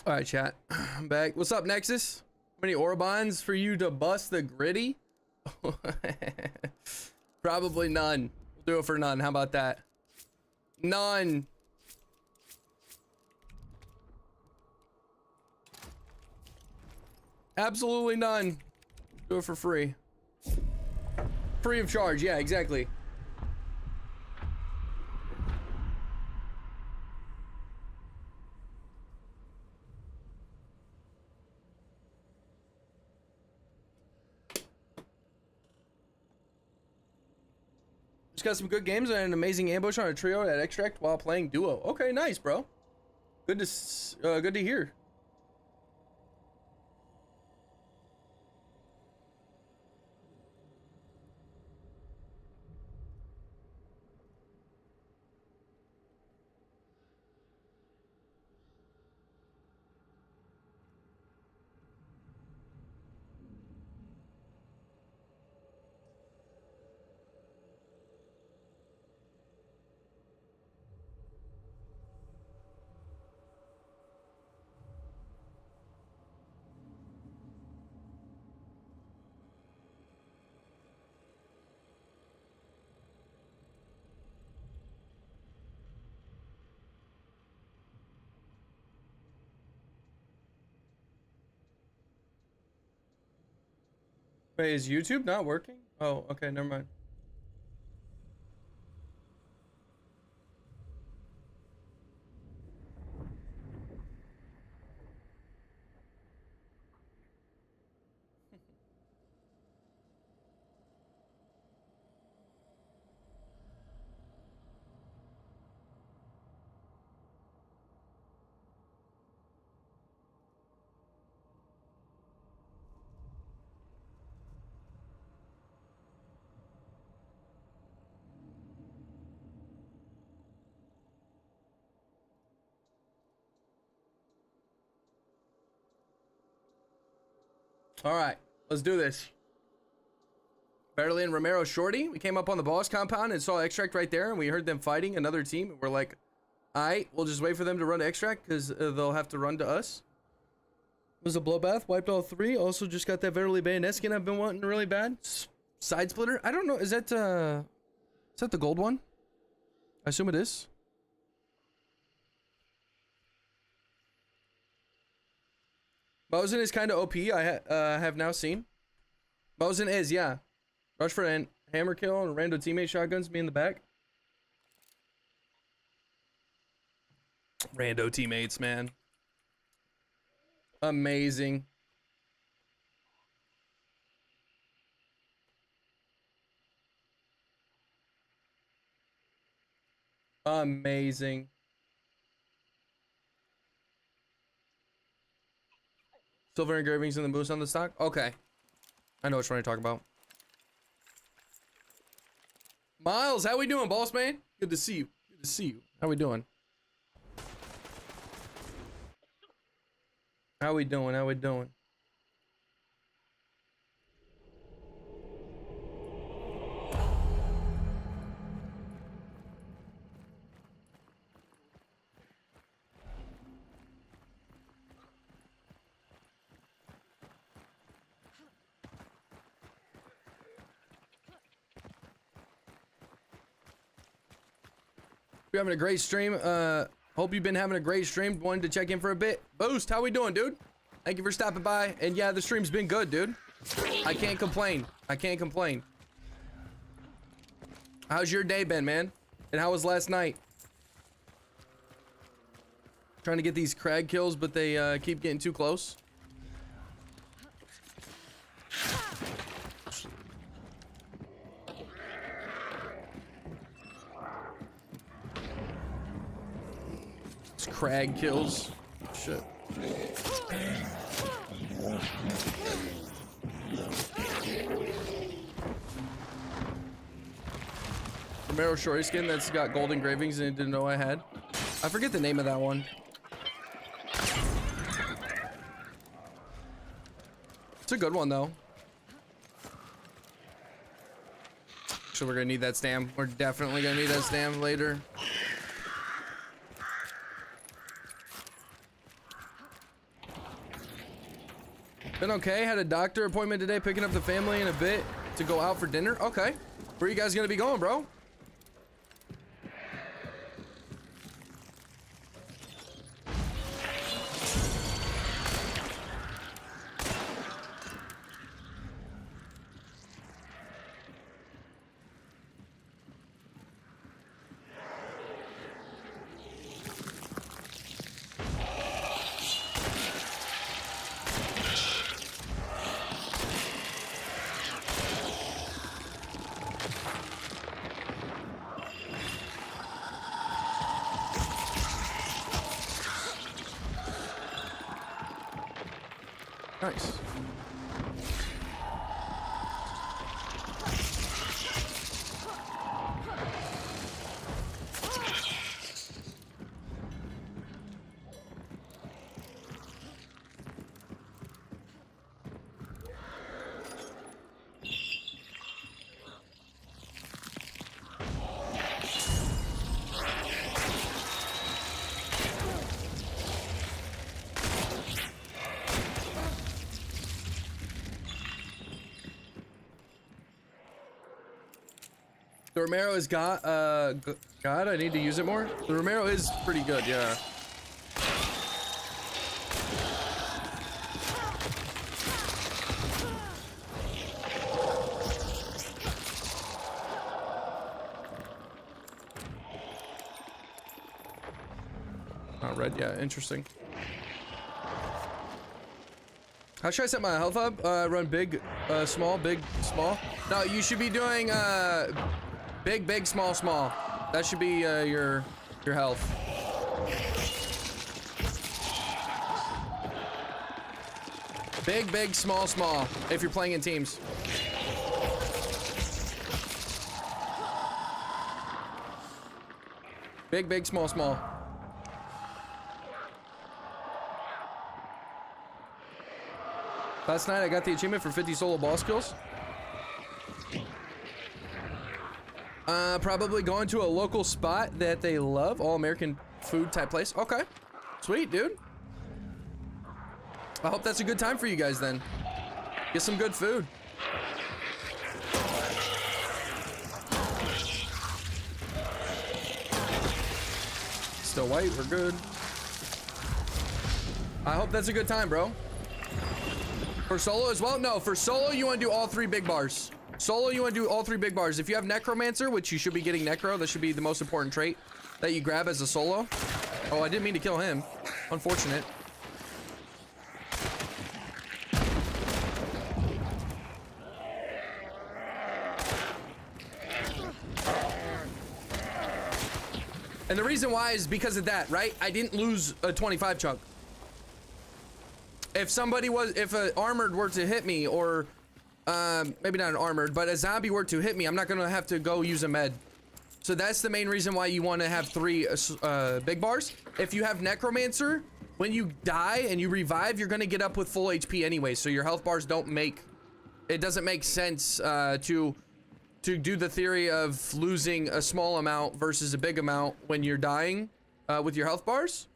All right, chat. I'm back. What's up, Nexus? How many Orobons for you to bust the gritty? Probably none. We'll do it for none. How about that? None. Absolutely none. Do it for free. Free of charge. Yeah, exactly. Just got some good games and an amazing ambush on a trio at extract while playing duo. Okay, nice, bro. Good to hear. Wait, is YouTube not working? Oh, okay, never mind. All right, let's do this. Barely and Romero Shorty. We came up on the boss compound and saw extract right there, and we heard them fighting another team. And we're like, all right, we'll just wait for them to run to extract because they'll have to run to us. It was a blowbath. Wiped all three. Also just got that Verily Bayonet skin I've been wanting really bad. Side splitter. I don't know. Is that the gold one? I assume it is. Mosin is kind of OP. I have now seen. Mosin is, yeah. Rush for a hammer kill and rando teammate shotguns me in the back. Rando teammates, man. Amazing. Amazing. Silver engravings in the moose on the stock? Okay. I know which one you're talking about. Miles, how we doing, boss man? Good to see you. Good to see you. How we doing? How we doing? How we doing? We're having a great stream. Hope you've been having a great stream. Wanted to check in for a bit. Boost, how we doing, dude? Thank you for stopping by. And yeah, the stream's been good, dude. I can't complain. I can't complain. How's your day been, man? And how was last night? Trying to get these crag kills, but they keep getting too close. Crag kills. Shit. Romero Shorty skin that's got gold engravings and I didn't know I had. I forget the name of that one. It's a good one though. So we're gonna need that stam. We're definitely gonna need that stam later. Been okay. Had a doctor appointment today, picking up the family in a bit to go out for dinner. Okay. Where are you guys gonna be going, bro? Nice. The Romero is God. God, I need to use it more. The Romero is pretty good, yeah. Not red, yeah. Interesting. How should I set my health up? Run big, small, big, small. No, you should be doing big, big, small, small. That should be your health. Big, big, small, small. If you're playing in teams. Big, big, small, small. Last night I got the achievement for 50 solo boss kills. Probably going to a local spot that they love, all American food type place. Okay, sweet, dude. I hope that's a good time for you guys then. Get some good food. Still white, we're good. I hope that's a good time, bro. For solo as well? No, for solo, you want to do all 3 big bars. Solo, you want to do all 3 big bars. If you have Necromancer, which you should be getting Necro, that should be the most important trait that you grab as a solo. Oh, I didn't mean to kill him. Unfortunate. And the reason why is because of that, right? I didn't lose a 25 chunk. If an armored were to hit me, or maybe not an armored, but a zombie were to hit me, I'm not gonna have to go use a med. So that's the main reason why you want to have 3 big bars. If you have Necromancer, when you die and you revive, you're gonna get up with full HP anyway, so your health bars don't make, it doesn't make sense to do the theory of losing a small amount versus a big amount when you're dying with your health bars.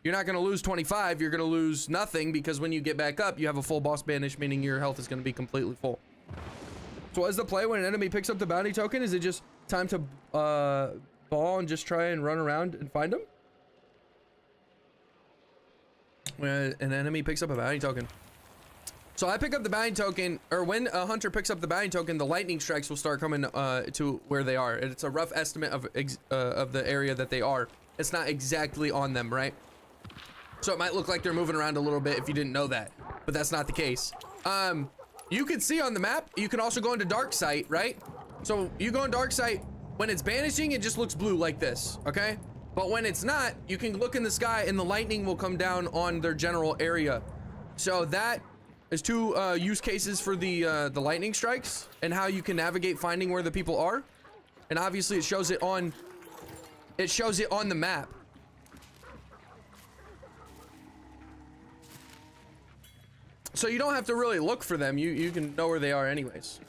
You're not going to lose 25, you're going to lose nothing, because when you get back up, you have a full boss banish, meaning your health is going to be completely full. So as the play, when an enemy picks up the bounty token, is it just time to ball and just try and run around and find them? When an enemy picks up a bounty token. So I pick up the bounty token, or when a hunter picks up the bounty token, the lightning strikes will start coming to where they are. It's a rough estimate of the area that they are. It's not exactly on them, right? So it might look like they're moving around a little bit if you didn't know that, but that's not the case. You can see on the map, you can also go into dark sight, right? So you go in dark sight, when it's banishing, it just looks blue like this, okay? But when it's not, you can look in the sky and the lightning will come down on their general area. So that is 2 use cases for the lightning strikes and how you can navigate finding where the people are. And obviously it shows it on the map. So you don't have to really look for them. You can know where they are anyways.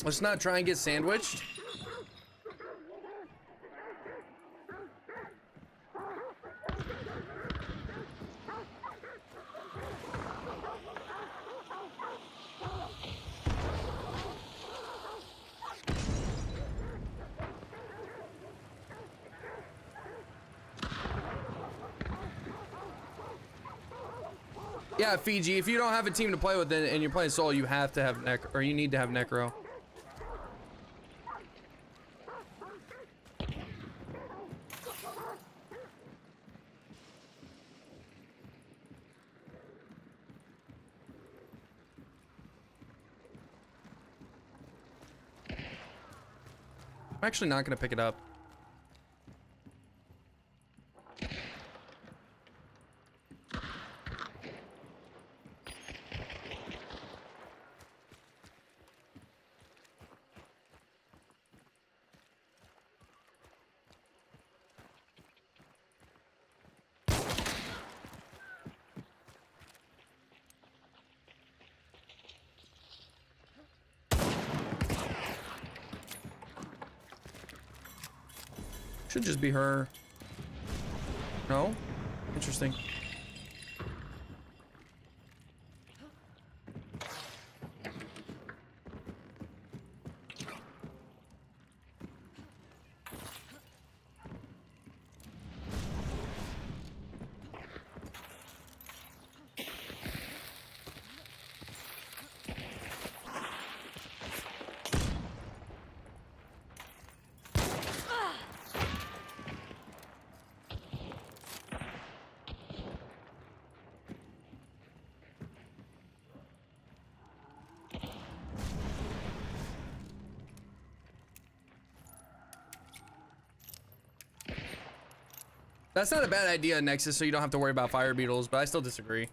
Let's not try and get sandwiched. Yeah, Fiji, if you don't have a team to play with and you're playing solo, you have to have or you need to have necro. I'm actually not gonna pick it up. Should just be her. No? Interesting. That's not a bad idea, Nexus, so you don't have to worry about fire beetles, but I still disagree.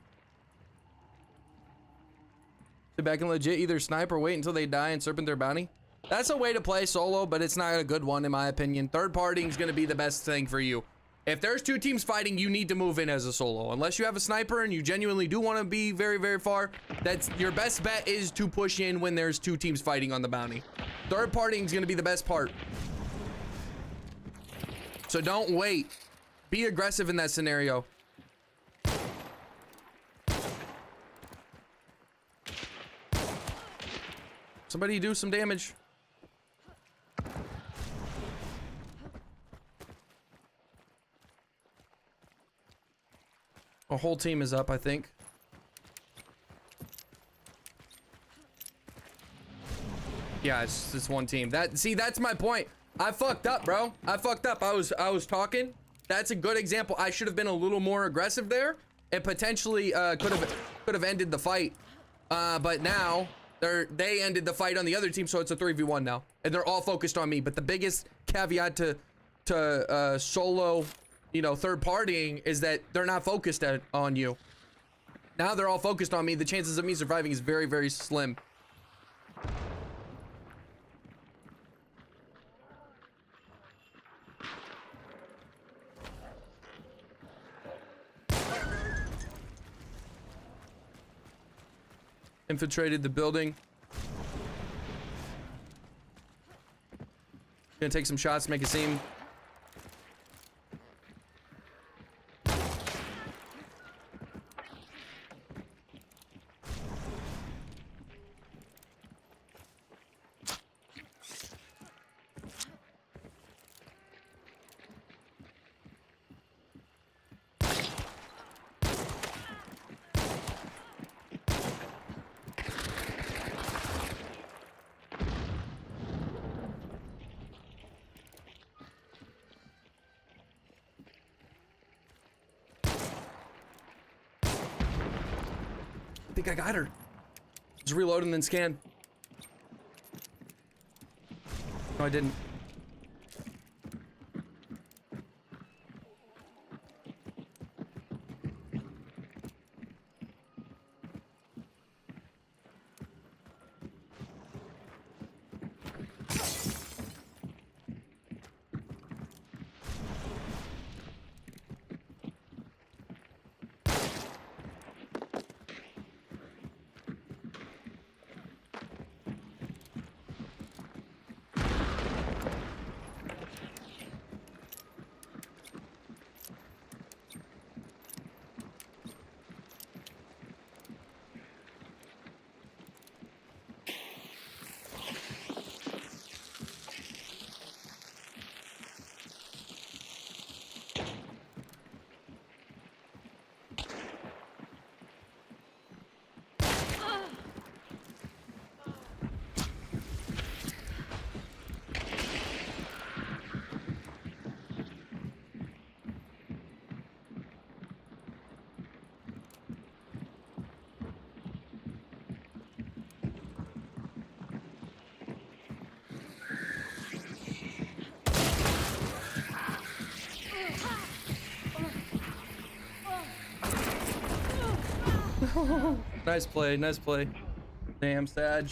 Sit back and legit either snipe or wait until they die and serpent their bounty. That's a way to play solo, but it's not a good one in my opinion. Third partying is going to be the best thing for you. If there's two teams fighting, you need to move in as a solo. Unless you have a sniper and you genuinely do want to be very, very far, that's your best bet is to push in when there's two teams fighting on the bounty. Third partying is going to be the best part. So don't wait. Be aggressive in that scenario. Somebody do some damage. A whole team is up, I think. Yeah, it's one team. See, that's my point. I fucked up, bro. I fucked up. I was talking. That's a good example. I should have been a little more aggressive there. It potentially could have ended the fight. But now they ended the fight on the other team, so it's a 3v1 now. And they're all focused on me. But the biggest caveat to solo, third partying is that they're not focused on you. Now they're all focused on me. The chances of me surviving is very, very slim. Infiltrated the building. Gonna take some shots, make it seem. I think I got her. Just reload and then scan. No, I didn't. Nice play, nice play. Damn, Sag.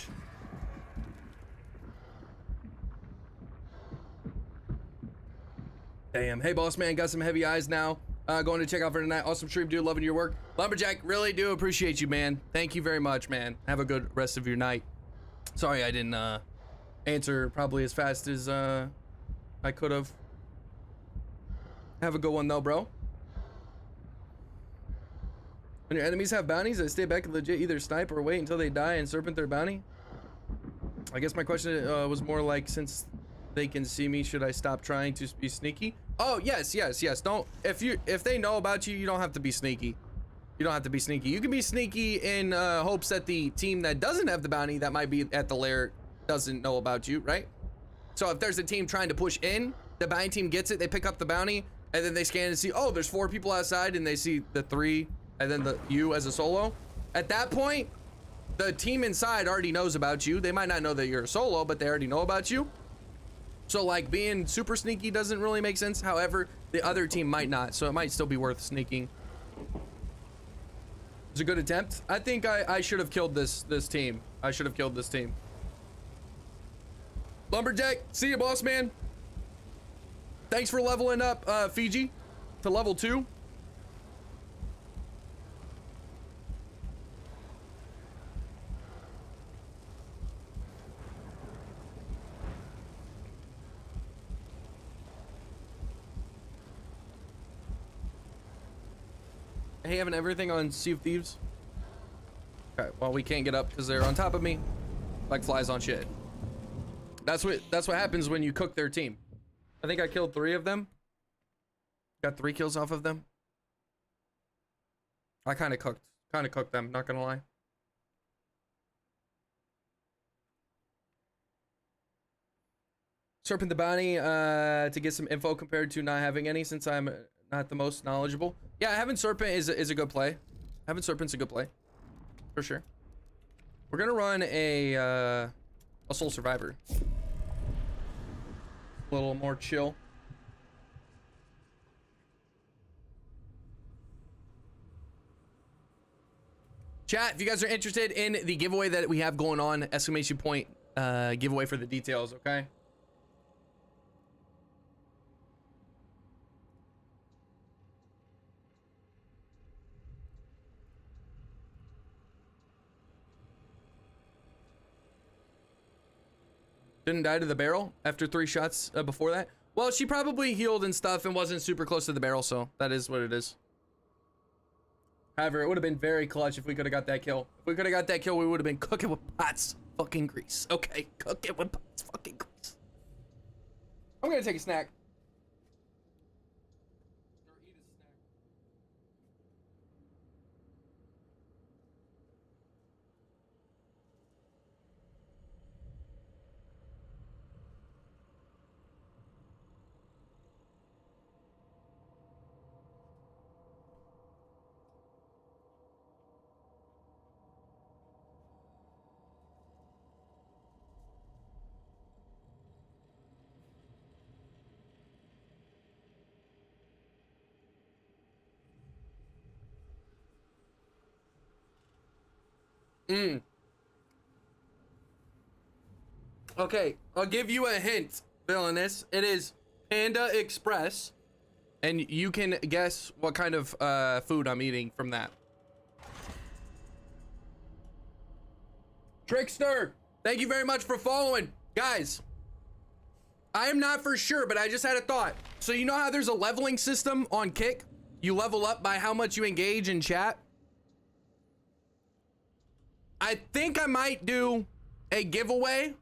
Damn. Hey, boss man, got some heavy eyes now. Going to check out for tonight. Awesome stream, dude. Loving your work. Lumberjack, really do appreciate you, man. Thank you very much, man. Have a good rest of your night. Sorry I didn't answer probably as fast as I could have. Have a good one though, bro. When your enemies have bounties, they stay back and legit either snipe or wait until they die and serpent their bounty. I guess my question was more like, since they can see me, should I stop trying to be sneaky? Oh, yes. Don't, if they know about you, you don't have to be sneaky. You don't have to be sneaky. You can be sneaky in hopes that the team that doesn't have the bounty that might be at the lair doesn't know about you, right? So if there's a team trying to push in, the bounty team gets it, they pick up the bounty, and then they scan and see, oh, there's 4 people outside, and they see the 3, and then you as a solo. At that point, the team inside already knows about you. They might not know that you're a solo, but they already know about you. So like being super sneaky doesn't really make sense. However, the other team might not, so it might still be worth sneaking. It's a good attempt. I think I should have killed this team. I should have killed this team. Lumberjack, see you, boss man. Thanks for leveling up Fiji to level 2. Hey, having everything on Sea of Thieves. Okay, well, we can't get up because they're on top of me like flies on shit. That's what happens when you cook their team. I think I killed 3 of them. Got 3 kills off of them. I kind of cooked them, not gonna lie. Serpent the bounty to get some info compared to not having any, since I'm not the most knowledgeable. Yeah, having Serpent is a good play. Having Serpent's a good play, for sure. We're gonna run a Soul Survivor. A little more chill. Chat, if you guys are interested in the giveaway that we have going on, exclamation point giveaway for the details, okay? Didn't die to the barrel after 3 shots before that. Well, she probably healed and stuff and wasn't super close to the barrel, so that is what it is. However, it would have been very clutch if we could have got that kill. If we could have got that kill, we would have been cooking with pots fucking grease. Okay, cooking with pots fucking grease. I'm gonna take a snack. Okay, I'll give you a hint, Villainous. It is Panda Express, and you can guess what kind of food I'm eating from that. Trickster, thank you very much for following. Guys, I am not for sure, but I just had a thought. So you know how there's a leveling system on Kick? You level up by how much you engage in chat. I think I might do a giveaway,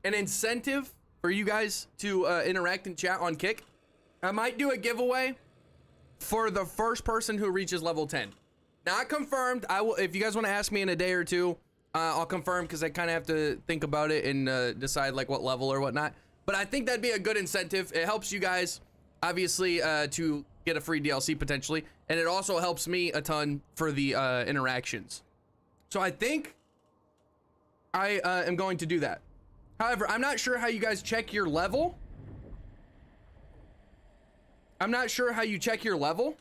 an incentive for you guys to interact in chat on Kick. I might do a giveaway for the first person who reaches level 10. Not confirmed. I will, if you guys want to ask me in a day or two, I'll confirm, because I kind of have to think about it and decide like what level or whatnot. But I think that'd be a good incentive. It helps you guys, obviously, to get a free DLC potentially, and it also helps me a ton for the interactions. So I think I am going to do that. However, I'm not sure how you guys check your level. I'm not sure how you check your level.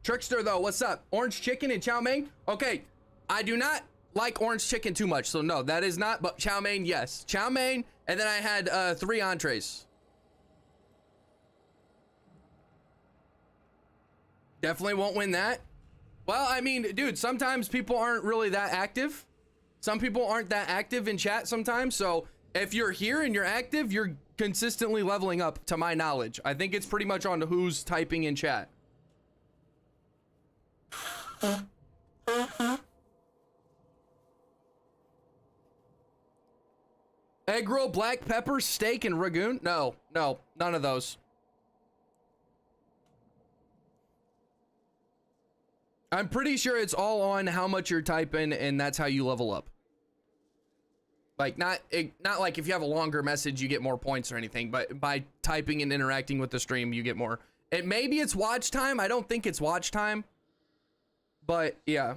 Trickster though, what's up? Orange chicken and chow mein? Okay, I do not like orange chicken too much, so no, that is not, but chow mein, yes. Chow mein, and then I had 3 entrees. Definitely won't win that. Well, I mean, dude, sometimes people aren't really that active. Some people aren't that active in chat sometimes, so if you're here and you're active, you're consistently leveling up to my knowledge. I think it's pretty much on who's typing in chat. Egg roll, black pepper, steak, and ragoon? No, none of those. I'm pretty sure it's all on how much you're typing, and that's how you level up. Like, not like if you have a longer message, you get more points or anything, but by typing and interacting with the stream, you get more. Maybe it's watch time. I don't think it's watch time, but yeah.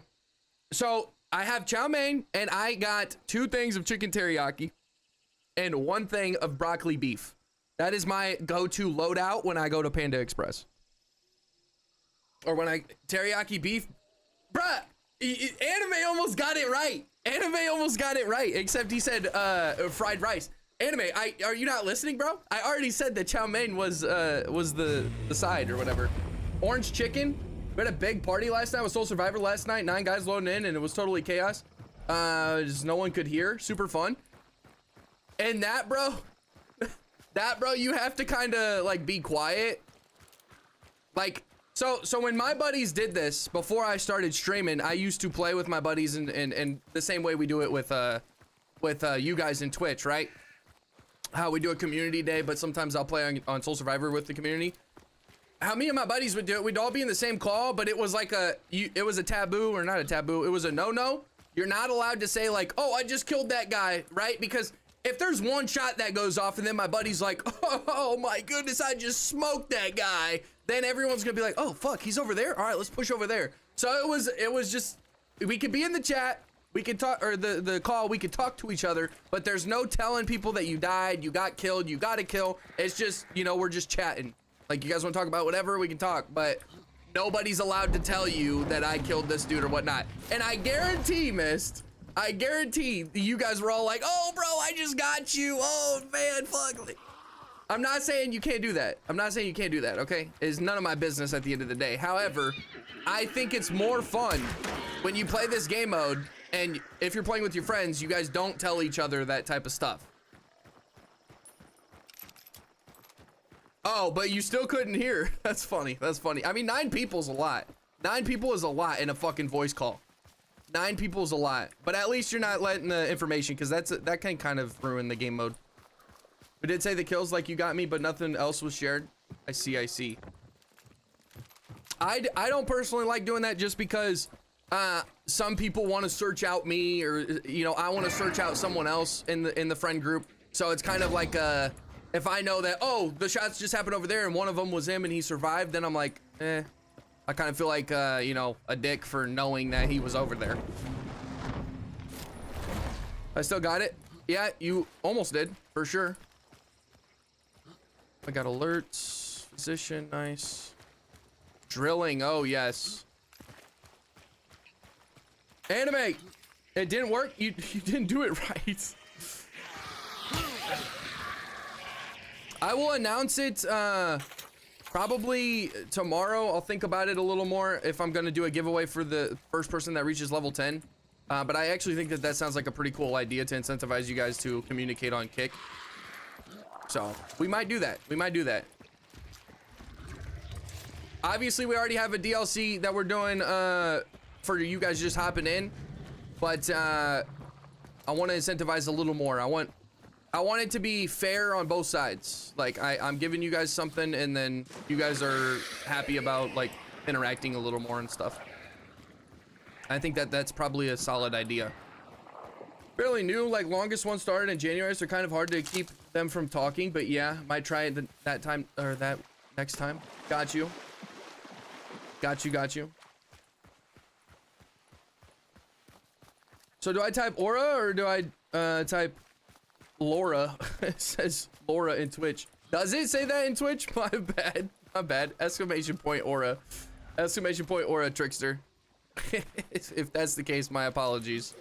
So I have chow mein, and I got 2 things of chicken teriyaki and 1 thing of broccoli beef. That is my go-to loadout when I go to Panda Express. Or when teriyaki beef. Bruh, Anime almost got it right. Anime almost got it right, except he said fried rice. Anime, are you not listening, bro? I already said that chow mein was the side or whatever. Orange chicken. We had a big party last night with Soul Survivor last night. 9 guys loading in, and it was totally chaos. Just no one could hear. Super fun. And that, bro, you have to kind of like be quiet. Like, so when my buddies did this before I started streaming, I used to play with my buddies and the same way we do it with you guys in Twitch, right? How we do a community day, but sometimes I'll play on Soul Survivor with the community. How me and my buddies would do it, we'd all be in the same call, but it was like it was a taboo, or not a taboo, it was a no-no. You're not allowed to say like, oh, I just killed that guy, right? Because if there's one shot that goes off and then my buddy's like, oh my goodness, I just smoked that guy, then everyone's gonna be like, oh fuck, he's over there, all right, let's push over there. So it was just, we could be in the chat, we could talk, or the call, we could talk to each other, but there's no telling people that you died, you got killed, you got a kill. It's just, you know, we're just chatting. Like, you guys want to talk about whatever, we can talk, but nobody's allowed to tell you that I killed this dude or whatnot. And I guarantee, Mist, I guarantee you guys were all like, oh bro, I just got you, oh man, fuck. I'm not saying you can't do that. I'm not saying you can't do that, okay? It's none of my business at the end of the day. However, I think it's more fun when you play this game mode, and if you're playing with your friends, you guys don't tell each other that type of stuff. Oh, but you still couldn't hear. That's funny. That's funny. I mean, 9 people's a lot. 9 people is a lot in a fucking voice call. 9 people is a lot. But at least you're not letting the information, because that can kind of ruin the game mode. We did say the kills like you got me, but nothing else was shared. I see, I see. I don't personally like doing that just because some people want to search out me, or, you know, I want to search out someone else in the friend group. So it's kind of like if I know that, oh, the shots just happened over there and one of them was him and he survived, then I'm like, I kind of feel like, you know, a dick for knowing that he was over there. I still got it. Yeah, you almost did, for sure. I got alerts, position, nice. Drilling, oh yes. Anime, it didn't work. You didn't do it right. I will announce it probably tomorrow. I'll think about it a little more if I'm gonna do a giveaway for the first person that reaches level 10. But I actually think that sounds like a pretty cool idea to incentivize you guys to communicate on Kick. So we might do that. We might do that. Obviously, we already have a DLC that we're doing for you guys just hopping in, but I want to incentivize a little more. I want it to be fair on both sides. Like I'm giving you guys something, and then you guys are happy about like interacting a little more and stuff. I think that's probably a solid idea. Fairly new, like longest one started in January, so kind of hard to keep them from talking, but yeah, might try it that time, or that next time. Got you. Got you. So do I type aura or do I type Laura? It says Laura in Twitch. Does it say that in Twitch? My bad. Exclamation point aura. Exclamation point or a trickster. If that's the case, my apologies.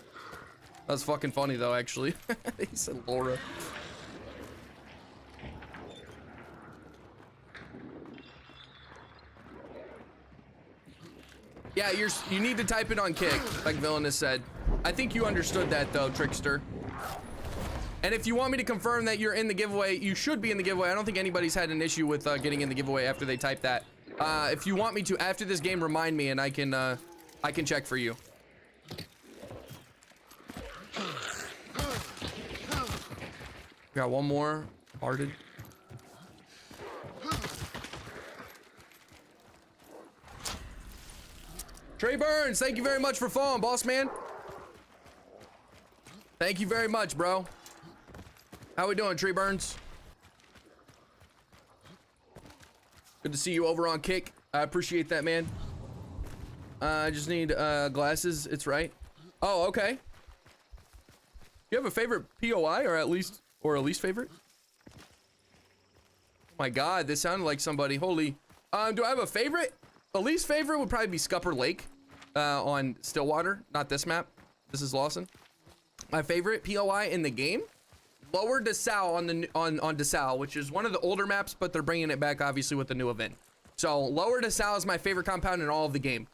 That's fucking funny though, actually. He said Laura. Yeah, you need to type it on kick, like Villainous said. I think you understood that though, Trickster. And if you want me to confirm that you're in the giveaway, you should be in the giveaway. I don't think anybody's had an issue with getting in the giveaway after they type that. If you want me to, after this game, remind me and I can check for you. Got one more. Hearted. Trey Burns, thank you very much for following, boss man. Thank you very much, bro. How we doing, Trey Burns? Good to see you over on Kick. I appreciate that, man. I just need glasses. It's right. Oh, okay. You have a favorite POI or a least favorite? Oh my God, this sounded like somebody. Holy. Do I have a favorite? The least favorite would probably be Scupper Lake on Stillwater. Not this map. This is Lawson. My favorite POI in the game, Lower DeSalle on DeSalle, which is one of the older maps, but they're bringing it back obviously with the new event. So Lower DeSalle is my favorite compound in all of the game.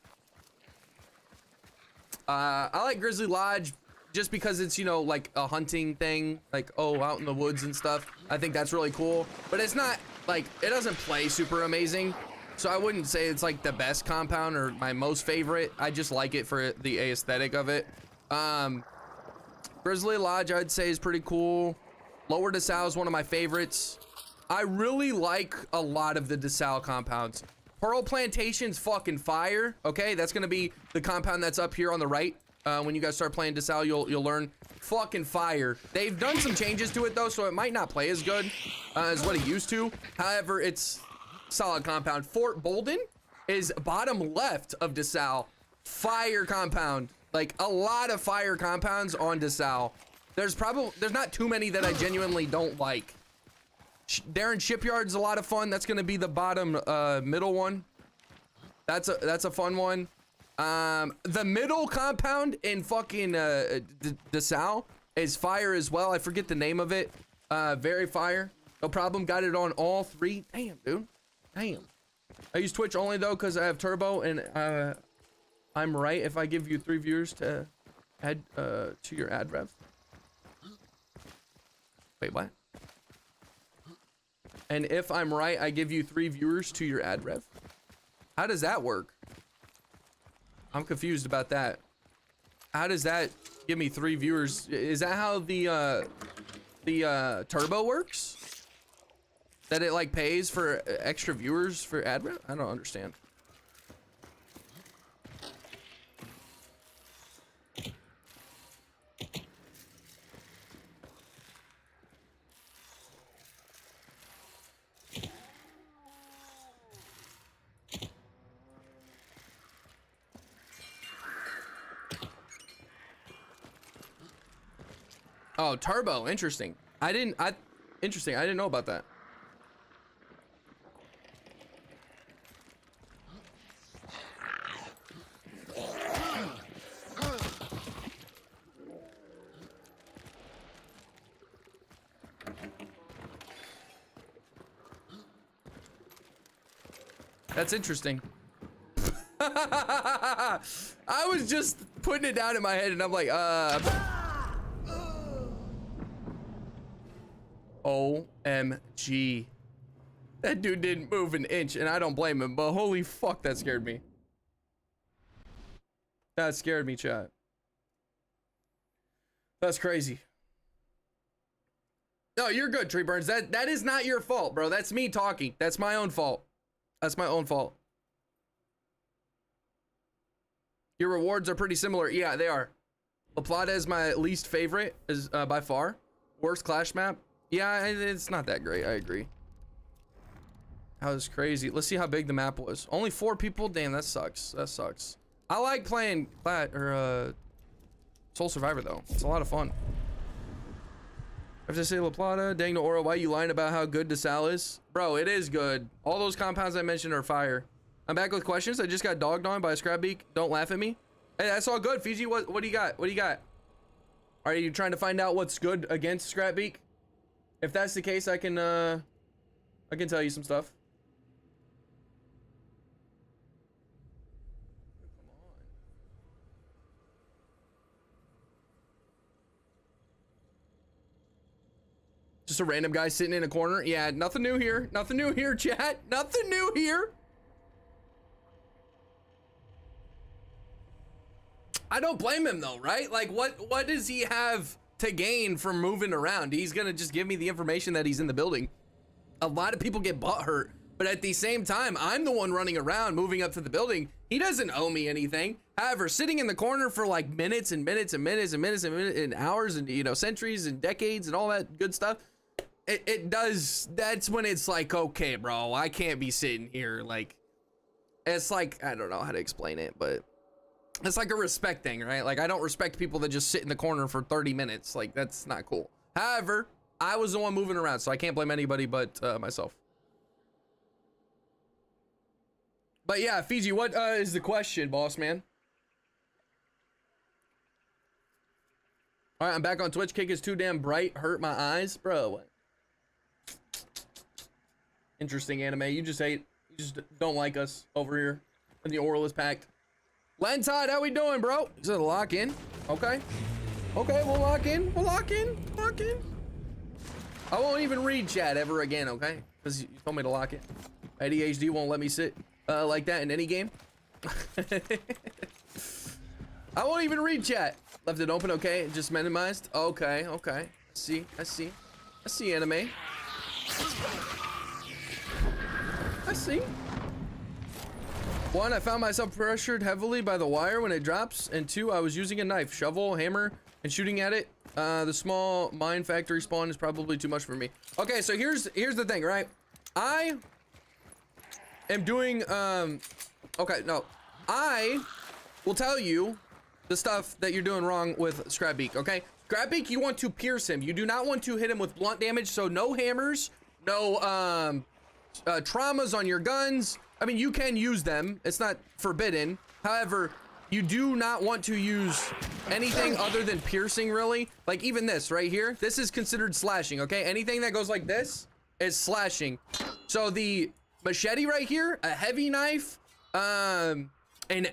I like Grizzly Lodge just because it's, you know, like a hunting thing, like, oh, out in the woods and stuff. I think that's really cool, but it's not like, it doesn't play super amazing. So I wouldn't say it's like the best compound or my most favorite. I just like it for the aesthetic of it. Grizzly Lodge, I'd say, is pretty cool. Lower DeSalle is one of my favorites. I really like a lot of the DeSalle compounds. Pearl Plantation's fucking fire. Okay, that's gonna be the compound that's up here on the right. When you guys start playing DeSalle, you'll learn. Fucking fire. They've done some changes to it though, so it might not play as good as what it used to. However, it's solid compound. Fort Bolden is bottom left of DeSalle. Fire compound. Like a lot of fire compounds on DeSalle. There's not too many that I genuinely don't like. Darren Shipyard's a lot of fun. That's gonna be the bottom middle one. That's a fun one. The middle compound in fucking DeSalle is fire as well. I forget the name of it. Very fire. No problem. Got it on all three. Damn, dude. Damn. I use Twitch only though because I have Turbo, and I'm right if I give you 3 viewers to add to your ad rev. Wait, what? And if I'm right, I give you 3 viewers to your ad rev. How does that work? I'm confused about that. How does that give me 3 viewers? Is that how the Turbo works? That it like pays for extra viewers for ad rev? I don't understand. Oh, Turbo, interesting. Interesting. I didn't know about that. That's interesting. I was just putting it down in my head and I'm like, OMG. That dude didn't move an inch and I don't blame him, but holy fuck, that scared me. That scared me, chat. That's crazy. No, you're good, Tree Burns. That is not your fault, bro. That's me talking. That's my own fault. That's my own fault. Your rewards are pretty similar. Yeah, they are. La Plata is my least favorite, is by far. Worst Clash map. Yeah, it's not that great. I agree. That was crazy. Let's see how big the map was. Only 4 people? Damn, that sucks. That sucks. I like playing Soul Survivor, though. It's a lot of fun. I have to say La Plata, dang Noaura, why you lying about how good DeSalle is? Bro, it is good. All those compounds I mentioned are fire. I'm back with questions. I just got dogged on by a scrap beak. Don't laugh at me. Hey, that's all good. Fiji, what do you got? What do you got? Are you trying to find out what's good against scrap beak? If that's the case, I can tell you some stuff. Just a random guy sitting in a corner. Yeah, nothing new here. Nothing new here, chat. Nothing new here. I don't blame him though, right? Like what does he have to gain from moving around? He's gonna just give me the information that he's in the building. A lot of people get butt hurt, but at the same time, I'm the one running around moving up to the building. He doesn't owe me anything. However, sitting in the corner for like minutes and minutes and minutes and minutes and minutes and hours and, you know, centuries and decades and all that good stuff, it does. That's when it's like, okay, bro, I can't be sitting here. Like, it's like, I don't know how to explain it, but it's like a respect thing, right? Like, I don't respect people that just sit in the corner for 30 minutes. Like, that's not cool. However, I was the one moving around, so I can't blame anybody but myself. But yeah, Fiji, what is the question, boss man? All right, I'm back on Twitch. Kick is too damn bright. Hurt my eyes. Bro, what? Interesting anime. You just hate. You just don't like us over here. And the oral is packed. Lentide, how we doing, bro? Is it a lock in? Okay. Okay, we'll lock in. We'll lock in. Lock in. I won't even read chat ever again, okay? Because you told me to lock it. ADHD won't let me sit like that in any game. I won't even read chat. Left it open, okay? Just minimized. Okay, okay. I see anime. I see. One, I found myself pressured heavily by the wire when it drops, and two, I was using a knife, shovel, hammer, and shooting at it. The small mine factory spawn is probably too much for me. Okay, so here's the thing, right? I am doing okay, no. I will tell you the stuff that you're doing wrong with Scrapbeak, okay? Scrapbeak, you want to pierce him. You do not want to hit him with blunt damage, so no hammers, no traumas on your guns. I mean, you can use them. It's not forbidden. However, you do not want to use anything other than piercing, really. Like even this right here, this is considered slashing, okay? Anything that goes like this is slashing. So the machete right here, a heavy knife, an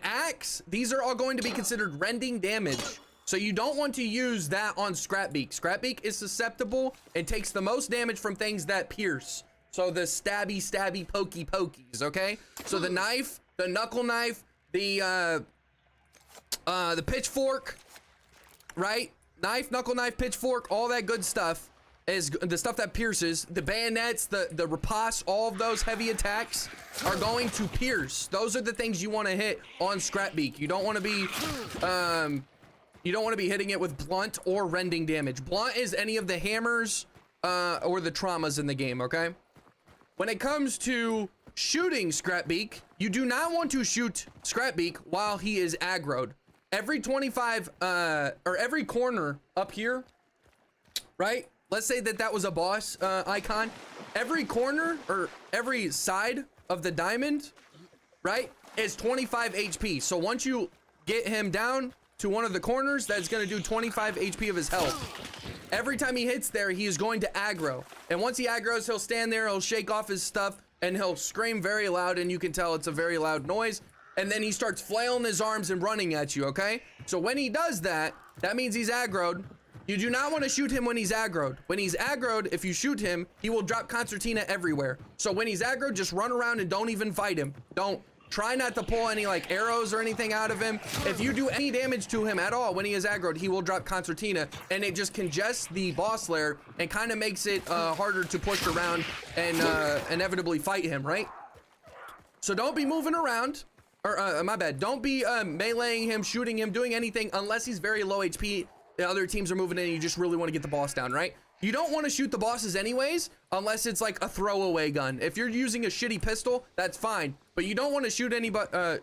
axe, these are all going to be considered rending damage. So you don't want to use that on Scrapbeak. Scrapbeak is susceptible and takes the most damage from things that pierce. So the stabby, pokey pokies, okay? So the knife, the knuckle knife, the pitchfork, right? Knife, knuckle knife, pitchfork, all that good stuff is the stuff that pierces. The bayonets, the riposte, all of those heavy attacks are going to pierce. Those are the things you want to hit on Scrapbeak. You don't want to be hitting it with blunt or rending damage. Blunt is any of the hammers or the traumas in the game, okay? When it comes to shooting Scrapbeak, you do not want to shoot Scrapbeak while he is aggroed. Every 25 or every corner up here, right? Let's say that was a boss icon. Every corner or every side of the diamond, right, is 25 HP. So once you get him down to one of the corners, that's gonna do 25 HP of his health. Every time he hits there, he is going to aggro. And once he aggroes, he'll stand there, he'll shake off his stuff, and he'll scream very loud, and you can tell it's a very loud noise. And then he starts flailing his arms and running at you, okay? So when he does that, that means he's aggroed. You do not want to shoot him when he's aggroed. When he's aggroed, if you shoot him, he will drop concertina everywhere. So when he's aggroed, just run around and don't even fight him. Don't. Try not to pull any like arrows or anything out of him. If you do any damage to him at all when he is aggroed, he will drop concertina, and it just congests the boss lair and kind of makes it harder to push around and inevitably fight him, right? So don't be moving around, or my bad, don't be meleeing him, shooting him, doing anything unless he's very low HP. The other teams are moving in and you just really want to get the boss down, right? You don't want to shoot the bosses anyways, unless it's like a throwaway gun. If you're using a shitty pistol, that's fine. But you don't want to shoot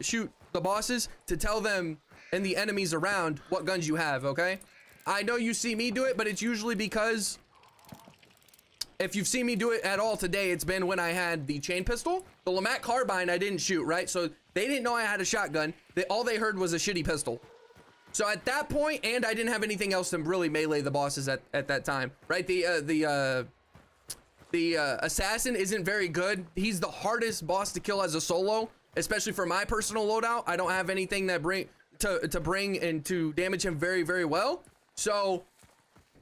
shoot the bosses to tell them and the enemies around what guns you have, okay? I know you see me do it, but it's usually because if you've seen me do it at all today, it's been when I had the chain pistol. The Lamat carbine I didn't shoot, right? So they didn't know I had a shotgun. All they heard was a shitty pistol. So at that point, and I didn't have anything else to really melee the bosses at that time, right? The assassin isn't very good. He's the hardest boss to kill as a solo, especially for my personal loadout. I don't have anything that bring and to damage him very, very well. So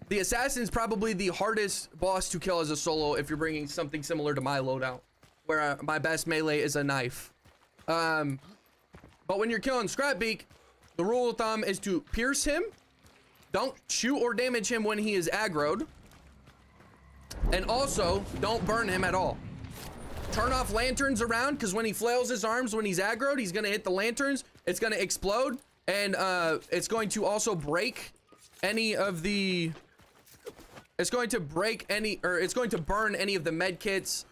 the assassin's probably the hardest boss to kill as a solo if you're bringing something similar to my loadout, where my best melee is a knife. But when you're killing Scrapbeak, the rule of thumb is to pierce him. Don't shoot or damage him when he is aggroed. And also, don't burn him at all. Turn off lanterns around, because when he flails his arms when he's aggroed, he's going to hit the lanterns. It's going to explode. And it's going to also break any of the... It's going to break any... Or it's going to burn any of the med kits,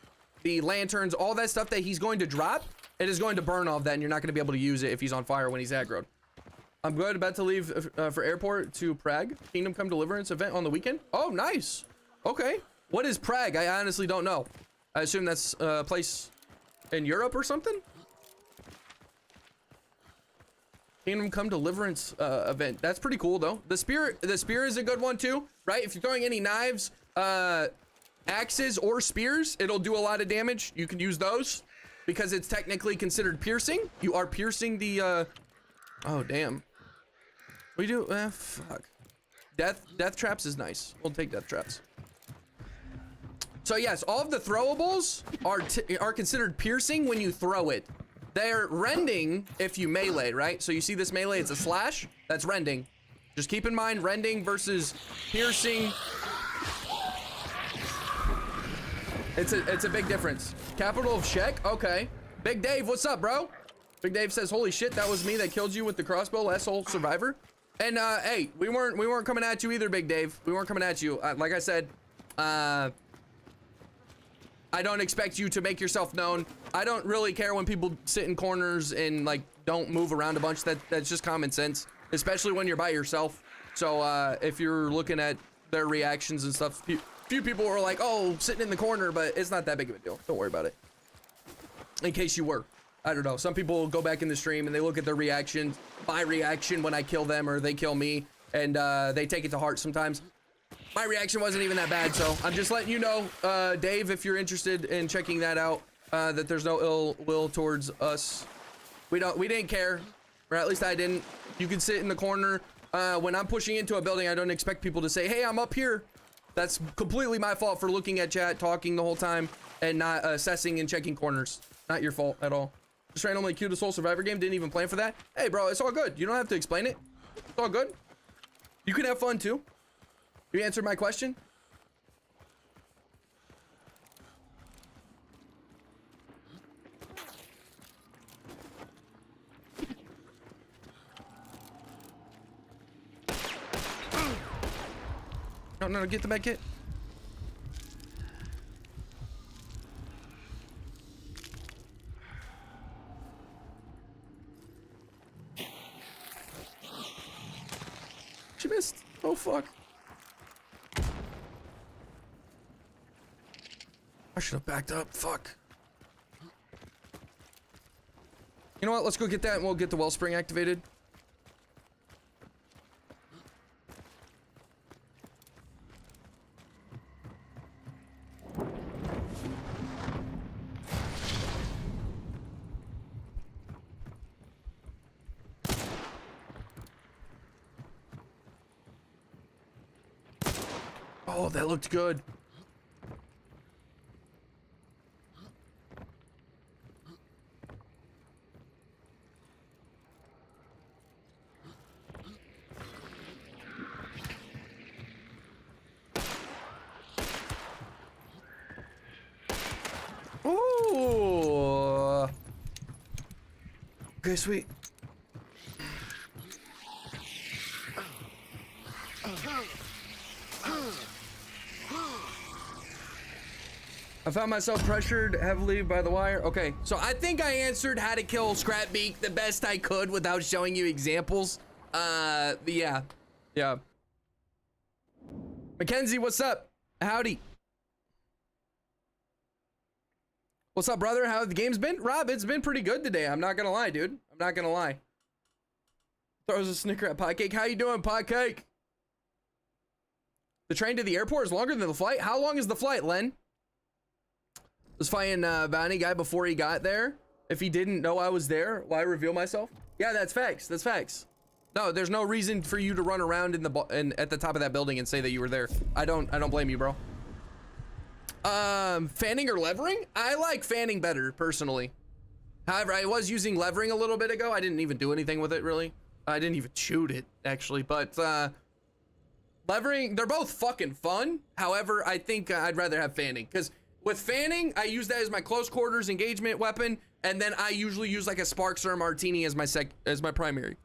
the lanterns, all that stuff that he's going to drop. It is going to burn all of that, and you're not going to be able to use it if he's on fire when he's aggroed. I'm good. About to leave for airport to Prague. Kingdom Come Deliverance event on the weekend. Oh, nice. Okay. What is Prague? I honestly don't know. I assume that's a place in Europe or something. Kingdom Come Deliverance event. That's pretty cool though. The spear is a good one too, right? If you're throwing any knives, axes or spears, it'll do a lot of damage. You can use those because it's technically considered piercing. You are piercing the oh damn. We do fuck. Death traps is nice. We'll take death traps. So yes, all of the throwables are considered piercing when you throw it. They're rending if you melee, right? So you see this melee, it's a slash, that's rending. Just keep in mind, rending versus piercing. It's a big difference. Capital of Czech, okay. Big Dave, what's up, bro? Big Dave says, holy shit, that was me that killed you with the crossbow, last soul survivor. And hey, we weren't coming at you either, Big Dave. We weren't coming at you. Like I said, I don't expect you to make yourself known. I don't really care when people sit in corners and like don't move around a bunch. That's just common sense, especially when you're by yourself. So if you're looking at their reactions and stuff, few people were like, oh, sitting in the corner, but it's not that big of a deal. Don't worry about it. In case you were. I don't know. Some people go back in the stream and they look at their reactions, my reaction when I kill them or they kill me, and they take it to heart sometimes. My reaction wasn't even that bad, so I'm just letting you know, Dave, if you're interested in checking that out, that there's no ill will towards us. We didn't care, or at least I didn't. You can sit in the corner. When I'm pushing into a building, I don't expect people to say, hey, I'm up here. That's completely my fault for looking at chat, talking the whole time, and not assessing and checking corners. Not your fault at all. Just randomly queued a Soul Survivor game, didn't even plan for that. Hey, bro, it's all good. You don't have to explain it. It's all good. You can have fun, too. You answered my question? No, get the med kit. She missed. Oh, fuck. I should have backed up. Fuck. You know what? Let's go get that and we'll get the wellspring activated. Oh, that looked good. Ooh. Okay, sweet. I found myself pressured heavily by the wire. Okay, so I think I answered how to kill Scrapbeak the best I could without showing you examples. Yeah. Mackenzie, what's up? Howdy. What's up, brother? How the game's been? Rob, it's been pretty good today. I'm not gonna lie, dude. I'm not gonna lie. Throws a snicker at Pie Cake. How you doing, Pie Cake? The train to the airport is longer than the flight? How long is the flight, Len? Was fighting Bounty guy before he got there. If he didn't know I was there, why reveal myself? Yeah, that's facts. That's facts. No, there's no reason for you to run around at the top of that building and say that you were there. I don't blame you, bro. Fanning or levering? I like fanning better, personally. However, I was using levering a little bit ago. I didn't even do anything with it, really. I didn't even shoot it, actually. But levering, they're both fucking fun. However, I think I'd rather have fanning. Because with fanning, I use that as my close quarters engagement weapon. And then I usually use like a Sparks or a Martini as my primary,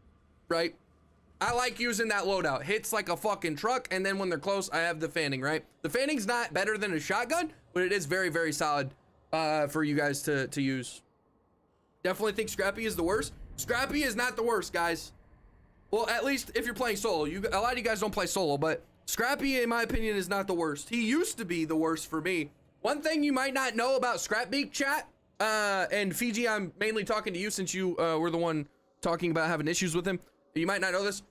right? I like using that loadout. Hits like a fucking truck, and then when they're close, I have the fanning, right? The fanning's not better than a shotgun, but it is very, very solid for you guys to use. Definitely think Scrappy is the worst. Scrappy is not the worst, guys. Well, at least if you're playing solo. A lot of you guys don't play solo, but Scrappy, in my opinion, is not the worst. He used to be the worst for me. One thing you might not know about Scrapbeak, chat, and Fiji, I'm mainly talking to you since you were the one talking about having issues with him. You might not know this.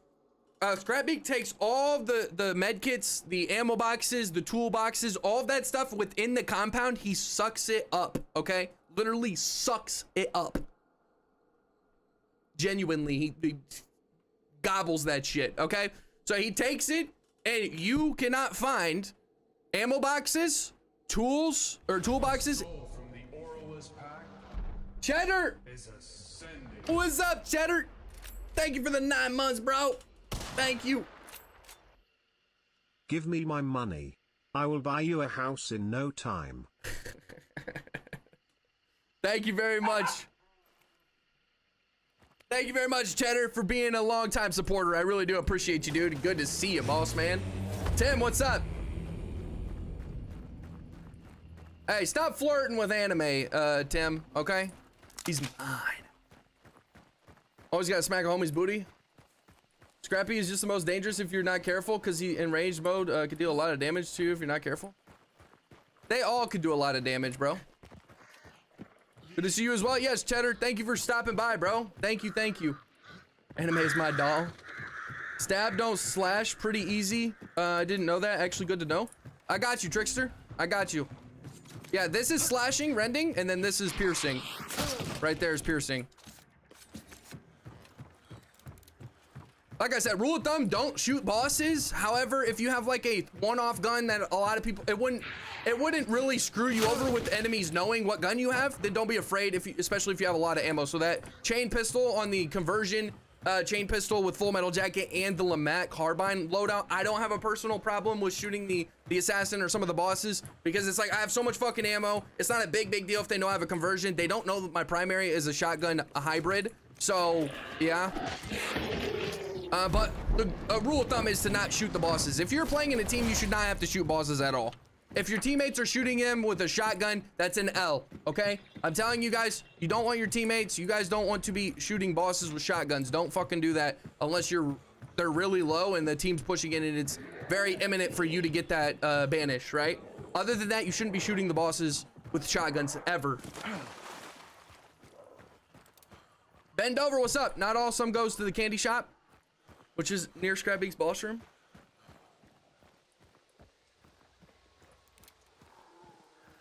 Scrapbeak takes all the med kits, the ammo boxes, the tool boxes, all of that stuff within the compound. He sucks it up, okay? Literally sucks it up. Genuinely, he gobbles that shit, okay? So he takes it, and you cannot find ammo boxes, tools, or toolboxes. Cheddar! What's up, Cheddar? Thank you for the 9 months, bro. Thank you. Give me my money. I will buy you a house in no time. Thank you very much. Thank you very much, Cheddar, for being a long-time supporter. I really do appreciate you, dude. Good to see you, boss man. Tim, what's up? Hey, stop flirting with anime, Tim, okay? He's mine. Always gotta smack a homie's booty. Scrappy is just the most dangerous if you're not careful, because he in ranged mode could deal a lot of damage to you if you're not careful. They all could do a lot of damage, bro. Good to see you as well. Yes, Cheddar, thank you for stopping by, bro. Thank you, thank you. Anime is my doll. Stab, don't slash, pretty easy. I didn't know that. Actually, good to know. I got you, Trickster. I got you. Yeah, this is slashing, rending, and then this is piercing. Right there is piercing. Like I said, rule of thumb, don't shoot bosses. However, if you have like a one-off gun that a lot of people, it wouldn't really screw you over with enemies knowing what gun you have, then don't be afraid, especially if you have a lot of ammo. So that chain pistol on the conversion, chain pistol with full metal jacket and the Lamat carbine loadout, I don't have a personal problem with shooting the assassin or some of the bosses, because it's like I have so much fucking ammo. It's not a big deal if they know I have a conversion. They don't know that my primary is a shotgun, a hybrid. So yeah. But the rule of thumb is to not shoot the bosses. If you're playing in a team, you should not have to shoot bosses at all. If your teammates are shooting him with a shotgun, that's an L, okay? I'm telling you guys, you don't want your teammates, you guys don't want to be shooting bosses with shotguns. Don't fucking do that unless they're really low and the team's pushing in and it's very imminent for you to get that banish, right? Other than that, you shouldn't be shooting the bosses with shotguns ever. Bend over, what's up? Not all some goes to the candy shop, which is near Scrapbeak's boss room.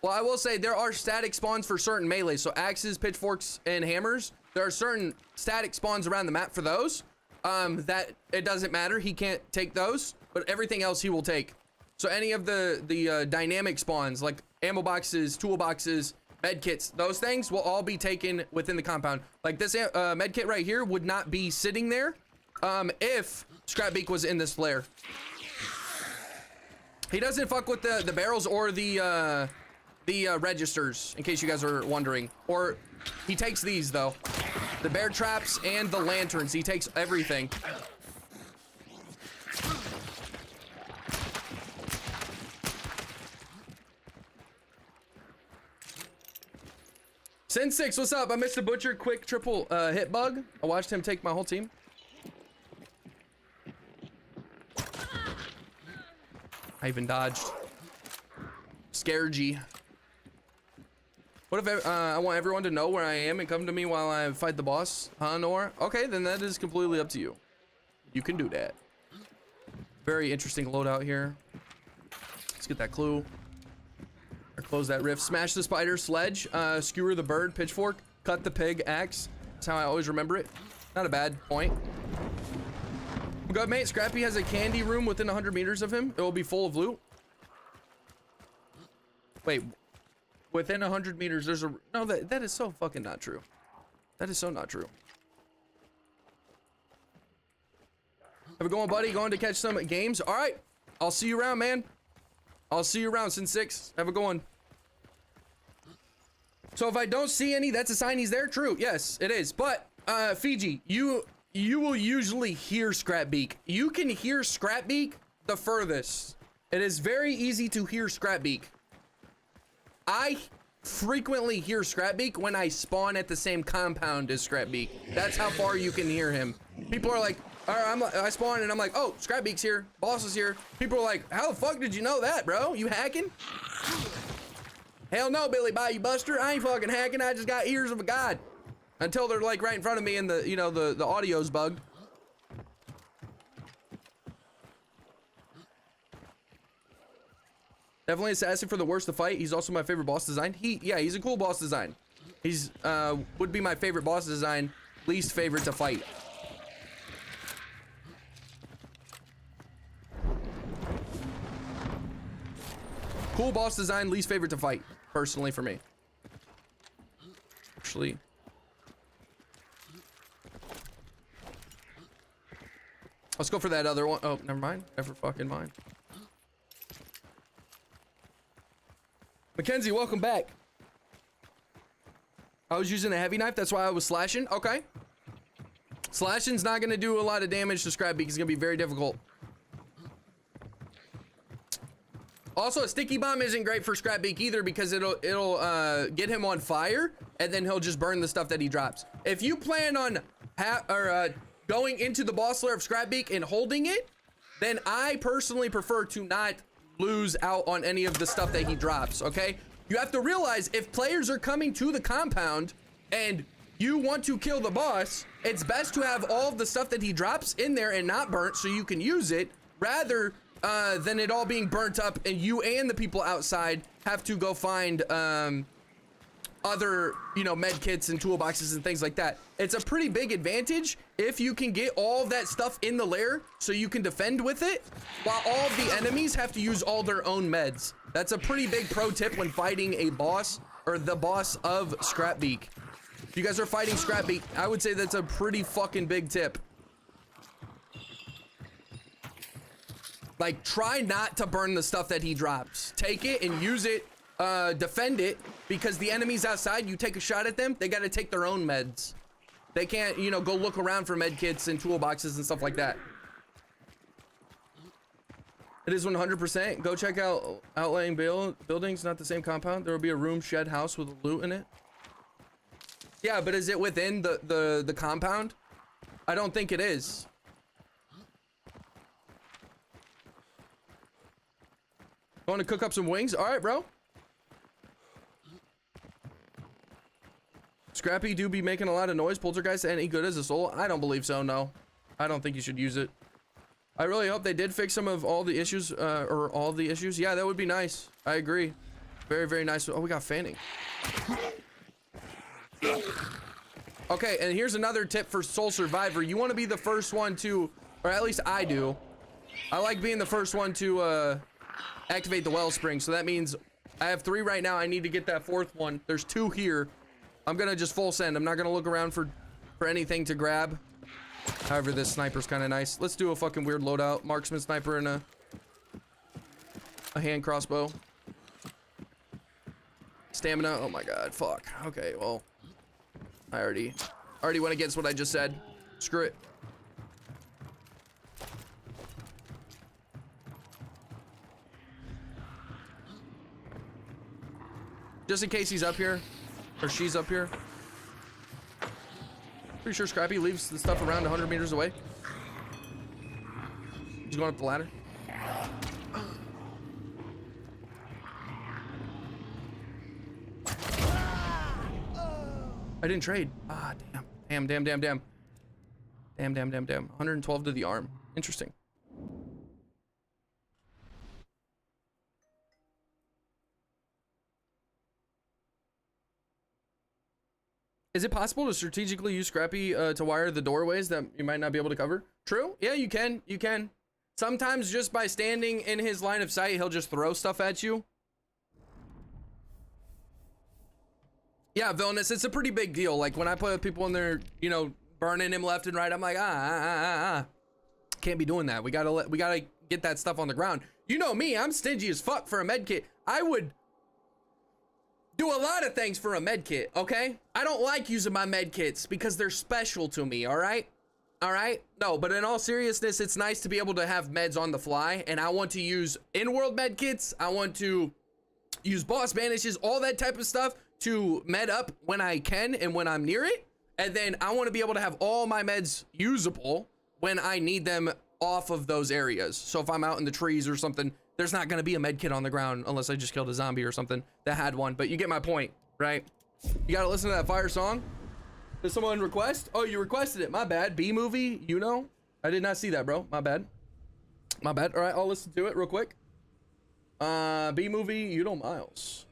Well, I will say there are static spawns for certain melees. So axes, pitchforks, and hammers. There are certain static spawns around the map for those. That it doesn't matter. He can't take those, but everything else he will take. So any of the dynamic spawns like ammo boxes, tool boxes, med kits, those things will all be taken within the compound. Like this med kit right here would not be sitting there if Scrapbeak was in this flare. He doesn't fuck with the barrels or the registers, in case you guys are wondering. Or he takes these though, the bear traps and the lanterns. He takes everything. Sin 6, what's up? I missed a butcher quick triple hit bug. I watched him take my whole team. I even dodged. Scared G. What if I want everyone to know where I am and come to me while I fight the boss, huh, Noaura? Okay, then that is completely up to you. You can do that. Very interesting loadout here. Let's get that clue. Or close that rift. Smash the spider, sledge, skewer the bird, pitchfork, cut the pig, axe. That's how I always remember it. Not a bad point. Good, mate. Scrappy has a candy room within 100 meters of him. It will be full of loot. Wait. Within 100 meters, there's a... No, that is so fucking not true. That is so not true. Have a going, buddy. Going to catch some games. All right. I'll see you around, man. I'll see you around, Sin 6. Have a good one. So if I don't see any, that's a sign he's there. True. Yes, it is. But, Fiji, you will usually hear Scrapbeak. You can hear Scrapbeak the furthest. It is very easy to hear Scrapbeak. I frequently hear Scrapbeak when I spawn at the same compound as Scrapbeak. That's how far you can hear him. People are like, all right, I spawn and I'm like, oh, Scrapbeak's here, boss is here. People are like, how the fuck did you know that, bro? You hacking? Hell no, Billy Bayou Buster. I ain't fucking hacking. I just got ears of a god. Until they're like right in front of me and the, you know, the audio's bugged. Definitely Assassin for the worst to fight. He's also my favorite boss design. Yeah, he's a cool boss design. He's would be my favorite boss design, least favorite to fight. Cool boss design, least favorite to fight, personally for me. Actually, let's go for that other one. Oh, never mind. Never fucking mind. Mackenzie, welcome back. I was using a heavy knife. That's why I was slashing. Okay. Slashing's not going to do a lot of damage to Scrapbeak. It's going to be very difficult. Also, a sticky bomb isn't great for Scrapbeak either because it'll get him on fire and then he'll just burn the stuff that he drops. If you plan on going into the boss lair of Scrapbeak and holding it, then I personally prefer to not lose out on any of the stuff that he drops, okay? You have to realize if players are coming to the compound and you want to kill the boss, it's best to have all of the stuff that he drops in there and not burnt so you can use it rather than it all being burnt up and you and the people outside have to go find other, you know, med kits and toolboxes and things like that. It's a pretty big advantage if you can get all of that stuff in the lair so you can defend with it while all of the enemies have to use all their own meds. That's a pretty big pro tip when fighting a boss or the boss of Scrapbeak. If you guys are fighting Scrapbeak, I would say that's a pretty fucking big tip. Like, try not to burn the stuff that he drops. Take it and use it, defend it, because the enemies outside, you take a shot at them, they gotta take their own meds. They can't, you know, go look around for med kits and toolboxes and stuff like that. It is 100%. Go check out Outlying Buildings, not the same compound. There will be a room, shed, house with loot in it. Yeah, but is it within the compound? I don't think it is. Going to cook up some wings? All right, bro. Scrappy do be making a lot of noise. Poltergeist any good as a soul? I don't believe so, no. I don't think you should use it. I really hope they did fix some of all the issues, or all the issues. Yeah, that would be nice. I agree. Very, very nice. Oh, we got fanning. Okay, and here's another tip for Soul Survivor. You want to be the first one to, or at least I do. I like being the first one to, activate the wellspring. So that means I have 3 right now. I need to get that 4th one. There's 2 here. I'm gonna just full send. I'm not gonna look around for anything to grab. However, this sniper's kind of nice. Let's do a fucking weird loadout. Marksman sniper and a hand crossbow. Stamina. Oh my god. Fuck. Okay, well, I already went against what I just said. Screw it. Just in case he's up here, or she's up here. Pretty sure Scrappy leaves the stuff around 100 meters away. He's going up the ladder. I didn't trade. Ah, damn. Damn. 112 to the arm. Interesting. Is it possible to strategically use Scrappy to wire the doorways that you might not be able to cover? True. Yeah, you can. You can. Sometimes just by standing in his line of sight, he'll just throw stuff at you. Yeah, Villainous, it's a pretty big deal. Like when I put people in there, you know, burning him left and right, I'm like, can't be doing that. We gotta get that stuff on the ground. You know me, I'm stingy as fuck for a med kit. I would do a lot of things for a med kit, okay? I don't like using my med kits because they're special to me, all right? All right? No, but in all seriousness, it's nice to be able to have meds on the fly, and I want to use in-world med kits. I want to use boss banishes, all that type of stuff to med up when I can and when I'm near it. And then I want to be able to have all my meds usable when I need them off of those areas. So if I'm out in the trees or something, there's not going to be a med kit on the ground unless I just killed a zombie or something that had one. But you get my point, right? You got to listen to that fire song. Did someone request? Oh, you requested it. My bad. B movie, you know? I did not see that, bro. My bad. My bad. All right, I'll listen to it real quick. B movie, you know Miles.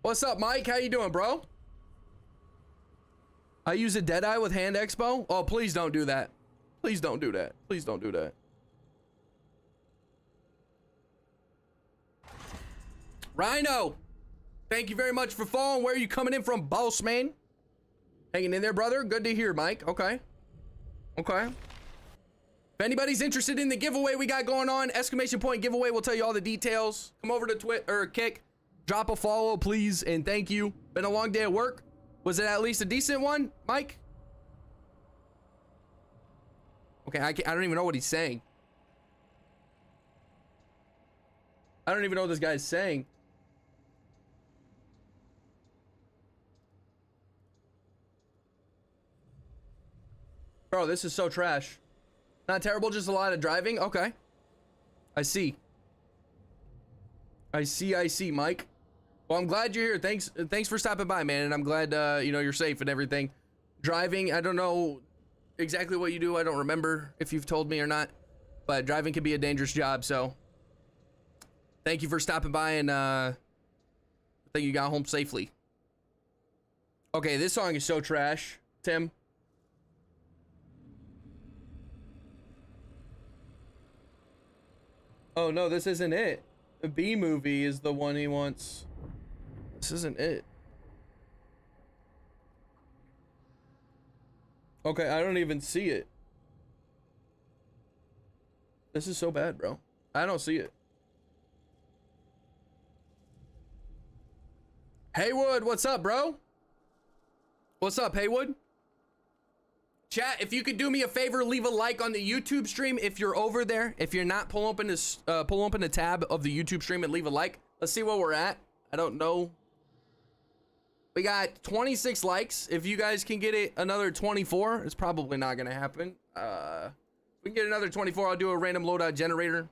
What's up, Mike? How you doing, bro? I use a Deadeye with Hand Expo? Oh, please don't do that. Please don't do that. Please don't do that. Rhino, thank you very much for following. Where are you coming in from, boss man? Hanging in there, brother. Good to hear, Mike. Okay. Okay. If anybody's interested in the giveaway we got going on, exclamation point giveaway, we'll tell you all the details. Come over to Twitch or Kick. Drop a follow, please, and thank you. Been a long day at work. Was it at least a decent one, Mike? Okay, I don't even know what he's saying. I don't even know what this guy's saying. Bro, this is so trash. Not terrible, just a lot of driving. Okay. I see. I see, Mike. Well, I'm glad you're here. Thanks for stopping by, man. And I'm glad, you know, you're safe and everything. Driving, I don't know exactly what you do. I don't remember if you've told me or not. But driving can be a dangerous job, so. Thank you for stopping by, and I think you got home safely. Okay, this song is so trash, Tim. Oh, no, this isn't it. The B movie is the one he wants. This isn't it. Okay, I don't even see it. This is so bad, bro. I don't see it. Haywood, what's up, bro? What's up, Haywood? Chat, if you could do me a favor, leave a like on the YouTube stream if you're over there. If you're not, pull open the tab of the YouTube stream and leave a like. Let's see where we're at. I don't know. We got 26 likes. If you guys can get it another 24, it's probably not gonna happen. If we can get another 24, I'll do a random loadout generator.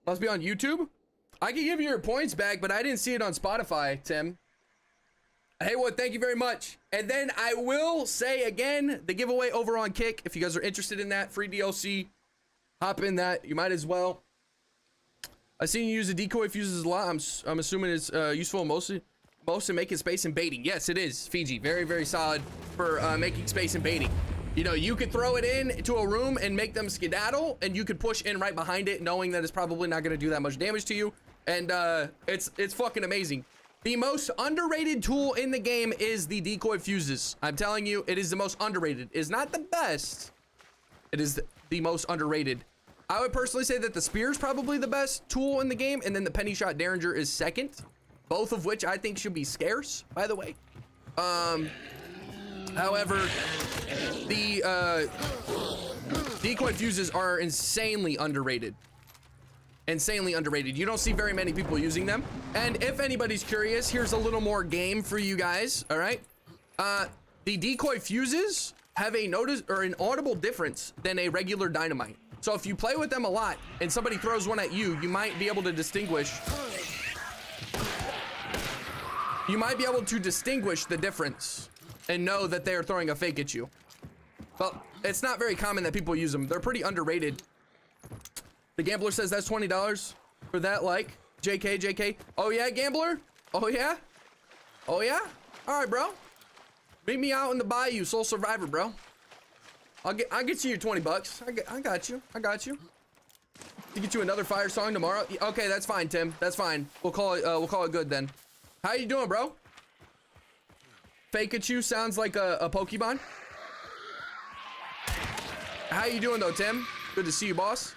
Must be on YouTube. I can give you your points back, but I didn't see it on Spotify, Tim. Haywood, thank you very much. And then I will say again, the giveaway over on Kick. If you guys are interested in that, free DLC, hop in that. You might as well. I've seen you use the decoy fuses a lot. I'm assuming it's useful mostly in making space and baiting. Yes, it is, Fiji. Very, very solid for making space and baiting. You know, you could throw it in to a room and make them skedaddle, and you could push in right behind it, knowing that it's probably not going to do that much damage to you. And it's fucking amazing. The most underrated tool in the game is the decoy fuses. I'm telling you, it is the most underrated. It is not the best. It is the most underrated. I would personally say that the spear is probably the best tool in the game, and then the penny shot derringer is second. Both of which I think should be scarce, by the way. However, the decoy fuses are insanely underrated. Insanely underrated. You don't see very many people using them. And if anybody's curious, here's a little more game for you guys. All right. The decoy fuses have a notice or an audible difference than a regular dynamite. So if you play with them a lot and somebody throws one at you, you might be able to distinguish. You might be able to distinguish the difference and know that they are throwing a fake at you. But it's not very common that people use them. They're pretty underrated. The Gambler says that's $20 for that, like. JK. Oh yeah, Gambler? Oh yeah? Oh yeah? All right, bro. Meet me out in the bayou, Soul Survivor, bro. I'll get you your 20 bucks. I got you. To get you another fire song tomorrow. Okay, that's fine, Tim. That's fine. We'll call it good then. How you doing, bro? Fake-a-chew sounds like a Pokemon. How you doing though, Tim? Good to see you, boss.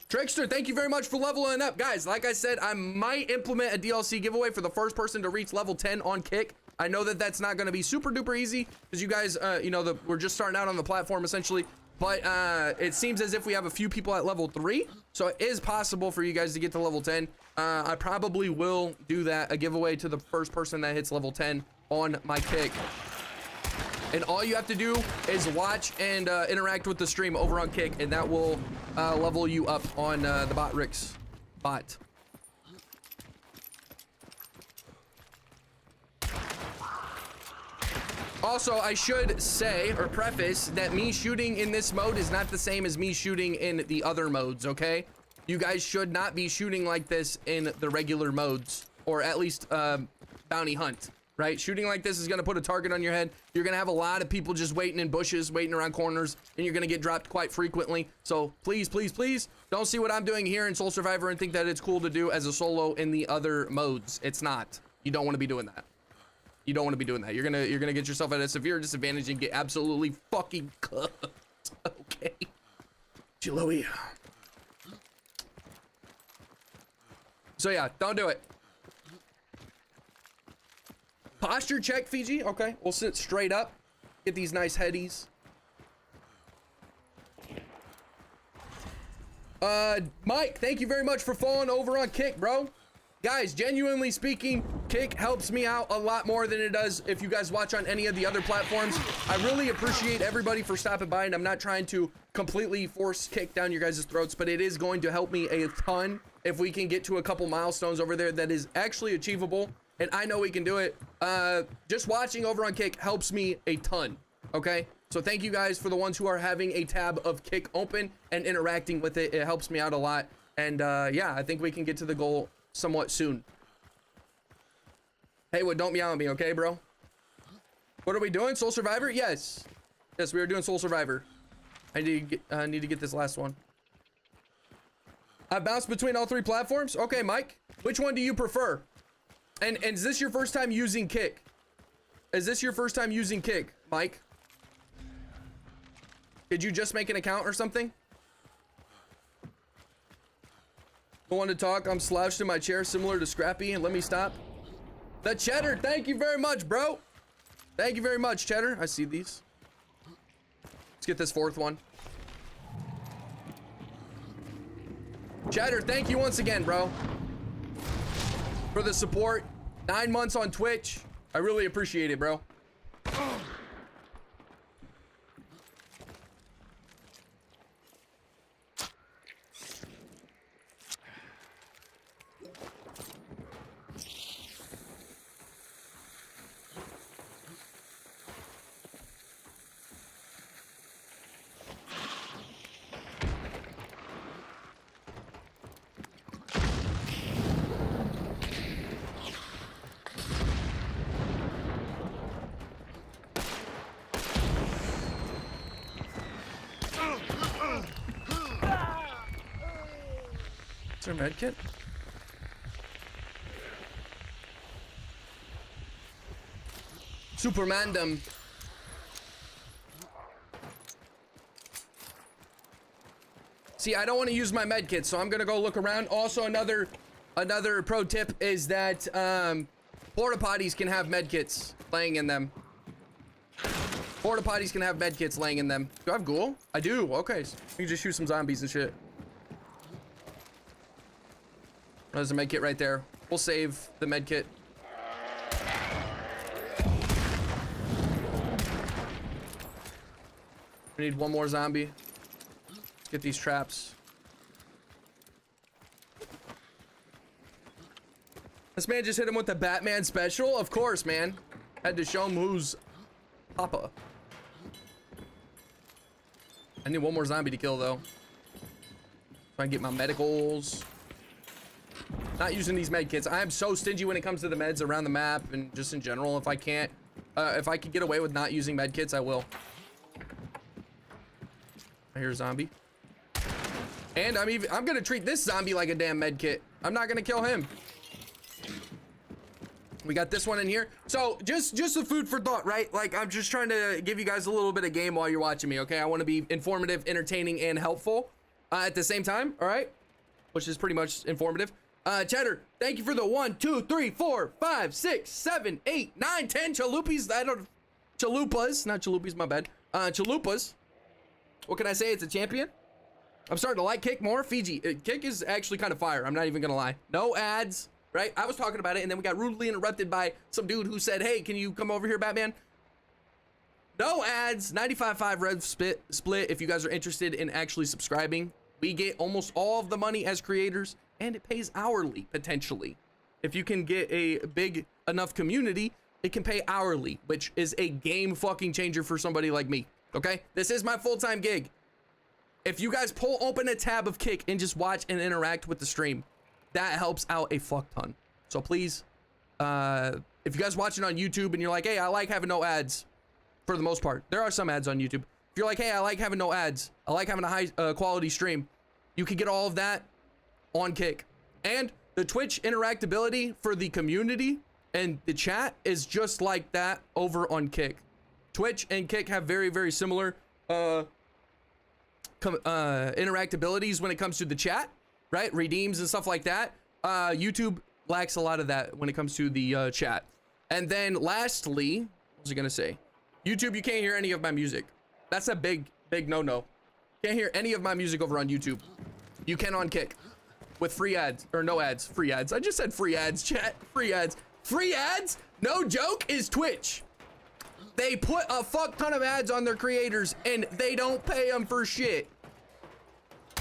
Trickster, thank you very much for leveling up. Guys, like I said, I might implement a DLC giveaway for the first person to reach level 10 on Kick. I know that that's not going to be super duper easy because you guys, you know, we're just starting out on the platform essentially. But it seems as if we have a few people at level 3. So it is possible for you guys to get to level 10. I probably will do that, a giveaway to the first person that hits level 10 on my Kick. And all you have to do is watch and interact with the stream over on Kick, and that will level you up on the bot Rick's bot. Also, I should say or preface that me shooting in this mode is not the same as me shooting in the other modes, okay? You guys should not be shooting like this in the regular modes, or at least bounty hunt. Right? Shooting like this is going to put a target on your head. You're going to have a lot of people just waiting in bushes, waiting around corners, and you're going to get dropped quite frequently. So please, please, please don't see what I'm doing here in Soul Survivor and think that it's cool to do as a solo in the other modes. It's not. You don't want to be doing that. You don't want to be doing that. You're going to get yourself at a severe disadvantage and get absolutely fucking cooked. Okay. Chiloey. So yeah, don't do it. Posture check, Fiji. Okay, we'll sit straight up. Get these nice headies. Mike, thank you very much for following over on Kick, bro. Guys, genuinely speaking, Kick helps me out a lot more than it does if you guys watch on any of the other platforms. I really appreciate everybody for stopping by, and I'm not trying to completely force Kick down your guys' throats, but it is going to help me a ton if we can get to a couple milestones over there that is actually achievable. And I know we can do it. Just watching over on Kick helps me a ton, okay? So thank you guys for the ones who are having a tab of Kick open and interacting with it. It helps me out a lot. And yeah, I think we can get to the goal somewhat soon. Hey, Wood, don't meow at me, okay, bro? What are we doing? Soul Survivor? Yes. Yes, we are doing Soul Survivor. I need to get this last one. I bounced between all 3 platforms? Okay, Mike. Which one do you prefer? And is this your first time using Kick? Is this your first time using Kick, Mike? Did you just make an account or something? Don't want to talk. I'm slouched in my chair, similar to Scrappy, and let me stop. The Cheddar, thank you very much, bro. Thank you very much, Cheddar. I see these. Let's get this 4th one. Cheddar, thank you once again, bro, for the support. 9 months on Twitch. I really appreciate it, bro. Is there a med kit? Supermandom. See, I don't want to use my med kit, so I'm gonna go look around. Also, another pro tip is that porta potties can have med kits laying in them. Porta potties can have med kits laying in them. Do I have ghoul? I do. Okay, so you can just shoot some zombies and shit. There's a med kit right there. We'll save the med kit. We need one more zombie. Let's get these traps. This man just hit him with the Batman special. Of course, man. Had to show him who's Papa. I need one more zombie to kill, though. Try and get my medicals. Not using these med kits. I am so stingy when it comes to the meds around the map and just in general. If I can get away with not using med kits, I will. I hear a zombie. And I'm gonna treat this zombie like a damn med kit. I'm not gonna kill him. We got this one in here. So just a food for thought, right? Like, I'm just trying to give you guys a little bit of game while you're watching me, okay? I want to be informative, entertaining, and helpful at the same time, all right? Which is pretty much informative. Cheddar, thank you for the 1, 2, 3, 4, 5, 6, 7, 8, 9, 10 chalupas. Chalupas, not chalupas, my bad. Chalupas. What can I say? It's a champion. I'm starting to like Kick more. Fiji, Kick is actually kind of fire. I'm not even gonna lie. No ads. Right? I was talking about it, and then we got rudely interrupted by some dude who said, hey, can you come over here, Batman? No ads, 95.5 red split if you guys are interested in actually subscribing. We get almost all of the money as creators, and it pays hourly, potentially. If you can get a big enough community, it can pay hourly, which is a game fucking changer for somebody like me, okay? This is my full-time gig. If you guys open a tab of Kick and just watch and interact with the stream, that helps out a fuck ton. So please, if you guys watching on YouTube and you're like, hey, I like having no ads, for the most part. There are some ads on YouTube. If you're like, hey, I like having no ads, I like having a high quality stream, you can get all of that on Kick. And the Twitch interactability for the community and the chat is just like that over on Kick. Twitch and Kick have very, very similar interactabilities when it comes to the chat. Right? Redeems and stuff like that. YouTube lacks a lot of that when it comes to the chat. And then lastly, what was I gonna say? YouTube, you can't hear any of my music. That's a big no-no. Can't hear any of my music over on YouTube. You can on Kick. With free ads, or no ads, free ads. I just said free ads, chat, free ads. Free ads, no joke, is Twitch. They put a fuck ton of ads on their creators and they don't pay them for shit.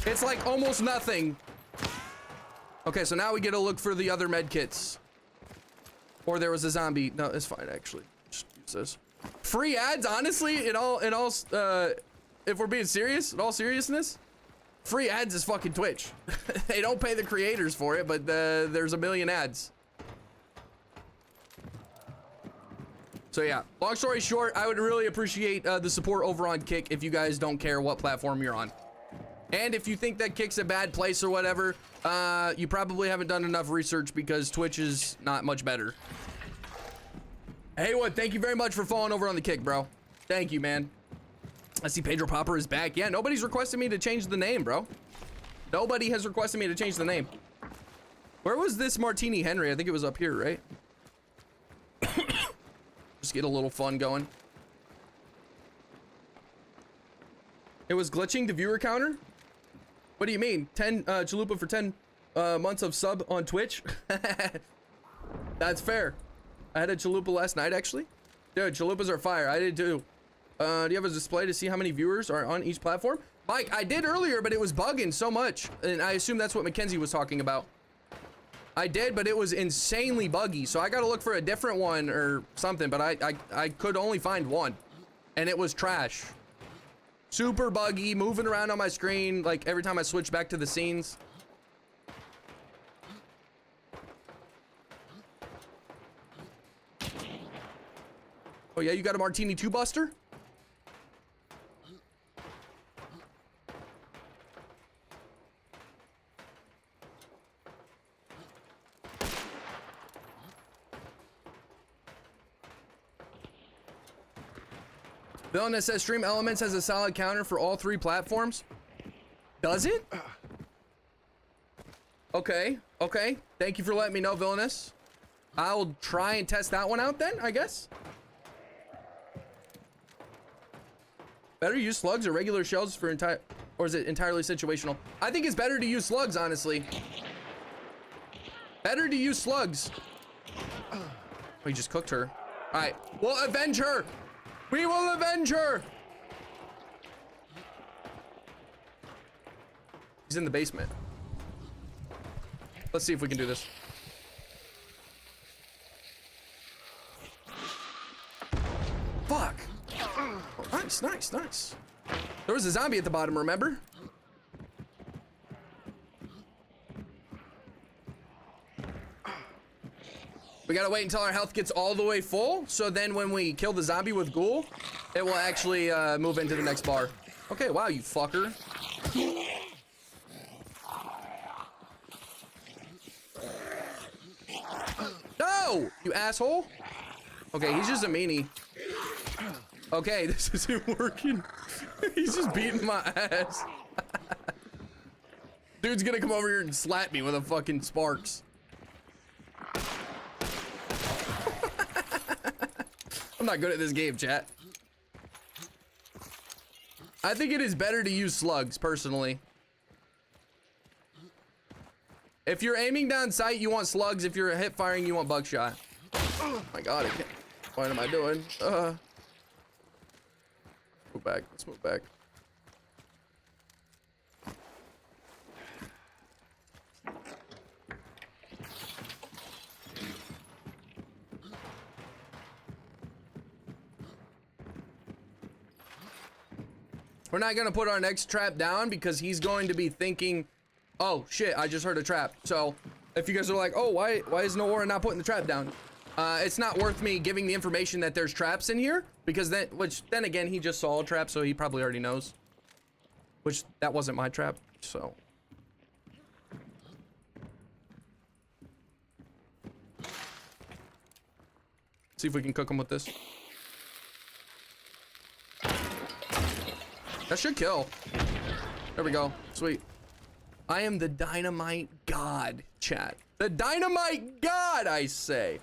It's like almost nothing. Okay, so now we get a look for the other med kits. Or there was a zombie. No, it's fine actually. Just use this. Free ads, honestly, in all if we're being serious, in all seriousness, free ads is fucking Twitch. They don't pay the creators for it, but there's a million ads. So yeah, long story short, I would really appreciate the support over on Kick if you guys don't care what platform you're on. And if you think that Kick's a bad place or whatever, you probably haven't done enough research because Twitch is not much better. Haywood, thank you very much for following over on the Kick, bro. Thank you, man. I see Pedro Popper is back. Yeah, nobody's requested me to change the name, bro. Nobody has requested me to change the name. Where was this Martini Henry? I think it was up here, right? Just get a little fun going. It was glitching the viewer counter? What do you mean? 10 chalupa for 10 months of sub on Twitch? That's fair. I had a chalupa last night, actually. Dude, chalupas are fire. I did too. Do you have a display to see how many viewers are on each platform? Mike, I did earlier, but it was bugging so much. And I assume that's what Mackenzie was talking about. I did, but it was insanely buggy. So I got to look for a different one or something. But I could only find one. And it was trash. Super buggy, moving around on my screen, like every time I switch back to the scenes. Oh yeah, you got a Martini 2 Buster? Villainous says Stream Elements has a solid counter for all 3 platforms. Does it? Okay, okay. Thank you for letting me know, Villainous. I'll try and test that one out then, I guess. Better use slugs or regular shells for or is it entirely situational? I think it's better to use slugs, honestly. Better to use slugs. Oh, he just cooked her. All right, we'll avenge her. We will avenge her. He's in the basement. Let's see if we can do this. Fuck. Oh, nice, nice, nice. There was a zombie at the bottom, remember? We gotta wait until our health gets all the way full, so then when we kill the zombie with ghoul, it will actually move into the next bar. Okay, wow, you fucker. No, you asshole. Okay, he's just a meanie. Okay, this isn't working. He's just beating my ass. Dude's gonna come over here and slap me with a fucking sparks. I'm not good at this game, chat. I think it is better to use slugs, personally. If you're aiming down sight, you want slugs. If you're hip firing, you want buckshot. Oh my god, I can't. What am I doing? Move back. Let's move back. We're not gonna put our next trap down because he's going to be thinking, oh shit, I just heard a trap. So if you guys are like, oh, why is Noaura not putting the trap down? It's not worth me giving the information that there's traps in here because then again, he just saw a trap, so he probably already knows. Which that wasn't my trap, so. See if we can cook him with this. That should kill. There we go. Sweet. I am the dynamite god, chat. The dynamite god, I say.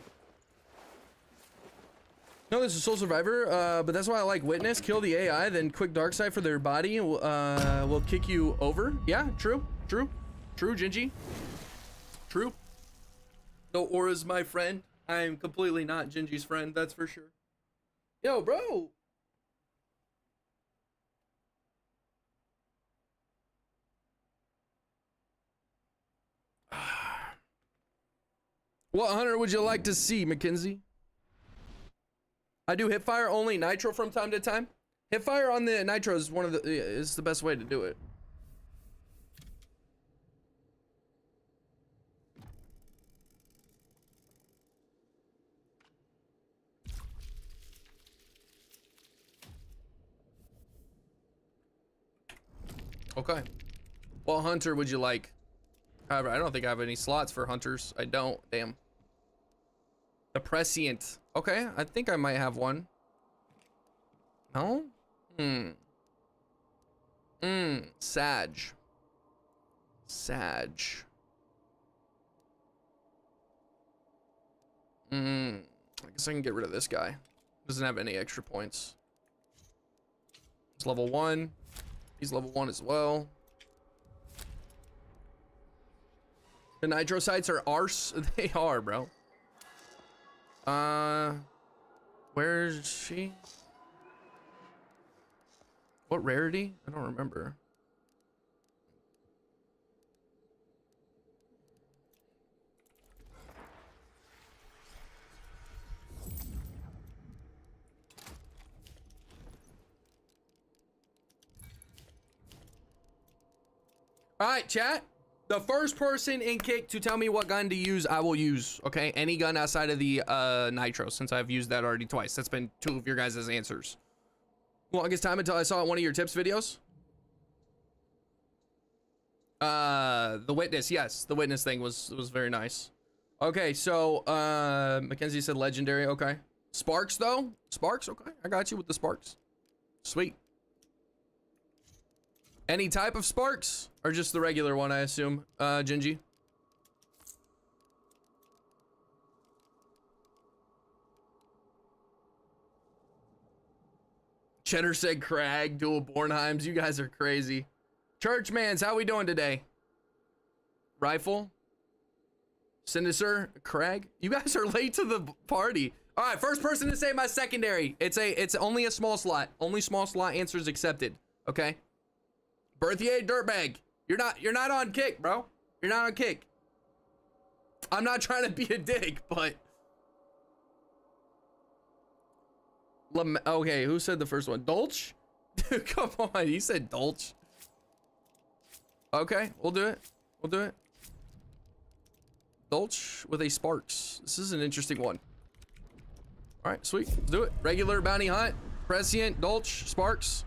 No, this is Soul Survivor, but that's why I like Witness. Kill the AI, then quick dark side for their body will kick you over. Yeah, true, Gingy. True. No, Aura's my friend. I am completely not Gingy's friend, that's for sure. Yo, bro. What hunter would you like to see, Mackenzie? I do hipfire only nitro from time to time. Hipfire on the nitro is is the best way to do it. Okay. What hunter would you like? However, I don't think I have any slots for hunters. I don't. Damn. The prescient. Okay, I think I might have one. No? Sag. Sag. I guess I can get rid of this guy. Doesn't have any extra points. It's level 1. He's level 1 as well. The nitro sites are arse. They are, bro. Where is she? What rarity? I don't remember. All right, chat. The first person in kick to tell me what gun to use, I will use. Okay, any gun outside of the nitro, since I've used that already twice. That's been 2 of your guys' answers. Longest time until I saw one of your tips videos. The witness, yes, the witness thing was very nice. Okay, so Mackenzie said legendary. Okay, sparks though. Sparks. Okay, I got you with the sparks. Sweet. Any type of sparks or just the regular one, I assume, Gingy? Cheddar said Crag, dual Bornheims. You guys are crazy. Churchmans, how we doing today? Rifle? Sinister? Crag? You guys are late to the party. All right, first person to say my secondary. It's only a small slot. Only small slot answers accepted. Okay. Berthier Dirtbag. You're not on kick, bro. You're not on kick. I'm not trying to be a dick, but okay, who said the first one? Dolch? Dude, come on, he said Dolch. Okay, we'll do it. We'll do it. Dolch with a Sparks. This is an interesting one. All right, sweet. Let's do it. Regular bounty hunt. Prescient, Dolch, Sparks.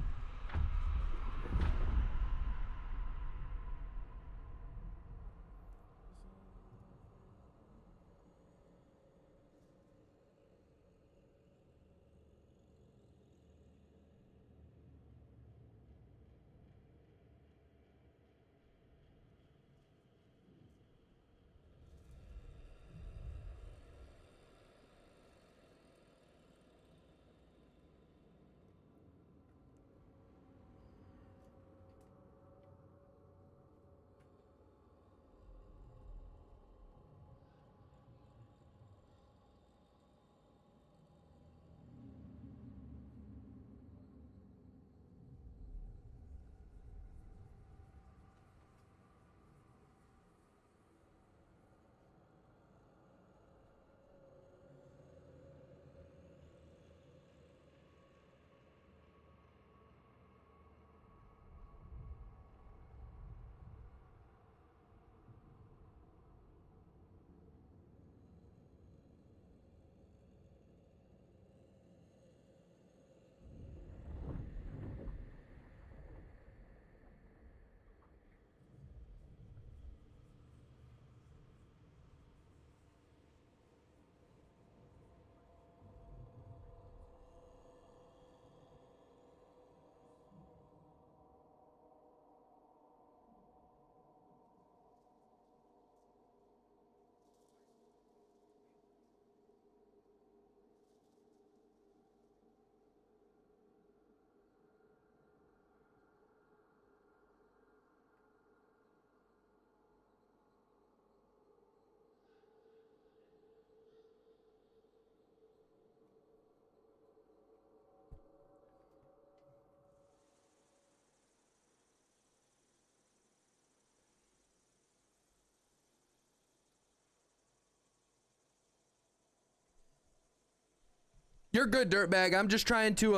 You're good, dirtbag. I'm just trying to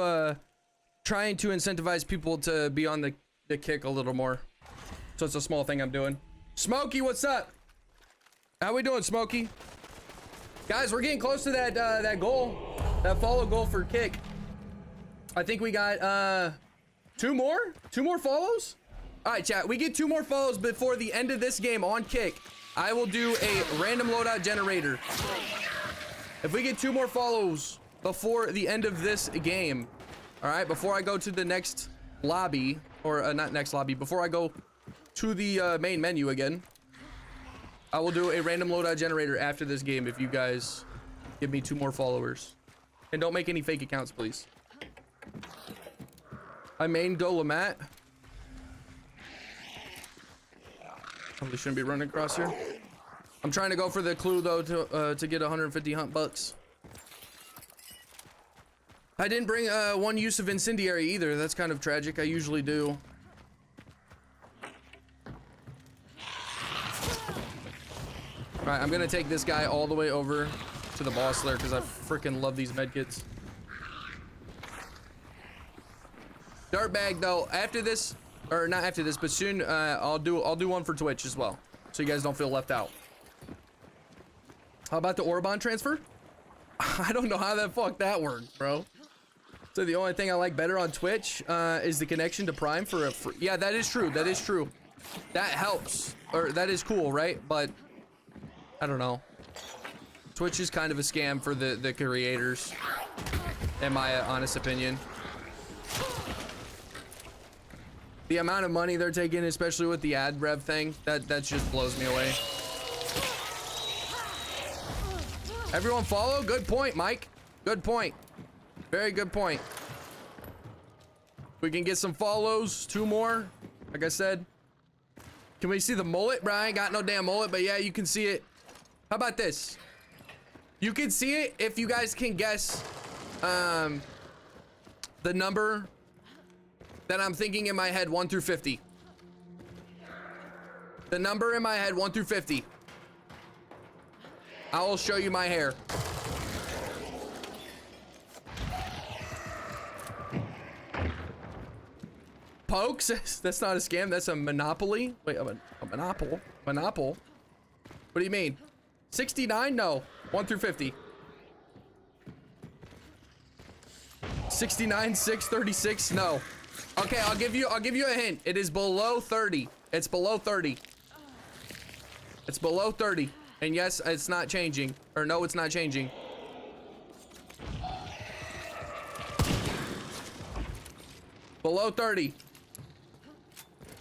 incentivize people to be on the kick a little more. So it's a small thing I'm doing. Smokey, what's up? How we doing, Smokey? Guys, we're getting close to that goal, that follow goal for kick. I think we got two more follows. All right, chat. We get 2 more follows before the end of this game on kick. I will do a random loadout generator. If we get 2 more follows before the end of this game, all right, before I go to the next lobby, or not next lobby, before I go to the main menu again, I will do a random loadout generator after this game if you guys give me 2 more followers. And don't make any fake accounts, please. I main go Lamat. Probably shouldn't be running across here. I'm trying to go for the clue though to get 150 hunt bucks. I didn't bring one use of incendiary either. That's kind of tragic. I usually do. All right, I'm gonna take this guy all the way over to the boss there because I freaking love these medkits. Dirtbag though, after this, or not after this, but soon I'll do one for Twitch as well, so you guys don't feel left out. How about the Orban transfer? I don't know how that fuck that worked, bro. So the only thing I like better on Twitch is the connection to Prime for a free. Yeah, that is true. That is true. That helps, or that is cool, right? But I don't know. Twitch is kind of a scam for the creators, in my honest opinion. The amount of money they're taking, especially with the ad rev thing, that just blows me away. Everyone follow? Good point, Mike. Good point. Very good point. We can get some follows, 2 more. Like I said. Can we see the mullet? Bro, I ain't got no damn mullet, but yeah, you can see it. How about this? You can see it if you guys can guess the number that I'm thinking in my head, 1 through 50. The number in my head, 1 through 50. I will show you my hair. Pokes? That's not a scam. That's a monopoly. Wait, a monopol? Monopol? What do you mean? 69? No. 1 through 50. 69, 6, 36? No. Okay, I'll give you a hint. It is below 30. It's below 30. It's below 30. And yes, it's not changing. Or no, it's not changing. Below 30.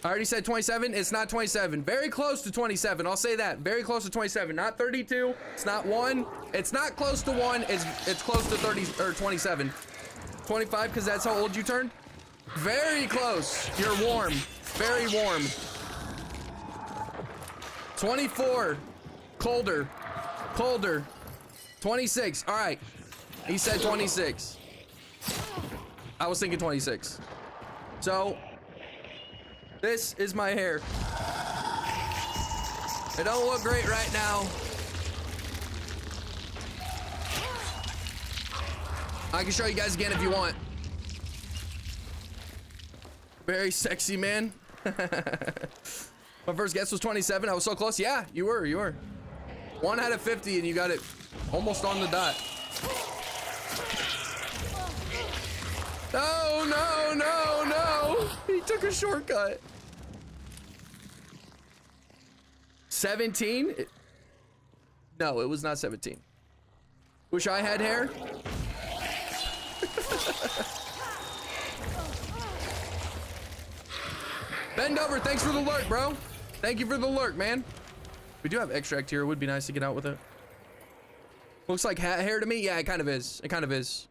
I already said 27. It's not 27. Very close to 27. I'll say that. Very close to 27. Not 32. It's not 1. It's not close to 1. It's close to 30 or 27. 25 because that's how old you turned. Very close. You're warm. Very warm. 24. Colder. Colder. 26. All right. He said 26. I was thinking 26. So this is my hair. It don't look great right now. I can show you guys again if you want. Very sexy, man. My first guess was 27. I was so close. Yeah, you were. 1 out of 50 and you got it almost on the dot. No, no, no, no. He took a shortcut. 17? No, it was not 17. Wish I had hair. Bend over. Thanks for the lurk, bro. Thank you for the lurk, man. We do have extract here. It would be nice to get out with it. Looks like hat hair to me. Yeah, it kind of is. It kind of is.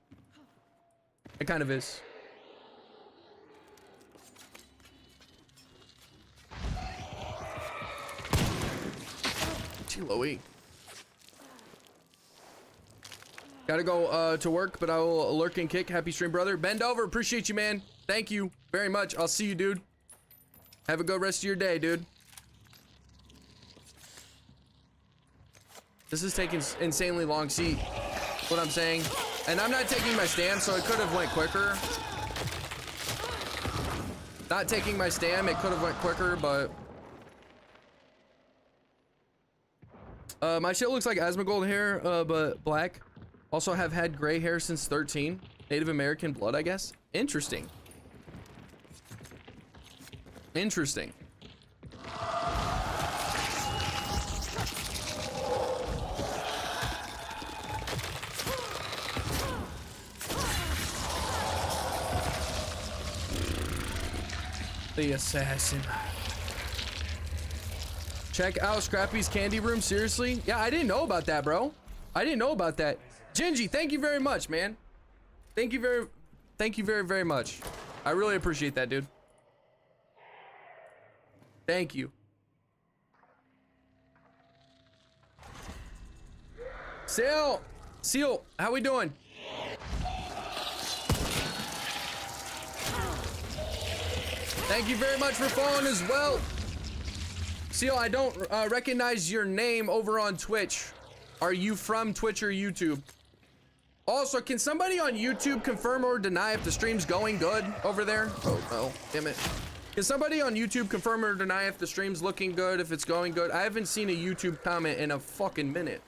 It kind of is. Chilo-y. Gotta go to work, but I will lurk and kick. Happy stream, brother. Bend over. Appreciate you, man. Thank you very much. I'll see you, dude. Have a good rest of your day, dude. This is taking insanely long. See what I'm saying? And I'm not taking my stand, so it could have went quicker. Not taking my stand, it could have went quicker, but my shit looks like Asmongold hair, but black. Also have had gray hair since 13. Native American blood, I guess. Interesting. Interesting. The assassin. Check out Scrappy's candy room. Seriously? Yeah, I didn't know about that, bro. I didn't know about that. Gingy, thank you very much, man. Thank you very, very much. I really appreciate that, dude. Thank you. Seal, how we doing? Thank you very much for following as well. Seal, I don't recognize your name over on Twitch. Are you from Twitch or YouTube? Also, can somebody on YouTube confirm or deny if the stream's going good over there? Oh, no, damn it. Can somebody on YouTube confirm or deny if the stream's looking good, if it's going good? I haven't seen a YouTube comment in a fucking minute.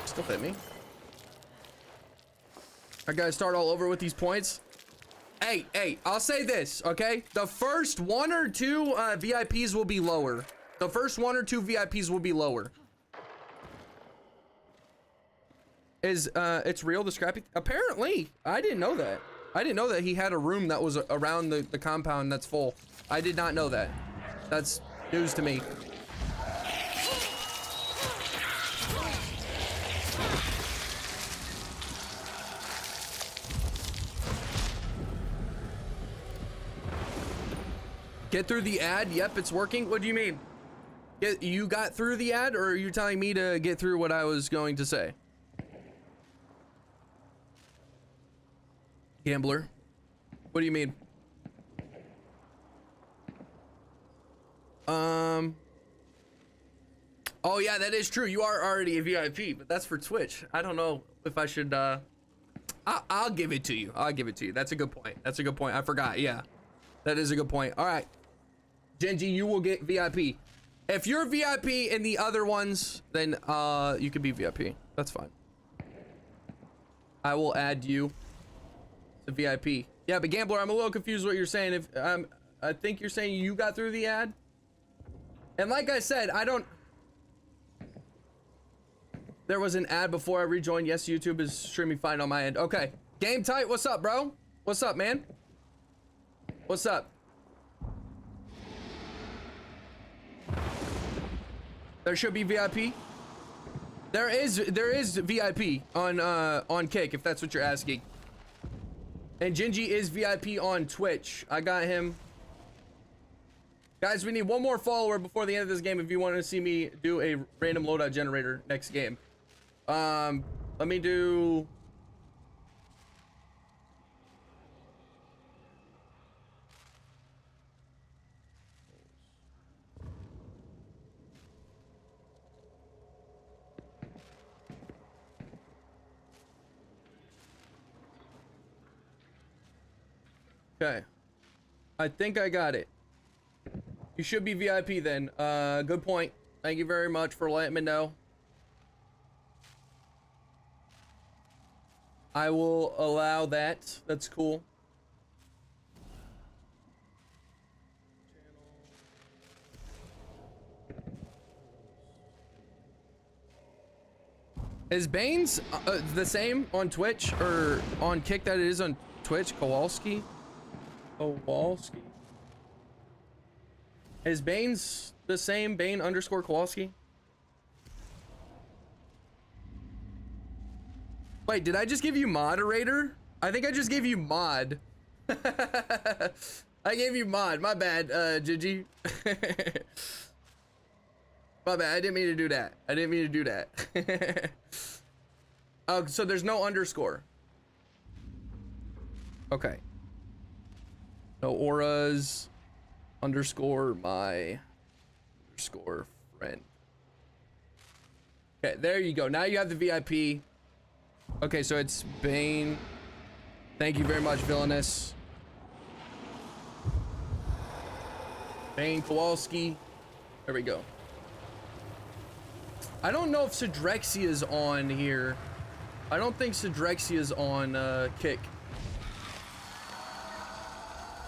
Still hit me. I gotta start all over with these points. Hey, I'll say this, okay? The first 1 or 2 VIPs will be lower. The first 1 or 2 VIPs will be lower. It's real, the Scrappy? Apparently. I didn't know that. I didn't know that he had a room that was around the compound that's full. I did not know that. That's news to me. Get through the ad? Yep, it's working. What do you mean? You got through the ad, or are you telling me to get through what I was going to say? Gambler. What do you mean? Oh yeah, that is true. You are already a VIP, but that's for Twitch. I don't know if I should, I'll give it to you. I'll give it to you. That's a good point. That's a good point. I forgot. Yeah, that is a good point. All right. Genji, you will get VIP. If you're VIP in the other ones, then, you could be VIP. That's fine. I will add you to VIP. Yeah, but Gambler, I'm a little confused what you're saying. If, I think you're saying you got through the ad. And like I said, there was an ad before I rejoined. Yes, YouTube is streaming fine on my end. Okay. Game Tight, what's up, bro? What's up, man? What's up? There should be VIP. There is VIP on Kick, if that's what you're asking. And Gingy is VIP on Twitch. I got him. Guys, we need one more follower before the end of this game if you want to see me do a random loadout generator next game. Let me do... Okay. I think I got it. You should be VIP then. Good point. Thank you very much for letting me know. I will allow that. That's cool. Is Bane's the same on Twitch or on Kick that it is on Twitch? Kowalski? Kowalski? Is Bane's the same? Bane _ Kowalski? Wait, did I just give you moderator? I think I just gave you mod. I gave you mod. My bad, Gigi. My bad. I didn't mean to do that. I didn't mean to do that. Oh, so there's no underscore. Okay. No auras. Underscore my underscore friend. Okay, there you go. Now you have the VIP. Okay, so it's Bane. Thank you very much, Villainous. Bane Kowalski. There we go. I don't know if Sidrexia's on here. I don't think Sidrexia's on Kick.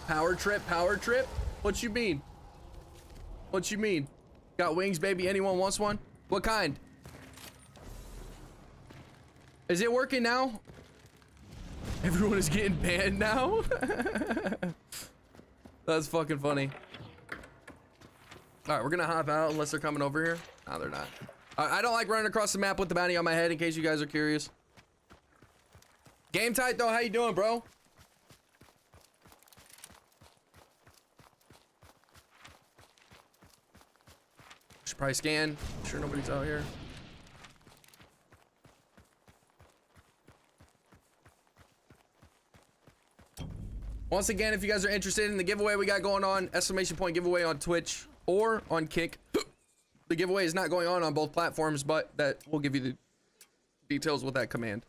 Power trip, power trip? What you mean? What you mean? Got wings, baby? Anyone wants one? What kind? Is it working now? Everyone is getting banned now? That's fucking funny. All right, we're gonna hop out unless they're coming over here. No, they're not. I don't like running across the map with the bounty on my head in case you guys are curious. Game Tight though, how you doing, bro? Should probably scan. Sure nobody's out here. Once again, if you guys are interested in the giveaway we got going on, ! giveaway on Twitch or on Kick. The giveaway is not going on both platforms, but that will give you the details with that command.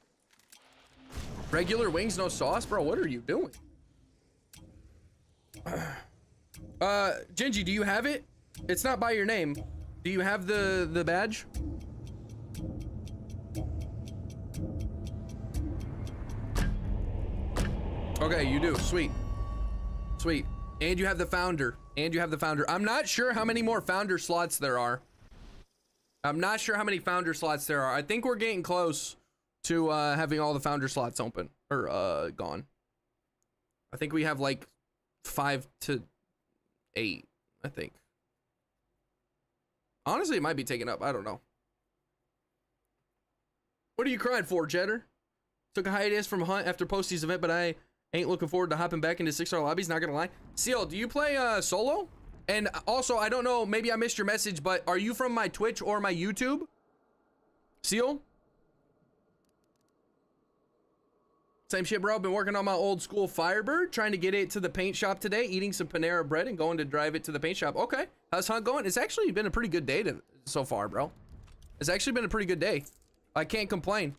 Regular wings, no sauce? Bro, what are you doing? Gingy, do you have it? It's not by your name. Do you have the badge? Okay, you do. Sweet. Sweet. And you have the founder. And you have the founder. I'm not sure how many more founder slots there are. I'm not sure how many founder slots there are. I think we're getting close to having all the founder slots open or gone. I think we have like 5 to 8, I think. Honestly, it might be taken up. I don't know. What are you crying for, Jetter? Took a hiatus from Hunt after Posty's event, but I ain't looking forward to hopping back into 6-star lobbies, not gonna lie. Seal, do you play solo? And also, I don't know, maybe I missed your message, but are you from my Twitch or my YouTube? Seal? Same shit, bro. Been working on my old school Firebird, trying to get it to the paint shop today, eating some Panera bread and going to drive it to the paint shop. Okay. How's hunt going? It's actually been a pretty good day so far, bro. It's actually been a pretty good day. I can't complain.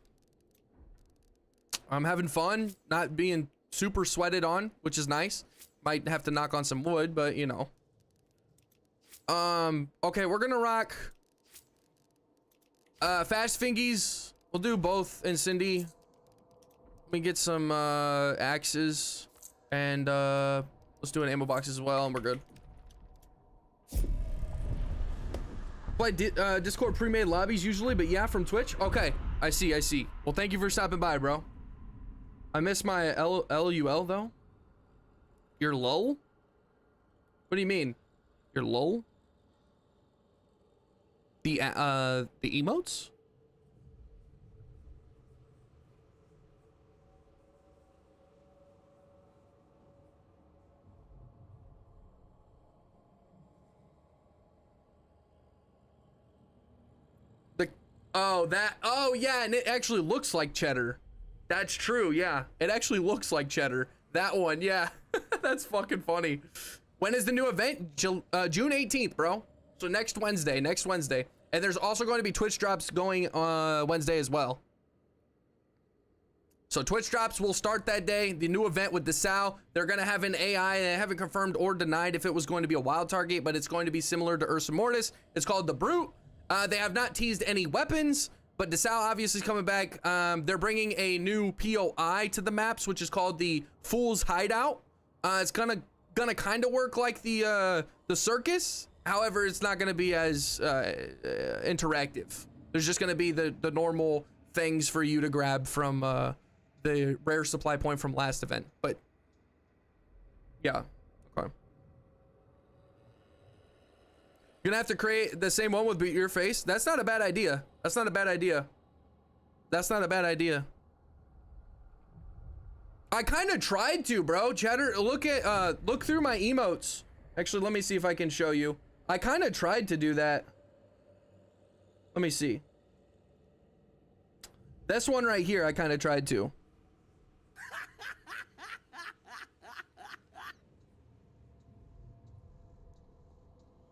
I'm having fun, not being super sweated on, which is nice. Might have to knock on some wood, but you know. Okay, we're gonna rock fast fingies. We'll do both in Cindy. Let me get some axes and let's do an ammo box as well, and we're good. Play Discord pre-made lobbies usually, but yeah, from Twitch. Okay, I see. Well, thank you for stopping by, bro. I miss my LUL though. Your lull? What do you mean? Your lull? The emotes? Oh yeah, and it actually looks like cheddar. That's true, yeah. It actually looks like cheddar. That one, yeah. That's fucking funny. When is the new event? June 18th, bro. So next Wednesday. And there's also going to be Twitch drops going Wednesday as well. So Twitch drops will start that day. The new event with the Sow. They're going to have an AI. They haven't confirmed or denied if it was going to be a wild target, but it's going to be similar to Ursa Mortis. It's called the Brute. They have not teased any weapons, but the Sow obviously is coming back. They're bringing a new POI to the maps, which is called the Fool's Hideout. It's gonna kind of work like the circus. However, it's not gonna be as interactive. There's just gonna be the normal things for you to grab from the rare supply point from last event. But yeah, okay. You're gonna have to create the same one with your face. That's not a bad idea. That's not a bad idea. I kind of tried to, bro. Chatter, look through my emotes. Actually, let me see if I can show you. I kind of tried to do that. Let me see. This one right here, I kind of tried to.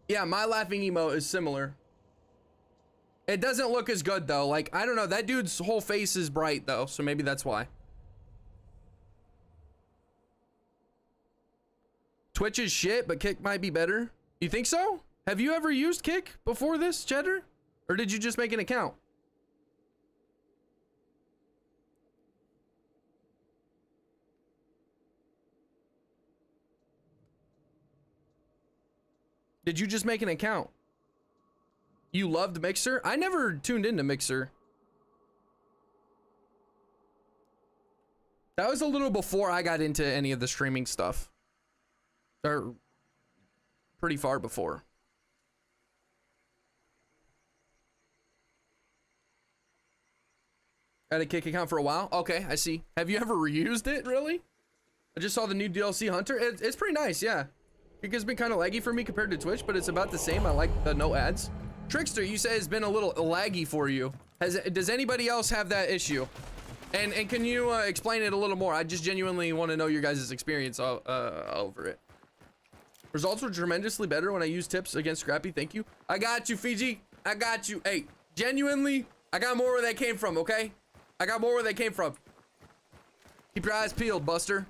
Yeah, my laughing emote is similar. It doesn't look as good though. Like, I don't know. That dude's whole face is bright though, so maybe that's why. Twitch is shit, but Kick might be better. You think so? Have you ever used Kick before this, Cheddar? Or did you just make an account? Did you just make an account? You loved Mixer? I never tuned into Mixer. That was a little before I got into any of the streaming stuff. Or pretty far before. Had a Kick account for a while? Okay, I see. Have you ever reused it, really? I just saw the new DLC Hunter. It's pretty nice, yeah. Kick has been kind of laggy for me compared to Twitch, but it's about the same. I like the no ads. Trickster, you say it's been a little laggy for you. Does anybody else have that issue? And can you explain it a little more? I just genuinely want to know your guys' experience over it. Results were tremendously better when I used tips against Scrappy. Thank you. I got you, Fiji. I got you. Hey, genuinely, I got more where that came from, okay? I got more where that came from. Keep your eyes peeled, Buster.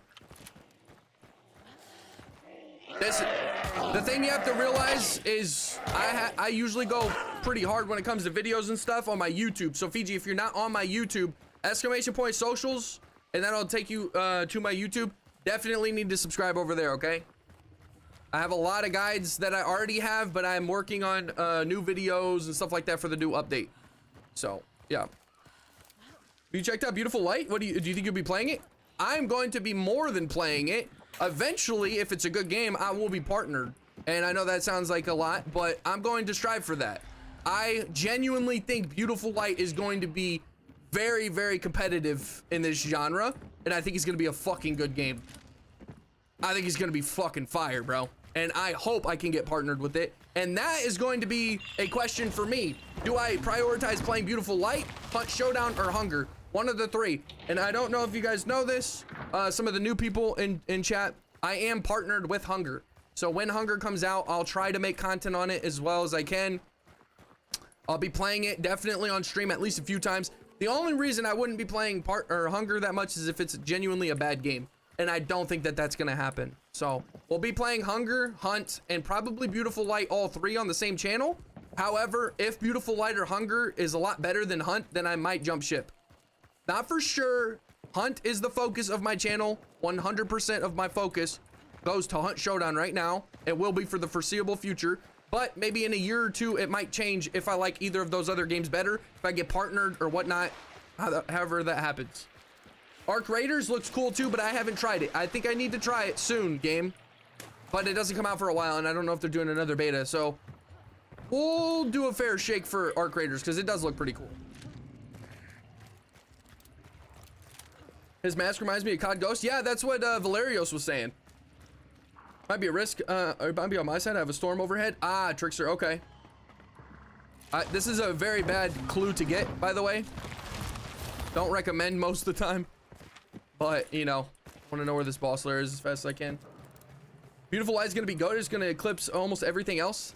The thing you have to realize is I usually go pretty hard when it comes to videos and stuff on my YouTube. So Fiji, if you're not on my YouTube, !socials, and that'll take you to my YouTube. Definitely need to subscribe over there, okay? I have a lot of guides that I already have, but I'm working on new videos and stuff like that for the new update. So yeah. You checked out Beautiful Light? What do you think you'll be playing it? I'm going to be more than playing it. Eventually, if it's a good game, I will be partnered. And I know that sounds like a lot, but I'm going to strive for that. I genuinely think Beautiful Light is going to be very, very competitive in this genre. And I think it's going to be a fucking good game. I think it's going to be fucking fire, bro. And I hope I can get partnered with it. And that is going to be a question for me. Do I prioritize playing Beautiful Light, Hunt Showdown, or Hunger? One of the three. And I don't know if you guys know this, some of the new people in chat, I am partnered with Hunger. So when Hunger comes out, I'll try to make content on it as well as I can. I'll be playing it definitely on stream at least a few times. The only reason I wouldn't be playing Hunger that much is if it's genuinely a bad game. And I don't think that that's gonna happen. So we'll be playing Hunger, Hunt, and probably Beautiful Light, all three on the same channel. However, if Beautiful Light or Hunger is a lot better than Hunt, then I might jump ship. Not for sure. Hunt is the focus of my channel. 100% of my focus goes to Hunt Showdown right now. It will be for the foreseeable future. But maybe in a year or two, it might change if I like either of those other games better, if I get partnered or whatnot, however that happens. Arc Raiders looks cool too, but I haven't tried it. I think I need to try it soon, game. But it doesn't come out for a while, and I don't know if they're doing another beta. So we'll do a fair shake for Arc Raiders because it does look pretty cool. His mask reminds me of COD Ghost. Yeah, that's what Valerios was saying. Might be a risk. It might be on my side. I have a storm overhead. Ah, Trickster. Okay. This is a very bad clue to get, by the way. Don't recommend most of the time. But, you know, want to know where this boss lair is as fast as I can. Beautiful Light's going to be goated. It's going to eclipse almost everything else.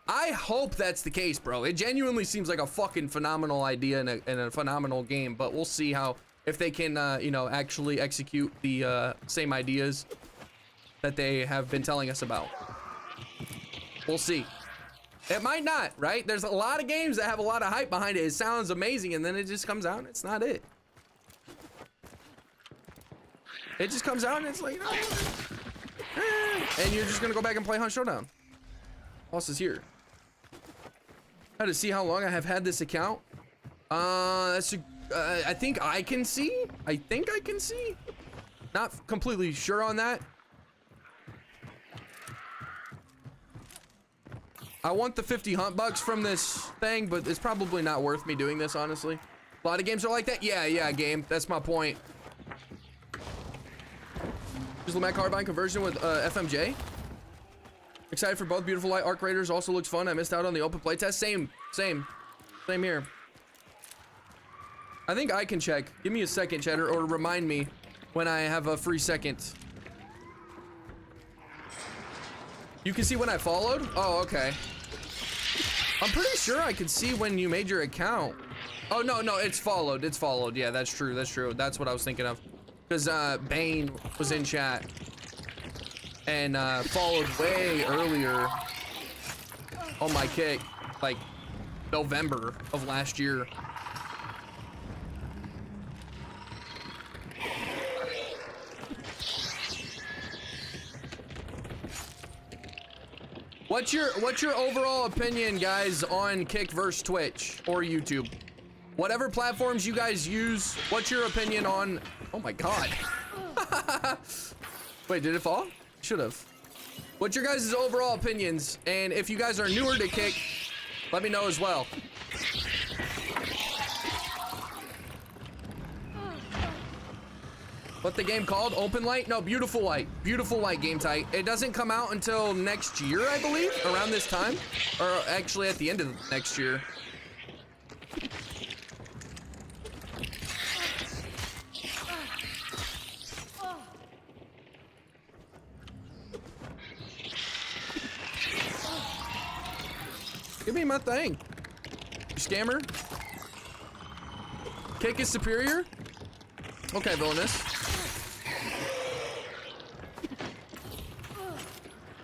I hope that's the case, bro. It genuinely seems like a fucking phenomenal idea and a phenomenal game. But we'll see how, if they can, you know, actually execute the same ideas that they have been telling us about. We'll see. It might not, right? There's a lot of games that have a lot of hype behind it. It sounds amazing, and then it just comes out and it's not it. It just comes out and it's like, and you're just gonna go back and play Hunt Showdown. Boss is here. How to see how long I have had this account? That's I think I can see. I think I can see. Not completely sure on that. I want the 50 hunt bucks from this thing, but it's probably not worth me doing this, honestly. A lot of games are like that. Yeah, game. That's my point. Use Lamech Carbine conversion with FMJ. Excited for both. Beautiful Light Arc Raiders also looks fun. I missed out on the open playtest. Same here. I think I can check. Give me a second, Cheddar, or remind me when I have a free second. You can see when I followed? Oh, okay. I'm pretty sure I can see when you made your account. Oh, no, it's followed. It's followed. Yeah, that's true. That's what I was thinking of. Because Bane was in chat and followed way earlier on my kick, like November of last year. What's your overall opinion, guys, on Kick versus Twitch or YouTube? Whatever platforms you guys use, what's your opinion on? Oh my god. Wait, did it fall? Should have. What's your guys' overall opinions? And if you guys are newer to Kick, let me know as well. What the game called? Open Light? No, Beautiful Light. Beautiful Light game type. It doesn't come out until next year, I believe, around this time. Or actually at the end of next year. Give me my thing. You scammer. Kick is superior? Okay, Villainous.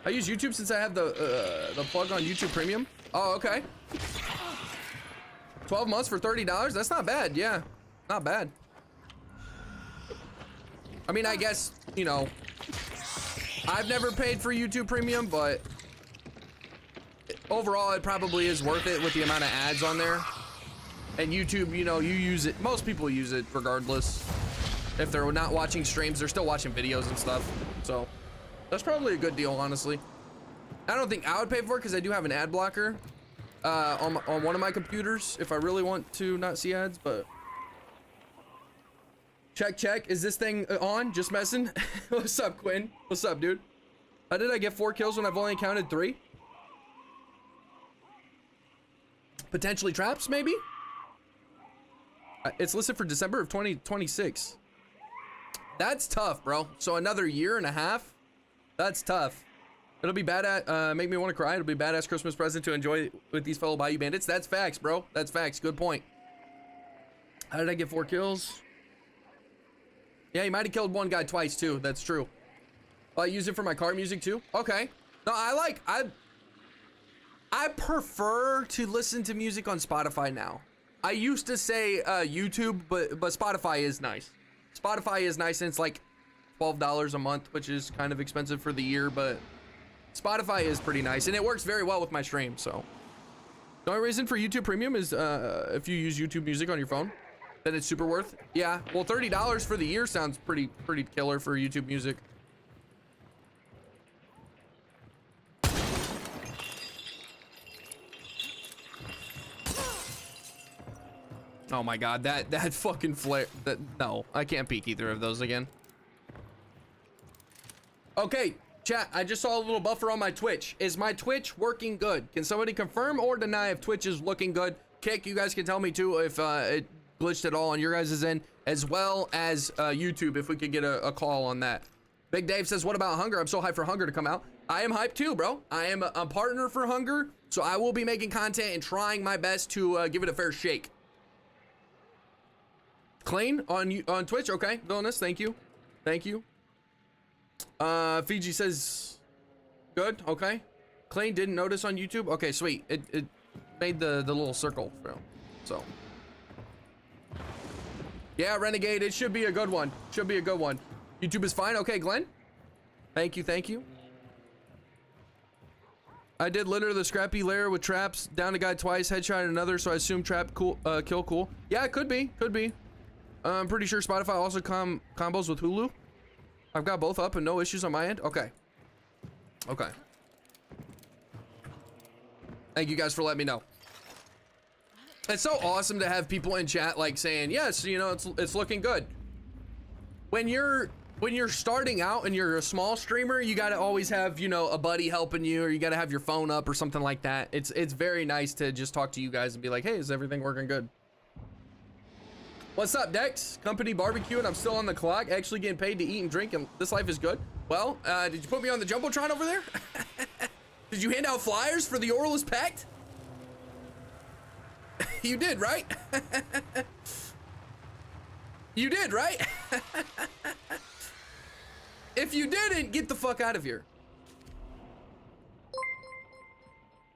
I use YouTube since I have the plug on YouTube Premium. Oh, okay. 12 months for $30? That's not bad, yeah. Not bad. I mean, I guess, you know, I've never paid for YouTube Premium, but overall, it probably is worth it with the amount of ads on there. And YouTube, you know, you use it. Most people use it regardless. If they're not watching streams, they're still watching videos and stuff. So that's probably a good deal, honestly. I don't think I would pay for it because I do have an ad blocker on one of my computers if I really want to not see ads, but check. Is this thing on? Just messing. What's up, Quinn? What's up, dude? How did I get 4 kills when I've only counted 3? Potentially traps, maybe? It's listed for December of 2026. That's tough, bro. So another year and a half. That's tough. It'll be bad at make me want to cry. It'll be a badass Christmas present to enjoy with these fellow Bayou Bandits. That's facts, bro. That's facts. Good point. How did I get 4 kills? Yeah, he might have killed one guy twice too. That's true. I use it for my car music too. Okay. No, I prefer to listen to music on Spotify now. I used to say YouTube, but Spotify is nice. Spotify is nice, and it's like $12 a month, which is kind of expensive for the year, but Spotify is pretty nice, and it works very well with my stream. So the only reason for YouTube Premium is if you use YouTube Music on your phone, then it's super worth. Yeah, well, $30 for the year sounds pretty killer for YouTube Music. Oh my god, that fucking flare. No, I can't peek either of those again. Okay, chat, I just saw a little buffer on my Twitch. Is my Twitch working good? Can somebody confirm or deny if Twitch is looking good? Kick, you guys can tell me too if it glitched at all on your guys' end, as well as YouTube, if we could get a call on that. Big Dave says, what about Hunger? I'm so hyped for Hunger to come out. I am hyped too, bro. I am a partner for Hunger, so I will be making content and trying my best to give it a fair shake. Clean on Twitch. Okay, Villainous, thank you. Thank you. Fiji says good. Okay. Clean didn't notice on YouTube. Okay, sweet. It made the little circle, bro. So yeah, Renegade, it should be a good one. Should be a good one. YouTube is fine. Okay, Glenn. Thank you, thank you. I did litter the scrappy lair with traps, down a guy twice, headshot another, so I assume trap cool, kill cool. Yeah, it could be. I'm pretty sure Spotify also combos with Hulu. I've got both up and no issues on my end. Okay. Okay. Thank you guys for letting me know. It's so awesome to have people in chat like saying, yes, you know, it's looking good. When you're starting out and you're a small streamer, you got to always have, you know, a buddy helping you, or you got to have your phone up or something like that. It's very nice to just talk to you guys and be like, hey, is everything working good? What's up, Dex? Company barbecue, and I'm still on the clock, actually getting paid to eat and drink, and this life is good. Well, did you put me on the Jumbotron over there? Did you hand out flyers for the Oral is Pact? You did, right? You did, right? If you didn't, get the fuck out of here.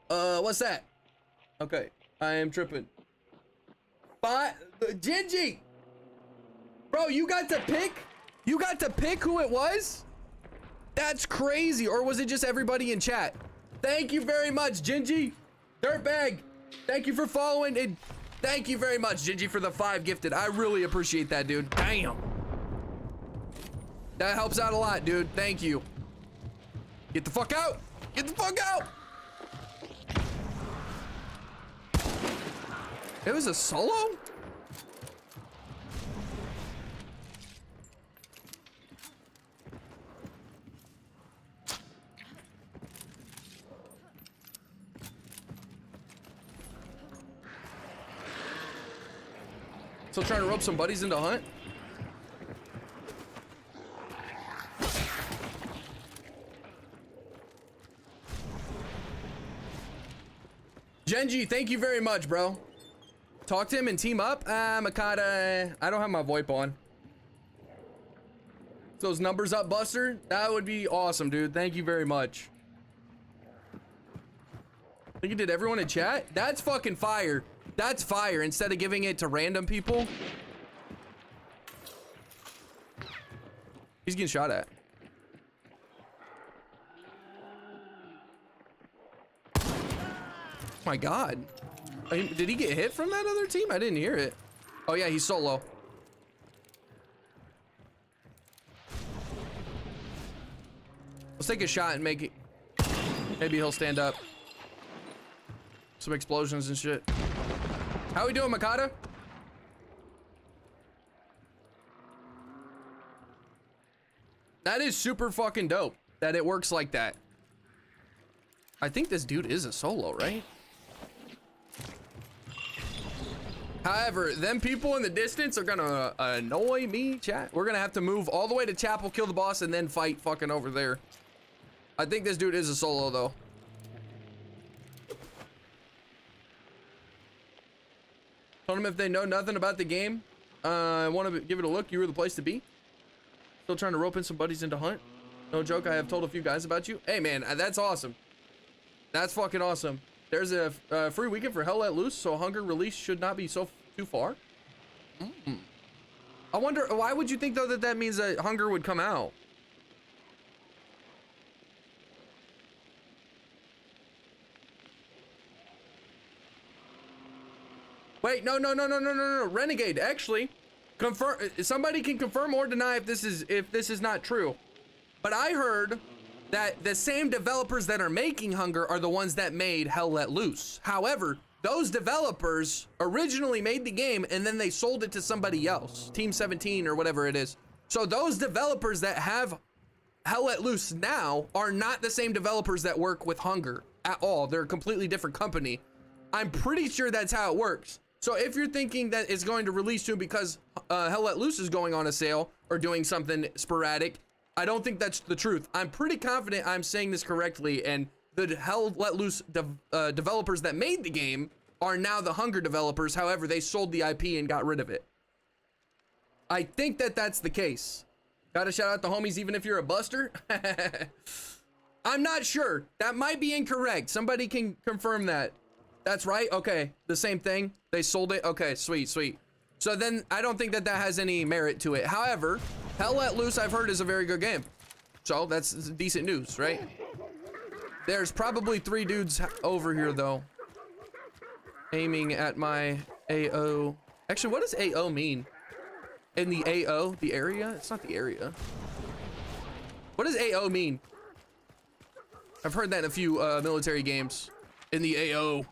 What's that? Okay, I am tripping. Gingy! Bro, you got to pick? You got to pick who it was? That's crazy. Or was it just everybody in chat? Thank you very much, Gingy. Dirtbag. Thank you for following. And thank you very much, Gingy, for the 5 gifted. I really appreciate that, dude. Damn. That helps out a lot, dude. Thank you. Get the fuck out. Get the fuck out. It was a solo? Still trying to rope some buddies into hunt? Genji, thank you very much, bro. Talk to him and team up? Makata, I don't have my VoIP on. Those numbers up, Buster? That would be awesome, dude. Thank you very much. I think you did everyone in chat? That's fucking fire. That's fire. Instead of giving it to random people. He's getting shot at. Oh my God. Did he get hit from that other team? I didn't hear it. Oh yeah, he's solo. Let's take a shot and make it. Maybe he'll stand up. Some explosions and shit. How we doing, Makata? That is super fucking dope that it works like that. I think this dude is a solo, right? However, them people in the distance are gonna annoy me, chat. We're gonna have to move all the way to Chapel, kill the boss, and then fight fucking over there. I think this dude is a solo, though. Told them if they know nothing about the game, want to give it a look, you were the place to be. Still trying to rope in some buddies into Hunt. No joke, I have told a few guys about you. Hey, man, that's awesome. That's fucking awesome. There's a free weekend for Hell Let Loose, so Hunger release should not be so too far. I wonder, why would you think, though, that means that Hunger would come out? Wait, no. Renegade, actually, confirm. Somebody can confirm or deny if this is not true. But I heard that the same developers that are making Hunger are the ones that made Hell Let Loose. However, those developers originally made the game and then they sold it to somebody else, Team 17 or whatever it is. So those developers that have Hell Let Loose now are not the same developers that work with Hunger at all. They're a completely different company. I'm pretty sure that's how it works. So if you're thinking that it's going to release soon because Hell Let Loose is going on a sale or doing something sporadic, I don't think that's the truth. I'm pretty confident I'm saying this correctly, and the Hell Let Loose developers that made the game are now the Hunger developers. However, they sold the IP and got rid of it. I think that that's the case. Gotta shout out the homies even if you're a buster. I'm not sure. That might be incorrect. Somebody can confirm that. That's right? Okay, the same thing. They sold it? Okay, sweet. So then I don't think that has any merit to it. However, Hell Let Loose, I've heard, is a very good game. So that's decent news, right? There's probably 3 dudes over here, though, aiming at my AO. Actually, what does AO mean? In the AO, the area? It's not the area. What does AO mean? I've heard that in a few military games. In the AO.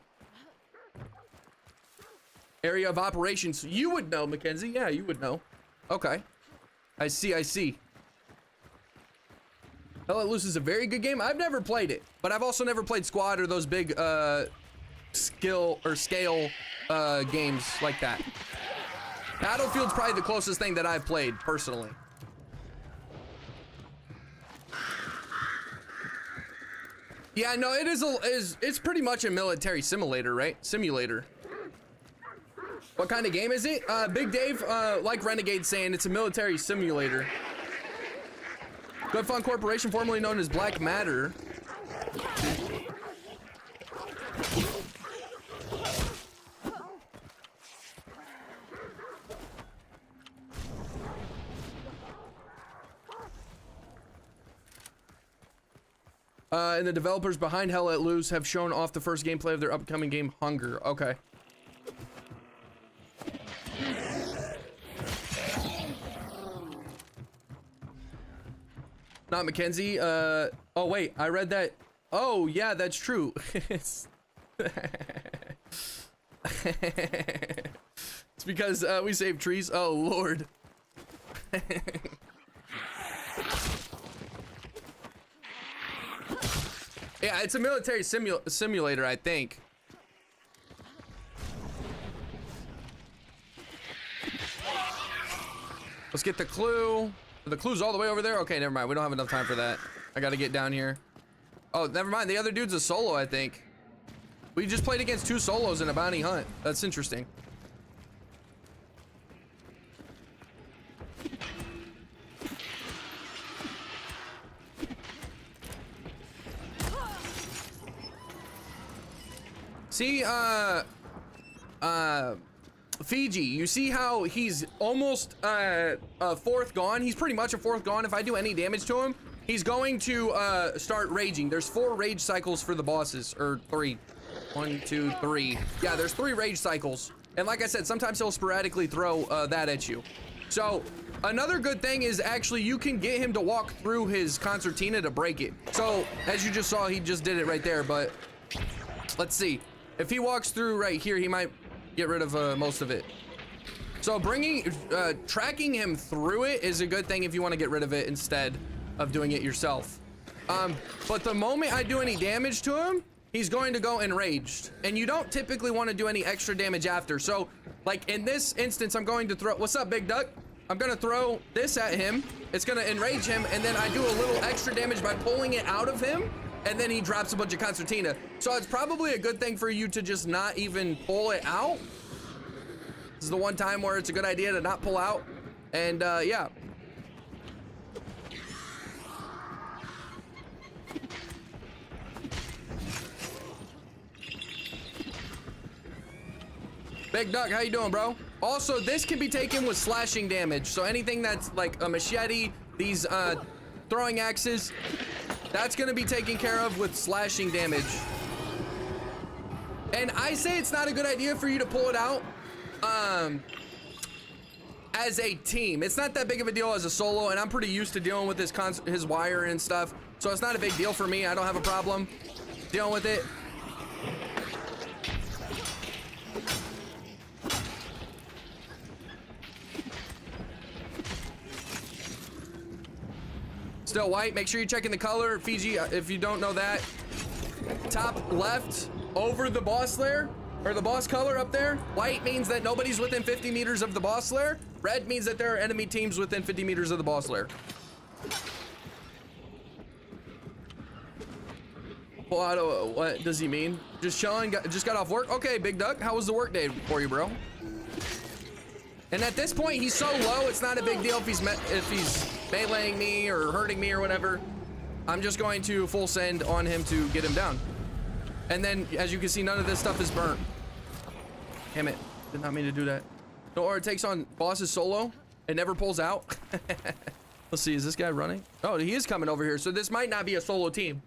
Area of operations. You would know, Mackenzie. Yeah, you would know. Okay. I see. Hell Let Loose is a very good game. I've never played it, but I've also never played Squad or those big skill or scale games like that. Battlefield's probably the closest thing that I've played personally. Yeah, no, it is it's pretty much a military simulator, right? Simulator. What kind of game is it? Big Dave, like Renegade saying, it's a military simulator. Good Fun Corporation, formerly known as Black Matter. And the developers behind Hell Let Loose have shown off the first gameplay of their upcoming game, Hunger. Okay. Not Mackenzie. Oh wait, I read that. Oh yeah, that's true. It's because we save trees. Oh Lord. Yeah, it's a military simulator, I think. Let's get the clue. The clue's all the way over there? Okay, never mind. We don't have enough time for that. I gotta get down here. Oh, never mind. The other dude's a solo, I think. We just played against 2 solos in a bounty hunt. That's interesting. See, Fiji, you see how he's almost a 4th gone? He's pretty much a 4th gone. If I do any damage to him, he's going to start raging. There's 4 rage cycles for the bosses, or 3. 1, 2, 3. Yeah, there's 3 rage cycles. And like I said, sometimes he'll sporadically throw that at you. So another good thing is actually you can get him to walk through his concertina to break it. So as you just saw, he just did it right there, but let's see. If he walks through right here, he might get rid of most of it. So tracking him through it is a good thing if you want to get rid of it instead of doing it yourself. But the moment I do any damage to him, he's going to go enraged, and you don't typically want to do any extra damage after. So like in this instance, I'm going to throw, what's up, big duck? I'm gonna throw this at him. It's gonna enrage him, and then I do a little extra damage by pulling it out of him, and then he drops a bunch of concertina. So it's probably a good thing for you to just not even pull it out. This is the one time where it's a good idea to not pull out. And yeah. Big Duck, how you doing, bro? Also, this can be taken with slashing damage. So anything that's like a machete, these throwing axes, that's gonna be taken care of with slashing damage. And I say it's not a good idea for you to pull it out as a team. It's not that big of a deal as a solo, and I'm pretty used to dealing with his wire and stuff. So it's not a big deal for me. I don't have a problem dealing with it. Still white. Make sure you're checking the color, Fiji, if you don't know that. Top left over the boss lair, or the boss color up there. White means that nobody's within 50 meters of the boss lair. Red means that there are enemy teams within 50 meters of the boss lair. Well, what does he mean? Just chilling, just got off work? Okay, Big Duck, how was the work day for you, bro? And at this point, he's so low, it's not a big deal if he's meleeing me or hurting me or whatever. I'm just going to full send on him to get him down. And then, as you can see, none of this stuff is burnt. Damn it, did not mean to do that. Noaura takes on bosses solo. It never pulls out. Let's see, is this guy running? Oh, he is coming over here. So this might not be a solo team.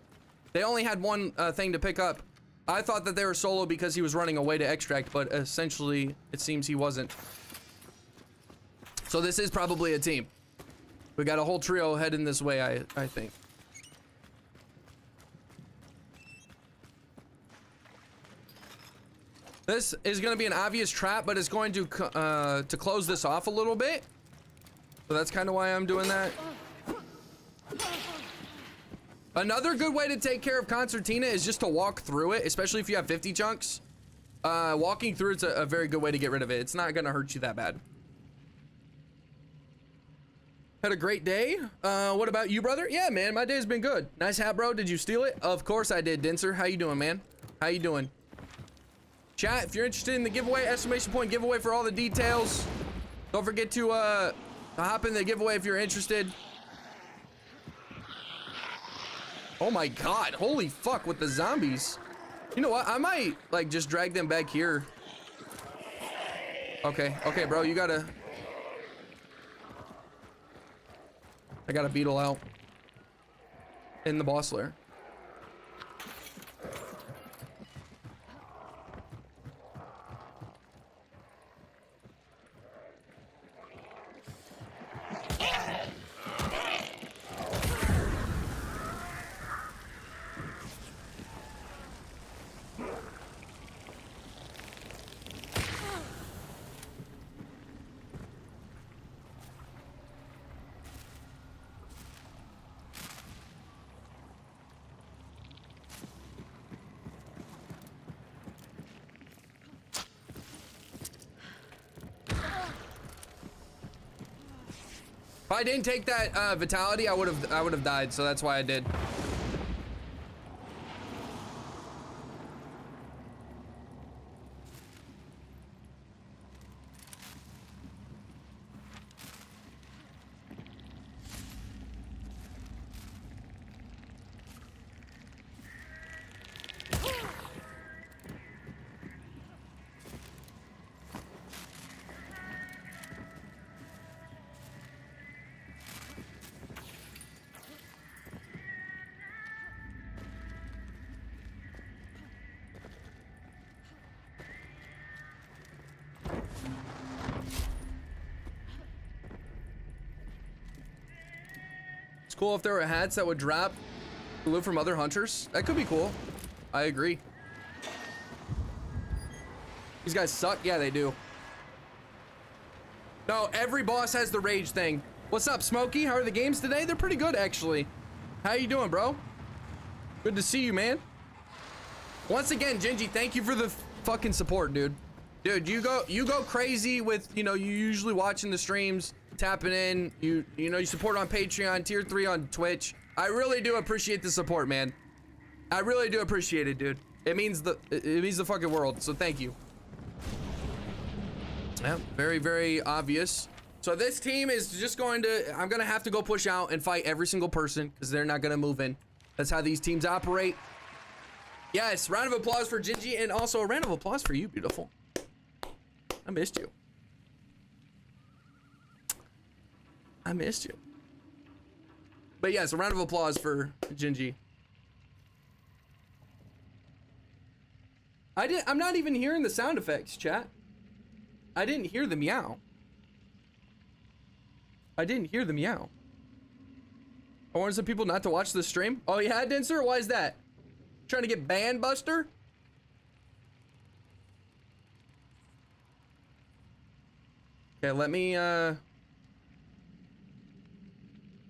They only had one thing to pick up. I thought that they were solo because he was running away to extract, but essentially it seems he wasn't. So this is probably a team. We got a whole trio heading this way, I think. This is going to be an obvious trap, but it's going to close this off a little bit. So that's kind of why I'm doing that. Another good way to take care of concertina is just to walk through it, especially if you have 50 chunks. Walking through it's a very good way to get rid of it. It's not going to hurt you that bad. Had a great day. What about you, brother? Yeah, man, my day's been good. Nice hat, bro. Did you steal it? Of course I did, Dinser. How you doing, man? How you doing? Chat, if you're interested in the giveaway, exclamation point giveaway for all the details. Don't forget to hop in the giveaway if you're interested. Oh my God, holy fuck with the zombies. You know what? I might like just drag them back here. Okay, bro, you gotta. I got a beetle out in the boss lair. If I didn't take that vitality, I would have died, so that's why I did. Cool if there were hats that would drop loot from other hunters. That could be cool. I agree. These guys suck. Yeah, they do. No, every boss has the rage thing. What's up, Smokey? How are the games today? They're pretty good, actually. How you doing, bro? Good to see you, man. Once again, Gingy, thank you for the fucking support, dude. Dude, you go crazy with, you know, you usually watching the streams, tapping in, you know, you support on Patreon, tier 3 on Twitch. I really do appreciate the support, man. I really do appreciate it, dude. It means the fucking world. So thank you. Yeah, very, very obvious. So this team is just going to, I'm going to have to go push out and fight every single person because they're not going to move in. That's how these teams operate. Yes, round of applause for Gingy, and also a round of applause for you, beautiful. I missed you. I missed you. But yes, a round of applause for Gingy. I'm not even hearing the sound effects, chat. I didn't hear the meow. I didn't hear the meow. I wanted some people not to watch the stream. Oh yeah, Denser? Why is that? Trying to get banned, Buster? Okay, let me,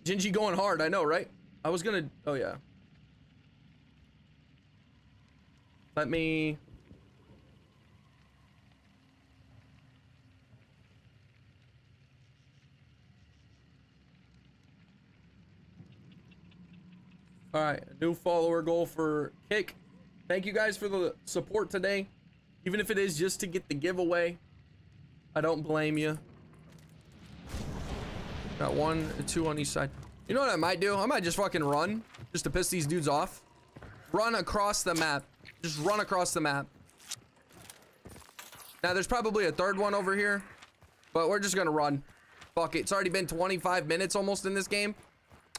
Gingy going hard, I know, right? I was gonna, oh yeah. Let me... All right, new follower goal for Kick. Thank you guys for the support today. Even if it is just to get the giveaway, I don't blame you. Got 1 and 2 on each side. You know what I might do? I might just fucking run just to piss these dudes off. Run across the map. Just run across the map. Now there's probably a third one over here, but we're just gonna run. Fuck it. It's already been 25 minutes almost in this game.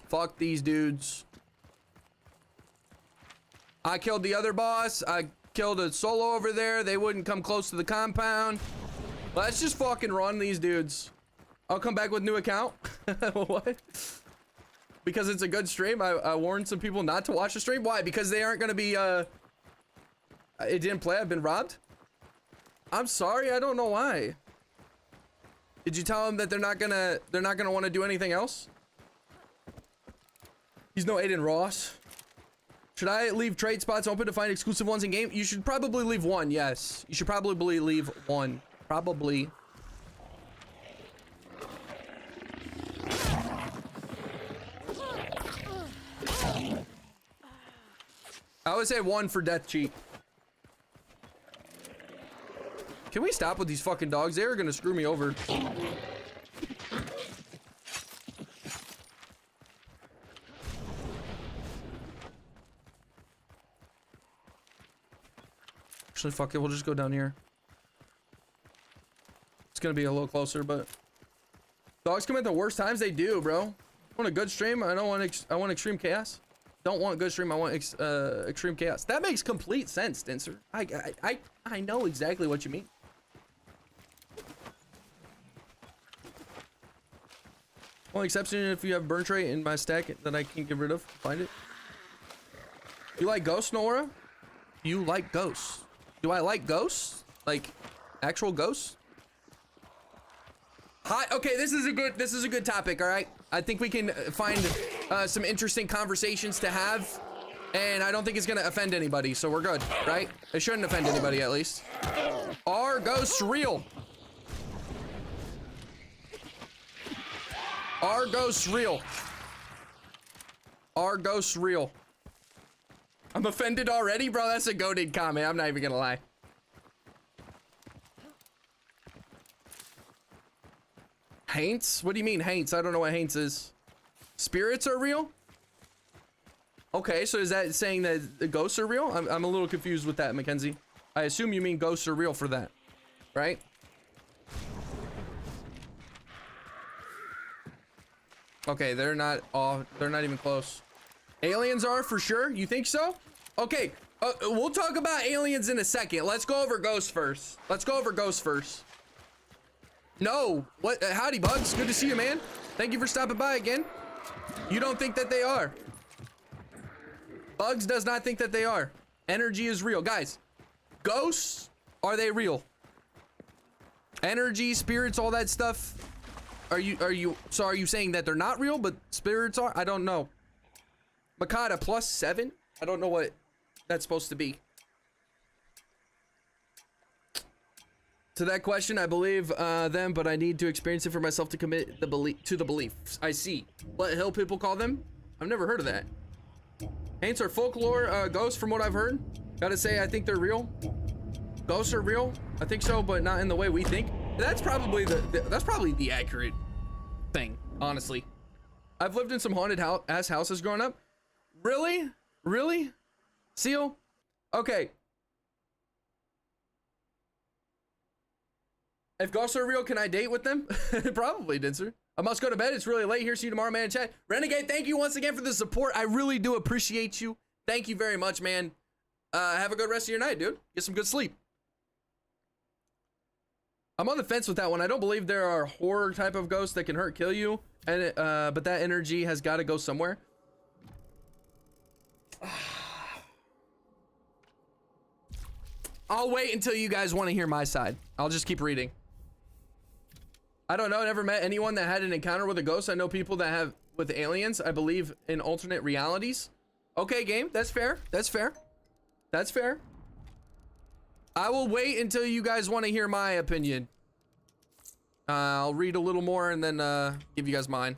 Fuck these dudes. I killed the other boss. I killed a solo over there. They wouldn't come close to the compound. Let's just fucking run these dudes. I'll come back with new account. What? Because it's a good stream. I warned some people not to watch the stream. Why? Because they aren't gonna be it didn't play. I've been robbed. I'm sorry. I don't know why. Did you tell them that they're not gonna want to do anything else? He's no Aiden Ross. Should I leave trade spots open to find exclusive ones in game? You should probably leave one, yes. You should probably leave one. Probably. I would say 1 for death cheat. Can we stop with these fucking dogs? They are gonna screw me over. Actually, fuck it. We'll just go down here. It's gonna be a little closer, but dogs come at the worst times. They do, bro. I want a good stream. I don't want. I want extreme chaos. Don't want good stream. I want extreme chaos. That makes complete sense, Denser. I know exactly what you mean. Only exception if you have burn tray in my stack that I can get rid of. Find it. You like ghosts, Noaura? You like ghosts? Do I like ghosts? Like actual ghosts? Hi. Okay, this is a good topic. All right. I think we can find some interesting conversations to have, and I don't think it's gonna offend anybody, so we're good, right? It shouldn't offend anybody, at least. Are ghosts real? Are ghosts real? Are ghosts real? I'm offended already, bro. That's a goated comment. I'm not even gonna lie. Haints? What do you mean haints? I don't know what haints is. Spirits are real? Okay, so is that saying that the ghosts are real? I'm a little confused with that, Mackenzie. I assume you mean ghosts are real for that, right? Okay, they're not even close. Aliens are for sure. You think so? Okay, we'll talk about aliens in a second. Let's go over ghosts first. No, what? Howdy, Bugs. Good to see you, man. Thank you for stopping by again. You don't think that they are? Bugs does not think that they are. Energy is real, guys. Ghosts, are they real? Energy, spirits, all that stuff. Are you saying that they're not real, but spirits are? I don't know. Makata +7? I don't know what that's supposed to be. To that question, I believe them, but I need to experience it for myself to commit the belief. I see. What hill people call them? I've never heard of that. Haints are folklore ghosts from what I've heard. Gotta say, I think they're real. Ghosts are real. I think so, but not in the way we think. That's probably that's probably the accurate thing, honestly. I've lived in some haunted ass houses growing up. Really? Really? Seal? Okay. If ghosts are real, can I date with them? Probably, Dinser. I must go to bed. It's really late here. See you tomorrow, man. In chat. Renegade, thank you once again for the support. I really do appreciate you. Thank you very much, man. Have a good rest of your night, dude. Get some good sleep. I'm on the fence with that one. I don't believe there are horror type of ghosts that can hurt, kill you, and but that energy has got to go somewhere. I'll wait until you guys want to hear my side. I'll just keep reading. I don't know. I never met anyone that had an encounter with a ghost. I know people that have with aliens. I believe in alternate realities. Okay, game. That's fair. That's fair. That's fair. I will wait until you guys want to hear my opinion. I'll read a little more and then give you guys mine.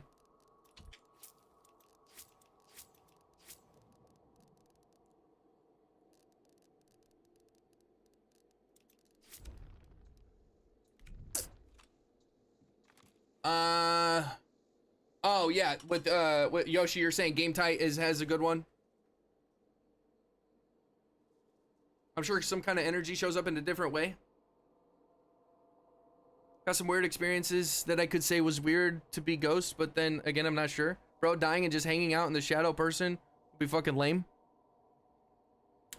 Oh yeah, with Yoshi, you're saying Game Tight has a good one. I'm sure some kind of energy shows up in a different way. Got some weird experiences that I could say was weird to be ghosts, but then again, I'm not sure. Bro, dying and just hanging out in the shadow person would be fucking lame.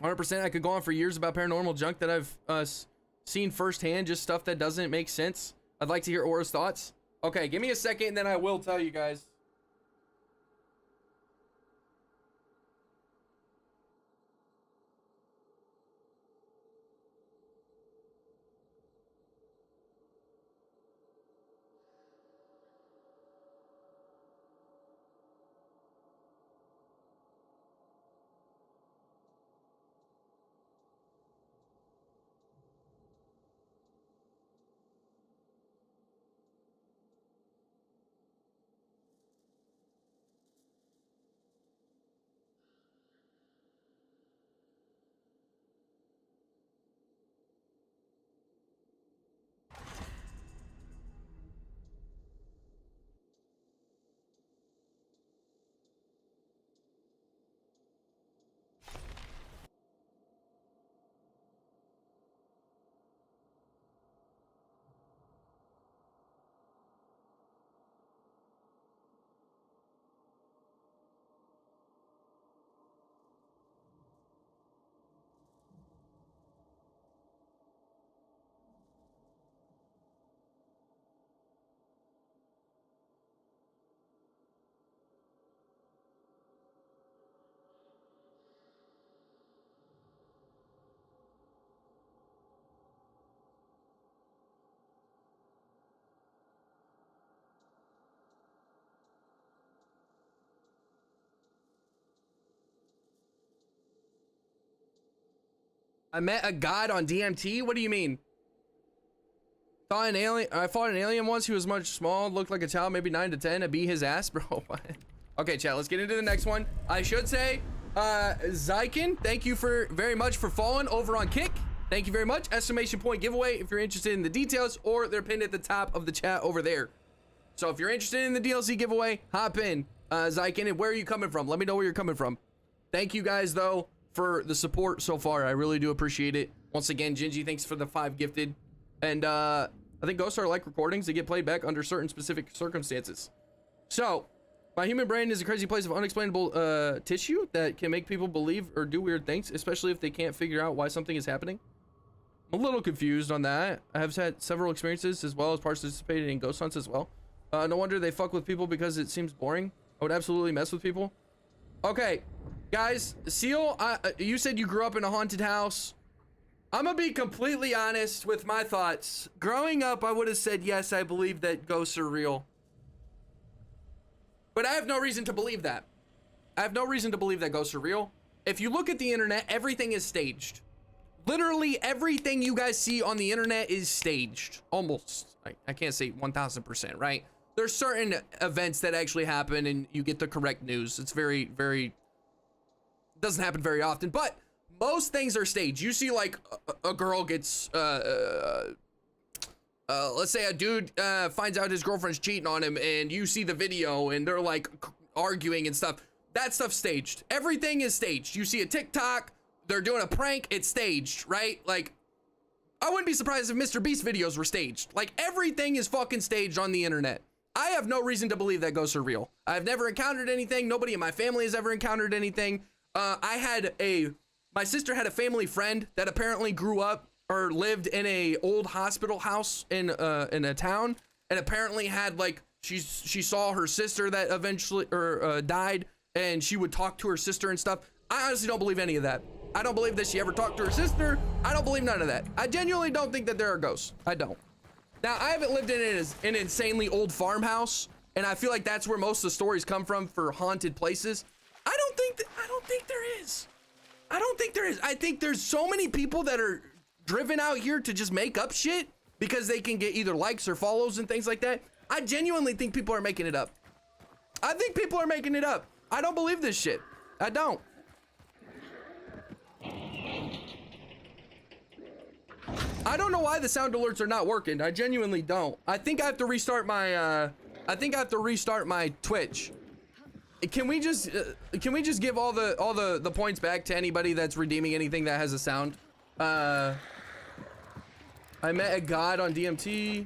100%. I could go on for years about paranormal junk that I've seen firsthand, just stuff that doesn't make sense. I'd like to hear Aura's thoughts. Okay, give me a second and then I will tell you guys. I met a god on DMT? What do you mean? I fought an alien once. He was much small, looked like a child, maybe 9 to 10. I beat his ass, bro. What? Okay, chat, let's get into the next one. I should say, Zykin, thank you very much for following over on Kick. Thank you very much. Exclamation point giveaway if you're interested in the details, or they're pinned at the top of the chat over there. So if you're interested in the DLC giveaway, hop in. Zykin, and where are you coming from? Let me know where you're coming from. Thank you guys, though, for the support so far. I really do appreciate it. Once again, Gingy, thanks for the 5 gifted. And I think ghosts are like recordings. They get played back under certain specific circumstances. So, my human brain is a crazy place of unexplainable tissue that can make people believe or do weird things, especially if they can't figure out why something is happening. I'm a little confused on that. I have had several experiences as well as participated in ghost hunts as well. No wonder they fuck with people because it seems boring. I would absolutely mess with people. Okay, guys, Seal, you said you grew up in a haunted house. I'm gonna be completely honest with my thoughts. Growing up, I would have said, yes, I believe that ghosts are real. But I have no reason to believe that. I have no reason to believe that ghosts are real. If you look at the internet, everything is staged. Literally everything you guys see on the internet is staged. Almost. I can't say 1000%, right? There's certain events that actually happen and you get the correct news. It's very, very, doesn't happen very often, but most things are staged. You see like a girl gets, let's say a dude finds out his girlfriend's cheating on him and you see the video and they're like arguing and stuff. That stuff's staged. Everything is staged. You see a TikTok, they're doing a prank, it's staged, right? Like, I wouldn't be surprised if Mr. Beast videos were staged. Like, everything is fucking staged on the internet. I have no reason to believe that ghosts are real. I've never encountered anything. Nobody in my family has ever encountered anything. My sister had a family friend that apparently grew up or lived in a old hospital house in a town, and apparently had like, she saw her sister that eventually died, and she would talk to her sister and stuff. I honestly don't believe any of that. I don't believe that she ever talked to her sister. I don't believe none of that. I genuinely don't think that there are ghosts. I don't. Now, I haven't lived in an insanely old farmhouse, and I feel like that's where most of the stories come from for haunted places. I don't think there is. I don't think there is. I think there's so many people that are driven out here to just make up shit because they can get either likes or follows and things like that. I genuinely think people are making it up. I think people are making it up. I don't believe this shit. I don't. I don't know why the sound alerts are not working. I genuinely don't. I think I have to restart my Twitch. Can we just give all the points back to anybody that's redeeming anything that has a sound? I met a god on DMT.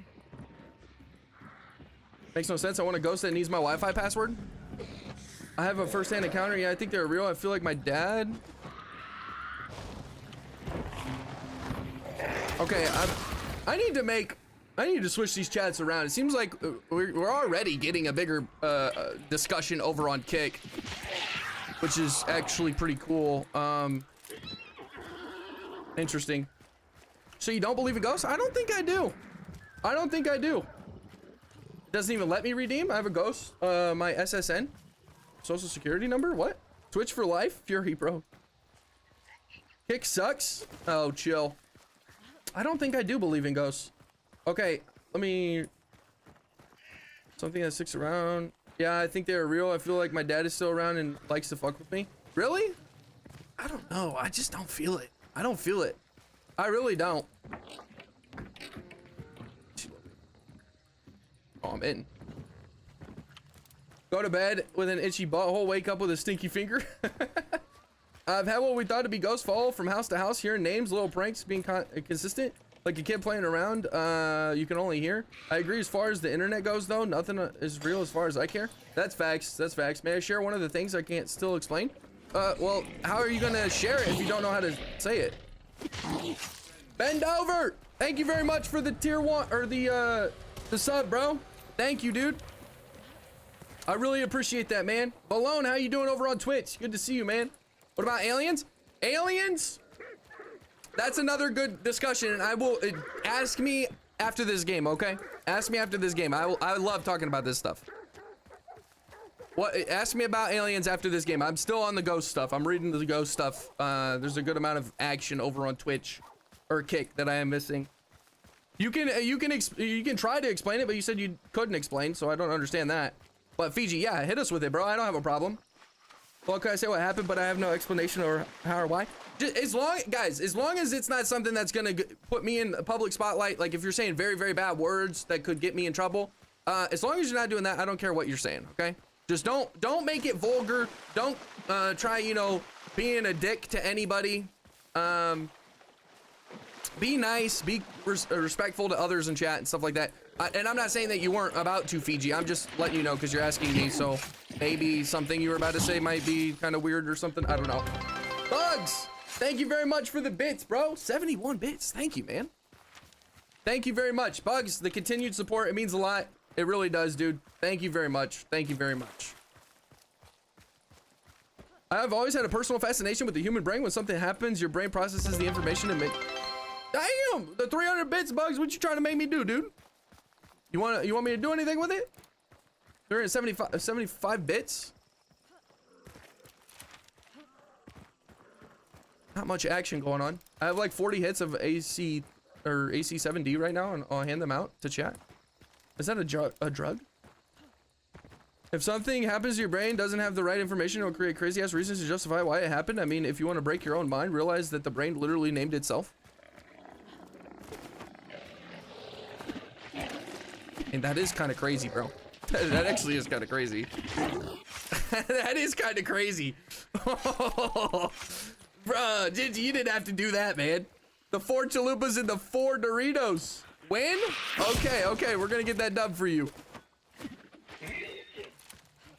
Makes no sense. I want a ghost that needs my Wi-Fi password. I have a first-hand encounter. Yeah, I think they're real. I feel like my dad. Okay, I need to switch these chats around. It seems like we're already getting a bigger discussion over on Kick, which is actually pretty cool. Interesting. So you don't believe in ghosts? I don't think I do. I don't think I do. It doesn't even let me redeem. I have a ghost. My SSN, social security number. What? Twitch for life. Fury, bro. Kick sucks. Oh, chill. I don't think I do believe in ghosts. Okay, let me... Something that sticks around. Yeah, I think they're real. I feel like my dad is still around and likes to fuck with me. Really? I don't know. I just don't feel it. I don't feel it. I really don't. Oh, I'm in. Go to bed with an itchy butthole, wake up with a stinky finger. I've had what we thought to be ghosts follow from house to house, hearing names, little pranks, being consistent, like a kid playing around. You can only hear. I agree as far as the internet goes, though. Nothing is real as far as I care. That's facts. That's facts. May I share one of the things I can't still explain? Well, how are you gonna share it if you don't know how to say it? Bend over. Thank you very much for the tier 1 or the sub, bro. Thank you, dude. I really appreciate that, man. Balone, how you doing over on Twitch? Good to see you, man. What about aliens? Aliens? That's another good discussion, and I will ask me after this game, okay? Ask me after this game. I love talking about this stuff. What? Ask me about aliens after this game. I'm still on the ghost stuff. I'm reading the ghost stuff. There's a good amount of action over on Twitch or Kick that I am missing. You can try to explain it, but you said you couldn't explain, so I don't understand that. But Fiji, yeah, hit us with it, bro. I don't have a problem. Well, can I say what happened, but I have no explanation or how or why? Just, as long as it's not something that's gonna put me in a public spotlight, like if you're saying very, very bad words that could get me in trouble, as long as you're not doing that, I don't care what you're saying, okay? Just don't make it vulgar. Don't try, you know, being a dick to anybody. Be nice, be respectful to others in chat and stuff like that. And I'm not saying that you weren't about to, Fiji. I'm just letting you know because you're asking me, so maybe something you were about to say might be kind of weird or something. I don't know. Bugs, thank you very much for the bits, bro. 71 bits. Thank you, man. Thank you very much. Bugs, the continued support, it means a lot. It really does, dude. Thank you very much. Thank you very much. I've always had a personal fascination with the human brain. When something happens, your brain processes the information and Damn, the 300 bits, Bugs. What you trying to make me do, dude? You want me to do anything with it? 75 bits? not much action going on. I have like 40 hits of AC or AC7D right now, and I'll hand them out to chat. Is that a drug? If something happens to your brain, doesn't have the right information, it'll create crazy ass reasons to justify why it happened. I mean, if you want to break your own mind, realize that the brain literally named itself. And that is kind of crazy, bro. That actually is kind of crazy. That is kind of crazy. Bro, you didn't have to do that, man. The 4 chalupas and the 4 Doritos. Win? Okay, okay, we're gonna get that dub for you.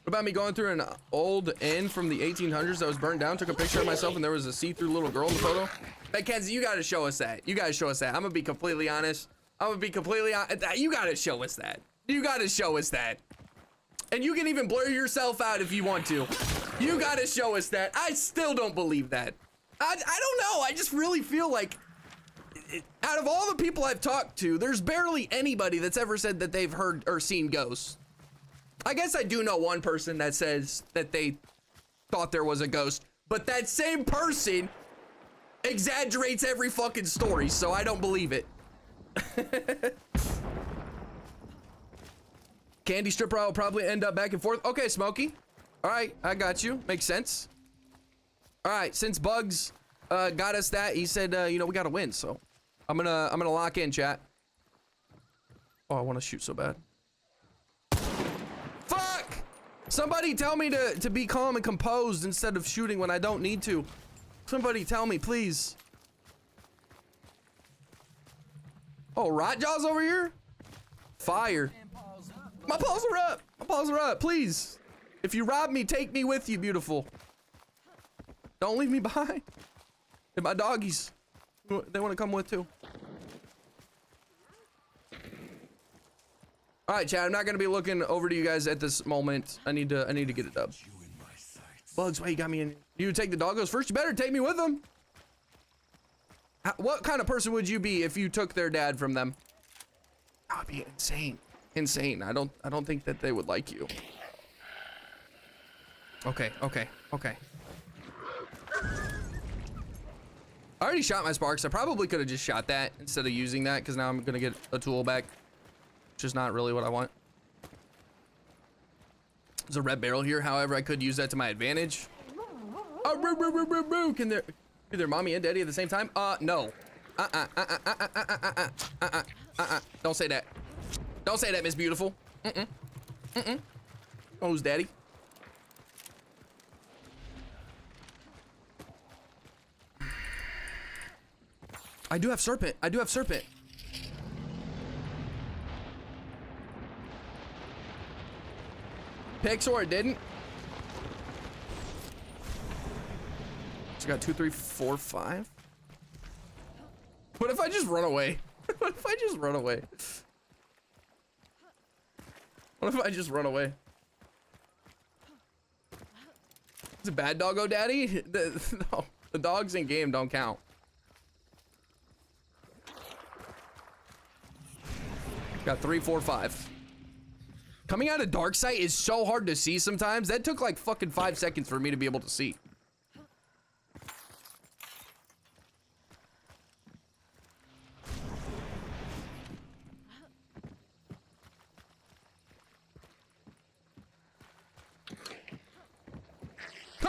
What about me going through an old inn from the 1800s that was burned down, took a picture of myself, and there was a see-through little girl in the photo? Mackenzie, you gotta show us that. You gotta show us that. I'm gonna be completely honest. You gotta show us that. You gotta show us that. And you can even blur yourself out if you want to. You gotta show us that. I still don't believe that. I don't know. I just really feel like out of all the people I've talked to, there's barely anybody that's ever said that they've heard or seen ghosts. I guess I do know one person that says that they thought there was a ghost, but that same person exaggerates every fucking story, so I don't believe it. Candy stripper, I'll probably end up back and forth. Okay, Smokey. All right, I got you. Makes sense. All right, since Bugs got us that, he said, you know, we gotta win, so I'm gonna lock in, chat. Oh, I want to shoot so bad. Fuck! Somebody tell me to be calm and composed instead of shooting when I don't need to. Somebody tell me, please. Oh, Rotjaw's over here? Fire. My paws are up. My paws are up, please. If you rob me, take me with you, beautiful. Don't leave me behind. And my doggies, they want to come with too. All right, Chad, I'm not gonna be looking over to you guys at this moment. I need to get it up. Bugs, why you got me in? You take the doggos first? You better take me with them. What kind of person would you be if you took their dad from them? That would be insane. Insane. I don't think that they would like you. Okay. I already shot my sparks. I probably could have just shot that instead of using that, because now I'm gonna get a tool back, which is not really what I want. There's a red barrel here. However, I could use that to my advantage. Oh, can their mommy and daddy at the same time? No. Don't say that. Don't say that, Miss Beautiful. Oh, who's daddy? I do have serpent. Picked or it didn't. It's got 2, 3, 4, 5. What if I just run away? What if I just run away? What if I just run away? It's a bad doggo daddy? No, the dogs in game don't count. Got 3, 4, 5. Coming out of dark sight is so hard to see sometimes. That took like fucking 5 seconds for me to be able to see.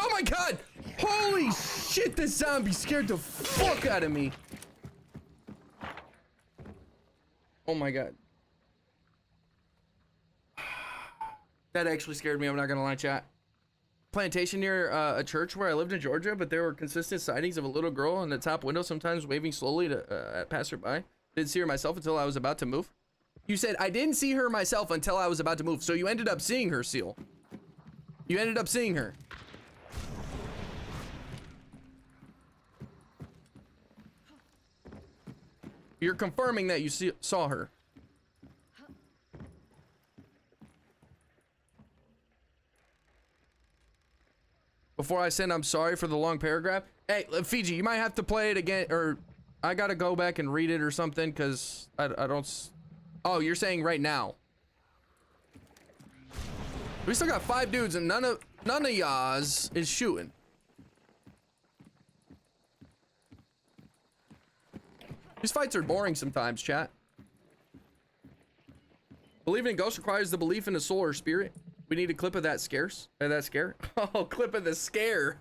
Oh my god! Holy shit, this zombie scared the fuck out of me. Oh my god. That actually scared me, I'm not gonna lie, chat. Plantation near a church where I lived in Georgia, but there were consistent sightings of a little girl in the top window, sometimes waving slowly to at passerby. Didn't see her myself until I was about to move. You said, I didn't see her myself until I was about to move, so you ended up seeing her, Seal. You ended up seeing her. You're confirming that you saw her. Before I send, I'm sorry for the long paragraph. Hey, Fiji, you might have to play it again, or I gotta go back and read it or something, because I don't... Oh, you're saying right now. We still got 5 dudes, and none of y'all is shooting. These fights are boring sometimes, chat. Believing in ghosts requires the belief in a soul or spirit. We need a clip of that scares. That scare. Oh, clip of the scare.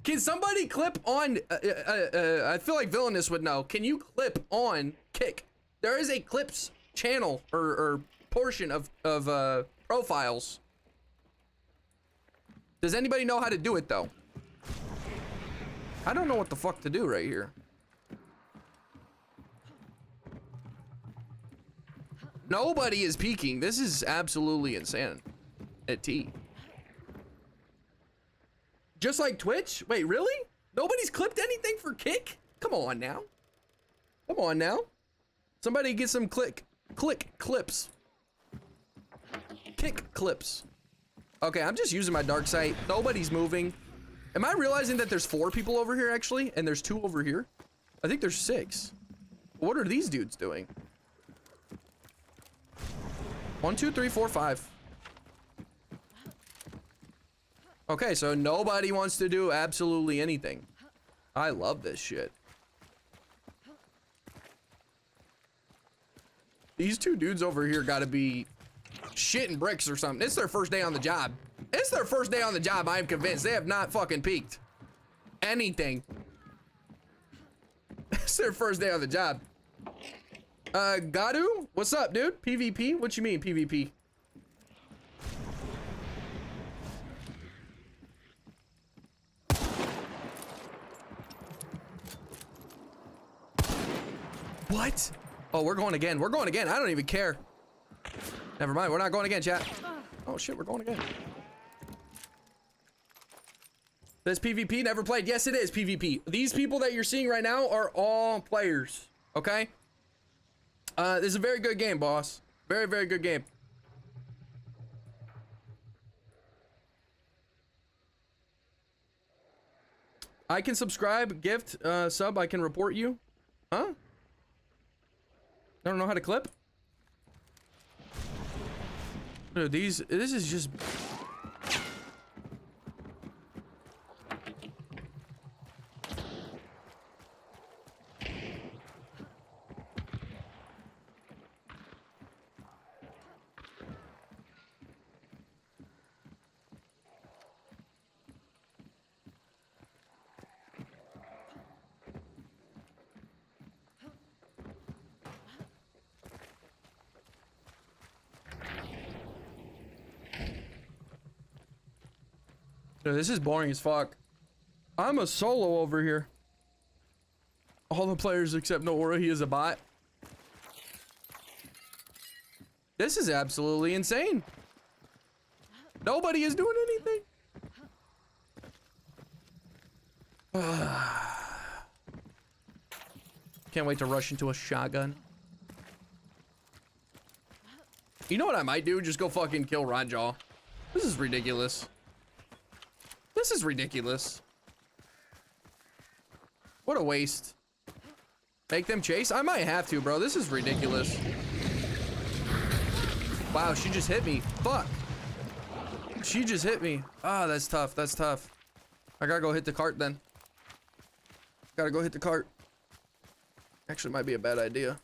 Can somebody clip on? I feel like Villainous would know. Can you clip on Kick? There is a clips channel or portion of profiles. Does anybody know how to do it though? I don't know what the fuck to do right here. Nobody is peeking. This is absolutely insane. At T. Just like Twitch? Wait, really? Nobody's clipped anything for Kick? Come on now. Come on now. Somebody get some click clips. Kick clips. Okay, I'm just using my dark sight. Nobody's moving. Am I realizing that there's 4 people over here actually? And there's 2 over here? I think there's 6. What are these dudes doing? 1, 2, 3, 4, 5. Okay, so nobody wants to do absolutely anything. I love this shit. These 2 dudes over here gotta be shitting bricks or something. It's their first day on the job. It's their first day on the job, I am convinced. They have not fucking peaked anything. It's their first day on the job. Gadu? What's up, dude? PvP? What you mean, PvP? What? Oh, we're going again. We're going again. I don't even care. Never mind. We're not going again, chat. Oh, shit. We're going again. This PvP never played. Yes, it is PvP. These people that you're seeing right now are all players. Okay? This is a very good game, boss. Very, very good game. I can subscribe, gift, sub. I can report you. Huh? I don't know how to clip. Dude, this is just. Dude, this is boring as fuck. I'm a solo over here. All the players except Noaura, he is a bot. This is absolutely insane. Nobody is doing anything. Can't wait to rush into a shotgun. You know what I might do? Just go fucking kill Ronjaw. This is ridiculous. This is ridiculous. What a waste. Make them chase? I might have to, bro. This is ridiculous. Wow, she just hit me. Fuck. She just hit me. Ah, that's tough. That's tough. I gotta go hit the cart then. Gotta go hit the cart. Actually, might be a bad idea.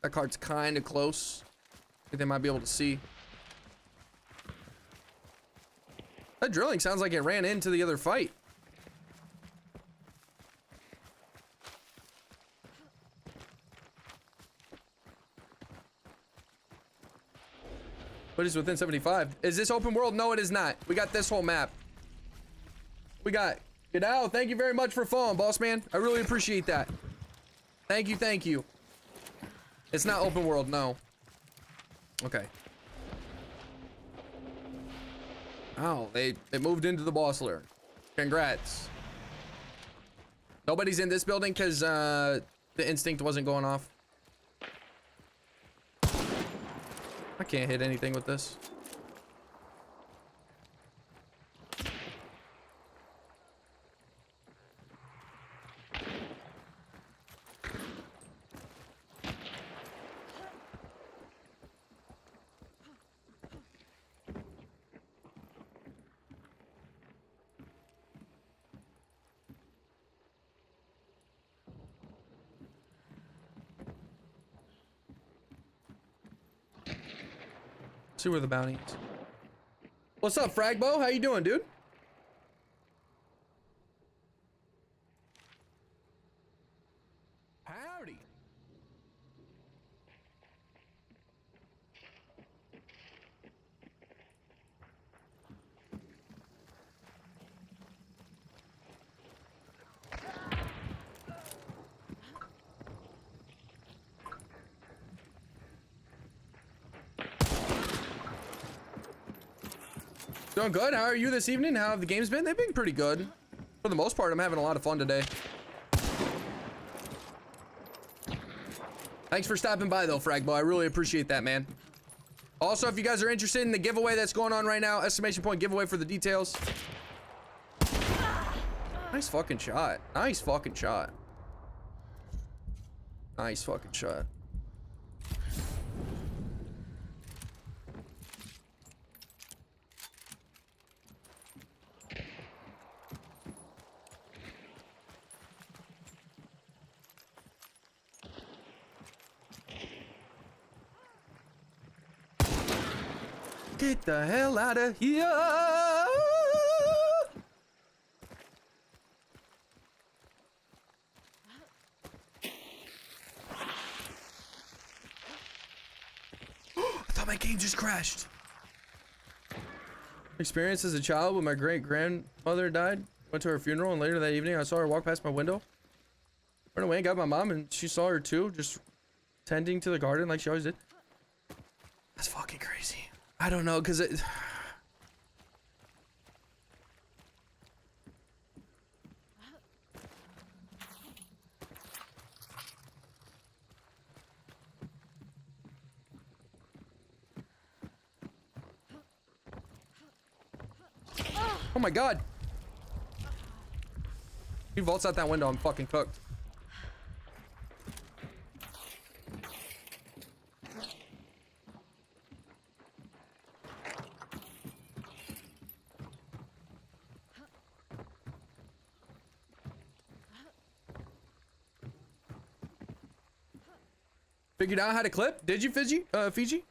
That cart's kind of close. I think they might be able to see. That drilling sounds like it ran into the other fight. But it's within 75. Is this open world? No, it is not. We got this whole map. We got Gadao. Thank you very much for following, boss man. I really appreciate that. Thank you, thank you. It's not open world, no. Okay. Oh, they moved into the boss lair. Congrats. Nobody's in this building because the instinct wasn't going off. I can't hit anything with this. See where the bounty is. What's up, Fragbo? How you doing, dude? Howdy. Doing good. How are you this evening? How have the games been? They've been pretty good. For the most part, I'm having a lot of fun today. Thanks for stopping by, though, Fragbo. I really appreciate that, man. Also, if you guys are interested in the giveaway that's going on right now, exclamation point giveaway for the details. Nice fucking shot. Nice fucking shot. Nice fucking shot. Get the hell out of here! I thought my game just crashed. Experience as a child when my great grandmother died. Went to her funeral, and later that evening I saw her walk past my window. Went away and got my mom, and she saw her too, just tending to the garden like she always did. That's fucking crazy. I don't know, cause it. Oh my god! He vaults out that window, I'm fucking cooked. Figured out how to clip? Did you, Fiji? Fiji?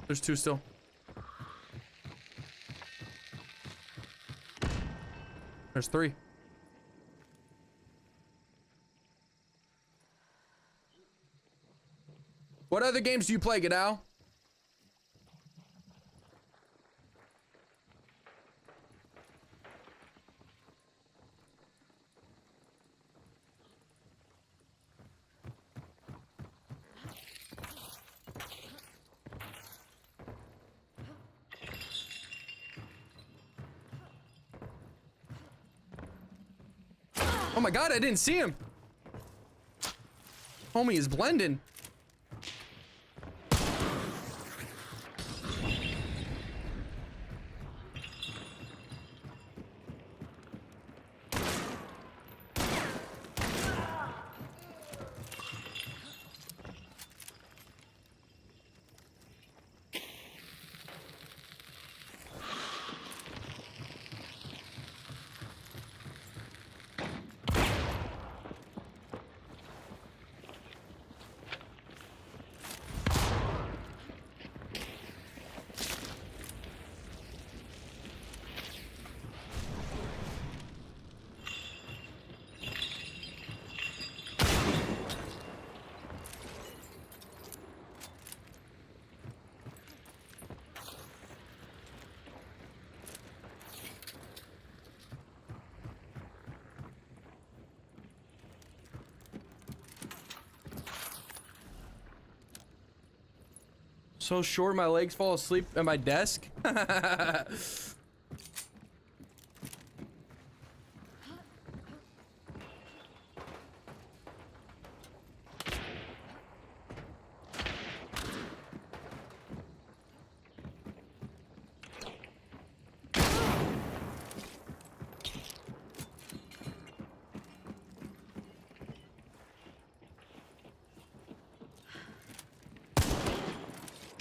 There's two still. There's three. What other games do you play, Gadao? Oh my god, I didn't see him. Homie is blending. So short my legs fall asleep at my desk.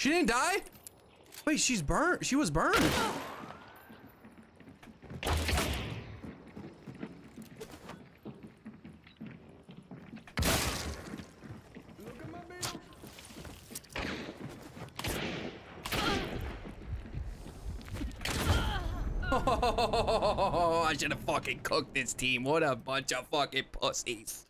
She didn't die? Wait, she's burned. She was burned. Oh, I should have fucking cooked this team. What a bunch of fucking pussies.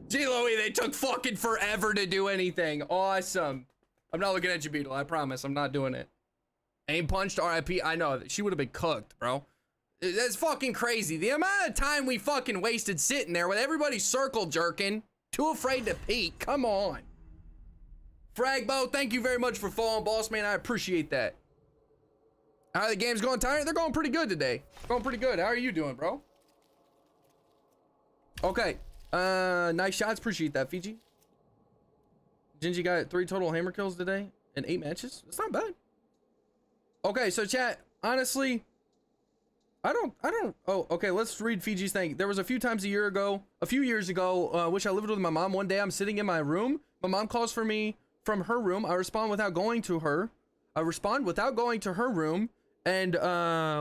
Gee Louie, they took fucking forever to do anything. Awesome. I'm not looking at you, Beetle. I promise. I'm not doing it. Aim punched, RIP. I know. She would have been cooked, bro. That's fucking crazy. The amount of time we fucking wasted sitting there with everybody circle jerking, too afraid to peek. Come on. Fragbo, thank you very much for following, boss man. I appreciate that. How are the games going, Tyler? They're going pretty good today. Going pretty good. How are you doing, bro? Okay. Nice shots. Appreciate that, Fiji. Gingy got 3 total hammer kills today in 8 matches. That's not bad. Okay, so chat, honestly, I don't, oh, okay, let's read Fiji's thing. There was a few years ago, which I lived with my mom. One day I'm sitting in my room. My mom calls for me from her room. I respond without going to her room. And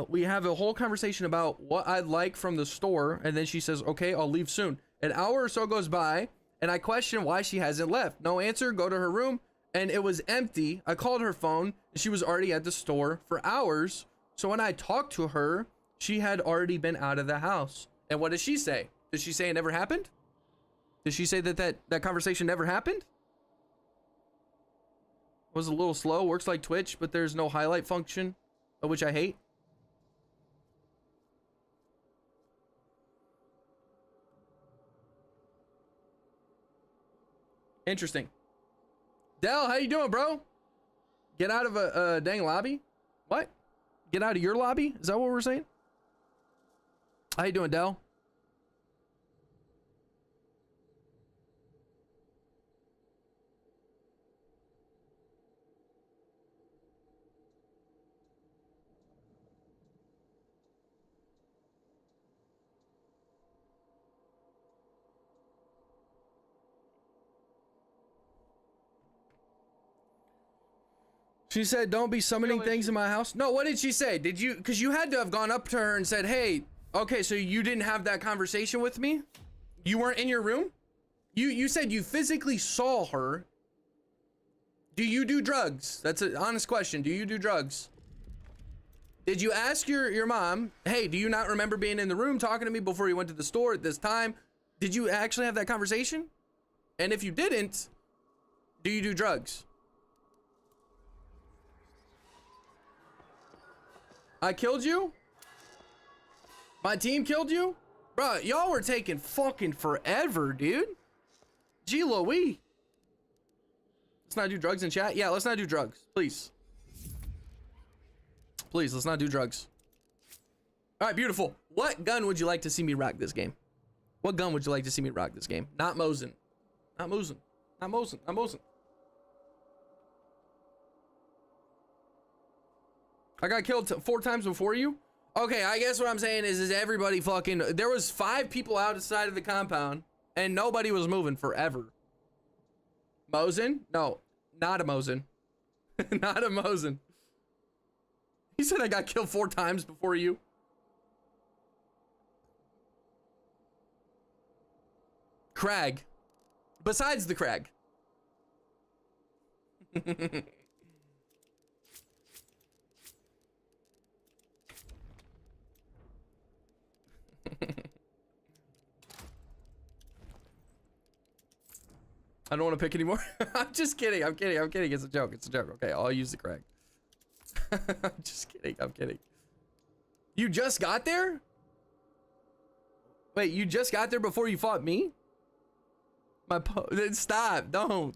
we have a whole conversation about what I'd like from the store. And then she says, okay, I'll leave soon. An hour or so goes by and I question why she hasn't left. No answer, go to her room and it was empty. I called her phone and she was already at the store for hours. So when I talked to her, she had already been out of the house. And what does she say? Does she say it never happened? Does she say that conversation never happened? Was a little slow, works like Twitch, but there's no highlight function, which I hate. Interesting. Dell, how you doing, bro? Get out of a dang lobby? What? Get out of your lobby? Is that what we're saying? How you doing, Dell? She said, don't be summoning things in my house. No, what did she say? Did you, because you had to have gone up to her and said, hey, okay, so you didn't have that conversation with me? You weren't in your room? You said you physically saw her. Do you do drugs? That's an honest question. Do you do drugs? Did you ask your mom, hey, do you not remember being in the room talking to me before you went to the store at this time? Did you actually have that conversation? And if you didn't, do you do drugs? I killed you? My team killed you? Bro, y'all were taking fucking forever, dude. Gee Louie. Let's not do drugs in chat. Yeah, let's not do drugs. Please. Please, let's not do drugs. All right, beautiful. What gun would you like to see me rock this game? What gun would you like to see me rock this game? Not Mosin. Not Mosin. Not Mosin. Not Mosin. I got killed 4 times before you? Okay, I guess what I'm saying is everybody fucking... There was 5 people outside of the compound, and nobody was moving forever. Mosin? No, not a Mosin. Not a Mosin. He said I got killed 4 times before you. Crag. Besides the Crag. I don't want to pick anymore. I'm just kidding. I'm kidding. I'm kidding. It's a joke. It's a joke. Okay, I'll use the Crag. I'm just kidding. I'm kidding. You just got there? Wait, you just got there before you fought me? Then stop. Don't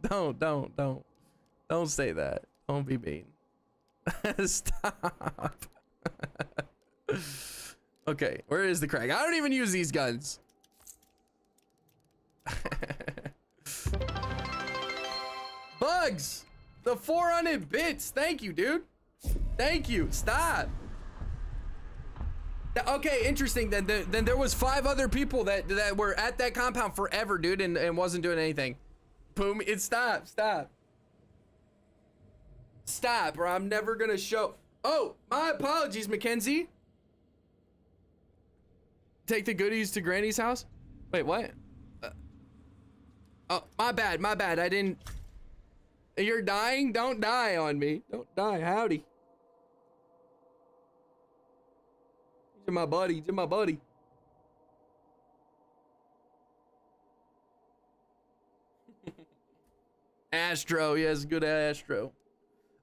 say that. Don't be mean. Stop. Okay, where is the Crag? I don't even use these guns. Bugs, the 400 bits. Thank you, dude. Thank you. Stop. Okay, interesting. Then there was 5 other people that were at that compound forever, dude, and wasn't doing anything. Boom. Stop. stop, or I'm never gonna show. Oh, my apologies, Mackenzie. Take the goodies to Granny's house? Wait, what? Oh, my bad, I didn't. You're dying? Don't die on me. Don't die. Howdy. You're my buddy. You're my buddy. Astro. Yes, good Astro.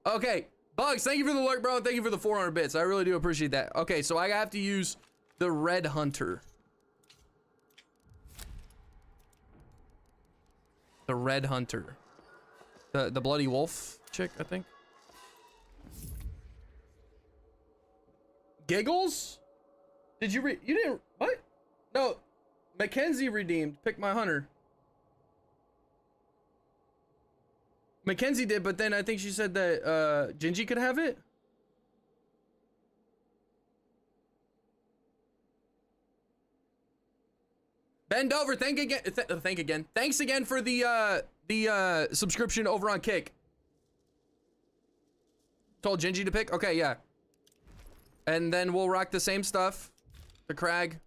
Okay. Bugs, thank you for the lurk, bro. And thank you for the 400 bits. I really do appreciate that. Okay, so I have to use the Red Hunter. The Red Hunter. The Bloody Wolf chick, I think. Giggles? Did you you didn't, what? No, Mackenzie redeemed, pick my hunter. Mackenzie did, but then I think she said that Gingy could have it. Bend over, thanks again for the subscription over on Kick. Told Gingy to pick? Okay, yeah. And then we'll rock the same stuff. The Crag.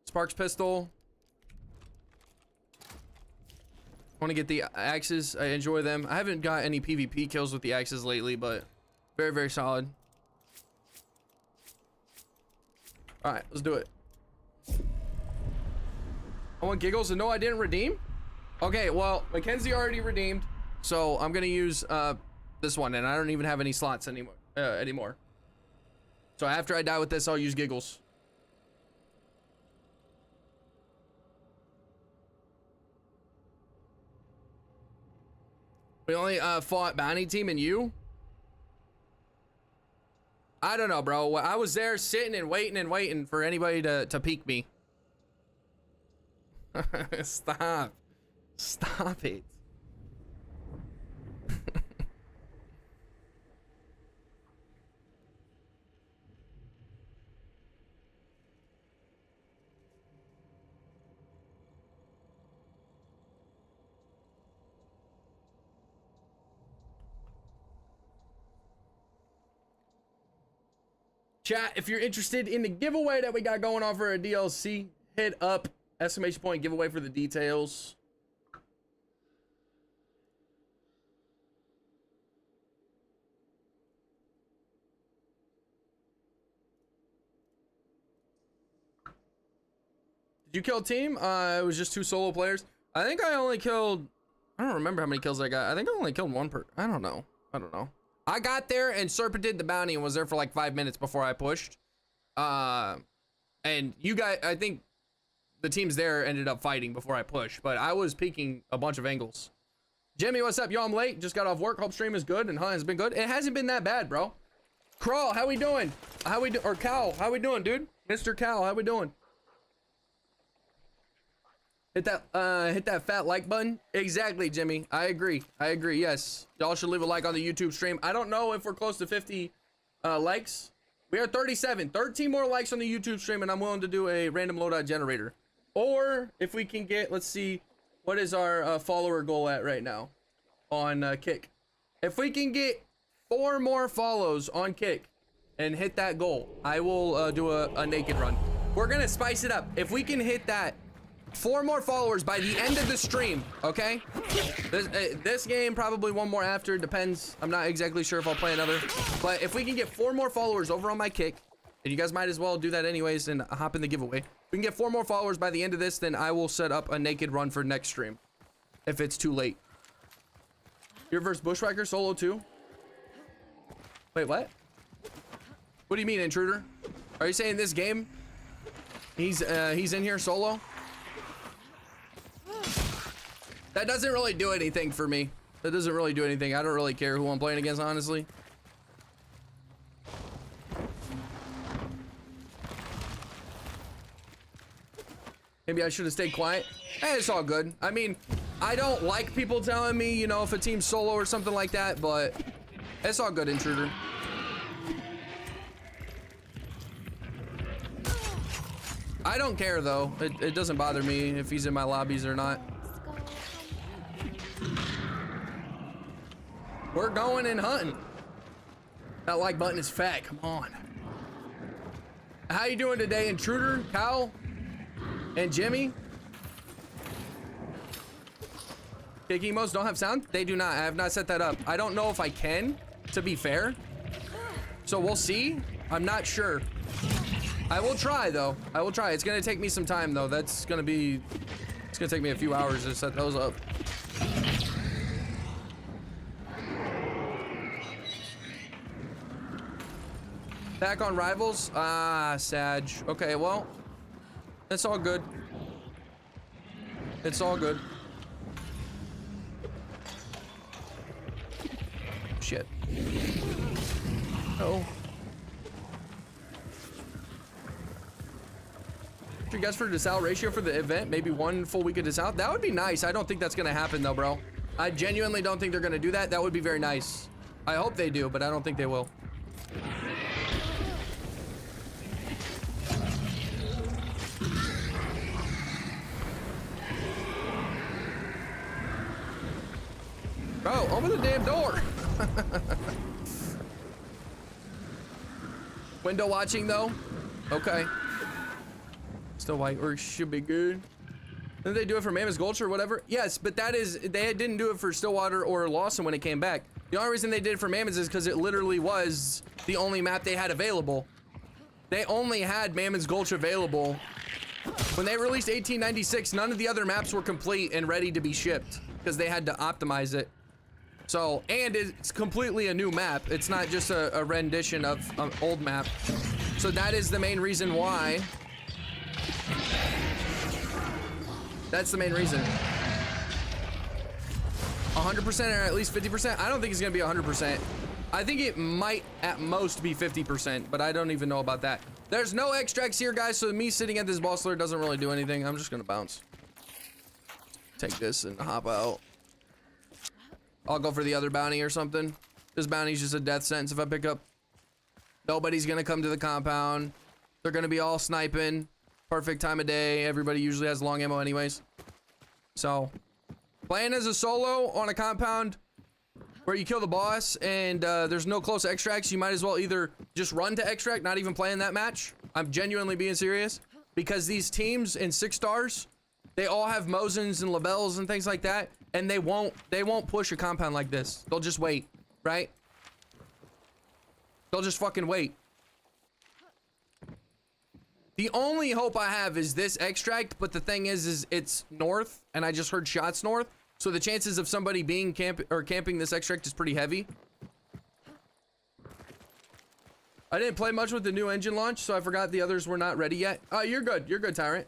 Sparks pistol. Want to get the axes. I enjoy them. I haven't got any PvP kills with the axes lately, but very, very solid. Alright, let's do it. I want giggles, and no, I didn't redeem? Okay, well, Mackenzie already redeemed, so I'm gonna use this one, and I don't even have any slots anymore. So after I die with this, I'll use giggles. We only fought bounty team and you? I don't know, bro. I was there sitting and waiting for anybody to peek me. Stop. Stop it. Chat, if you're interested in the giveaway that we got going on for a DLC, hit up exclamation point giveaway for the details. Did you kill a team? It was just 2 solo players. I think I only killed, I don't remember how many kills I got. I think I only killed 1 per, I don't know. I got there and serpented the bounty and was there for like 5 minutes before I pushed. And you guys, I think the teams there ended up fighting before I pushed, but I was peeking a bunch of angles. Jimmy, what's up? Yo, I'm late. Just got off work. Hope stream is good and hunt has been good. It hasn't been that bad, bro. Crawl, how we doing? Or Cal, how we doing, dude? Mr. Cal, how we doing? Hit that fat like button. Exactly, Jimmy. I agree. Yes, y'all should leave a like on the YouTube stream. I don't know if we're close to 50 likes. We are 37. 13 more likes on the YouTube stream, and I'm willing to do a random loadout generator. Or if we can get, let's see, what is our follower goal at right now on Kick? If we can get 4 more follows on Kick and hit that goal, I will do a naked run. We're gonna spice it up. If we can hit that 4 more followers by the end of the stream, okay? This game, probably 1 more after, depends. I'm not exactly sure if I'll play another. But if we can get 4 more followers over on my Kick, and you guys might as well do that anyways and hop in the giveaway. If we can get 4 more followers by the end of this, then I will set up a naked run for next stream. If it's too late. You're versus Bushwhacker solo too? Wait, what? What do you mean, intruder? Are you saying this game? He's in here solo? That doesn't really do anything for me. That doesn't really do anything. I don't really care who I'm playing against, honestly. Maybe I should have stayed quiet. Hey, it's all good. I mean, I don't like people telling me, you know, if a team's solo or something like that, but it's all good, intruder. I don't care, though. It doesn't bother me if he's in my lobbies or not. We're going and hunting. That like button is fat. Come on. How you doing today, Intruder, Kyle, and Jimmy? Kick emotes don't have sound? They do not. I have not set that up. I don't know if I can, to be fair. So we'll see. I'm not sure. I will try though. I will try. It's gonna take me some time though. It's gonna take me a few hours to set those up. Back on rivals? Ah, Sag. Okay, well, it's all good. It's all good. Shit. Oh. Your guess for disal ratio for the event? Maybe 1 full week of disal? That would be nice. I don't think that's gonna happen though, bro. I genuinely don't think they're gonna do that. That would be very nice. I hope they do, but I don't think they will. Bro, open the damn door. Window watching though? Okay. Still white or should be good. Didn't they do it for Mammoth's Gulch or whatever? Yes, but that is, they didn't do it for Stillwater or Lawson when it came back. The only reason they did it for Mammoth's is because it literally was the only map they had available. They only had Mammoth's Gulch available. When they released 1896, none of the other maps were complete and ready to be shipped because they had to optimize it. So, and it's completely a new map. It's not just a rendition of an old map. So that is the main reason why. That's the main reason. 100% or at least 50%? I don't think it's gonna be 100%. I think it might at most be 50%, but I don't even know about that. There's no extracts here, guys, so me sitting at this ball slur doesn't really do anything. I'm just gonna bounce. Take this and hop out. I'll go for the other bounty or something. This bounty's just a death sentence if I pick up. Nobody's gonna come to the compound. They're gonna be all sniping. Perfect time of day. Everybody usually has long ammo anyways. So, playing as a solo on a compound where you kill the boss and there's no close extracts, you might as well either just run to extract, not even playing that match. I'm genuinely being serious. Because these teams in 6 stars, they all have Mosins and Labels and things like that. And they won't push a compound like this. They'll just wait, right? They'll just fucking wait. The only hope I have is this extract, but the thing is it's north, and I just heard shots north, so the chances of somebody being camping this extract is pretty heavy. I didn't play much with the new engine launch, so I forgot the others were not ready yet. Oh, you're good. You're good, Tyrant.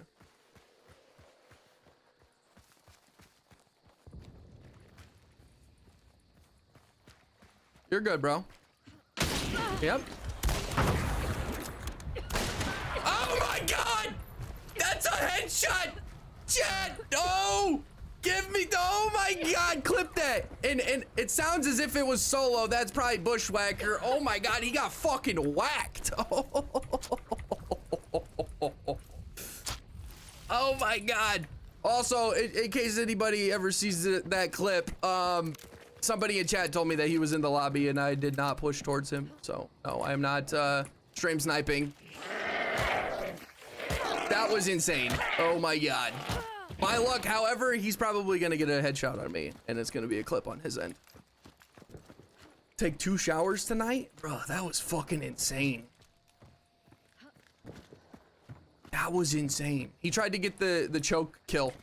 You're good, bro. Yep. Oh my god! That's a headshot! Chat! No! Give me the, oh my god, clip that! And it sounds as if it was solo. That's probably Bushwhacker. Oh my god, he got fucking whacked. Oh my god. Also, in case anybody ever sees that clip, somebody in chat told me that he was in the lobby and I did not push towards him. So, no, I am not stream sniping. That was insane. Oh my god. My luck, however, he's probably gonna get a headshot on me and it's gonna be a clip on his end. Take 2 showers tonight? Bro, that was fucking insane. That was insane. He tried to get the choke kill.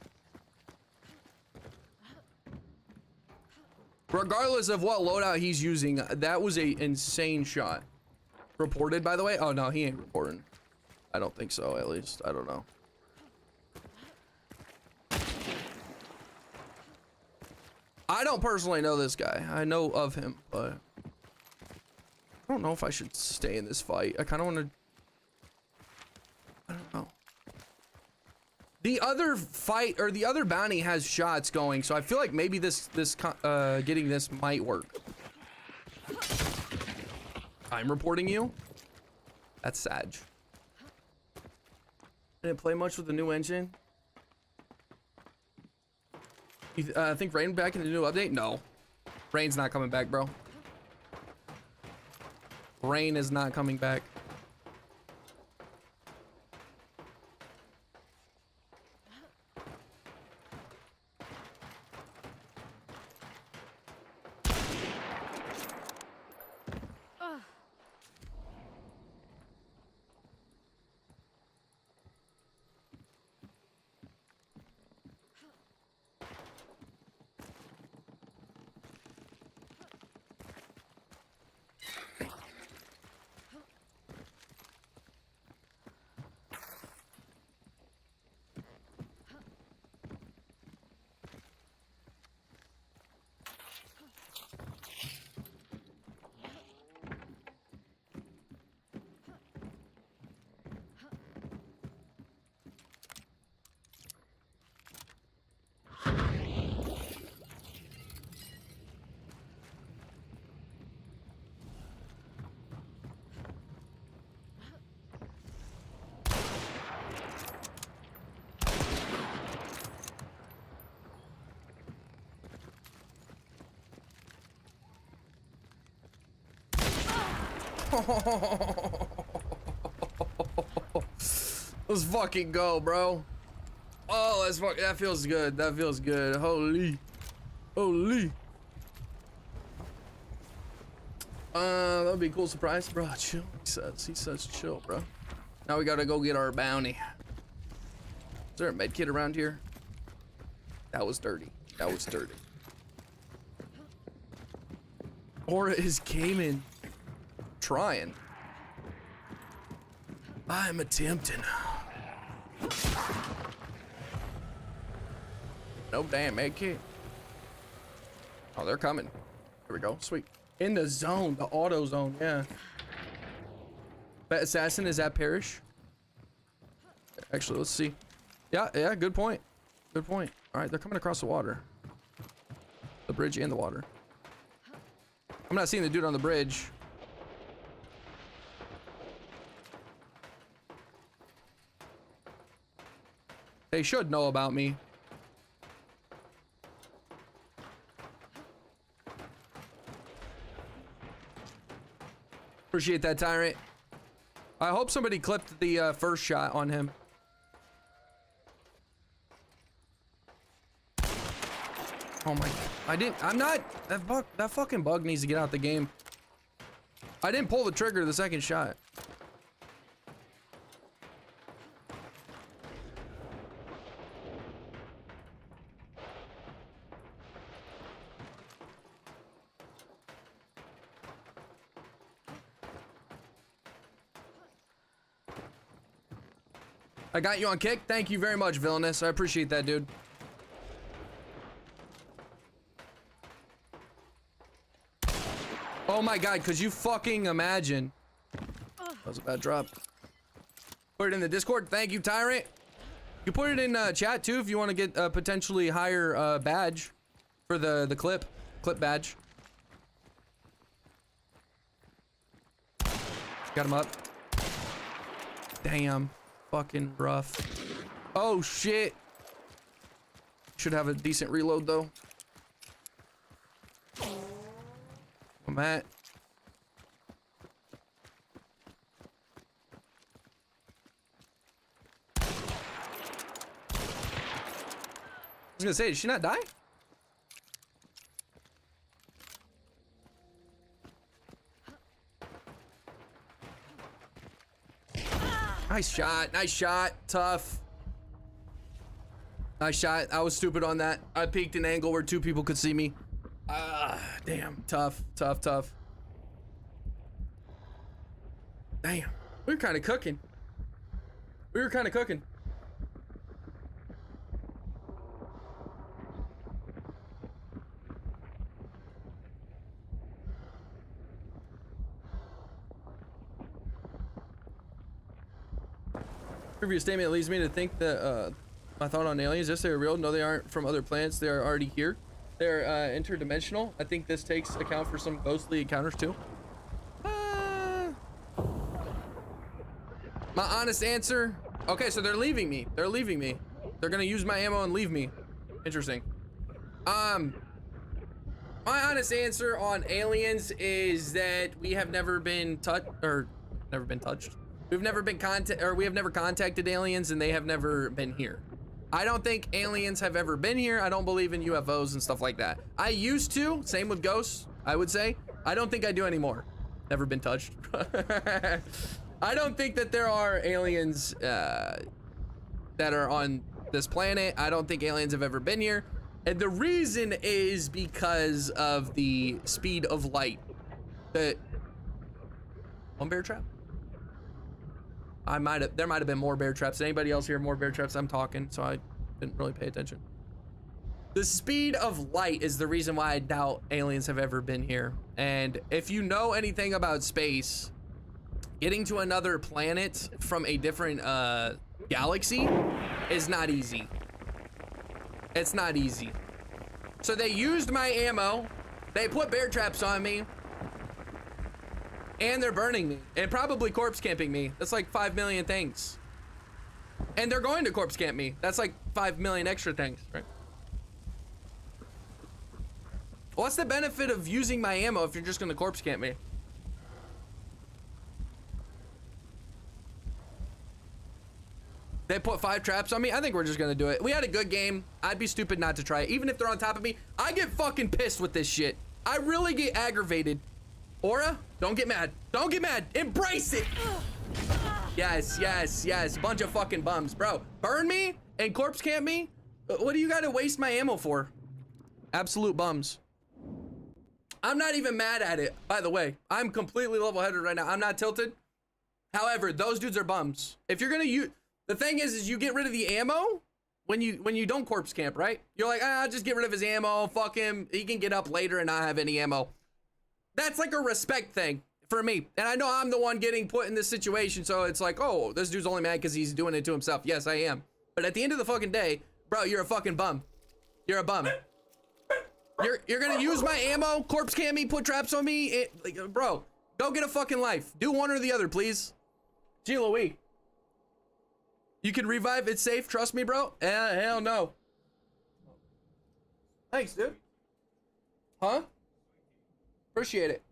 Regardless of what loadout he's using, that was a insane shot. Reported, by the way? Oh no, he ain't reporting. I don't think so, at least. I don't know. I don't personally know this guy. I know of him, but I don't know if I should stay in this fight. I kind of want to. I don't know. The other fight or the other bounty has shots going, so I feel like maybe this getting this might work. I'm reporting you. That's Sag. Didn't play much with the new engine. You think Rain back in the new update? No. Rain's not coming back, bro. Rain is not coming back. Let's fucking go, bro. Oh, that feels good. That feels good. Holy. That'd be a cool surprise, bro. Chill. He says chill, bro. Now we gotta go get our bounty. Is there a med kit around here? That was dirty. Aura is gaming. Trying. I'm attempting. No damn med kit. Oh, they're coming. Here we go. Sweet. In the zone, the auto zone, yeah. Bet assassin is at Parish. Actually, let's see. Yeah, good point. Good point. All right, they're coming across the water. The bridge and the water. I'm not seeing the dude on the bridge. They should know about me. Appreciate that, Tyrant. I hope somebody clipped the first shot on him. Oh my, that fucking bug needs to get out the game. I didn't pull the trigger the second shot. I got you on kick. Thank you very much, Villainous. I appreciate that, dude. Oh my god, could you fucking imagine? That was a bad drop. Put it in the Discord. Thank you, Tyrant. You put it in chat too if you want to get a potentially higher badge for the clip badge. Got him up. Damn. Fucking rough. Oh shit. Should have a decent reload though. I'm at. I was gonna say, did she not die? Nice shot, tough. Nice shot. I was stupid on that. I peeked an angle where two people could see me. Damn, tough. Damn, we were kind of cooking. Previous statement leads me to think that my thought on aliens, yes, they are real. No, they aren't from other planets. They are already here. They're interdimensional. I think this takes account for some ghostly encounters too. My honest answer. Okay, so they're leaving me. They're gonna use my ammo and leave me. Interesting. My honest answer on aliens is that we have never been touched. We've never been we have never contacted aliens, and they have never been here. I don't think aliens have ever been here. I don't believe in UFOs and stuff like that. I used to, same with ghosts, I would say. I don't think I do anymore. Never been touched. I don't think that there are aliens that are on this planet. I don't think aliens have ever been here. And the reason is because of the speed of light. One bear trap? There might have been more bear traps. Anybody else hear more bear traps? I'm talking, so I didn't really pay attention. The speed of light is the reason why I doubt aliens have ever been here. And if you know anything about space, getting to another planet from a different galaxy is not easy. It's not easy. So they used my ammo, they put bear traps on me, and they're burning me, and probably corpse camping me. That's like 5 million things. And they're going to corpse camp me. That's like 5 million extra things, right? What's the benefit of using my ammo if you're just gonna corpse camp me? They put 5 traps on me. I think we're just gonna do it. We had a good game. I'd be stupid not to try it. Even if they're on top of me, I get fucking pissed with this shit. I really get aggravated. Aura, don't get mad. Don't get mad. Embrace it. Yes, yes, yes. Bunch of fucking bums. Bro, burn me and corpse camp me? What do you gotta waste my ammo for? Absolute bums. I'm not even mad at it, by the way. I'm completely level-headed right now. I'm not tilted. However, those dudes are bums. If you're gonna use... The thing is you get rid of the ammo when you don't corpse camp, right? You're like, just get rid of his ammo. Fuck him. He can get up later and not have any ammo. That's like a respect thing for me. And I know I'm the one getting put in this situation, so it's like, oh, this dude's only mad because he's doing it to himself. Yes, I am. But at the end of the fucking day, bro, you're a fucking bum. You're a bum. You're gonna use my ammo, corpse cam me, put traps on me, bro, go get a fucking life. Do one or the other, please. Gee Louie. You can revive, it's safe, trust me, bro. Hell no. Thanks, dude. Huh? Appreciate it.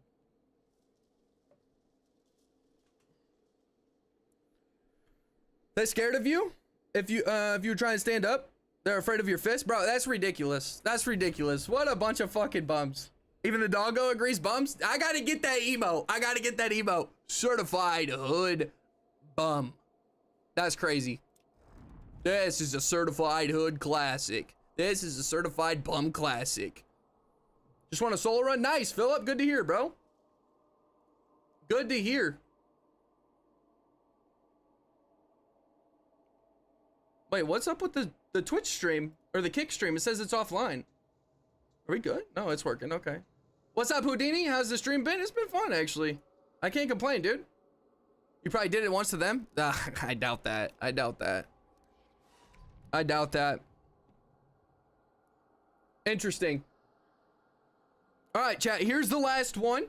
They scared of you? If you were trying to stand up? They're afraid of your fist? Bro, that's ridiculous. That's ridiculous. What a bunch of fucking bums. Even the doggo agrees, bums? I gotta get that emo. I gotta get that emo. Certified hood bum. That's crazy. This is a certified hood classic. This is a certified bum classic. Just want a solo run? Nice, Philip. Good to hear, bro. Good to hear. Wait, what's up with the Twitch stream or the Kick stream? It says it's offline. Are we good? No, it's working. Okay. What's up, Houdini? How's the stream been? It's been fun, actually. I can't complain, dude. You probably did it once to them? I doubt that. I doubt that. I doubt that. Interesting. All right, chat. Here's the last one.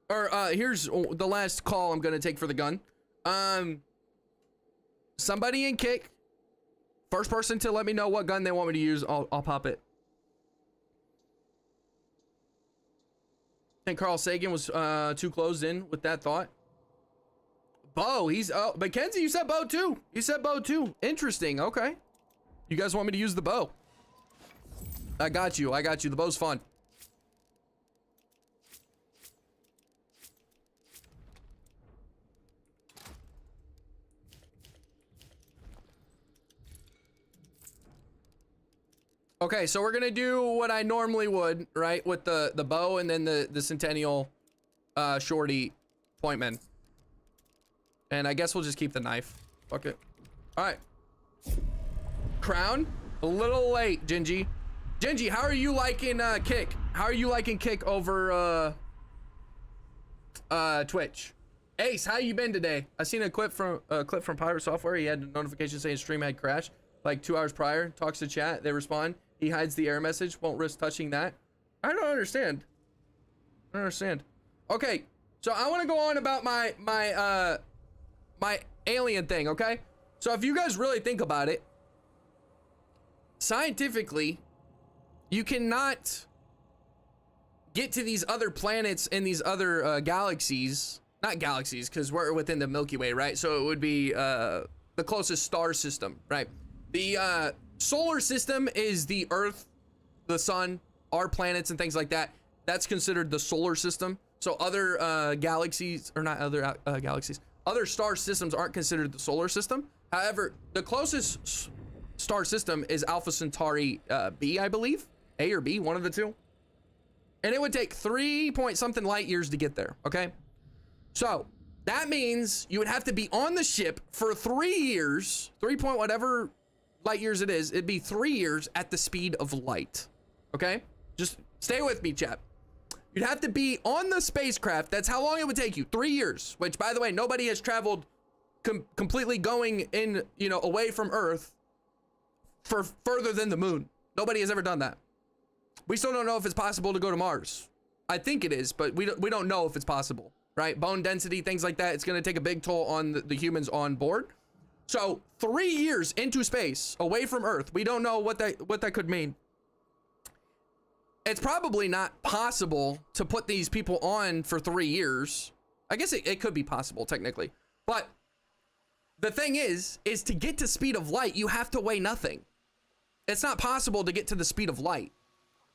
Or here's the last call I'm gonna take for the gun. Somebody in Kick. First person to let me know what gun they want me to use, I'll pop it. I think Carl Sagan was too closed in with that thought. Bo, Mackenzie, you said bow too. You said bow too. Interesting. Okay. You guys want me to use the bow? I got you. I got you. The bow's fun. Okay, so we're gonna do what I normally would, right? With the bow and then the Centennial shorty pointman. And I guess we'll just keep the knife. Fuck it. All right. Crown? A little late, Gingy. Gingy, how are you liking Kick? How are you liking Kick over Twitch? Ace, how you been today? I seen a clip from Pirate Software. He had a notification saying stream had crashed like 2 hours prior. Talks to chat, they respond. He hides the error message, won't risk touching that. I don't understand. I don't understand. Okay, so I want to go on about my alien thing, okay? So if you guys really think about it, scientifically, you cannot get to these other planets and these other galaxies, not galaxies, because we're within the Milky Way, right? So it would be the closest star system, right? The solar system is the Earth, the sun, our planets and things like that. That's considered the solar system. So other galaxies, or not other galaxies, other star systems aren't considered the solar system. However, the closest star system is Alpha Centauri B, I believe. A or B, one of the two. And it would take 3 point something light years to get there, okay? So that means you would have to be on the ship for 3 years, 3 point whatever light years it is. It'd be 3 years at the speed of light, okay? Just stay with me, chat. You'd have to be on the spacecraft. That's how long it would take you, 3 years, which, by the way, nobody has traveled completely going in, you know, away from Earth for further than the moon. Nobody has ever done that. We still don't know if it's possible to go to Mars. I think it is, but we don't know if it's possible, right? Bone density, things like that. It's going to take a big toll on the humans on board. So 3 years into space, away from Earth, we don't know what that could mean. It's probably not possible to put these people on for 3 years. I guess it could be possible technically, but the thing is to get to speed of light, you have to weigh nothing. It's not possible to get to the speed of light.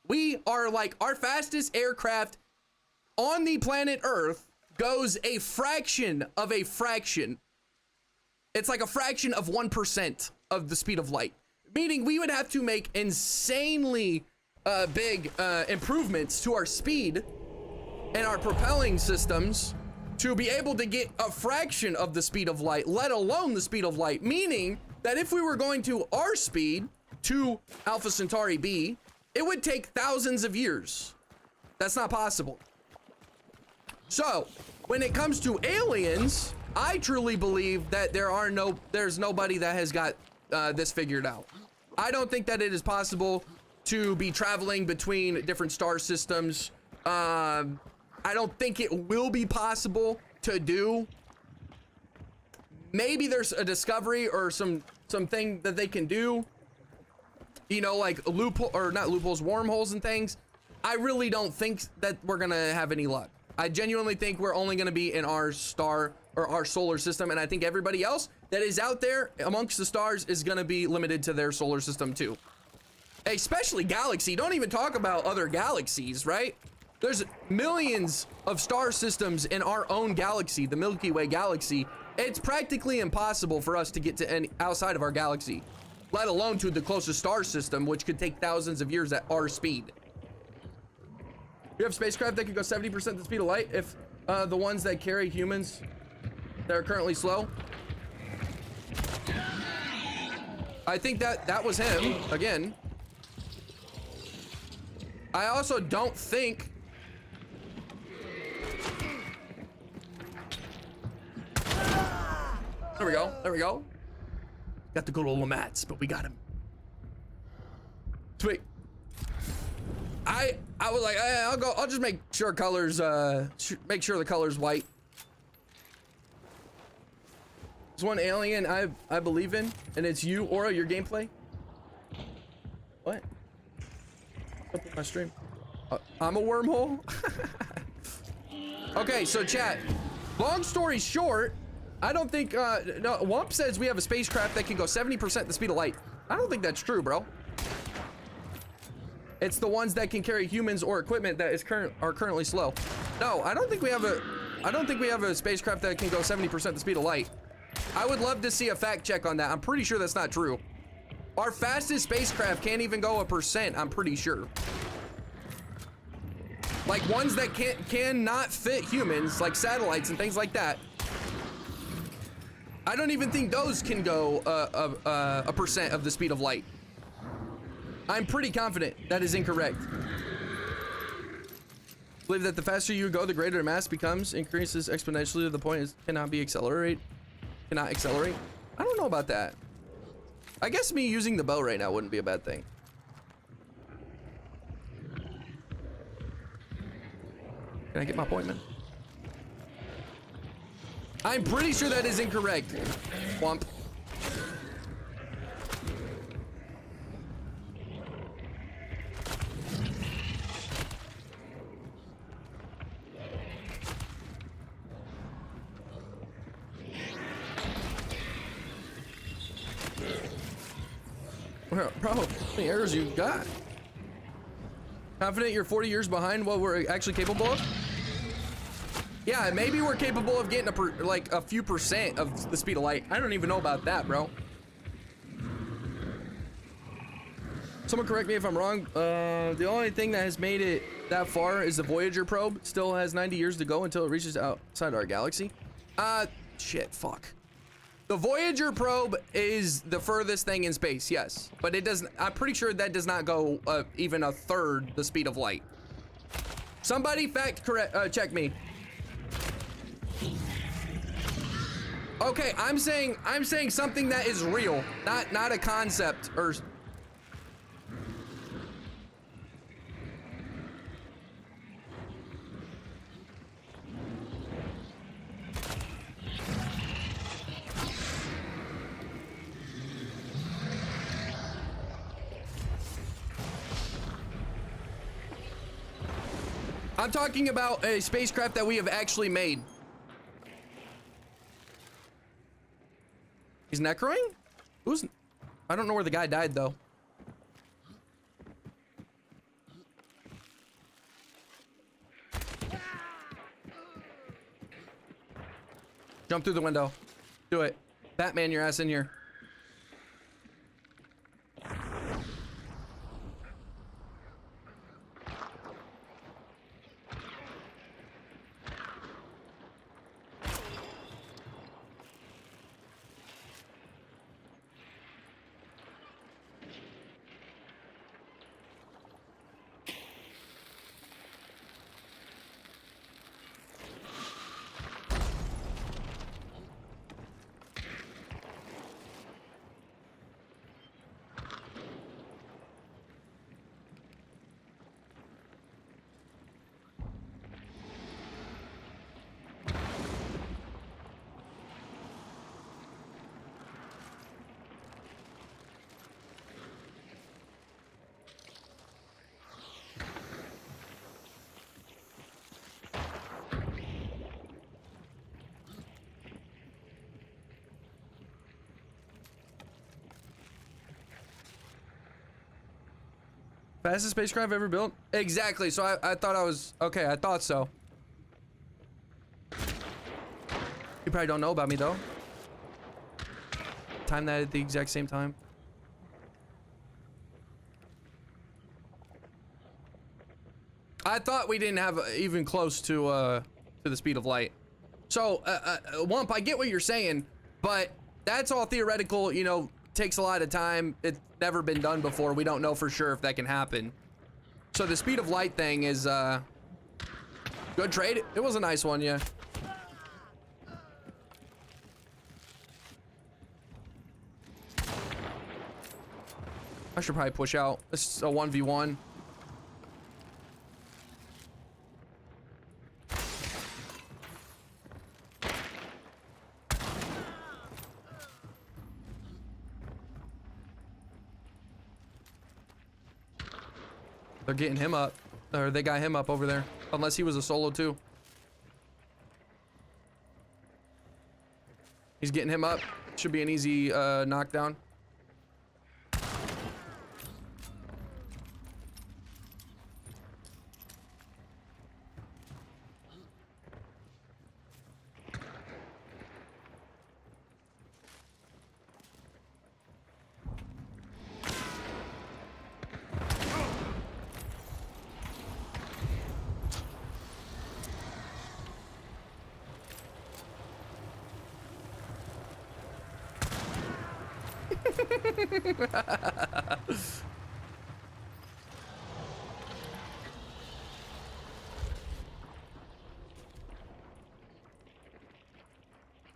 We are like, our fastest aircraft on the planet Earth goes a fraction of a fraction. It's like a fraction of 1% of the speed of light, meaning we would have to make insanely big improvements to our speed and our propelling systems to be able to get a fraction of the speed of light, let alone the speed of light, meaning that if we were going to our speed to Alpha Centauri B, it would take thousands of years. That's not possible. So when it comes to aliens, I truly believe that there's nobody that has got this figured out. I don't think that it is possible to be traveling between different star systems. I don't think it will be possible to do. Maybe there's a discovery or something that they can do, you know, like loophole, or not loopholes, wormholes and things. I really don't think that we're gonna have any luck. I genuinely think we're only gonna be in our star or our solar system, and I think everybody else that is out there amongst the stars is gonna be limited to their solar system too. Especially galaxy. Don't even talk about other galaxies, right? There's millions of star systems in our own galaxy, the Milky Way galaxy. It's practically impossible for us to get to any outside of our galaxy, let alone to the closest star system, which could take thousands of years at our speed. You have spacecraft that could go 70% the speed of light if the ones that carry humans that are currently slow. I think that was him again. I also don't think there we go. Got the good old Lamats, but we got him. Sweet. I was like, I'll just make sure colors, make sure the color's white. There's one alien I believe in, and it's you, Aura, your gameplay. What? Up with my stream. I'm a wormhole. Okay, so chat. Long story short, I don't think, no, Wump says we have a spacecraft that can go 70% the speed of light. I don't think that's true, bro. It's the ones that can carry humans or equipment that are currently slow. No, I don't think we have a spacecraft that can go 70% the speed of light. I would love to see a fact check on that. I'm pretty sure that's not true. Our fastest spacecraft can't even go 1%, I'm pretty sure. Like ones that cannot fit humans, like satellites and things like that. I don't even think those can go 1% of the speed of light. I'm pretty confident that is incorrect. Believe that the faster you go, the greater the mass becomes, increases exponentially to the point it cannot accelerate. I don't know about that. I guess me using the bow right now wouldn't be a bad thing. Can I get my appointment? I'm pretty sure that is incorrect. Wump. Bro, how many errors you got? Confident you're 40 years behind what we're actually capable of? Yeah, maybe we're capable of getting like a few percent of the speed of light. I don't even know about that, bro. Someone correct me if I'm wrong. The only thing that has made it that far is the Voyager probe. Still has 90 years to go until it reaches outside our galaxy. Shit, fuck. The Voyager probe is the furthest thing in space, yes. But it doesn't, I'm pretty sure that does not go even a third the speed of light. Somebody check me. Okay, I'm saying something that is real, not a concept or. I'm talking about a spacecraft that we have actually made. He's necroing? Who's... I don't know where the guy died, though. Jump through the window. Do it. Batman your ass in here. Fastest spacecraft ever built? Exactly, so I thought I was, okay, I thought so. You probably don't know about me though. Time that at the exact same time. I thought we didn't have even close to the speed of light. So, Wump, I get what you're saying, but that's all theoretical, you know, takes a lot of time. It's never been done before. We don't know for sure if that can happen. So the speed of light thing is good trade. It was a nice one, yeah. I should probably push out. This is a 1v1. They're getting him up, or they got him up over there, unless he was a solo too. He's getting him up. Should be an easy knockdown.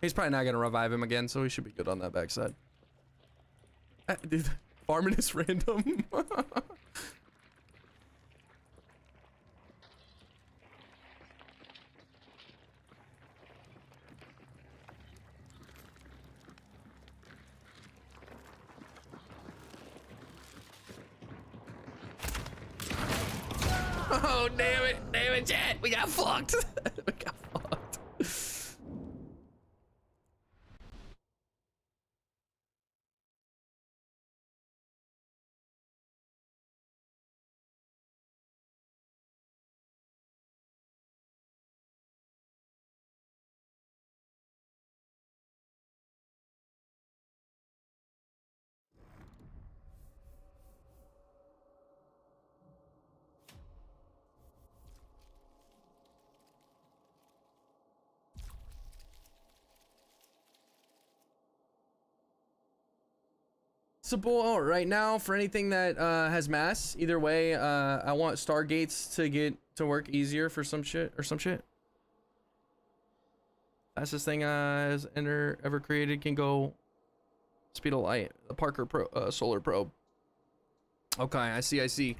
He's probably not gonna revive him again, so he should be good on that backside. Dude, farming is random. Oh, damn it, chat. We got fucked. We got fucked. possible right now for anything that has mass. Either way, I want Stargates to get to work easier for some shit or some shit. Fastest thing has ever created can go speed of light. The Parker solar probe. Okay, I see.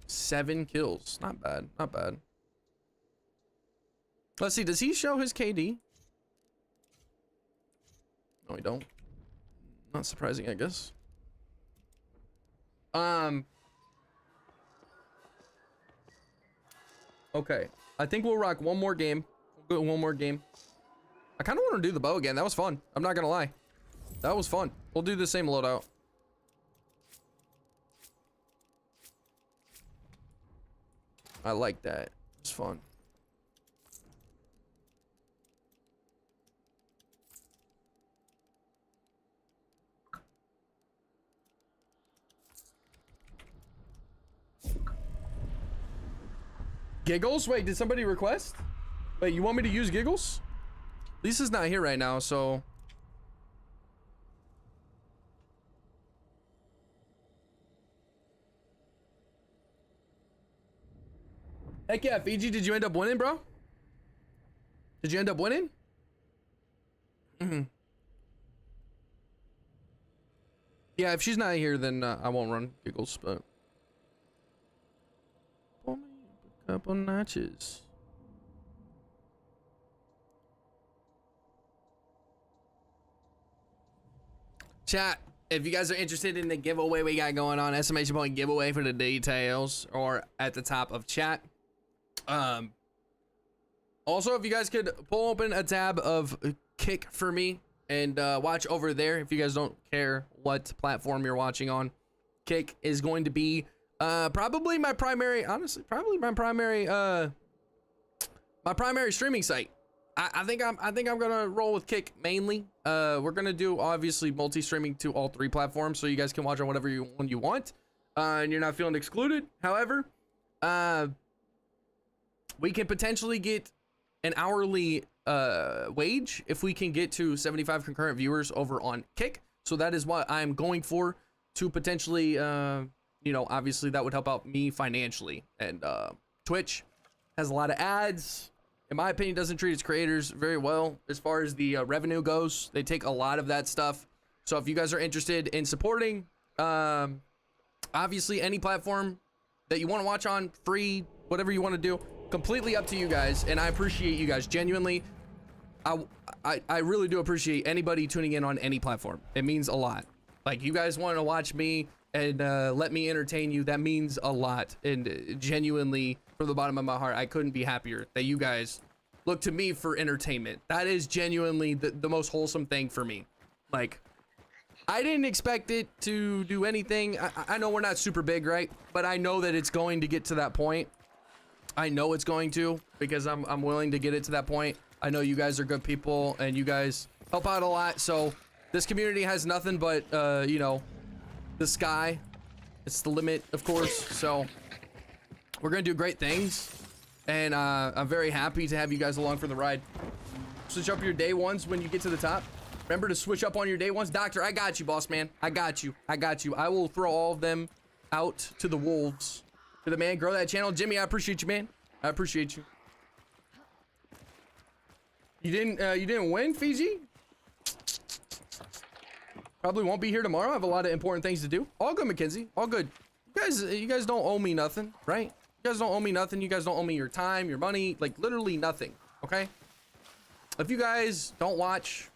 7 kills. Not bad. Not bad. Let's see. Does he show his KD? No, he don't. Not surprising, I guess. Okay. I think we'll rock one more game. We'll go one more game. I kind of want to do the bow again. That was fun. I'm not gonna lie. That was fun. We'll do the same loadout. I like that. It's fun. Giggles? Wait, did somebody request? Wait, you want me to use Giggles? Lisa's not here right now, so... Heck yeah, Fiji, did you end up winning, bro? Did you end up winning? Yeah, if she's not here, then I won't run Giggles, but... Pull me up a couple notches. Chat, if you guys are interested in the giveaway we got going on, exclamation point giveaway for the details, or at the top of chat. Also, if you guys could pull open a tab of Kick for me and watch over there. If you guys don't care what platform you're watching on, Kick is going to be probably my primary, honestly, probably my primary streaming site. I think I'm gonna roll with Kick mainly. We're gonna do obviously multi-streaming to all 3 platforms, so you guys can watch on whatever one you want, and you're not feeling excluded. However, we can potentially get an hourly wage if we can get to 75 concurrent viewers over on Kick. So that is what I'm going for, to potentially, you know, obviously that would help out me financially. And Twitch has a lot of ads. In my opinion, doesn't treat its creators very well as far as the revenue goes. They take a lot of that stuff. So if you guys are interested in supporting, obviously any platform that you want to watch on, free, whatever you want to do, completely up to you guys. And I appreciate you guys genuinely. I really do appreciate anybody tuning in on any platform. It means a lot. Like, you guys want to watch me and let me entertain you. That means a lot. And genuinely, from the bottom of my heart, I couldn't be happier that you guys look to me for entertainment. That is genuinely the most wholesome thing for me. Like, I didn't expect it to do anything. I know we're not super big, right? But I know that it's going to get to that point. I know it's going to, because I'm willing to get it to that point. I know you guys are good people and you guys help out a lot. So this community has nothing but, you know, the sky. It's the limit, of course. So we're going to do great things. And I'm very happy to have you guys along for the ride. Switch up your day ones when you get to the top. Remember to switch up on your day ones. Doctor, I got you, boss man. I got you. I got you. I will throw all of them out to the wolves. To the man, grow that channel. Jimmy, I appreciate you, man. I appreciate you. You didn't win, Fiji? Probably won't be here tomorrow. I have a lot of important things to do. All good, Mackenzie. All good. You guys don't owe me nothing, right? You guys don't owe me nothing. You guys don't owe me your time, your money, like literally nothing, okay? If you guys don't watch,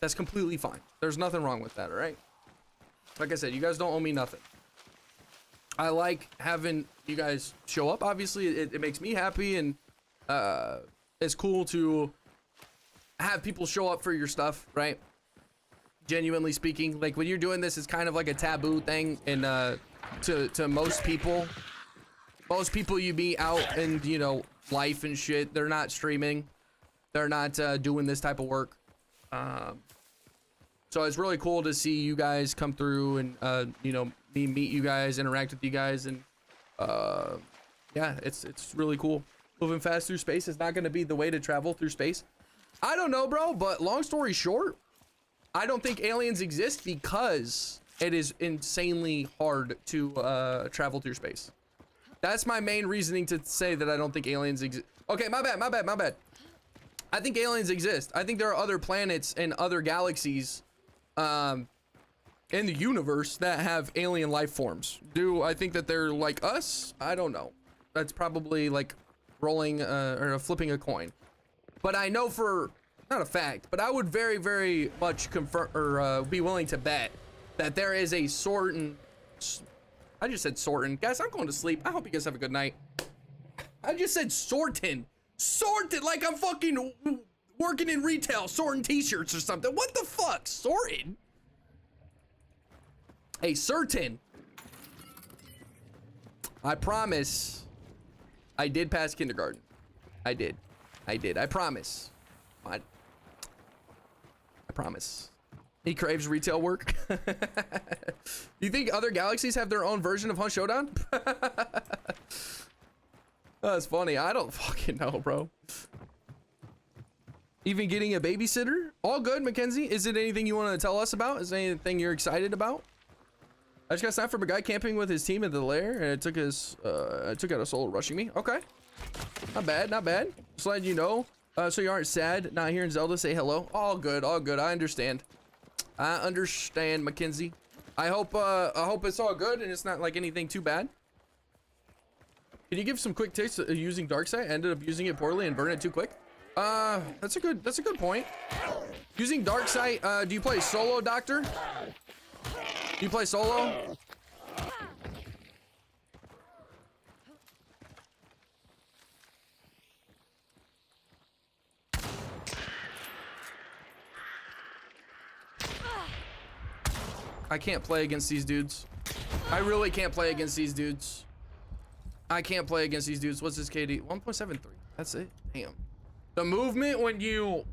that's completely fine. There's nothing wrong with that, all right? Like I said, you guys don't owe me nothing. I like having you guys show up. Obviously, it makes me happy, and it's cool to have people show up for your stuff, right? Genuinely speaking, like when you're doing this, it's kind of like a taboo thing, and to most people you be out and, you know, life and shit. They're not streaming, they're not doing this type of work. So it's really cool to see you guys come through and you know, me meet you guys, interact with you guys, and yeah, it's really cool. Moving fast through space is not going to be the way to travel through space. I don't know, bro, but long story short, I don't think aliens exist because it is insanely hard to travel through space. That's my main reasoning to say that I don't think aliens exist. Okay, my bad. I think aliens exist. I think there are other planets and other galaxies in the universe that have alien life forms. Do I think that they're like us? I don't know. That's probably like rolling or flipping a coin. But I know for, not a fact, but I would very, very much confirm or be willing to bet that there is a certain, I just said sortin. Guys, I'm going to sleep. I hope you guys have a good night. I just said sortin. Sorted like I'm fucking working in retail, sorting t-shirts or something. What the fuck? Sorted? A certain. I promise I did pass kindergarten. I did. I promise. I promise. He craves retail work. Do you think other galaxies have their own version of Hunt Showdown? That's funny. I don't fucking know, bro. Even getting a babysitter? All good, Mackenzie. Is it anything you want to tell us about? Is there anything you're excited about? I just got signed from a guy camping with his team at the lair, and it took out a solo rushing me. Okay. Not bad, not bad. Just letting you know. So you aren't sad not hearing Zelda say hello. All good, all good. I understand. I understand, Mackenzie. I hope it's all good and it's not like anything too bad. Can you give some quick tips using Darksight? I ended up using it poorly and burned it too quick. That's a good point. Using Darksight, do you play solo, Doctor? Do you play solo? I can't play against these dudes. I really can't play against these dudes. I can't play against these dudes. What's this KD? 1.73. That's it. Damn. The movement when you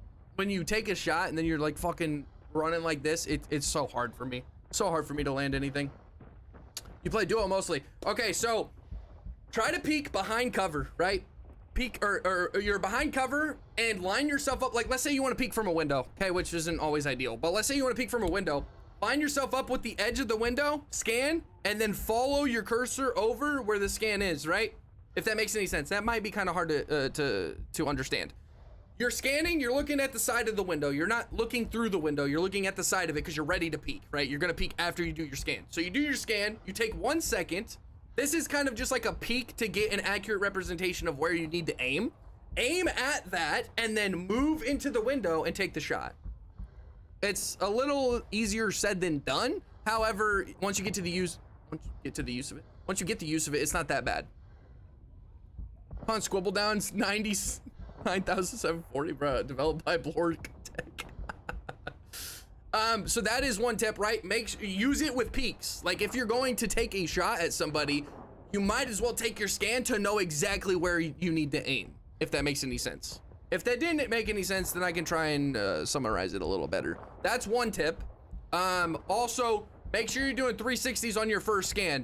take a shot and then you're like fucking running like this, it's so hard for me. So hard for me to land anything. You play duo mostly. Okay, so try to peek behind cover, right? Peek or you're behind cover and line yourself up. Like, let's say you want to peek from a window, okay, which isn't always ideal, but let's say you want to peek from a window. Line yourself up with the edge of the window, scan, and then follow your cursor over where the scan is, right? If that makes any sense. That might be kind of hard to understand. You're scanning, you're looking at the side of the window. You're not looking through the window, you're looking at the side of it because you're ready to peek, right? You're gonna peek after you do your scan. So you do your scan, you take 1 second. This is kind of just like a peek to get an accurate representation of where you need to aim. Aim at that, and then move into the window and take the shot. It's a little easier said than done. However, once you get the use of it, it's not that bad. On Squibble Downs, 99,740, bro, developed by Blork Tech. So that is one tip, right? Use it with peeks. Like if you're going to take a shot at somebody, you might as well take your scan to know exactly where you need to aim, if that makes any sense. If that didn't make any sense, then I can try and summarize it a little better. That's one tip. Also, make sure you're doing 360s on your first scan,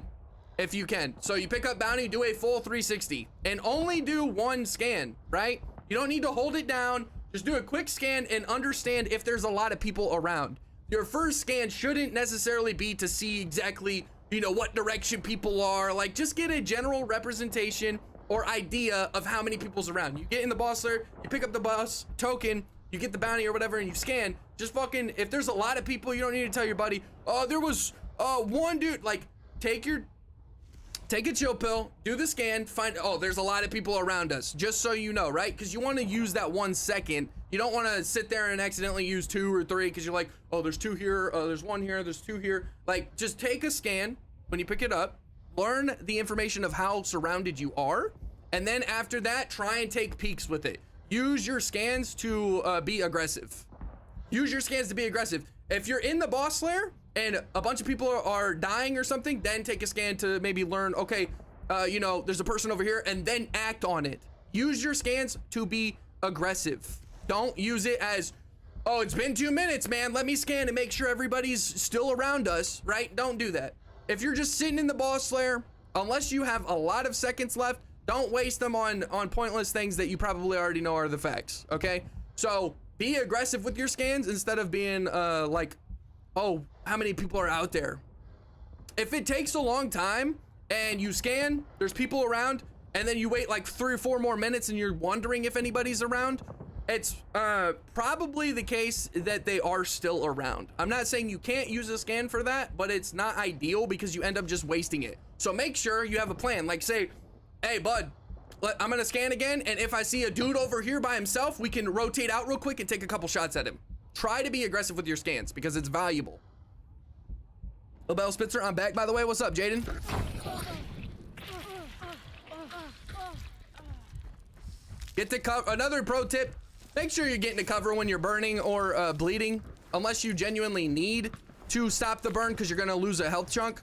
if you can. So you pick up bounty, do a full 360, and only do one scan, right? You don't need to hold it down. Just do a quick scan and understand if there's a lot of people around. Your first scan shouldn't necessarily be to see exactly, you know, what direction people are. Like, just get a general representation or idea of how many people's around. You get in the boss lair, you pick up the boss token, you get the bounty or whatever, and you scan. Just fucking, if there's a lot of people, you don't need to tell your buddy, oh, there was one dude. Like, take a chill pill, do the scan, find, oh, there's a lot of people around us, just so you know, right? Because you want to use that 1 second. You don't want to sit there and accidentally use 2 or 3 because you're like, oh, there's 2 here, there's 1 here, there's 2 here. Like, just take a scan when you pick it up, learn the information of how surrounded you are, and then after that, try and take peeks with it. Use your scans to be aggressive. Use your scans to be aggressive. If you're in the boss lair and a bunch of people are dying or something, then take a scan to maybe learn, okay, you know, there's a person over here, and then act on it. Use your scans to be aggressive. Don't use it as, oh, it's been 2 minutes, man. Let me scan and make sure everybody's still around us, right? Don't do that. If you're just sitting in the boss lair, unless you have a lot of seconds left, don't waste them on pointless things that you probably already know are the facts, okay? So be aggressive with your scans instead of being like, oh, how many people are out there? if it takes a long time and you scan, there's people around, and then you wait like 3 or 4 more minutes and you're wondering if anybody's around, it's probably the case that they are still around. I'm not saying you can't use a scan for that, but it's not ideal because you end up just wasting it. So make sure you have a plan. Like say, hey bud, I'm gonna scan again, and if I see a dude over here by himself, we can rotate out real quick and take a couple shots at him. Try to be aggressive with your scans because it's valuable. LaBelle Spitzer, I'm back by the way. What's up, Jaden? Get to cover. Another pro tip, make sure you're getting to cover when you're burning or bleeding, unless you genuinely need to stop the burn because you're gonna lose a health chunk.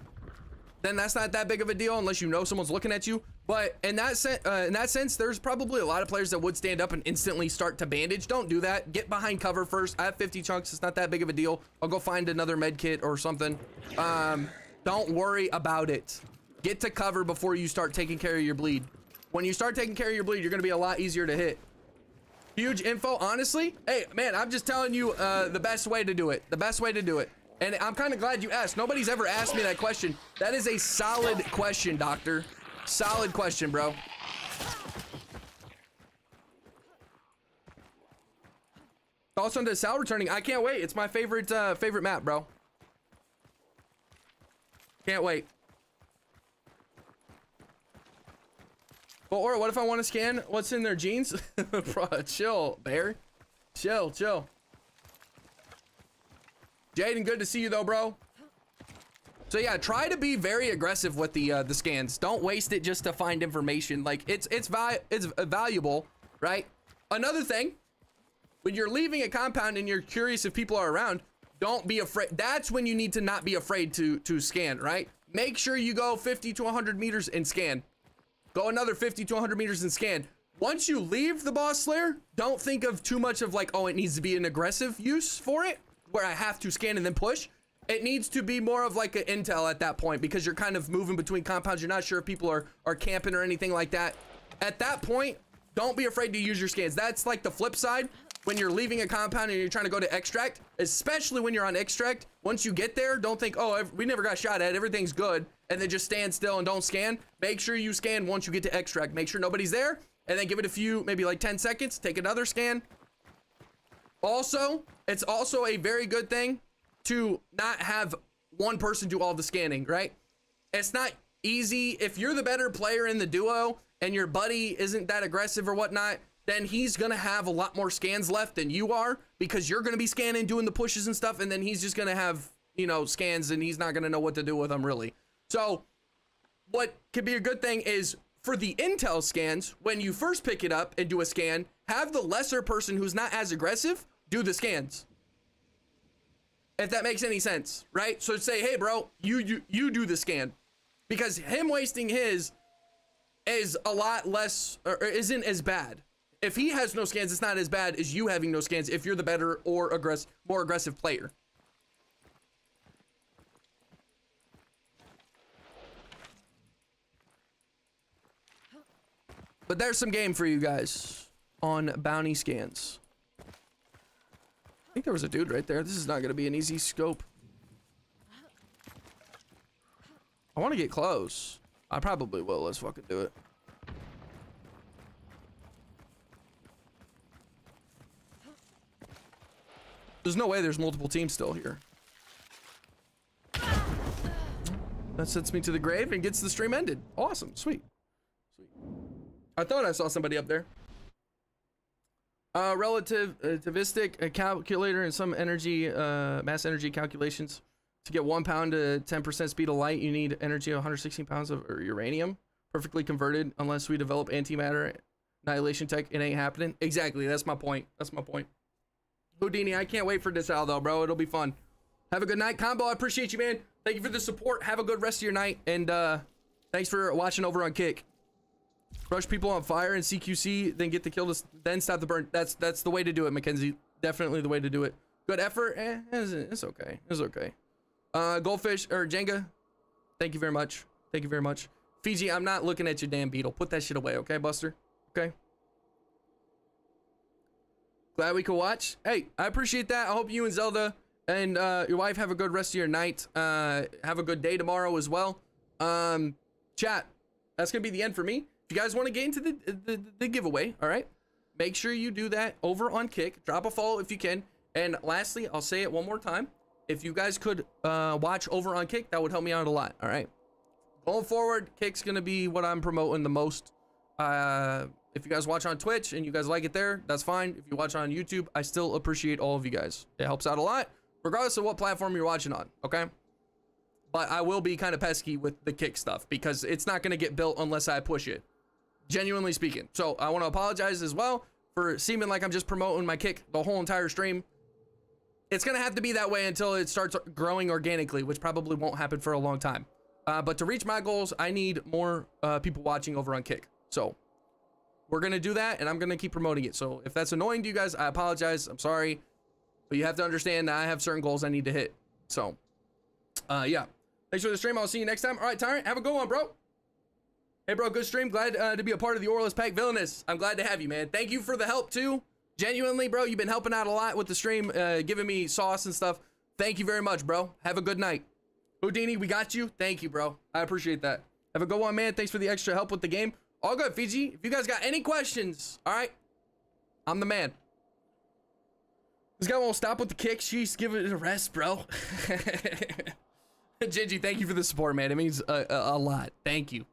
Then that's not that big of a deal unless you know someone's looking at you. But in that sense, there's probably a lot of players that would stand up and instantly start to bandage. Don't do that. Get behind cover first. I have 50 chunks. It's not that big of a deal. I'll go find another med kit or something. Don't worry about it. Get to cover before you start taking care of your bleed. When you start taking care of your bleed, you're gonna be a lot easier to hit. Huge info, honestly. Hey, man, I'm just telling you the best way to do it. The best way to do it. And I'm kind of glad you asked. Nobody's ever asked me that question. That is a solid question, Doctor. Solid question, bro. Thoughts on the Sal returning? I can't wait. It's my favorite favorite map, bro. Can't wait. Well, or what if I want to scan what's in their jeans? Bro, chill, bear. Chill, chill. Jaden, good to see you though, bro. So yeah, try to be very aggressive with the scans. Don't waste it just to find information. Like it's valuable, right? Another thing, when you're leaving a compound and you're curious if people are around, don't be afraid. That's when you need to not be afraid to scan, right? Make sure you go 50 to 100 meters and scan. Go another 50 to 100 meters and scan. Once you leave the boss slayer, don't think of too much of like, oh, it needs to be an aggressive use for it, where I have to scan and then push. It needs to be more of like an intel at that point because you're kind of moving between compounds. You're not sure if people are camping or anything like that. At that point, don't be afraid to use your scans. That's like the flip side. When you're leaving a compound and you're trying to go to extract, especially when you're on extract, once you get there, don't think, oh, we never got shot at, everything's good, and then just stand still and don't scan. Make sure you scan once you get to extract. Make sure nobody's there, and then give it a few, maybe like 10 seconds, take another scan. Also, it's also a very good thing to not have one person do all the scanning, right? It's not easy. If you're the better player in the duo and your buddy isn't that aggressive or whatnot, then he's gonna have a lot more scans left than you are because you're gonna be scanning, doing the pushes and stuff, and then he's just gonna have, you know, scans and he's not gonna know what to do with them really. So what could be a good thing is for the intel scans, when you first pick it up and do a scan, have the lesser person who's not as aggressive do the scans. If that makes any sense, right? So say, hey bro, you do the scan, because him wasting his is a lot less, or isn't as bad. If he has no scans, it's not as bad as you having no scans if you're the better or more aggressive player. But there's some game for you guys on bounty scans. I think there was a dude right there. This is not going to be an easy scope. I want to get close. I probably will. Let's fucking do it. There's no way there's multiple teams still here. That sends me to the grave and gets the stream ended. Awesome. Sweet. Sweet. I thought I saw somebody up there. Relativistic calculator and some energy, mass energy calculations. To get 1 pound to 10% speed of light, you need energy of 116 pounds of uranium. Perfectly converted, unless we develop antimatter annihilation tech, it ain't happening. Exactly, that's my point. That's my point. Houdini, I can't wait for this out though, bro. It'll be fun. Have a good night. Combo, I appreciate you, man. Thank you for the support. Have a good rest of your night. And thanks for watching over on Kick. Rush people on fire and CQC, then get the kill, then stop the burn. That's the way to do it, Mackenzie. Definitely the way to do it. Good effort. It's okay. It's okay. Goldfish or Jenga, thank you very much. Thank you very much. Fiji, I'm not looking at your damn beetle. Put that shit away, okay, Buster? Okay. Glad we could watch. Hey, I appreciate that. I hope you and Zelda and your wife have a good rest of your night. Have a good day tomorrow as well. Chat, that's gonna be the end for me. If you guys want to get into the giveaway, all right, make sure you do that over on Kick. Drop a follow if you can. And lastly, I'll say it one more time. If you guys could watch over on Kick, that would help me out a lot. All right. Going forward, Kick's gonna be what I'm promoting the most. If you guys watch on Twitch and you guys like it there, that's fine. If you watch on YouTube, I still appreciate all of you guys. It helps out a lot, regardless of what platform you're watching on, okay? But I will be kind of pesky with the Kick stuff because it's not gonna get built unless I push it, genuinely speaking. So I want to apologize as well for seeming like I'm just promoting my Kick the whole entire stream. It's gonna have to be that way until it starts growing organically, which probably won't happen for a long time. But to reach my goals, I need more people watching over on Kick. So we're gonna do that, and I'm gonna keep promoting it. So if that's annoying to you guys, I apologize. I'm sorry, but you have to understand that I have certain goals I need to hit. So, yeah. Thanks for the stream. I'll see you next time. All right, Tyrant, have a good one, bro. Hey, bro, good stream. Glad to be a part of the Orless Pack Villainous. I'm glad to have you, man. Thank you for the help too. Genuinely, bro, you've been helping out a lot with the stream, giving me sauce and stuff. Thank you very much, bro. Have a good night. Houdini, we got you. Thank you, bro. I appreciate that. Have a good one, man. Thanks for the extra help with the game. All good, Fiji. If you guys got any questions, all right, I'm the man. This guy won't stop with the kick. Sheesh, give it a rest, bro. Gingy, thank you for the support, man. It means a lot. Thank you.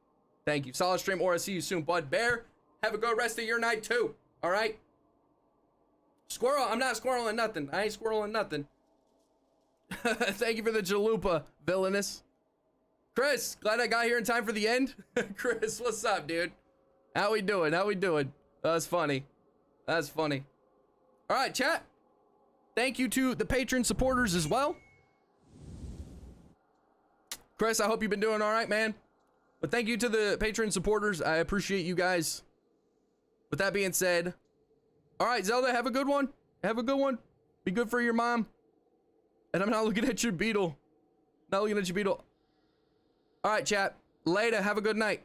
Thank you. Solid stream, or I'll see you soon, Bud Bear. Have a good rest of your night, too. All right? Squirrel, I'm not squirreling nothing. I ain't squirreling nothing. Thank you for the chalupa, villainous. Chris, glad I got here in time for the end. Chris, what's up, dude? How we doing? How we doing? That's funny. That's funny. All right, chat. Thank you to the patron supporters as well. Chris, I hope you've been doing all right, man. But thank you to the patron supporters. I appreciate you guys. With that being said, all right, Zelda, have a good one. Have a good one. Be good for your mom. And I'm not looking at your beetle. Not looking at your beetle. All right, chat. Later. Have a good night.